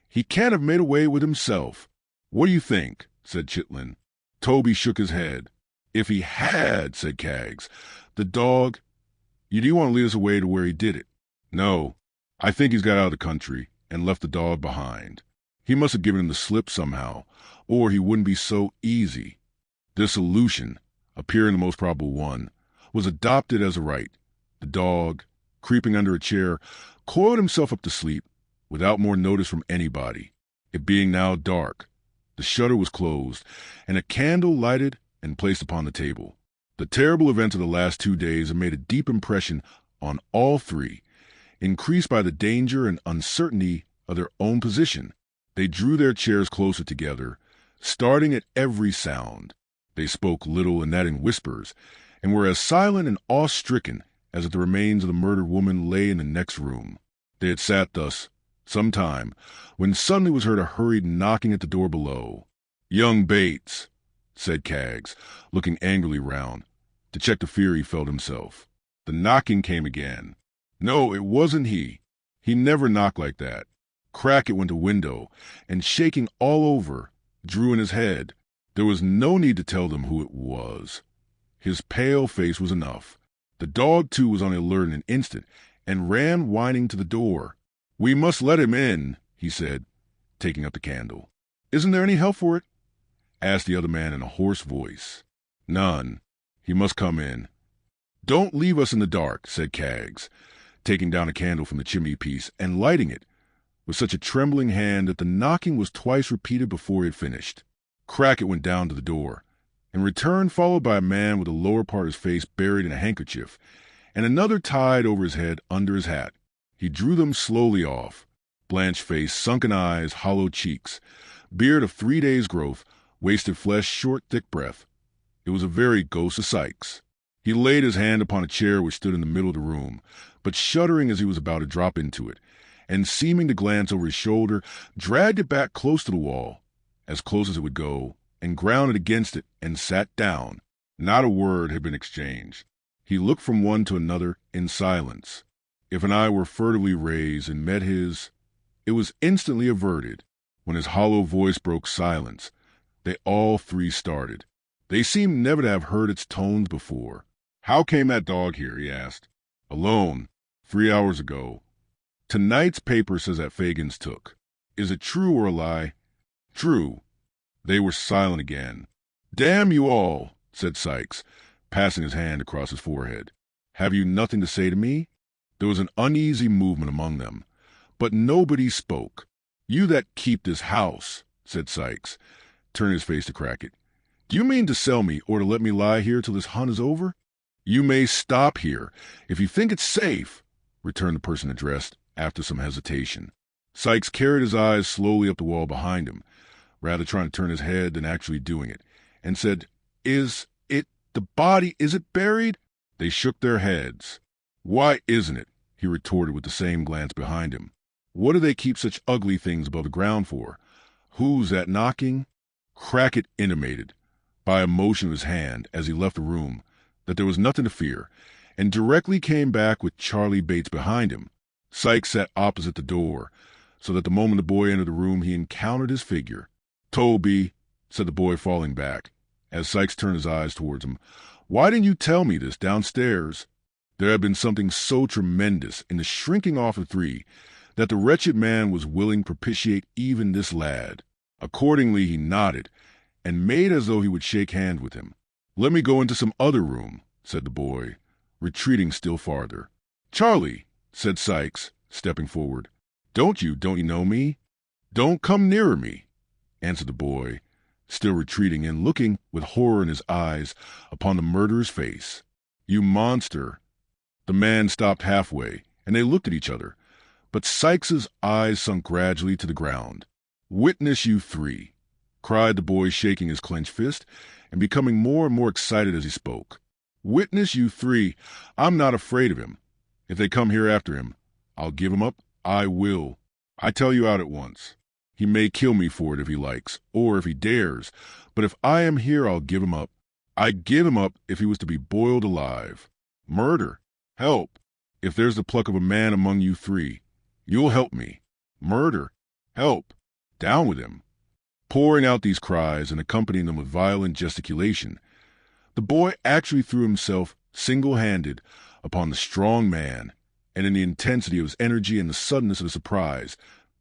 "He can't have made away with himself." "What do you think?" said Chitlin. Toby shook his head. "If he had," said Kaggs, "the dog—" "You do want to lead us away to where he did it?" "No. I think he's got out of the country and left the dog behind. He must have given him the slip somehow, or he wouldn't be so easy." This solution, appearing the most probable one, was adopted as a right. The dog, creeping under a chair, coiled himself up to sleep, without more notice from anybody. It being now dark, the shutter was closed, and a candle lighted and placed upon the table. The terrible events of the last 2 days had made a deep impression on all three, increased by the danger and uncertainty of their own position. They drew their chairs closer together, starting at every sound. They spoke little, and that in whispers, and were as silent and awe-stricken as if the remains of the murdered woman lay in the next room. They had sat thus some time, when suddenly was heard a hurried knocking at the door below. "Young Bates," said Kaggs, looking angrily round, to check the fear he felt himself. The knocking came again. No, it wasn't he. He never knocked like that. Crackit went to window, and shaking all over, drew in his head. There was no need to tell them who it was. His pale face was enough. The dog, too, was on the alert in an instant and ran whining to the door. "We must let him in," he said, taking up the candle. "Isn't there any help for it?" asked the other man in a hoarse voice. "None. He must come in." "Don't leave us in the dark," said Kaggs, taking down a candle from the chimney-piece and lighting it with such a trembling hand that the knocking was twice repeated before he had finished. Crackit went down to the door, and returned followed by a man with the lower part of his face buried in a handkerchief, and another tied over his head under his hat. He drew them slowly off. Blanched face, sunken eyes, hollow cheeks, beard of 3 days' growth, wasted flesh, short, thick breath. It was a very ghost of Sikes. He laid his hand upon a chair which stood in the middle of the room, but shuddering as he was about to drop into it, and seeming to glance over his shoulder, dragged it back close to the wall, as close as it would go, and ground it against it, and sat down. Not a word had been exchanged. He looked from one to another in silence. If an eye were furtively raised and met his, it was instantly averted. When his hollow voice broke silence, they all three started. They seemed never to have heard its tones before. "How came that dog here?" he asked. "Alone, 3 hours ago. Tonight's paper says that Fagin's took. Is it true or a lie?" "True." They were silent again. "Damn you all," said Sikes, passing his hand across his forehead. "Have you nothing to say to me?" There was an uneasy movement among them, but nobody spoke. "You that keep this house," said Sikes, turning his face to Crackit. "Do you mean to sell me or to let me lie here till this hunt is over?" "You may stop here, if you think it's safe," returned the person addressed, after some hesitation. Sikes carried his eyes slowly up the wall behind him, rather trying to turn his head than actually doing it, and said, "Is it the body? Is it buried?" They shook their heads. "Why isn't it?" he retorted with the same glance behind him. "What do they keep such ugly things above the ground for? Who's that knocking?" Crackit intimated, by a motion of his hand as he left the room, that there was nothing to fear, and directly came back with Charley Bates behind him. Sikes sat opposite the door, so that the moment the boy entered the room he encountered his figure. "Toby," said the boy, falling back, as Sikes turned his eyes towards him, "why didn't you tell me this downstairs?" There had been something so tremendous in the shrinking off of three that the wretched man was willing to propitiate even this lad. Accordingly he nodded, and made as though he would shake hands with him. "Let me go into some other room," said the boy, retreating still farther. "Charley," said Sikes, stepping forward, Don't you know me?" "Don't come nearer me," answered the boy, still retreating and looking with horror in his eyes upon the murderer's face. "You monster!" The man stopped halfway, and they looked at each other, but Sikes's eyes sunk gradually to the ground. "Witness you three," cried the boy, shaking his clenched fist and becoming more and more excited as he spoke. "Witness you three, I'm not afraid of him. If they come here after him, I'll give him up. I will. I tell you out at once. He may kill me for it if he likes, or if he dares, but if I am here, I'll give him up. I'd give him up if he was to be boiled alive. Murder. Help. If there's the pluck of a man among you three, you'll help me. Murder. Help. Down with him." Pouring out these cries and accompanying them with violent gesticulation, the boy actually threw himself single-handed upon the strong man, and in the intensity of his energy and the suddenness of his surprise,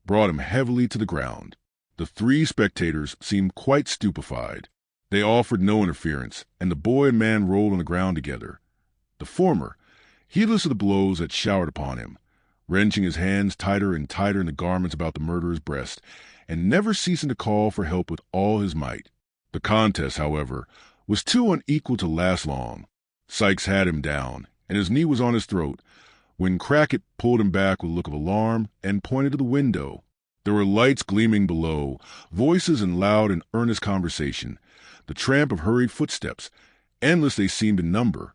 brought him heavily to the ground. The three spectators seemed quite stupefied. They offered no interference, and the boy and man rolled on the ground together. The former, heedless of the blows that showered upon him, wrenching his hands tighter and tighter in the garments about the murderer's breast, and never ceasing to call for help with all his might. The contest, however, was too unequal to last long. Sikes had him down, and his knee was on his throat, when Crackit pulled him back with a look of alarm and pointed to the window. There were lights gleaming below, voices in loud and earnest conversation, the tramp of hurried footsteps, endless they seemed in number,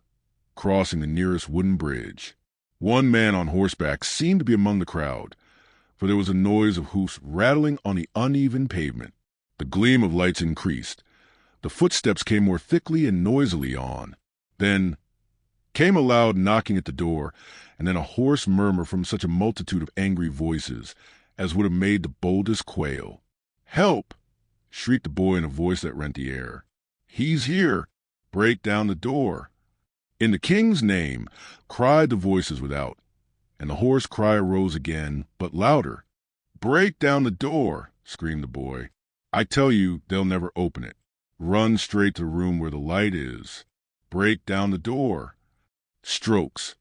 crossing the nearest wooden bridge. One man on horseback seemed to be among the crowd, for there was a noise of hoofs rattling on the uneven pavement. The gleam of lights increased. The footsteps came more thickly and noisily on. Then came a loud knocking at the door, and then a hoarse murmur from such a multitude of angry voices as would have made the boldest quail. "Help!" shrieked the boy in a voice that rent the air. "He's here! Break down the door!" "In the king's name!" cried the voices without, and the hoarse cry arose again, but louder. "Break down the door!" screamed the boy. "I tell you they'll never open it. Run straight to the room where the light is. Break down the door." Strokes,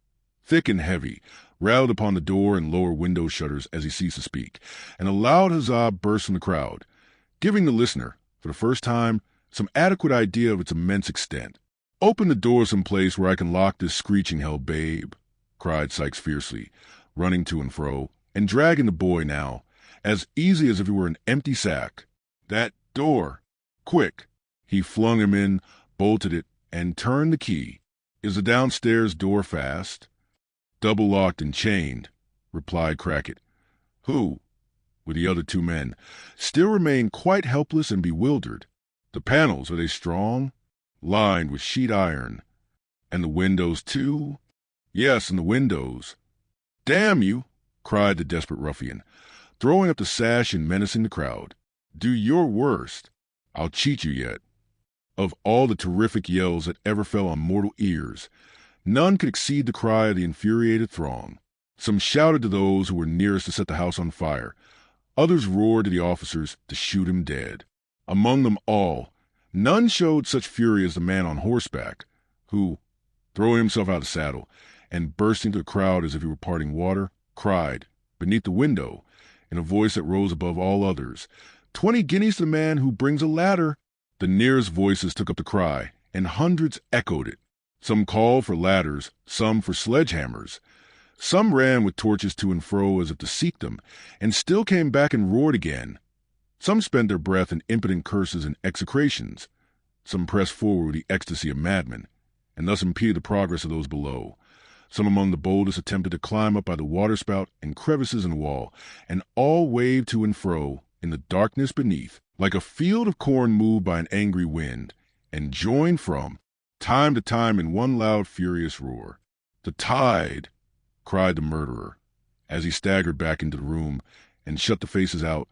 thick and heavy, rattled upon the door and lower window shutters as he ceased to speak, and a loud huzzah burst from the crowd, giving the listener, for the first time, some adequate idea of its immense extent. "Open the door some place where I can lock this screeching hell, babe," cried Sikes fiercely, running to and fro, and dragging the boy now, as easy as if he were an empty sack. "That door! Quick!" He flung him in, bolted it, and turned the key. "Is the downstairs door fast?" "Double locked and chained," replied Crackit, who, with the other two men, still remained quite helpless and bewildered. "The panels, are they strong?" "Lined with sheet iron." "And the windows, too?" "Yes, and the windows." "Damn you!" cried the desperate ruffian, throwing up the sash and menacing the crowd. "Do your worst. I'll cheat you yet." Of all the terrific yells that ever fell on mortal ears, none could exceed the cry of the infuriated throng. Some shouted to those who were nearest to set the house on fire. Others roared to the officers to shoot him dead. Among them all, none showed such fury as the man on horseback, who, throwing himself out of the saddle, and bursting into the crowd as if he were parting water, cried, beneath the window, in a voice that rose above all others, "20 guineas to the man who brings a ladder." The nearest voices took up the cry, and hundreds echoed it. Some called for ladders, some for sledgehammers. Some ran with torches to and fro as if to seek them, and still came back and roared again. Some spent their breath in impotent curses and execrations. Some pressed forward with the ecstasy of madmen, and thus impeded the progress of those below. Some among the boldest attempted to climb up by the waterspout and crevices in the wall, and all waved to and fro in the darkness beneath, like a field of corn moved by an angry wind, and joined from time to time in one loud furious roar. "The tide!" cried the murderer, as he staggered back into the room and shut the faces out.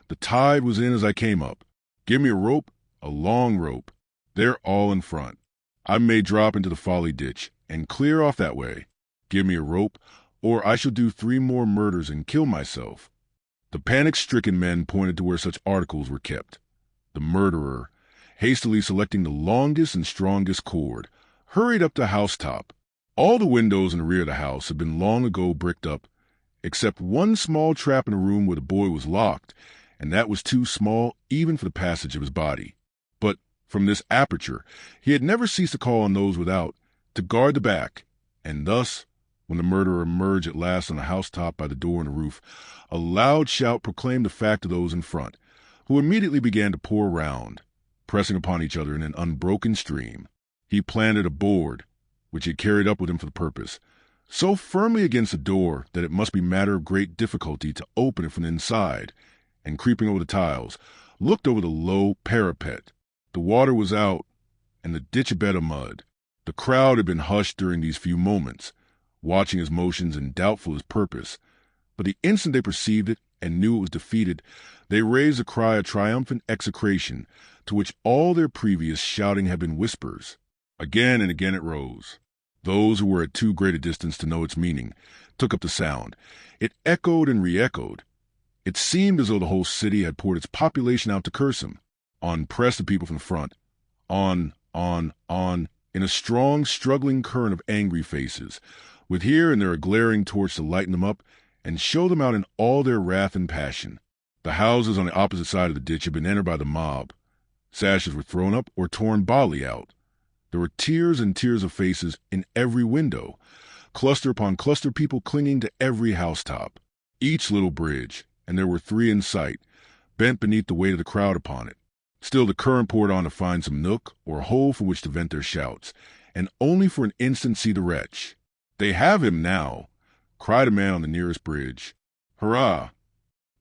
"The tide was in as I came up. Give me a rope, a long rope. They're all in front. I may drop into the folly ditch and clear off that way. Give me a rope, or I shall do 3 more murders and kill myself." The panic-stricken men pointed to where such articles were kept. The murderer, hastily selecting the longest and strongest cord, hurried up the housetop. All the windows in the rear of the house had been long ago bricked up, except one small trap in a room where the boy was locked, and that was too small even for the passage of his body. But from this aperture he had never ceased to call on those without to guard the back, and thus, when the murderer emerged at last on the housetop by the door in the roof, a loud shout proclaimed the fact to those in front, who immediately began to pour round, pressing upon each other in an unbroken stream. He planted a board, which he had carried up with him for the purpose, so firmly against the door that it must be matter of great difficulty to open it from the inside, and creeping over the tiles, looked over the low parapet. The water was out, and the ditch a bed of mud. The crowd had been hushed during these few moments, watching his motions and doubtful his purpose, but the instant they perceived it and knew it was defeated, they raised a cry of triumphant execration, to which all their previous shouting had been whispers. Again and again it rose. Those who were at too great a distance to know its meaning took up the sound. It echoed and re-echoed. It seemed as though the whole city had poured its population out to curse him. On pressed the people from the front. On, in a strong, struggling current of angry faces, with here and there a glaring torch to lighten them up and show them out in all their wrath and passion. The houses on the opposite side of the ditch had been entered by the mob. Sashes were thrown up or torn bodily out. There were tiers and tiers of faces in every window, cluster upon cluster of people clinging to every housetop. Each little bridge, and there were 3 in sight, bent beneath the weight of the crowd upon it. Still the current poured on to find some nook or hole from which to vent their shouts, and only for an instant see the wretch. "They have him now," cried a man on the nearest bridge. "Hurrah!"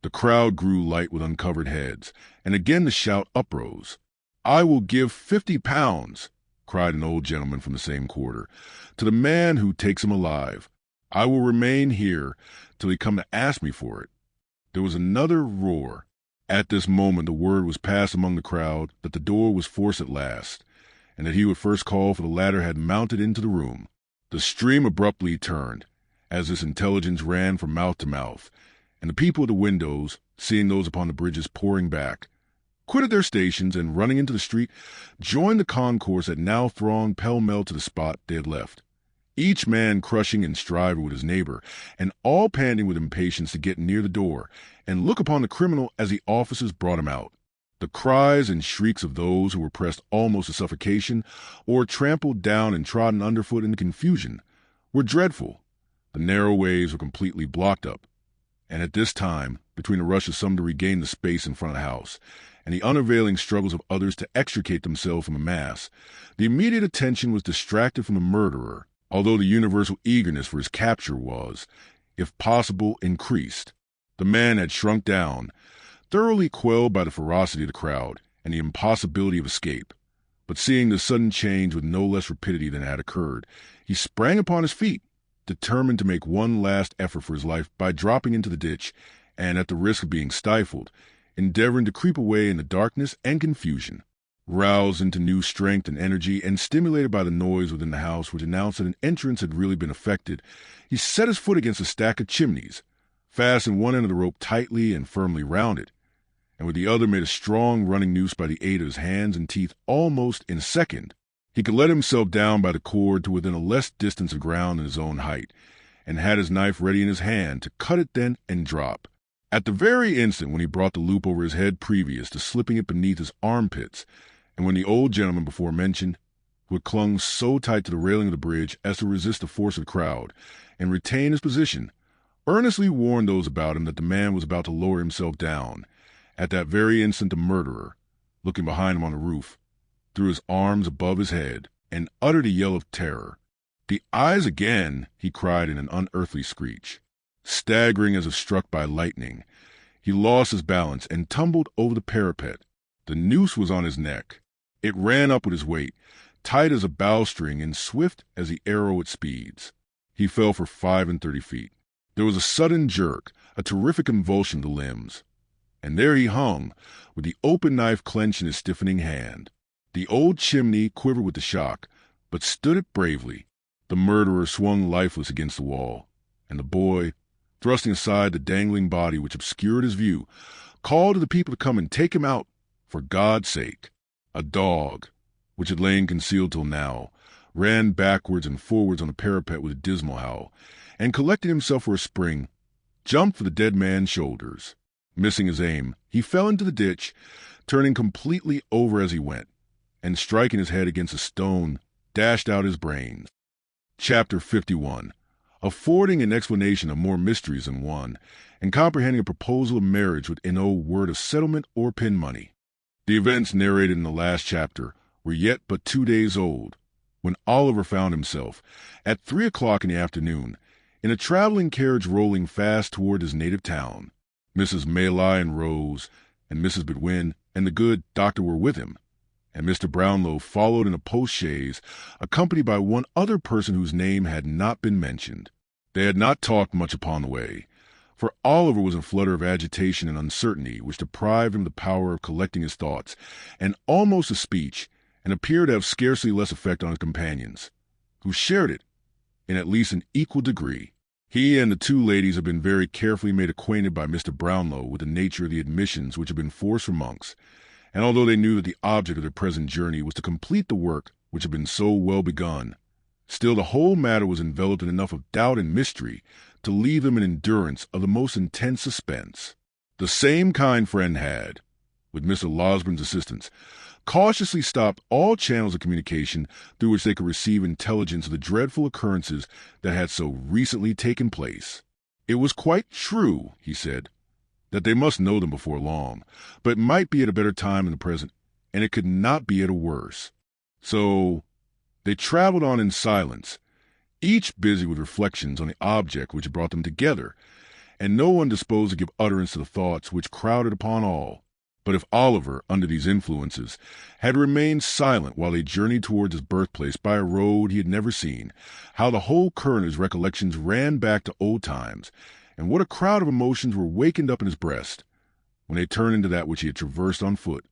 The crowd grew light with uncovered heads, and again the shout uprose. "I will give £50," cried an old gentleman from the same quarter, "to the man who takes him alive. I will remain here till he come to ask me for it." There was another roar. At this moment the word was passed among the crowd that the door was forced at last, and that he would first call, for the latter had mounted into the room. The stream abruptly turned, as this intelligence ran from mouth to mouth, and the people at the windows, seeing those upon the bridges pouring back, quitted their stations and, running into the street, joined the concourse that now thronged pell-mell to the spot they had left, each man crushing and striving with his neighbor, and all panting with impatience to get near the door and look upon the criminal as the officers brought him out. The cries and shrieks of those who were pressed almost to suffocation or trampled down and trodden underfoot in the confusion were dreadful. The narrow ways were completely blocked up, and at this time, between the rush of some to regain the space in front of the house and the unavailing struggles of others to extricate themselves from the mass, the immediate attention was distracted from the murderer, although the universal eagerness for his capture was, if possible, increased. The man had shrunk down, thoroughly quelled by the ferocity of the crowd and the impossibility of escape. But seeing the sudden change with no less rapidity than had occurred, he sprang upon his feet, determined to make one last effort for his life by dropping into the ditch and, at the risk of being stifled, endeavoring to creep away in the darkness and confusion. Roused into new strength and energy and stimulated by the noise within the house which announced that an entrance had really been effected, he set his foot against a stack of chimneys, fastened one end of the rope tightly and firmly round it, and with the other made a strong running noose by the aid of his hands and teeth. Almost in a second, he could let himself down by the cord to within a less distance of ground than his own height, and had his knife ready in his hand to cut it then and drop. At the very instant when he brought the loop over his head previous to slipping it beneath his armpits, and when the old gentleman before mentioned, who had clung so tight to the railing of the bridge as to resist the force of the crowd and retain his position, earnestly warned those about him that the man was about to lower himself down, at that very instant the murderer, looking behind him on the roof, threw his arms above his head and uttered a yell of terror. "The eyes again!" he cried in an unearthly screech. Staggering as if struck by lightning, he lost his balance and tumbled over the parapet. The noose was on his neck. It ran up with his weight, tight as a bowstring and swift as the arrow it speeds. He fell for 35 feet. There was a sudden jerk, a terrific convulsion of the limbs, and there he hung, with the open knife clenched in his stiffening hand. The old chimney quivered with the shock, but stood it bravely. The murderer swung lifeless against the wall, and the boy, thrusting aside the dangling body which obscured his view, called to the people to come and take him out, for God's sake. A dog, which had lain concealed till now, ran backwards and forwards on the parapet with a dismal howl, and collecting himself for a spring, jumped for the dead man's shoulders. Missing his aim, he fell into the ditch, turning completely over as he went, and striking his head against a stone, dashed out his brains. Chapter 51. Affording an explanation of more mysteries than one, and comprehending a proposal of marriage with no word of settlement or pin money. The events narrated in the last chapter were yet but 2 days old, when Oliver found himself, at 3 o'clock in the afternoon, in a traveling carriage rolling fast toward his native town. Mrs. Maylai and Rose, and Mrs. Bedwin, and the good doctor were with him, and Mr. Brownlow followed in a post-chaise, accompanied by one other person whose name had not been mentioned. They had not talked much upon the way, for Oliver was in a flutter of agitation and uncertainty which deprived him of the power of collecting his thoughts, and almost of speech, and appeared to have scarcely less effect on his companions, who shared it in at least an equal degree. He and the two ladies had been very carefully made acquainted by Mr. Brownlow with the nature of the admissions which had been forced for monks, and although they knew that the object of their present journey was to complete the work which had been so well begun, still the whole matter was enveloped in enough of doubt and mystery to leave them in endurance of the most intense suspense. The same kind friend had, with Mr. Losburn's assistance, cautiously stopped all channels of communication through which they could receive intelligence of the dreadful occurrences that had so recently taken place. It was quite true, he said, that they must know them before long, but it might be at a better time than the present, and it could not be at a worse. So they traveled on in silence, each busy with reflections on the object which had brought them together, and no one disposed to give utterance to the thoughts which crowded upon all. But if Oliver, under these influences, had remained silent while they journeyed towards his birthplace by a road he had never seen, how the whole current of his recollections ran back to old times, and what a crowd of emotions were wakened up in his breast, when they turned into that which he had traversed on foot,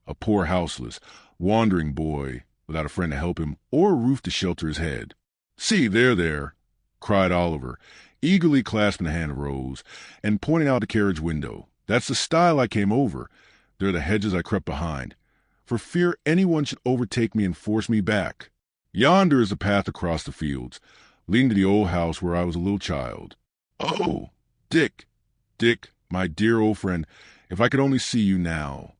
a poor houseless, wandering boy, without a friend to help him or a roof to shelter his head. "See, there," cried Oliver, eagerly clasping the hand of Rose and pointing out the carriage window. "That's the stile I came over. There are the hedges I crept behind, for fear anyone should overtake me and force me back. Yonder is the path across the fields, leading to the old house where I was a little child. Oh, Dick, my dear old friend, if I could only see you now."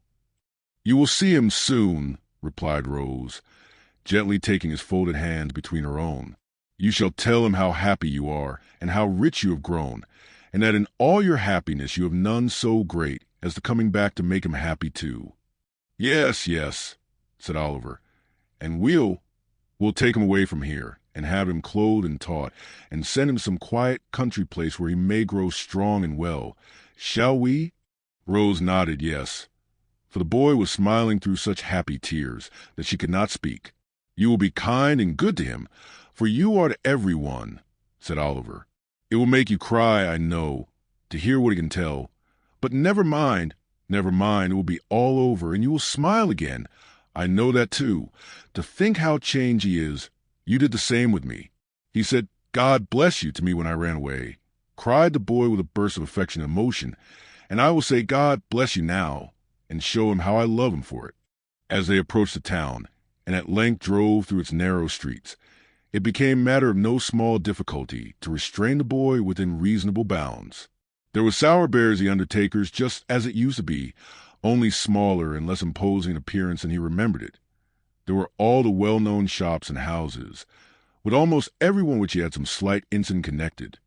"You will see him soon," replied Rose, gently taking his folded hands between her own. "You shall tell him how happy you are, and how rich you have grown, and that in all your happiness you have none so great as the coming back to make him happy too." Yes, said Oliver, "and we'll take him away from here, and have him clothed and taught, and send him some quiet country place where he may grow strong and well. Shall we?" Rose nodded yes, for the boy was smiling through such happy tears that she could not speak. "You will be kind and good to him, for you are to everyone," said Oliver. "It will make you cry, I know, to hear what he can tell. But never mind, it will be all over, and you will smile again. I know that too. To think how changed he is. You did the same with me. He said, 'God bless you,' to me when I ran away," cried the boy with a burst of affectionate emotion, "and I will say, 'God bless you' now, and show him how I love him for it." As they approached the town, and at length drove through its narrow streets, it became matter of no small difficulty to restrain the boy within reasonable bounds. There was Sour Bears the undertaker's just as it used to be, only smaller and less imposing in appearance than he remembered it. There were all the well-known shops and houses, with almost everyone which he had some slight incident connected.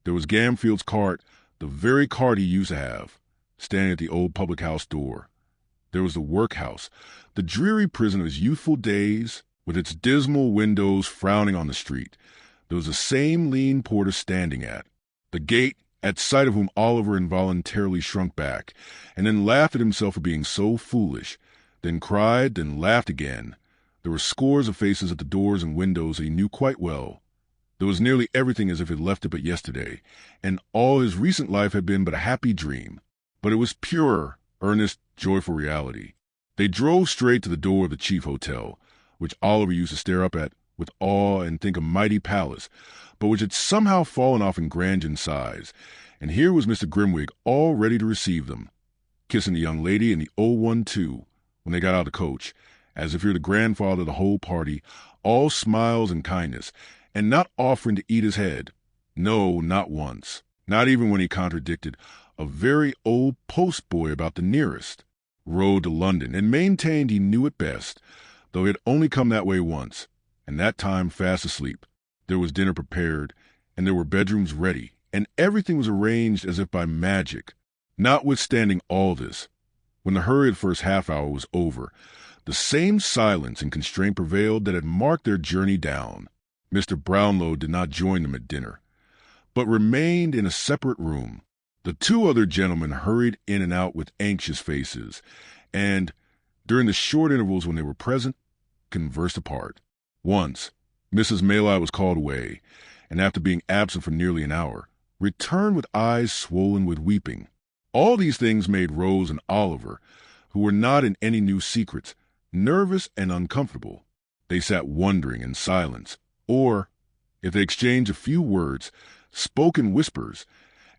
There was Gamfield's cart, the very cart he used to have, standing at the old public-house door. There was the workhouse, the dreary prison of his youthful days, with its dismal windows frowning on the street. There was the same lean porter standing at the gate, at sight of whom Oliver involuntarily shrunk back, and then laughed at himself for being so foolish, then cried, then laughed again. There were scores of faces at the doors and windows that he knew quite well. There was nearly everything as if he had left it but yesterday, and all his recent life had been but a happy dream. But it was pure, earnest, joyful reality. They drove straight to the door of the chief hotel, which Oliver used to stare up at with awe and think a mighty palace, but which had somehow fallen off in grandeur and size, and here was Mr. Grimwig all ready to receive them, kissing the young lady and the old one too, when they got out of the coach, as if he were the grandfather of the whole party, all smiles and kindness, and not offering to eat his head. No, not once, not even when he contradicted a very old post-boy about the nearest road to London, and maintained he knew it best, though he had only come that way once, and that time fast asleep. There was dinner prepared, and there were bedrooms ready, and everything was arranged as if by magic. Notwithstanding all this, when the hurried first half-hour was over, the same silence and constraint prevailed that had marked their journey down. Mr. Brownlow did not join them at dinner, but remained in a separate room. The two other gentlemen hurried in and out with anxious faces, and, during the short intervals when they were present, conversed apart. Once, Mrs. Maylai was called away, and after being absent for nearly an hour, returned with eyes swollen with weeping. All these things made Rose and Oliver, who were not in any new secrets, nervous and uncomfortable. They sat wondering in silence, or, if they exchanged a few words, spoke in whispers,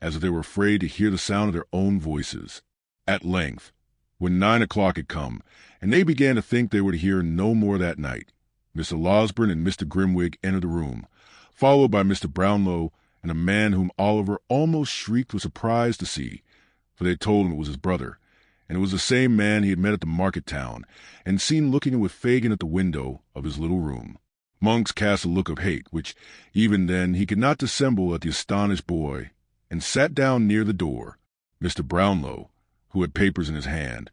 as if they were afraid to hear the sound of their own voices. At length, when 9 o'clock had come, and they began to think they were to hear no more that night, Mr. Losberne and Mr. Grimwig entered the room, followed by Mr. Brownlow and a man whom Oliver almost shrieked with surprise to see, for they told him it was his brother, and it was the same man he had met at the market town, and seen looking in with Fagin at the window of his little room. Monks cast a look of hate, which, even then, he could not dissemble at the astonished boy, and sat down near the door. Mr. Brownlow, who had papers in his hand,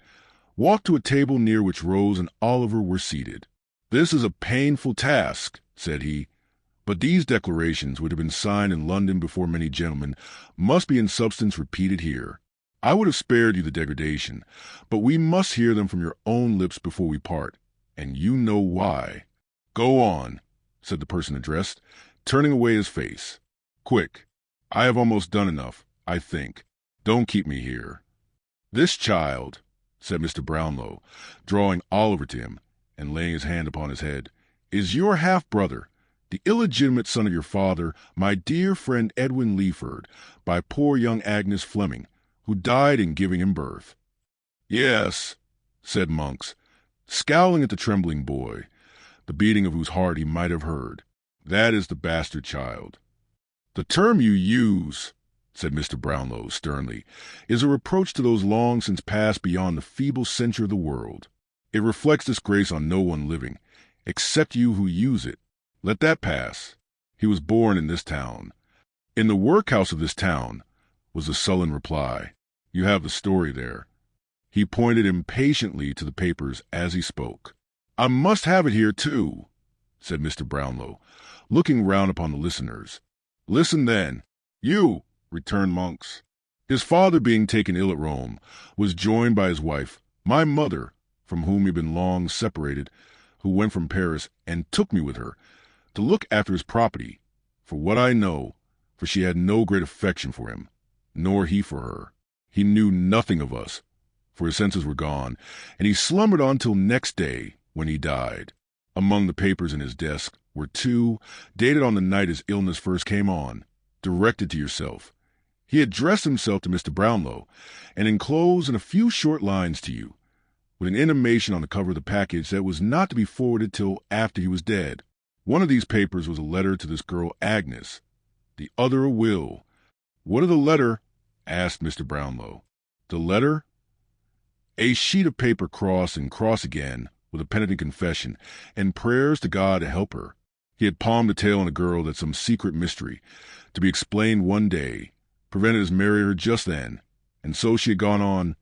walked to a table near which Rose and Oliver were seated. "This is a painful task," said he, "but these declarations, which have been signed in London before many gentlemen, must be in substance repeated here. I would have spared you the degradation, but we must hear them from your own lips before we part, and you know why." "Go on," said the person addressed, turning away his face. "Quick. I have almost done enough, I think. Don't keep me here." "This child," said Mr. Brownlow, drawing Oliver to him, and laying his hand upon his head, "is your half-brother, the illegitimate son of your father, my dear friend Edwin Leaford, by poor young Agnes Fleming, who died in giving him birth." "Yes," said Monks, scowling at the trembling boy, the beating of whose heart he might have heard. "That is the bastard child." "The term you use," said Mr. Brownlow sternly, "is a reproach to those long since passed beyond the feeble censure of the world. It reflects disgrace on no one living, except you who use it. Let that pass. He was born in this town." "In the workhouse of this town," was the sullen reply. "You have the story there." He pointed impatiently to the papers as he spoke. "I must have it here, too," said Mr. Brownlow, looking round upon the listeners. "Listen, then." "You," returned Monks. "His father, being taken ill at Rome, was joined by his wife, my mother, from whom he had been long separated, who went from Paris, and took me with her, to look after his property, for what I know, for she had no great affection for him, nor he for her. He knew nothing of us, for his senses were gone, and he slumbered on till next day, when he died. Among the papers in his desk were two, dated on the night his illness first came on, directed to yourself. He addressed himself to Mr. Brownlow, and enclosed in a few short lines to you, with an intimation on the cover of the package that was not to be forwarded till after he was dead. One of these papers was a letter to this girl Agnes, the other a will." "What of the letter?" asked Mr. Brownlow. "The letter?" "A sheet of paper cross and cross again, with a penitent confession, and prayers to God to help her. He had palmed the tale on the girl that some secret mystery, to be explained one day, prevented his marrying her just then, and so she had gone on,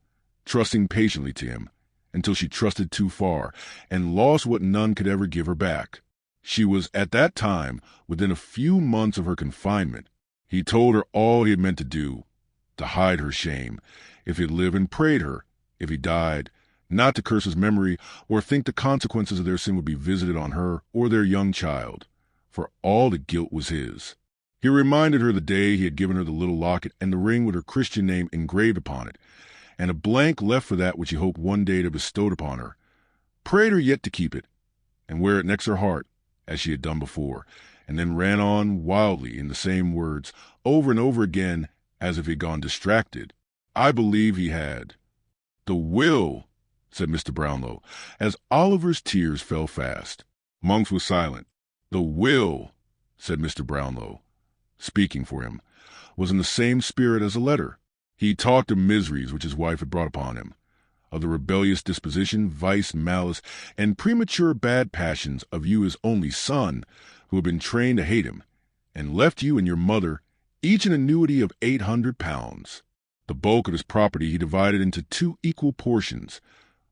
trusting patiently to him, until she trusted too far, and lost what none could ever give her back. She was at that time within a few months of her confinement. He told her all he had meant to do, to hide her shame, if he lived, and prayed her, if he died, not to curse his memory or think the consequences of their sin would be visited on her or their young child, for all the guilt was his. He reminded her the day he had given her the little locket and the ring with her Christian name engraved upon it, and a blank left for that which he hoped one day to bestow upon her. Prayed her yet to keep it, and wear it next her heart, as she had done before, and then ran on wildly in the same words, over and over again, as if he had gone distracted. I believe he had." "The will," said Mr. Brownlow, as Oliver's tears fell fast. Monks was silent. "The will," said Mr. Brownlow, speaking for him, "was in the same spirit as the letter. He talked of miseries which his wife had brought upon him, of the rebellious disposition, vice, malice, and premature bad passions of you his only son, who had been trained to hate him, and left you and your mother each an annuity of £800. The bulk of his property he divided into 2 equal portions,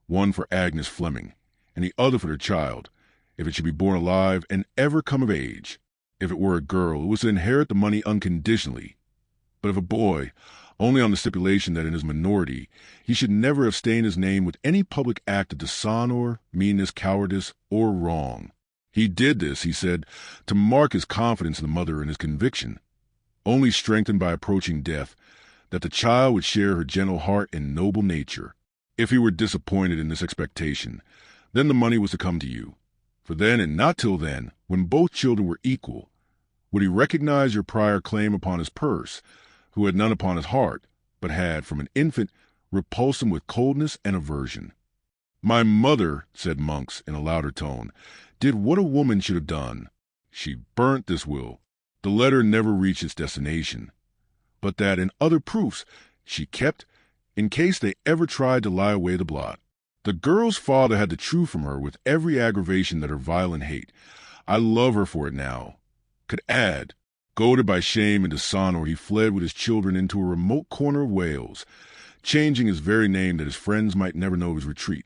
one for Agnes Fleming, and the other for their child, if it should be born alive and ever come of age. If it were a girl, it was to inherit the money unconditionally, but if a boy, only on the stipulation that in his minority he should never have stained his name with any public act of dishonor, meanness, cowardice, or wrong. He did this, he said, to mark his confidence in the mother and his conviction, only strengthened by approaching death, that the child would share her gentle heart and noble nature. If he were disappointed in this expectation, then the money was to come to you. For then, and not till then, when both children were equal, would he recognize your prior claim upon his purse, who had none upon his heart, but had, from an infant, repulsed him with coldness and aversion. "My mother," said Monks in a louder tone, "did what a woman should have done. She burnt this will. The letter never reached its destination, but that and other proofs she kept in case they ever tried to lie away the blot. The girl's father had the truth from her with every aggravation that her violent hate, I love her for it now, could add. Goaded by shame and dishonor, he fled with his children into a remote corner of Wales, changing his very name that his friends might never know of his retreat.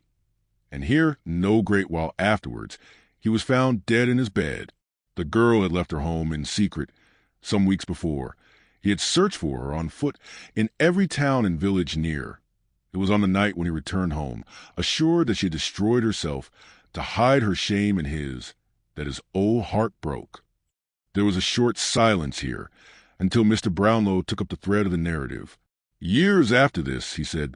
And here, no great while afterwards, he was found dead in his bed. The girl had left her home in secret some weeks before. He had searched for her on foot in every town and village near. It was on the night when he returned home, assured that she had destroyed herself to hide her shame and his, that his old heart broke. There was a short silence here, until Mr. Brownlow took up the thread of the narrative. "Years after this," he said,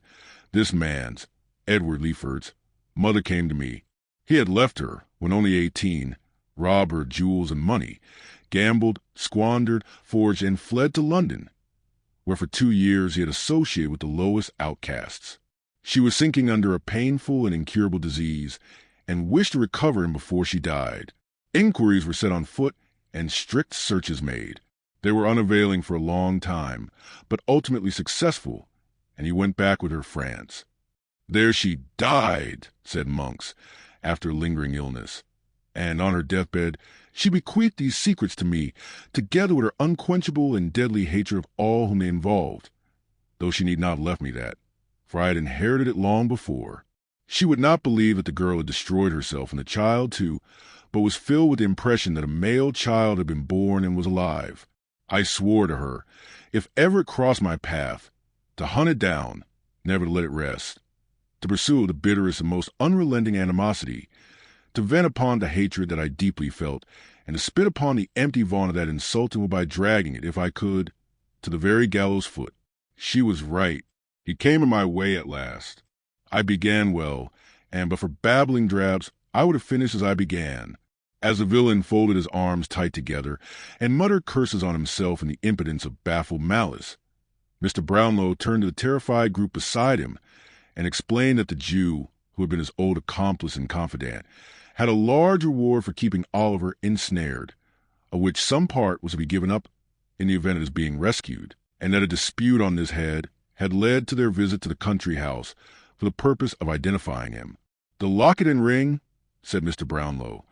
"this man's, Edward Leaford's, mother came to me. He had left her when only 18, robbed her of jewels and money, gambled, squandered, forged, and fled to London, where for 2 years he had associated with the lowest outcasts. She was sinking under a painful and incurable disease and wished to recover him before she died. Inquiries were set on foot and strict searches made. They were unavailing for a long time, but ultimately successful, and he went back with her to France. There she died, said Monks, after a lingering illness, and on her deathbed she bequeathed these secrets to me, together with her unquenchable and deadly hatred of all whom they involved, though she need not have left me that, for I had inherited it long before. She would not believe that the girl had destroyed herself, and the child too, but was filled with the impression that a male child had been born and was alive. I swore to her, if ever it crossed my path, to hunt it down, never to let it rest, to pursue the bitterest and most unrelenting animosity, to vent upon the hatred that I deeply felt, and to spit upon the empty vaunt of that insulting by dragging it, if I could, to the very gallows foot. She was right. He came in my way at last. I began well, and but for babbling drabs, I would have finished as I began. As the villain folded his arms tight together and muttered curses on himself in the impotence of baffled malice, Mr. Brownlow turned to the terrified group beside him and explained that the Jew, who had been his old accomplice and confidant, had a large reward for keeping Oliver ensnared, of which some part was to be given up in the event of his being rescued, and that a dispute on this head had led to their visit to the country house for the purpose of identifying him. The locket and ring, said Mr. Brownlow,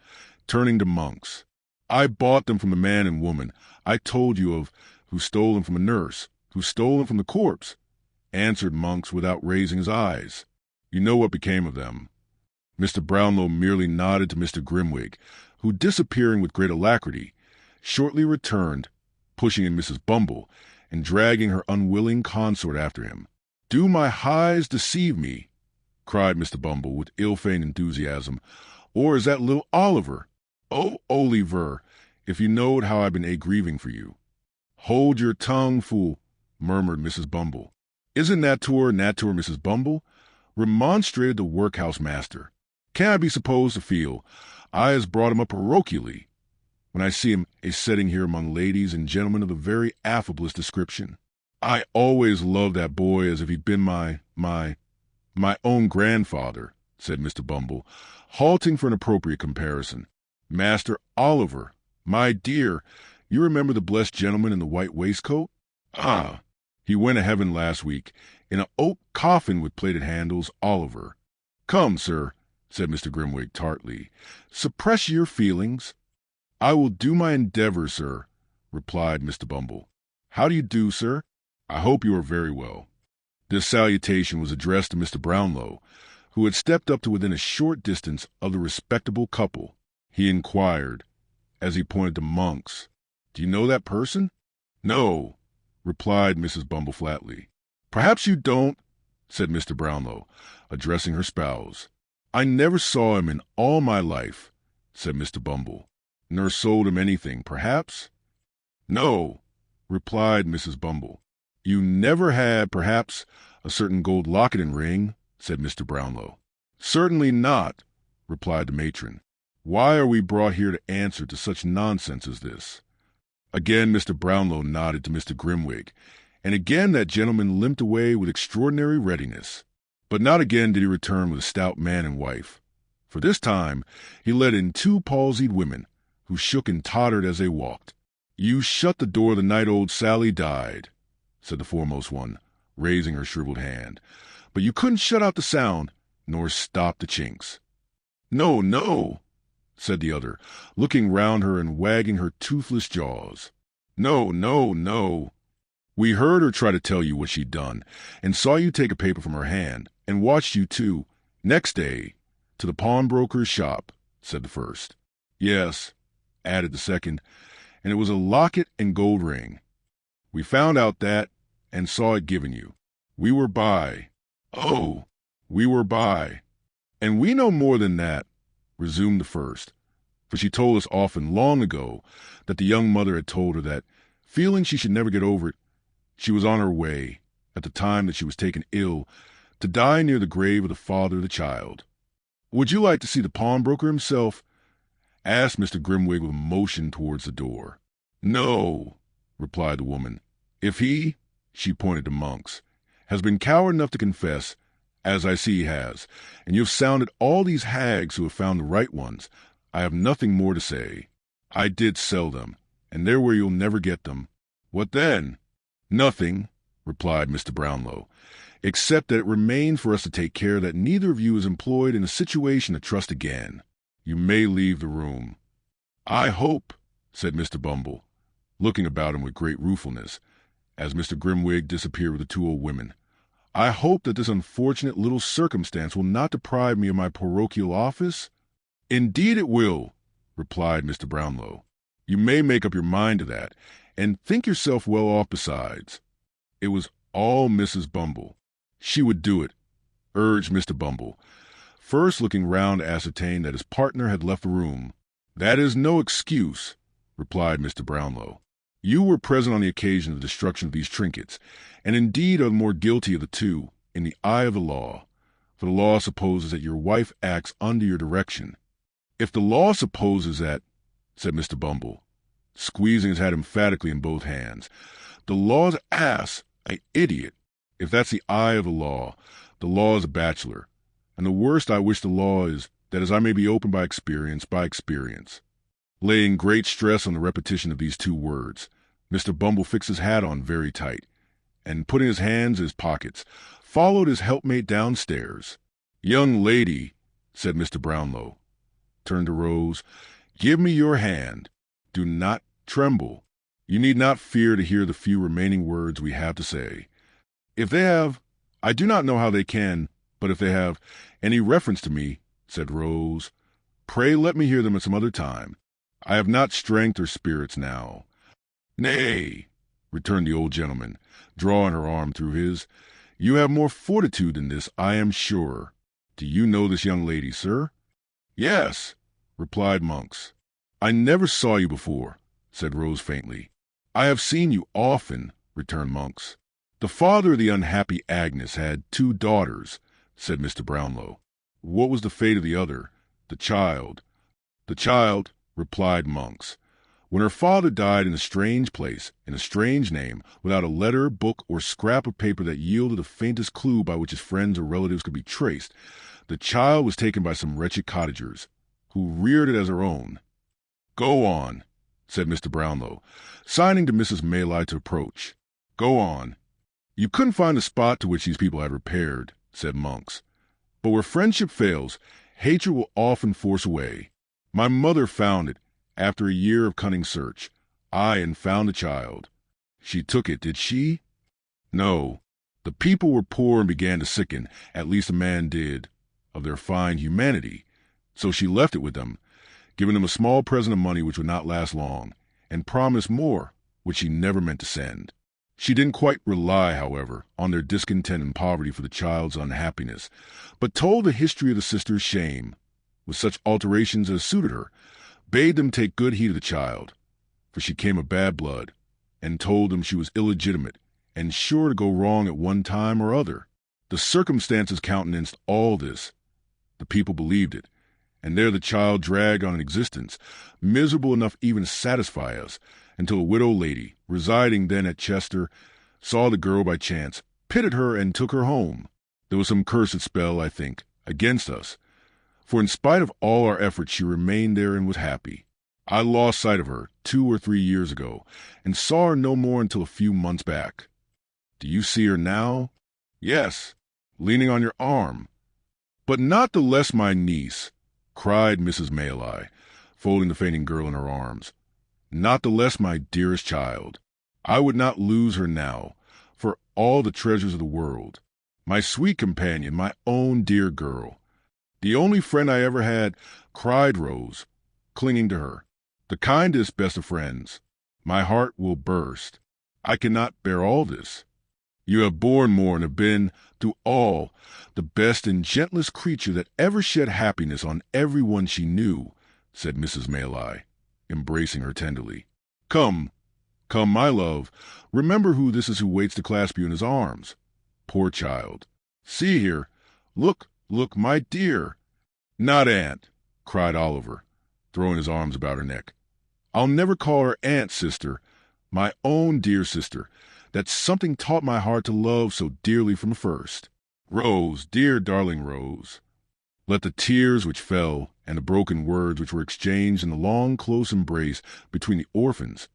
turning to Monks. I bought them from the man and woman I told you of, who stole them from a nurse, who stole them from the corpse, answered Monks without raising his eyes. You know what became of them. Mr. Brownlow merely nodded to Mr. Grimwig, who, disappearing with great alacrity, shortly returned, pushing in Mrs. Bumble, and dragging her unwilling consort after him. Do my eyes deceive me? Cried Mr. Bumble with ill-feigned enthusiasm. Or is that little Oliver? Oh, Oliver, if you knowed how I've been a-grieving for you. Hold your tongue, fool, murmured Mrs. Bumble. Isn't that to her, Mrs. Bumble? Remonstrated the workhouse master. Can I be supposed to feel I has brought him up parochially, when I see him a-setting here among ladies and gentlemen of the very affablest description? I always loved that boy as if he'd been my own grandfather, said Mr. Bumble, halting for an appropriate comparison. Master Oliver, my dear, you remember the blessed gentleman in the white waistcoat? Ah, he went to heaven last week, in an oak coffin with plated handles, Oliver. Come, sir, said Mr. Grimwig tartly, suppress your feelings. I will do my endeavor, sir, replied Mr. Bumble. How do you do, sir? I hope you are very well. This salutation was addressed to Mr. Brownlow, who had stepped up to within a short distance of the respectable couple. He inquired, as he pointed to Monks, Do you know that person? No, replied Mrs. Bumble flatly. Perhaps you don't, said Mr. Brownlow, addressing her spouse. I never saw him in all my life, said Mr. Bumble, nor sold him anything, perhaps? No, replied Mrs. Bumble. You never had, perhaps, a certain gold locket and ring, said Mr. Brownlow. Certainly not, replied the matron. Why are we brought here to answer to such nonsense as this? Again Mr. Brownlow nodded to Mr. Grimwig, and again that gentleman limped away with extraordinary readiness. But not again did he return with a stout man and wife, for this time he led in 2 palsied women, who shook and tottered as they walked. You shut the door the night old Sally died, said the foremost one, raising her shriveled hand, but you couldn't shut out the sound, nor stop the chinks. No, no, said the other, looking round her and wagging her toothless jaws. No, no, no. We heard her try to tell you what she'd done, and saw you take a paper from her hand, and watched you, too, next day, to the pawnbroker's shop, said the first. Yes, added the second, and it was a locket and gold ring. We found out that, and saw it given you. We were by. Oh, we were by. And we know more than that, resumed the first, for she told us often, long ago, that the young mother had told her that, feeling she should never get over it, she was on her way, at the time that she was taken ill, to die near the grave of the father of the child. Would you like to see the pawnbroker himself?" asked Mr. Grimwig with a motion towards the door. "No," replied the woman. "If he," she pointed to Monks, "has been coward enough to confess, as I see he has, and you have sounded all these hags who have found the right ones, I have nothing more to say. I did sell them, and they're where you'll never get them." "What then?" "Nothing," replied Mr. Brownlow, "except that it remains for us to take care that neither of you is employed in a situation to trust again. You may leave the room." "I hope," said Mr. Bumble, looking about him with great ruefulness, as Mr. Grimwig disappeared with the two old women, "I hope that this unfortunate little circumstance will not deprive me of my parochial office?" "Indeed it will," replied Mr. Brownlow. "You may make up your mind to that, and think yourself well off besides." It was all Mrs. Bumble. She would do it, urged Mr. Bumble, first looking round to ascertain that his partner had left the room. "That is no excuse," replied Mr. Brownlow. "You were present on the occasion of the destruction of these trinkets, and indeed are the more guilty of the two, in the eye of the law, for the law supposes that your wife acts under your direction." "If the law supposes that," said Mr. Bumble, squeezing his hat emphatically in both hands, "the law's ass, an idiot. If that's the eye of the law is a bachelor, and the worst I wish the law is that as I may be open by experience, Laying great stress on the repetition of these two words, Mr. Bumble fixed his hat on very tight, and putting his hands in his pockets, followed his helpmate downstairs. "Young lady," said Mr. Brownlow, turned to Rose, "give me your hand. Do not tremble. You need not fear to hear the few remaining words we have to say. If they have, I do not know how they can, but if they have any reference to me," said Rose, "pray let me hear them at some other time. I have not strength or spirits now." "Nay," returned the old gentleman, drawing her arm through his, "you have more fortitude than this, I am sure. Do you know this young lady, sir?" "Yes," replied Monks. "I never saw you before," said Rose faintly. "I have seen you often," returned Monks. "The father of the unhappy Agnes had 2 daughters," said Mr. Brownlow. "What was the fate of the other, the child?" "The child," replied Monks, "when her father died in a strange place, in a strange name, without a letter, book, or scrap of paper that yielded the faintest clue by which his friends or relatives could be traced, the child was taken by some wretched cottagers, who reared it as her own." "Go on," said Mr. Brownlow, signing to Mrs. Maylai to approach. "Go on." "You couldn't find the spot to which these people had repaired," said Monks. "But where friendship fails, hatred will often force a way. My mother found it, after a year of cunning search. Aye, and found the child." "She took it, did she?" "No. The people were poor and began to sicken, at least a man did, of their fine humanity. So she left it with them, giving them a small present of money which would not last long, and promised more, which she never meant to send. She didn't quite rely, however, on their discontent and poverty for the child's unhappiness, but told the history of the sister's shame, with such alterations as suited her, bade them take good heed of the child, for she came of bad blood, and told them she was illegitimate, and sure to go wrong at one time or other. The circumstances countenanced all this. The people believed it, and there the child dragged on an existence, miserable enough even to satisfy us, until a widow lady, residing then at Chester, saw the girl by chance, pitied her, and took her home. There was some cursed spell, I think, against us, for in spite of all our efforts she remained there and was happy. I lost sight of her 2 or 3 years ago, and saw her no more until a few months back." "Do you see her now?" "Yes, leaning on your arm." "But not the less my niece," cried Mrs. Maylai, folding the fainting girl in her arms. "Not the less my dearest child. I would not lose her now, for all the treasures of the world. My sweet companion, my own dear girl. The only friend I ever had," cried Rose, clinging to her. "The kindest, best of friends. My heart will burst. I cannot bear all this. You have borne more and have been, to all, the best and gentlest creature that ever shed happiness on every one she knew," said Mrs. Maylai, embracing her tenderly. "Come, come, my love, remember who this is who waits to clasp you in his arms. Poor child! See here! Look, look, my dear! Not aunt, cried Oliver, throwing his arms about her neck. I'll never call her aunt, sister. My own dear sister. That's something taught my heart to love so dearly from the first. Rose, dear darling Rose. Let the tears which fell and the broken words which were exchanged in the long, close embrace between the orphans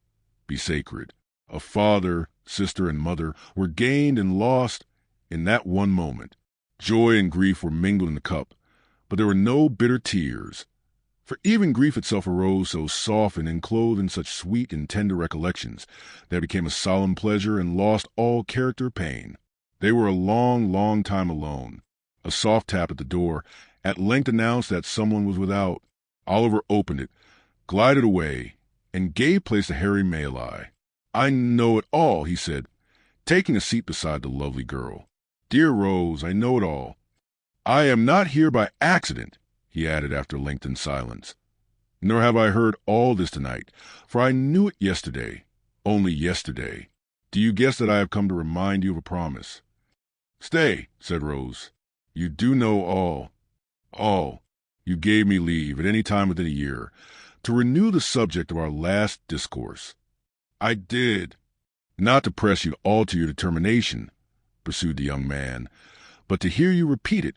be sacred. A father, sister, and mother were gained and lost in that one moment. Joy and grief were mingled in the cup, but there were no bitter tears. For even grief itself arose so softened and clothed in such sweet and tender recollections that it became a solemn pleasure and lost all character of pain. They were a long, long time alone. A soft tap at the door at length announced that someone was without. Oliver opened it, glided away, and gave place to Harry Maylie. I know it all, he said, taking a seat beside the lovely girl. Dear Rose, I know it all. I am not here by accident, he added after a lengthened silence. Nor have I heard all this tonight, for I knew it yesterday, only yesterday. Do you guess that I have come to remind you of a promise? Stay, said Rose. You do know all. All. You gave me leave, at any time within a year, to renew the subject of our last discourse. I did. Not to press you to alter your determination, pursued the young man, but to hear you repeat it,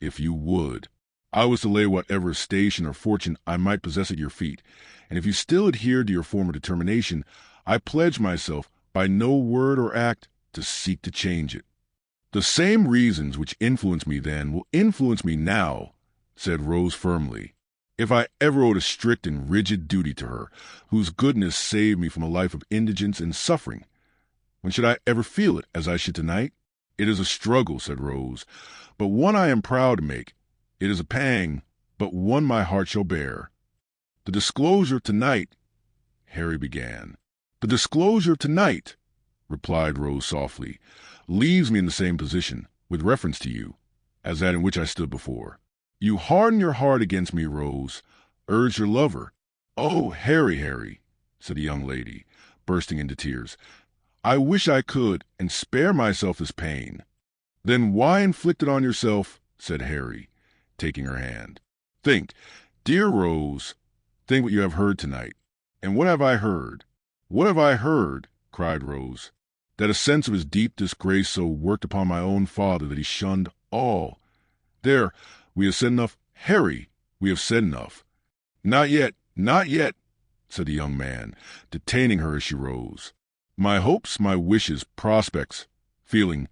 if you would. I was to lay whatever station or fortune I might possess at your feet, and if you still adhered to your former determination, I pledge myself, by no word or act, to seek to change it. The same reasons which influenced me then will influence me now, said Rose firmly. If I ever owed a strict and rigid duty to her, whose goodness saved me from a life of indigence and suffering, when should I ever feel it as I should tonight? It is a struggle, said Rose, but one I am proud to make. It is a pang, but one my heart shall bear. The disclosure of tonight, Harry began. The disclosure of tonight, replied Rose softly, leaves me in the same position, with reference to you, as that in which I stood before. You harden your heart against me, Rose, urged your lover. Oh, Harry, said the young lady, bursting into tears. I wish I could, and spare myself this pain. Then why inflict it on yourself, said Harry, taking her hand. Think, dear Rose, think what you have heard tonight. And what have I heard? What have I heard? Cried Rose. That a sense of his deep disgrace so worked upon my own father that he shunned all. There, we have said enough. Harry, we have said enough. Not yet, said the young man, detaining her as she rose. My hopes, my wishes, prospects, feeling,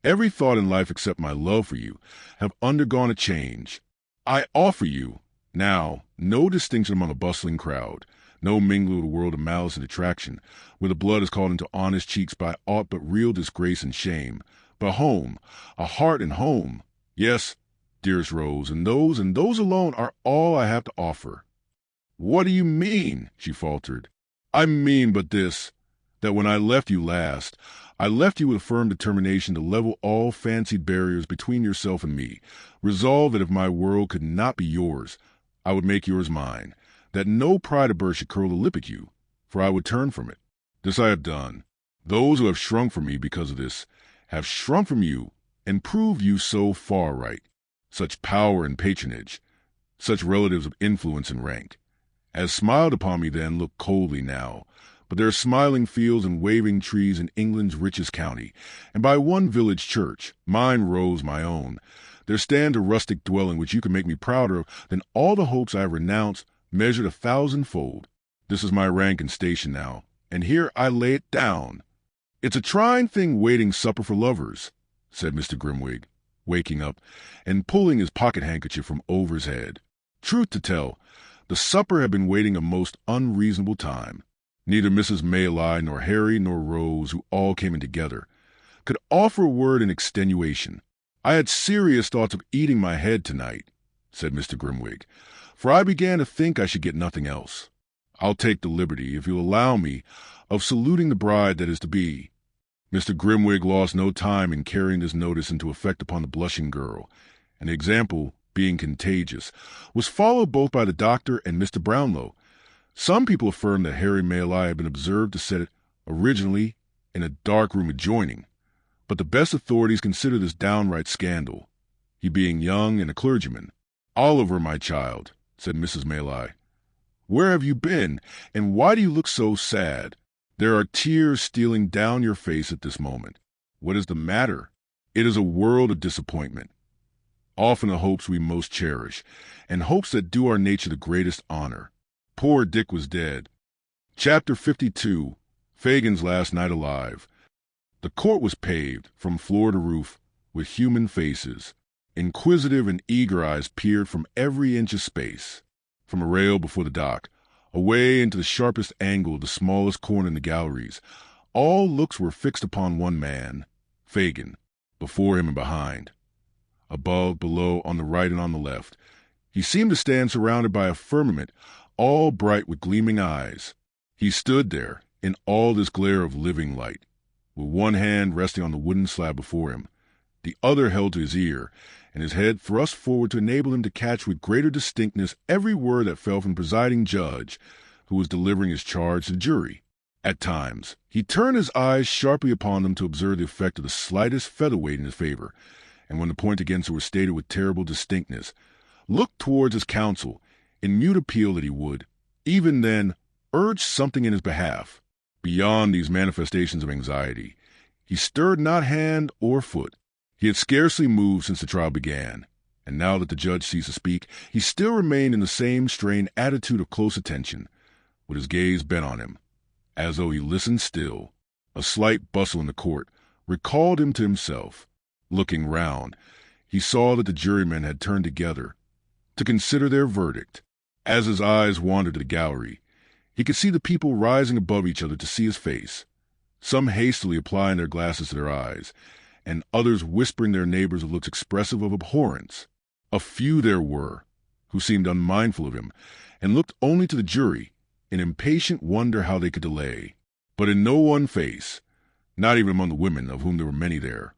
every thought in life except my love for you, have undergone a change. I offer you, now, no distinction among a bustling crowd, no mingling of a world of malice and detraction, where the blood is called into honest cheeks by aught but real disgrace and shame, but home, a heart and home. Yes, dearest Rose, and those alone are all I have to offer. What do you mean? She faltered. I mean but this, that when I left you last, I left you with a firm determination to level all fancied barriers between yourself and me, resolved that if my world could not be yours, I would make yours mine, that no pride of birth should curl a lip at you, for I would turn from it. This I have done. Those who have shrunk from me because of this have shrunk from you and proved you so far right, such power and patronage, such relatives of influence and rank, as smiled upon me then look coldly now. But there are smiling fields and waving trees in England's richest county, and by one village church, mine, Rose, my own, there stands a rustic dwelling which you can make me prouder than all the hopes I have renounced, measured 1,000-fold. This is my rank and station now, and here I lay it down. It's a trying thing waiting supper for lovers, said Mr. Grimwig, waking up and pulling his pocket-handkerchief from over his head. Truth to tell, the supper had been waiting a most unreasonable time. Neither Mrs. Maylie nor Harry nor Rose, who all came in together, could offer a word in extenuation. I had serious thoughts of eating my head tonight, said Mr. Grimwig, for I began to think I should get nothing else. I'll take the liberty, if you'll allow me, of saluting the bride that is to be. Mr. Grimwig lost no time in carrying this notice into effect upon the blushing girl, and the example, being contagious, was followed both by the doctor and Mr. Brownlow. Some people affirm that Harry Maylie had been observed to set it originally in a dark room adjoining, but the best authorities consider this downright scandal, he being young and a clergyman. "Oliver, my child," said Mrs. Maylie, "where have you been, and why do you look so sad? There are tears stealing down your face at this moment. What is the matter?" It is a world of disappointment. Often the hopes we most cherish, and hopes that do our nature the greatest honor. Poor Dick was dead. Chapter 52, Fagin's Last Night Alive. The court was paved, from floor to roof, with human faces. Inquisitive and eager eyes peered from every inch of space. From a rail before the dock, away into the sharpest angle of the smallest corner in the galleries, all looks were fixed upon one man, Fagin, before him and behind. Above, below, on the right and on the left, he seemed to stand surrounded by a firmament all bright with gleaming eyes. He stood there, in all this glare of living light, with one hand resting on the wooden slab before him, the other held to his ear, and his head thrust forward to enable him to catch with greater distinctness every word that fell from the presiding judge, who was delivering his charge to the jury. At times, he turned his eyes sharply upon them to observe the effect of the slightest featherweight in his favor, and when the point against it was stated with terrible distinctness, looked towards his counsel, in mute appeal that he would, even then, urge something in his behalf. Beyond these manifestations of anxiety, he stirred not hand or foot. He had scarcely moved since the trial began, and now that the judge ceased to speak, he still remained in the same strained attitude of close attention, with his gaze bent on him, as though he listened still. A slight bustle in the court recalled him to himself. Looking round, he saw that the jurymen had turned together to consider their verdict. As his eyes wandered to the gallery, he could see the people rising above each other to see his face, some hastily applying their glasses to their eyes, and others whispering their neighbors with looks expressive of abhorrence. A few there were who seemed unmindful of him, and looked only to the jury in impatient wonder how they could delay. But in no one face, not even among the women, of whom there were many there,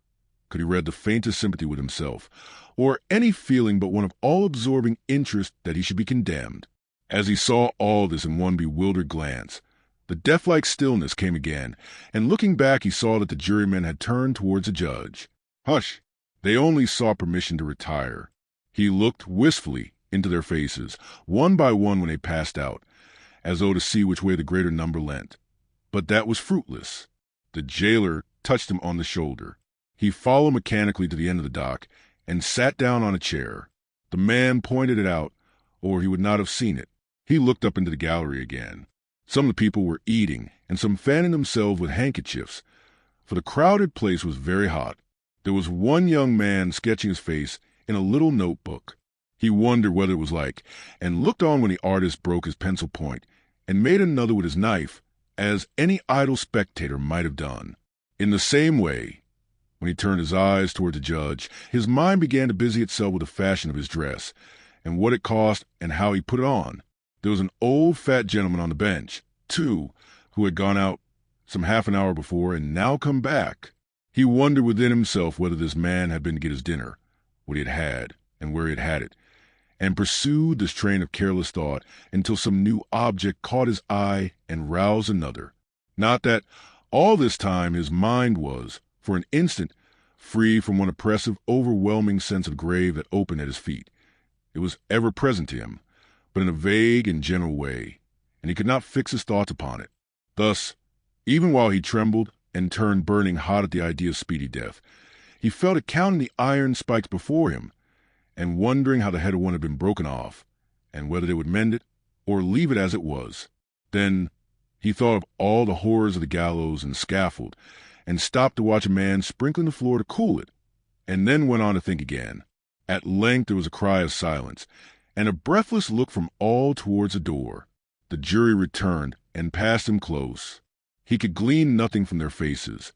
could he read the faintest sympathy with himself, or any feeling but one of all-absorbing interest that he should be condemned. As he saw all this in one bewildered glance, the death-like stillness came again, and looking back he saw that the jurymen had turned towards the judge. Hush! They only sought permission to retire. He looked wistfully into their faces, one by one when they passed out, as though to see which way the greater number leant. But that was fruitless. The jailer touched him on the shoulder. He followed mechanically to the end of the dock and sat down on a chair. The man pointed it out, or he would not have seen it. He looked up into the gallery again. Some of the people were eating, and some fanning themselves with handkerchiefs, for the crowded place was very hot. There was one young man sketching his face in a little notebook. He wondered whether it was like, and looked on when the artist broke his pencil point and made another with his knife, as any idle spectator might have done. In the same way, when he turned his eyes toward the judge, his mind began to busy itself with the fashion of his dress, and what it cost, and how he put it on. There was an old fat gentleman on the bench, too, who had gone out some half an hour before and now come back. He wondered within himself whether this man had been to get his dinner, what he had had, and where he had had it, and pursued this train of careless thought until some new object caught his eye and roused another. Not that all this time his mind was, for an instant, free from one oppressive, overwhelming sense of grave that opened at his feet. It was ever present to him, but in a vague and general way, and he could not fix his thoughts upon it. Thus, even while he trembled and turned burning hot at the idea of speedy death, he fell to counting the iron spikes before him, and wondering how the head of one had been broken off, and whether they would mend it or leave it as it was. Then he thought of all the horrors of the gallows and scaffold, and stopped to watch a man sprinkling the floor to cool it, and then went on to think again. At length there was a cry of silence, and a breathless look from all towards the door. The jury returned and passed him close. He could glean nothing from their faces.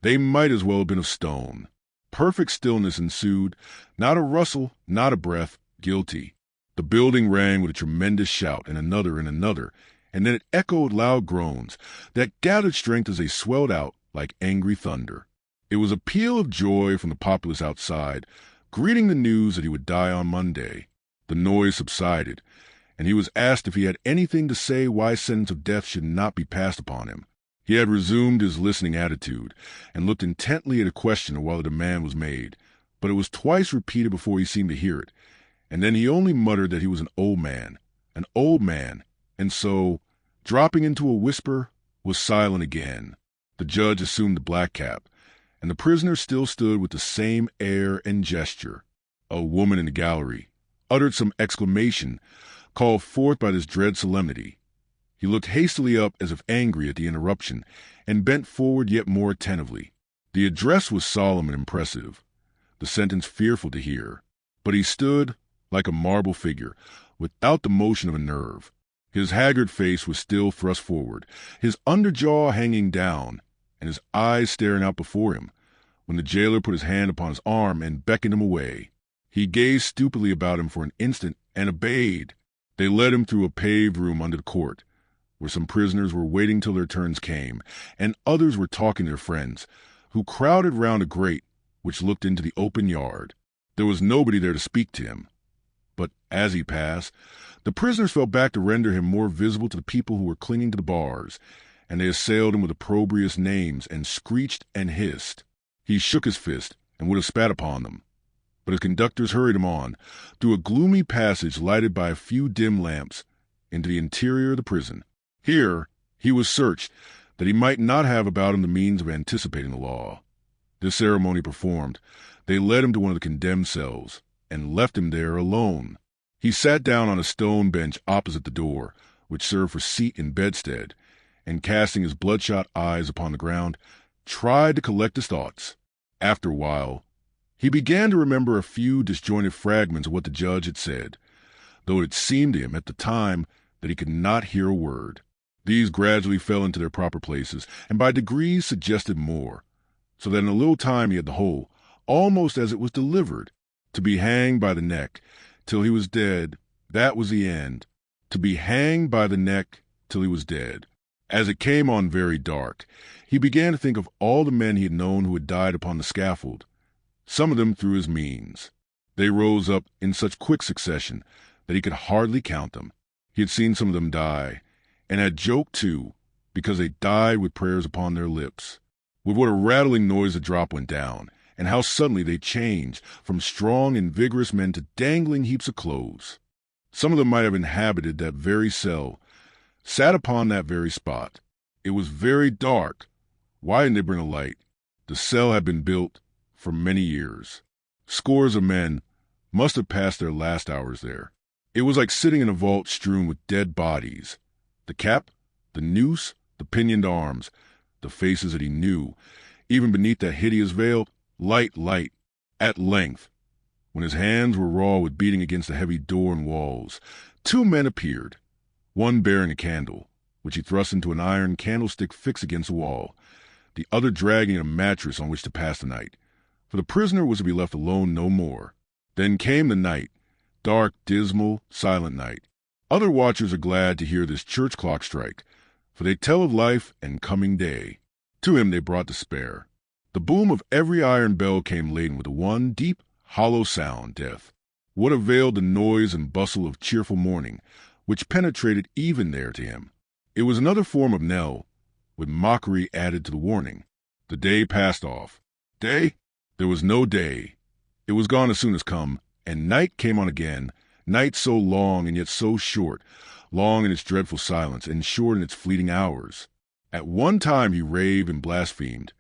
They might as well have been of stone. Perfect stillness ensued, not a rustle, not a breath, guilty. The building rang with a tremendous shout, and another, and then it echoed loud groans that gathered strength as they swelled out like angry thunder. It was a peal of joy from the populace outside, greeting the news that he would die on Monday. The noise subsided, and he was asked if he had anything to say why sentence of death should not be passed upon him. He had resumed his listening attitude, and looked intently at a questioner while the demand was made, but it was twice repeated before he seemed to hear it, and then he only muttered that he was an old man, and so, dropping into a whisper, was silent again. The judge assumed the black cap, and the prisoner still stood with the same air and gesture. A woman in the gallery uttered some exclamation called forth by this dread solemnity. He looked hastily up as if angry at the interruption, and bent forward yet more attentively. The address was solemn and impressive, the sentence fearful to hear, but he stood like a marble figure, without the motion of a nerve. His haggard face was still thrust forward, his underjaw hanging down, and his eyes staring out before him, when the jailer put his hand upon his arm and beckoned him away. He gazed stupidly about him for an instant and obeyed. They led him through a paved room under the court, where some prisoners were waiting till their turns came, and others were talking to their friends, who crowded round a grate which looked into the open yard. There was nobody there to speak to him. But as he passed, the prisoners fell back to render him more visible to the people who were clinging to the bars, and they assailed him with opprobrious names and screeched and hissed. He shook his fist and would have spat upon them, but his conductors hurried him on, through a gloomy passage lighted by a few dim lamps, into the interior of the prison. Here he was searched, that he might not have about him the means of anticipating the law. This ceremony performed, they led him to one of the condemned cells, and left him there alone. He sat down on a stone bench opposite the door, which served for seat and bedstead, and casting his bloodshot eyes upon the ground, tried to collect his thoughts. After a while, he began to remember a few disjointed fragments of what the judge had said, though it seemed to him at the time that he could not hear a word. These gradually fell into their proper places, and by degrees suggested more, so that in a little time he had the whole, almost as it was delivered. To be hanged by the neck till he was dead, that was the end. To be hanged by the neck till he was dead. As it came on very dark, he began to think of all the men he had known who had died upon the scaffold, some of them through his means. They rose up in such quick succession that he could hardly count them. He had seen some of them die, and had joked too, because they died with prayers upon their lips. With what a rattling noise the drop went down, and how suddenly they changed from strong and vigorous men to dangling heaps of clothes. Some of them might have inhabited that very cell, sat upon that very spot. It was very dark. Why didn't they bring a light? The cell had been built for many years. Scores of men must have passed their last hours there. It was like sitting in a vault strewn with dead bodies. The cap, the noose, the pinioned arms, the faces that he knew, even beneath that hideous veil, light, at length, when his hands were raw with beating against the heavy door and walls, two men appeared, one bearing a candle, which he thrust into an iron candlestick fixed against the wall, the other dragging a mattress on which to pass the night, for the prisoner was to be left alone no more. Then came the night, dark, dismal, silent night. Other watchers are glad to hear this church clock strike, for they tell of life and coming day. To him they brought despair. The boom of every iron bell came laden with the one deep, hollow sound, death. What availed the noise and bustle of cheerful morning, which penetrated even there to him? It was another form of knell, with mockery added to the warning. The day passed off. Day? There was no day. It was gone as soon as come, and night came on again, night so long and yet so short, long in its dreadful silence, and short in its fleeting hours. At one time he raved and blasphemed,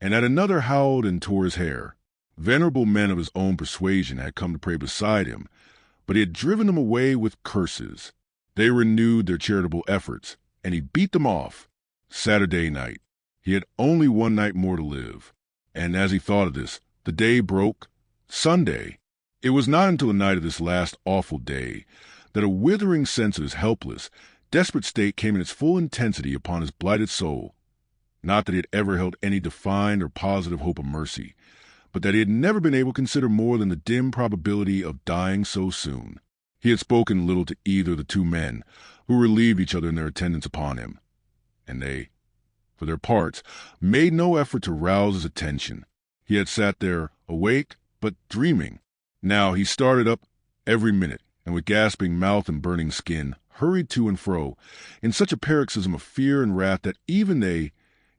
and at another howled and tore his hair. Venerable men of his own persuasion had come to pray beside him, but he had driven them away with curses. They renewed their charitable efforts, and he beat them off. Saturday night. He had only one night more to live, and as he thought of this, the day broke. Sunday. It was not until the night of this last awful day that a withering sense of his helpless, desperate state came in its full intensity upon his blighted soul. Not that he had ever held any defined or positive hope of mercy, but that he had never been able to consider more than the dim probability of dying so soon. He had spoken little to either of the two men who relieved each other in their attendance upon him, and they, for their parts, made no effort to rouse his attention. He had sat there, awake, but dreaming. Now he started up every minute, and with gasping mouth and burning skin, hurried to and fro, in such a paroxysm of fear and wrath that even they,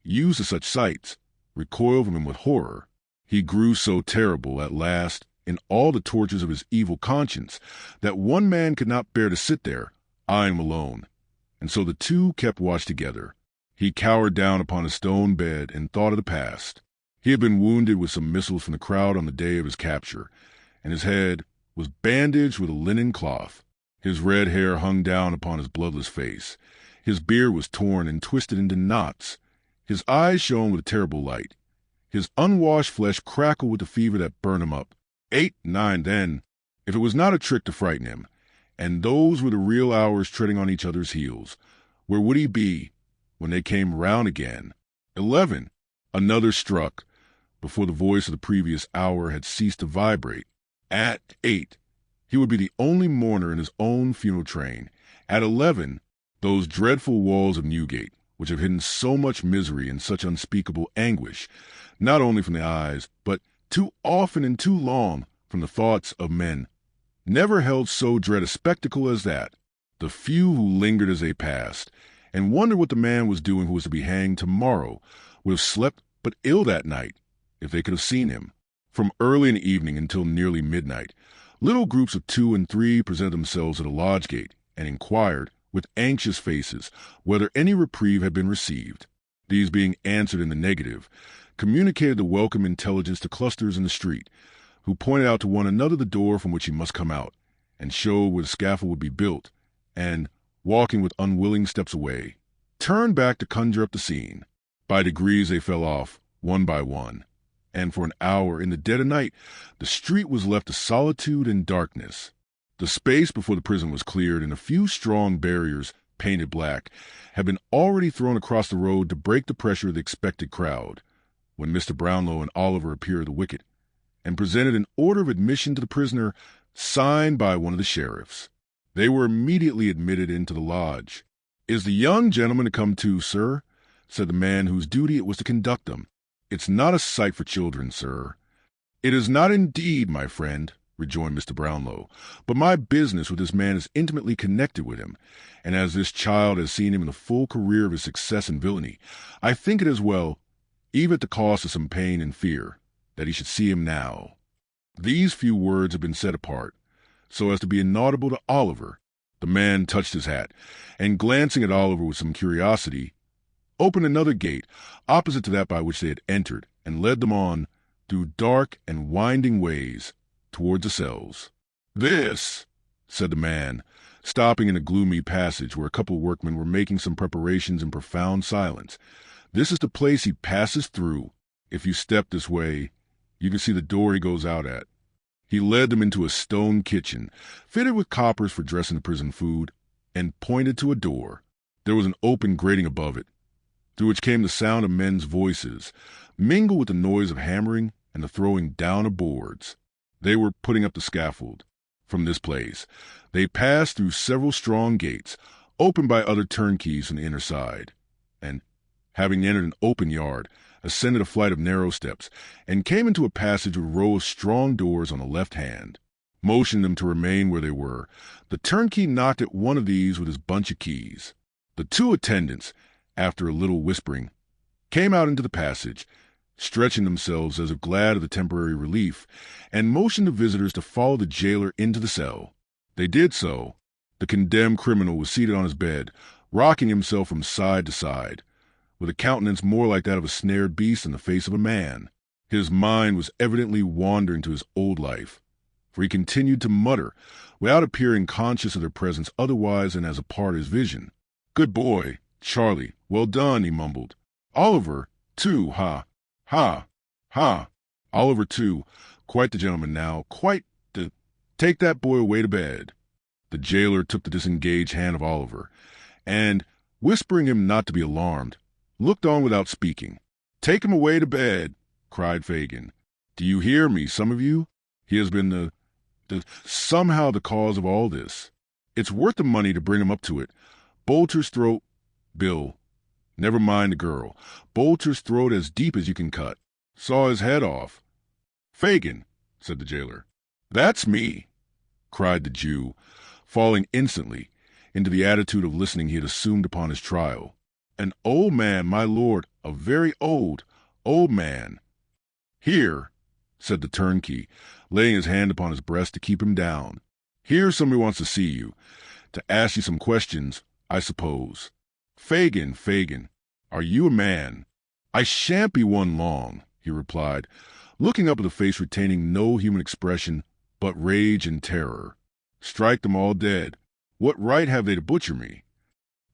used to such sights, recoiled from him with horror. He grew so terrible at last, in all the tortures of his evil conscience, that one man could not bear to sit there, eyeing him alone. And so the two kept watch together. He cowered down upon a stone bed and thought of the past. He had been wounded with some missiles from the crowd on the day of his capture, and his head was bandaged with a linen cloth. His red hair hung down upon his bloodless face. His beard was torn and twisted into knots. His eyes shone with a terrible light. His unwashed flesh crackled with the fever that burned him up. 8, 9 then, if it was not a trick to frighten him. And those were the real hours treading on each other's heels. Where would he be when they came round again? 11. Another struck, before the voice of the previous hour had ceased to vibrate. At 8, he would be the only mourner in his own funeral train. At 11, those dreadful walls of Newgate, which have hidden so much misery and such unspeakable anguish, not only from the eyes, but too often and too long from the thoughts of men, never held so dread a spectacle as that. The few who lingered as they passed, and wondered what the man was doing who was to be hanged tomorrow, would have slept but ill that night, if they could have seen him. From early in the evening until nearly midnight, little groups of 2 and 3 presented themselves at a lodge gate, and inquired, with anxious faces, whether any reprieve had been received. These being answered in the negative, communicated the welcome intelligence to clusters in the street, who pointed out to one another the door from which he must come out, and showed where the scaffold would be built, and, walking with unwilling steps away, turned back to conjure up the scene. By degrees they fell off, one by one, and for an hour in the dead of night the street was left to solitude and darkness. The space before the prison was cleared, and a few strong barriers, painted black, had been already thrown across the road to break the pressure of the expected crowd, when Mr. Brownlow and Oliver appeared at the wicket, and presented an order of admission to the prisoner, signed by one of the sheriffs. They were immediately admitted into the lodge. "Is the young gentleman to come too, sir?" said the man whose duty it was to conduct them. "It's not a sight for children, sir." "It is not indeed, my friend," rejoined Mr. Brownlow, "but my business with this man is intimately connected with him, and as this child has seen him in the full career of his success and villainy, I think it as well, even at the cost of some pain and fear, that he should see him now." These few words had been said apart, so as to be inaudible to Oliver. The man touched his hat, and glancing at Oliver with some curiosity, opened another gate opposite to that by which they had entered, and led them on, through dark and winding ways, towards the cells. "This," said the man, stopping in a gloomy passage where a couple of workmen were making some preparations in profound silence, "this is the place he passes through. If you step this way, you can see the door he goes out at." He led them into a stone kitchen, fitted with coppers for dressing the prison food, and pointed to a door. There was an open grating above it, through which came the sound of men's voices, mingled with the noise of hammering and the throwing down of boards. They were putting up the scaffold. From this place, they passed through several strong gates, opened by other turnkeys from the inner side, and, having entered an open yard, ascended a flight of narrow steps, and came into a passage with a row of strong doors on the left hand. Motioning them to remain where they were, the turnkey knocked at one of these with his bunch of keys. The two attendants, after a little whispering, came out into the passage, stretching themselves as if glad of the temporary relief, and motioned the visitors to follow the jailer into the cell. They did so. The condemned criminal was seated on his bed, rocking himself from side to side, with a countenance more like that of a snared beast than the face of a man. His mind was evidently wandering to his old life, for he continued to mutter, without appearing conscious of their presence otherwise than as a part of his vision. "Good boy, Charlie, well done," he mumbled. "Oliver, too, ha, ha, ha. Oliver, too, quite the gentleman now, quite the... Take that boy away to bed." The jailer took the disengaged hand of Oliver, and, whispering him not to be alarmed, looked on without speaking. "Take him away to bed," cried Fagin. "Do you hear me, some of you? He has been somehow the cause of all this. It's worth the money to bring him up to it. Bolter's throat, Bill. Never mind the girl. Bolter's throat as deep as you can cut. Saw his head off." "Fagin," said the jailer. "That's me," cried the Jew, falling instantly into the attitude of listening he had assumed upon his trial. "An old man, my lord, a very old man." "Here," said the turnkey, laying his hand upon his breast to keep him down. "Here somebody wants to see you, to ask you some questions, I suppose. Fagin, are you a man?" "I shan't be one long," he replied, looking up at the face retaining no human expression but rage and terror. "Strike them all dead. What right have they to butcher me?"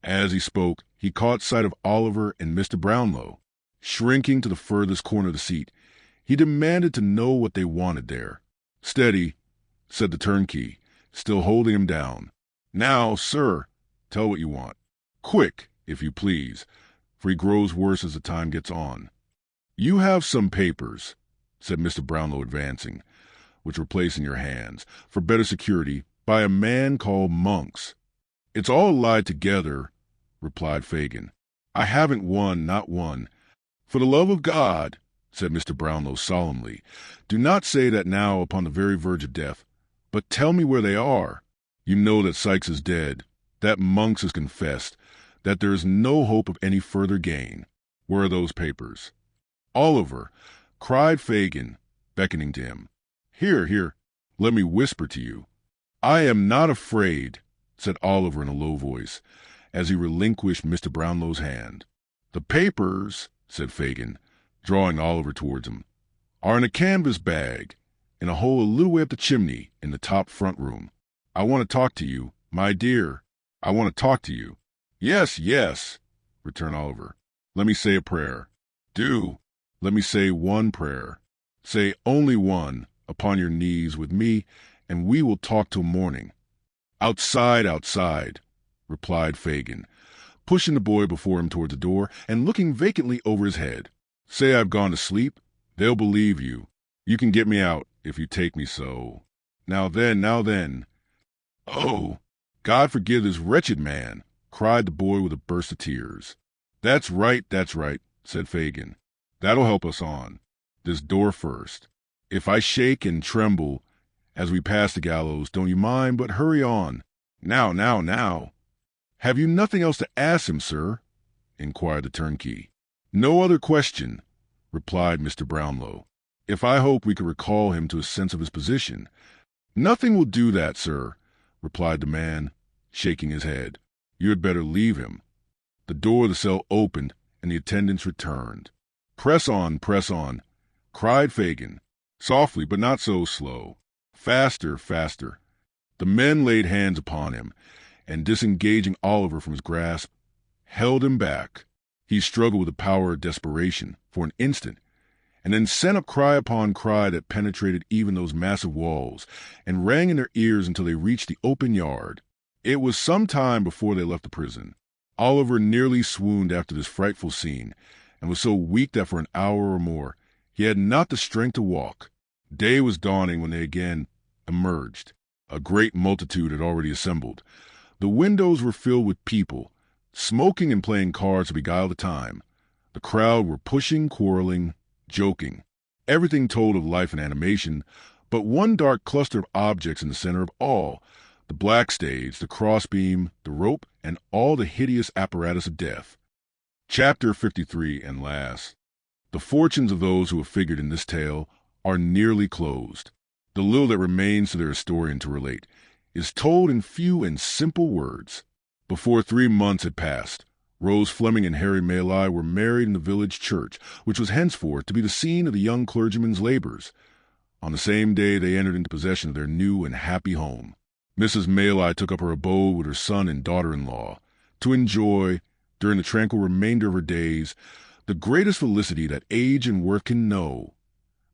As he spoke, he caught sight of Oliver and Mr. Brownlow. Shrinking to the furthest corner of the seat, he demanded to know what they wanted there. "Steady," said the turnkey, still holding him down. "Now, sir, tell what you want. Quick, if you please, for he grows worse as the time gets on." "You have some papers," said Mr. Brownlow, advancing, "which were placed in your hands, for better security, by a man called Monks." "It's all lied together," replied Fagin. "I haven't one, not one." "For the love of God," said Mr. Brownlow solemnly, "do not say that now upon the very verge of death, but tell me where they are. You know that Sikes is dead, that Monks has confessed, that there is no hope of any further gain. Where are those papers?" "Oliver," cried Fagin, beckoning to him. Here, let me whisper to you." "I am not afraid," said Oliver in a low voice, as he relinquished Mr. Brownlow's hand. "The papers," said Fagin, drawing Oliver towards him, "are in a canvas bag, in a hole a little way up the chimney in the top front room. I want to talk to you, my dear. I want to talk to you." Yes, returned Oliver. "Let me say a prayer." "Do. Let me say one prayer. Say only one, upon your knees with me, and we will talk till morning." Outside, replied Fagin, pushing the boy before him toward the door and looking vacantly over his head. "Say I've gone to sleep. They'll believe you. You can get me out if you take me so. Now then. Oh, God forgive this wretched man," cried the boy with a burst of tears. That's right, said Fagin. "That'll help us on. This door first. If I shake and tremble as we pass the gallows, don't you mind, but hurry on. Now. "Have you nothing else to ask him, sir?" inquired the turnkey. "No other question," replied Mr. Brownlow. "If I hope we could recall him to a sense of his position." "Nothing will do that, sir," replied the man, shaking his head. "You had better leave him." The door of the cell opened, and the attendants returned. Press on, cried Fagin, softly but not so slow. Faster. The men laid hands upon him, and disengaging Oliver from his grasp, held him back. He struggled with the power of desperation for an instant, and then sent up cry upon cry that penetrated even those massive walls, and rang in their ears until they reached the open yard. It was some time before they left the prison. Oliver nearly swooned after this frightful scene, and was so weak that for an hour or more he had not the strength to walk. Day was dawning when they again emerged. A great multitude had already assembled. The windows were filled with people, smoking and playing cards to beguile the time. The crowd were pushing, quarreling, joking. Everything told of life and animation, but one dark cluster of objects in the center of all: the black stage, the crossbeam, the rope, and all the hideous apparatus of death. Chapter 53, and last. The fortunes of those who have figured in this tale are nearly closed. The little that remains to their historian to relate is told in few and simple words. Before 3 months had passed, Rose Fleming and Harry Maylie were married in the village church, which was henceforth to be the scene of the young clergyman's labors. On the same day they entered into possession of their new and happy home. Mrs. Maylie took up her abode with her son and daughter-in-law, to enjoy, during the tranquil remainder of her days, the greatest felicity that age and worth can know,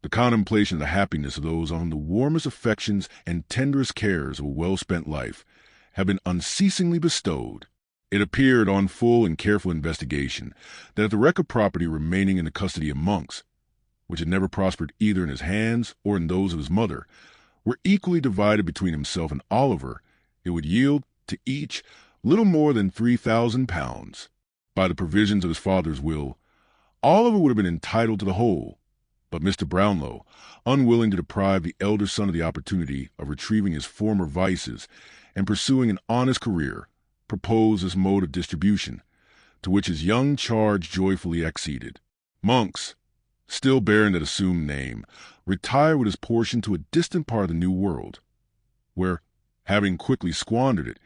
the contemplation of the happiness of those on whom the warmest affections and tenderest cares of a well-spent life have been unceasingly bestowed. It appeared on full and careful investigation that if the wreck of property remaining in the custody of Monks, which had never prospered either in his hands or in those of his mother, were equally divided between himself and Oliver, it would yield to each little more than £3,000. By the provisions of his father's will, Oliver would have been entitled to the whole, but Mr. Brownlow, unwilling to deprive the elder son of the opportunity of retrieving his former vices and pursuing an honest career, proposed this mode of distribution, to which his young charge joyfully acceded. "Monks," still bearing that assumed name, retired with his portion to a distant part of the New World, where, having quickly squandered it,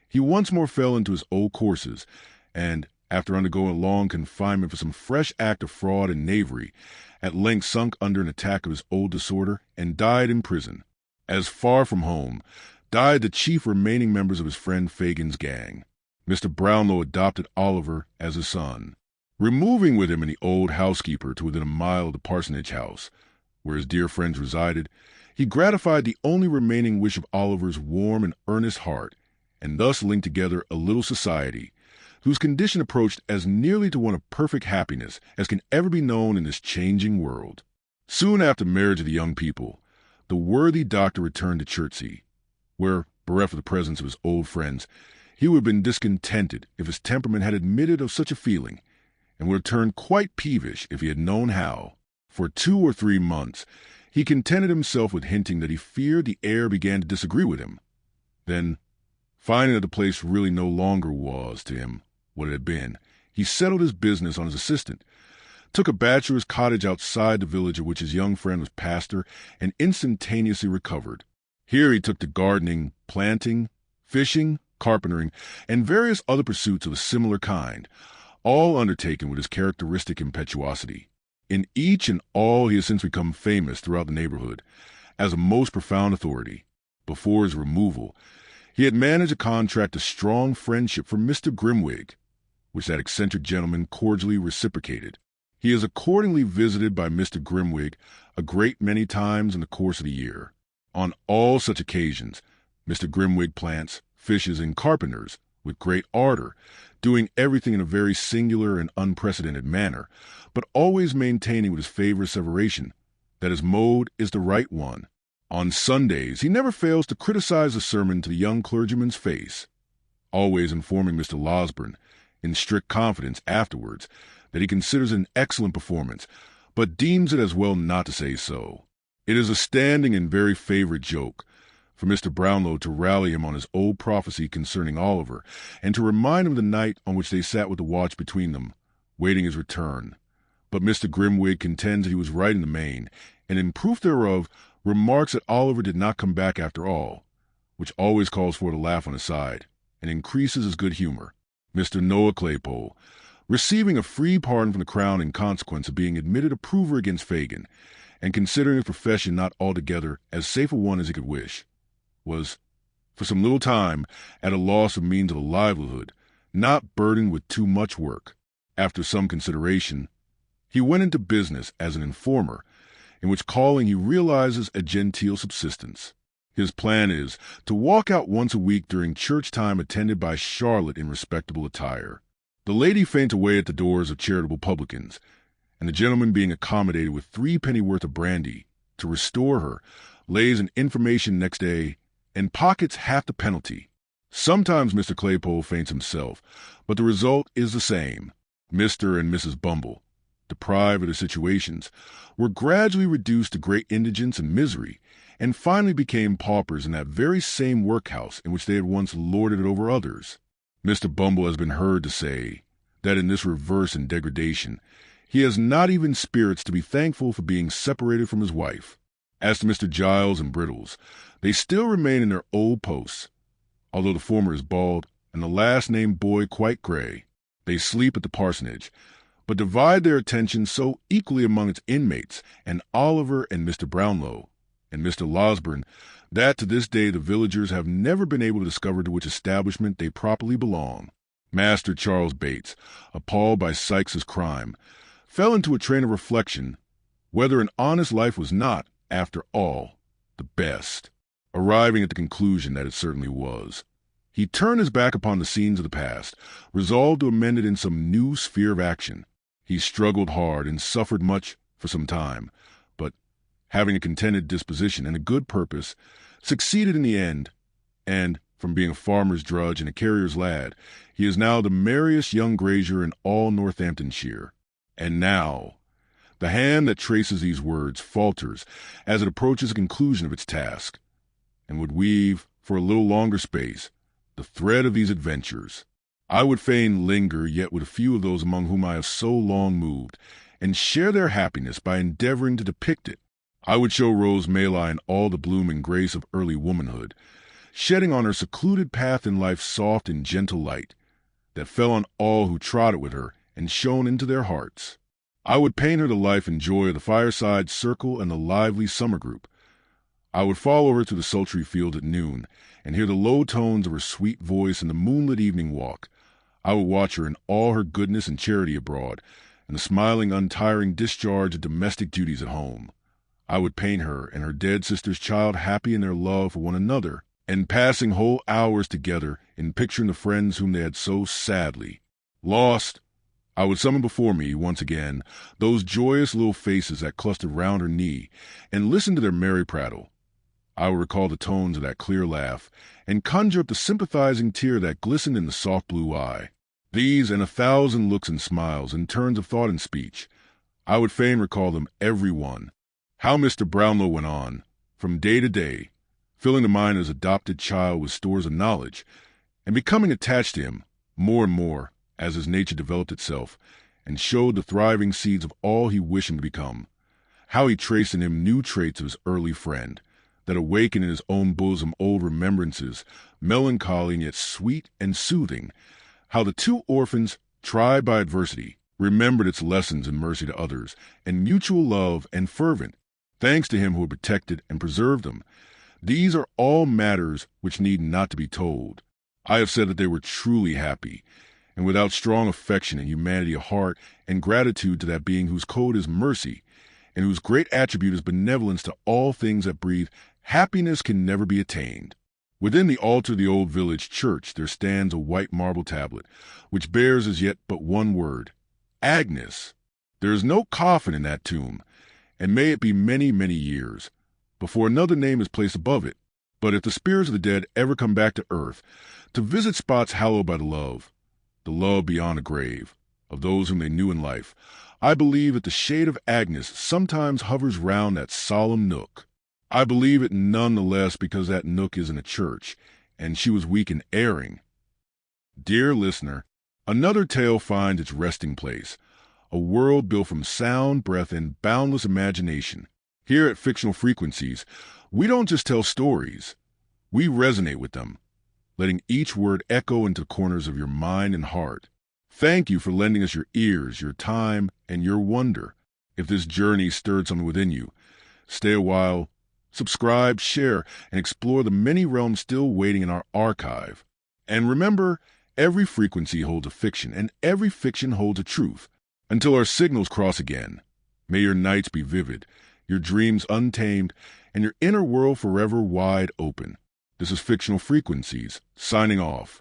he once more fell into his old courses, and, after undergoing a long confinement for some fresh act of fraud and knavery, at length sunk under an attack of his old disorder and died in prison. As far from home, died the chief remaining members of his friend Fagin's gang. Mr. Brownlow adopted Oliver as his son, removing with him and the old housekeeper to within a mile of the parsonage house, where his dear friends resided. He gratified the only remaining wish of Oliver's warm and earnest heart, and thus linked together a little society, whose condition approached as nearly to one of perfect happiness as can ever be known in this changing world. Soon after marriage of the young people, the worthy doctor returned to Chertsey, where, bereft of the presence of his old friends, he would have been discontented if his temperament had admitted of such a feeling, and would have turned quite peevish if he had known how. For 2 or 3 months, he contented himself with hinting that he feared the air began to disagree with him. Then, finding that the place really no longer was, to him, what it had been, he settled his business on his assistant, took a bachelor's cottage outside the village of which his young friend was pastor, and instantaneously recovered. Here he took to gardening, planting, fishing, carpentering, and various other pursuits of a similar kind, all undertaken with his characteristic impetuosity. In each and all he has since become famous throughout the neighborhood as a most profound authority. Before his removal, he had managed to contract a strong friendship for Mr. Grimwig, which that eccentric gentleman cordially reciprocated. He is accordingly visited by Mr. Grimwig a great many times in the course of the year. On all such occasions, Mr. Grimwig plants, fishes, and carpenters with great ardor, doing everything in a very singular and unprecedented manner, but always maintaining with his favorite asseveration that his mode is the right one. On Sundays, he never fails to criticize the sermon to the young clergyman's face, always informing Mr. Losberne, in strict confidence afterwards, that he considers it an excellent performance, but deems it as well not to say so. It is a standing and very favorite joke for Mr. Brownlow to rally him on his old prophecy concerning Oliver, and to remind him of the night on which they sat with the watch between them, waiting his return. But Mr. Grimwig contends that he was right in the main, and in proof thereof remarks that Oliver did not come back after all, which always calls for a laugh on his side, and increases his good humor. Mr. Noah Claypole, receiving a free pardon from the Crown in consequence of being admitted a prover against Fagin, and considering his profession not altogether as safe a one as he could wish, was, for some little time, at a loss of means of a livelihood, not burdened with too much work. After some consideration, he went into business as an informer, in which calling he realizes a genteel subsistence. His plan is to walk out once a week during church time attended by Charlotte in respectable attire. The lady faints away at the doors of charitable publicans, and the gentleman, being accommodated with 3 pennyworth of brandy to restore her, lays an information next day and pockets half the penalty. Sometimes Mr. Claypole faints himself, but the result is the same. Mr. and Mrs. Bumble, deprived of their situations, were gradually reduced to great indigence and misery, and finally became paupers in that very same workhouse in which they had once lorded it over others. Mr. Bumble has been heard to say that in this reverse and degradation he has not even spirits to be thankful for being separated from his wife. As to Mr. Giles and Brittles, they still remain in their old posts, although the former is bald and the last-named boy quite gray. They sleep at the parsonage, but divide their attention so equally among its inmates, and Oliver and Mr. Brownlow and Mr. Losberne, that to this day the villagers have never been able to discover to which establishment they properly belong. Master Charles Bates, appalled by Sikes's crime, fell into a train of reflection whether an honest life was not, after all, the best, arriving at the conclusion that it certainly was. He turned his back upon the scenes of the past, resolved to amend it in some new sphere of action. He struggled hard and suffered much for some time, but, having a contented disposition and a good purpose, succeeded in the end, and, from being a farmer's drudge and a carrier's lad, he is now the merriest young grazier in all Northamptonshire. And now, the hand that traces these words falters as it approaches the conclusion of its task, and would weave, for a little longer space, the thread of these adventures. I would fain linger yet with a few of those among whom I have so long moved, and share their happiness by endeavoring to depict it. I would show Rose Maylie in all the bloom and grace of early womanhood, shedding on her secluded path in life soft and gentle light that fell on all who trod it with her and shone into their hearts. I would paint her the life and joy of the fireside circle and the lively summer group. I would follow her to the sultry field at noon and hear the low tones of her sweet voice in the moonlit evening walk. I would watch her in all her goodness and charity abroad, and the smiling, untiring discharge of domestic duties at home. I would paint her and her dead sister's child happy in their love for one another, and passing whole hours together in picturing the friends whom they had so sadly lost. I would summon before me, once again, those joyous little faces that clustered round her knee, and listen to their merry prattle. I would recall the tones of that clear laugh, and conjure up the sympathizing tear that glistened in the soft blue eye. These and 1,000 looks and smiles and turns of thought and speech, I would fain recall them every one. How Mr. Brownlow went on, from day to day, filling the mind of his adopted child with stores of knowledge, and becoming attached to him more and more as his nature developed itself and showed the thriving seeds of all he wished him to become. How he traced in him new traits of his early friend, that awakened in his own bosom old remembrances, melancholy and yet sweet and soothing. How the two orphans, tried by adversity, remembered its lessons in mercy to others, and mutual love and fervent, thanks to him who had protected and preserved them. These are all matters which need not to be told. I have said that they were truly happy, and without strong affection and humanity of heart and gratitude to that being whose code is mercy, and whose great attribute is benevolence to all things that breathe, happiness can never be attained. Within the altar of the old village church there stands a white marble tablet, which bears as yet but one word, Agnes. There is no coffin in that tomb, and may it be many, many years before another name is placed above it. But if the spirits of the dead ever come back to earth, to visit spots hallowed by the love beyond the grave, of those whom they knew in life, I believe that the shade of Agnes sometimes hovers round that solemn nook. I believe it none the less because that nook is in a church, and she was weak and erring. Dear listener, another tale finds its resting place, a world built from sound breath and boundless imagination. Here at Fictional Frequencies, we don't just tell stories, we resonate with them, letting each word echo into the corners of your mind and heart. Thank you for lending us your ears, your time, and your wonder. If this journey stirred something within you, stay a while, subscribe, share, and explore the many realms still waiting in our archive. And remember, every frequency holds a fiction, and every fiction holds a truth. Until our signals cross again, may your nights be vivid, your dreams untamed, and your inner world forever wide open. This is Fictional Frequencies, signing off.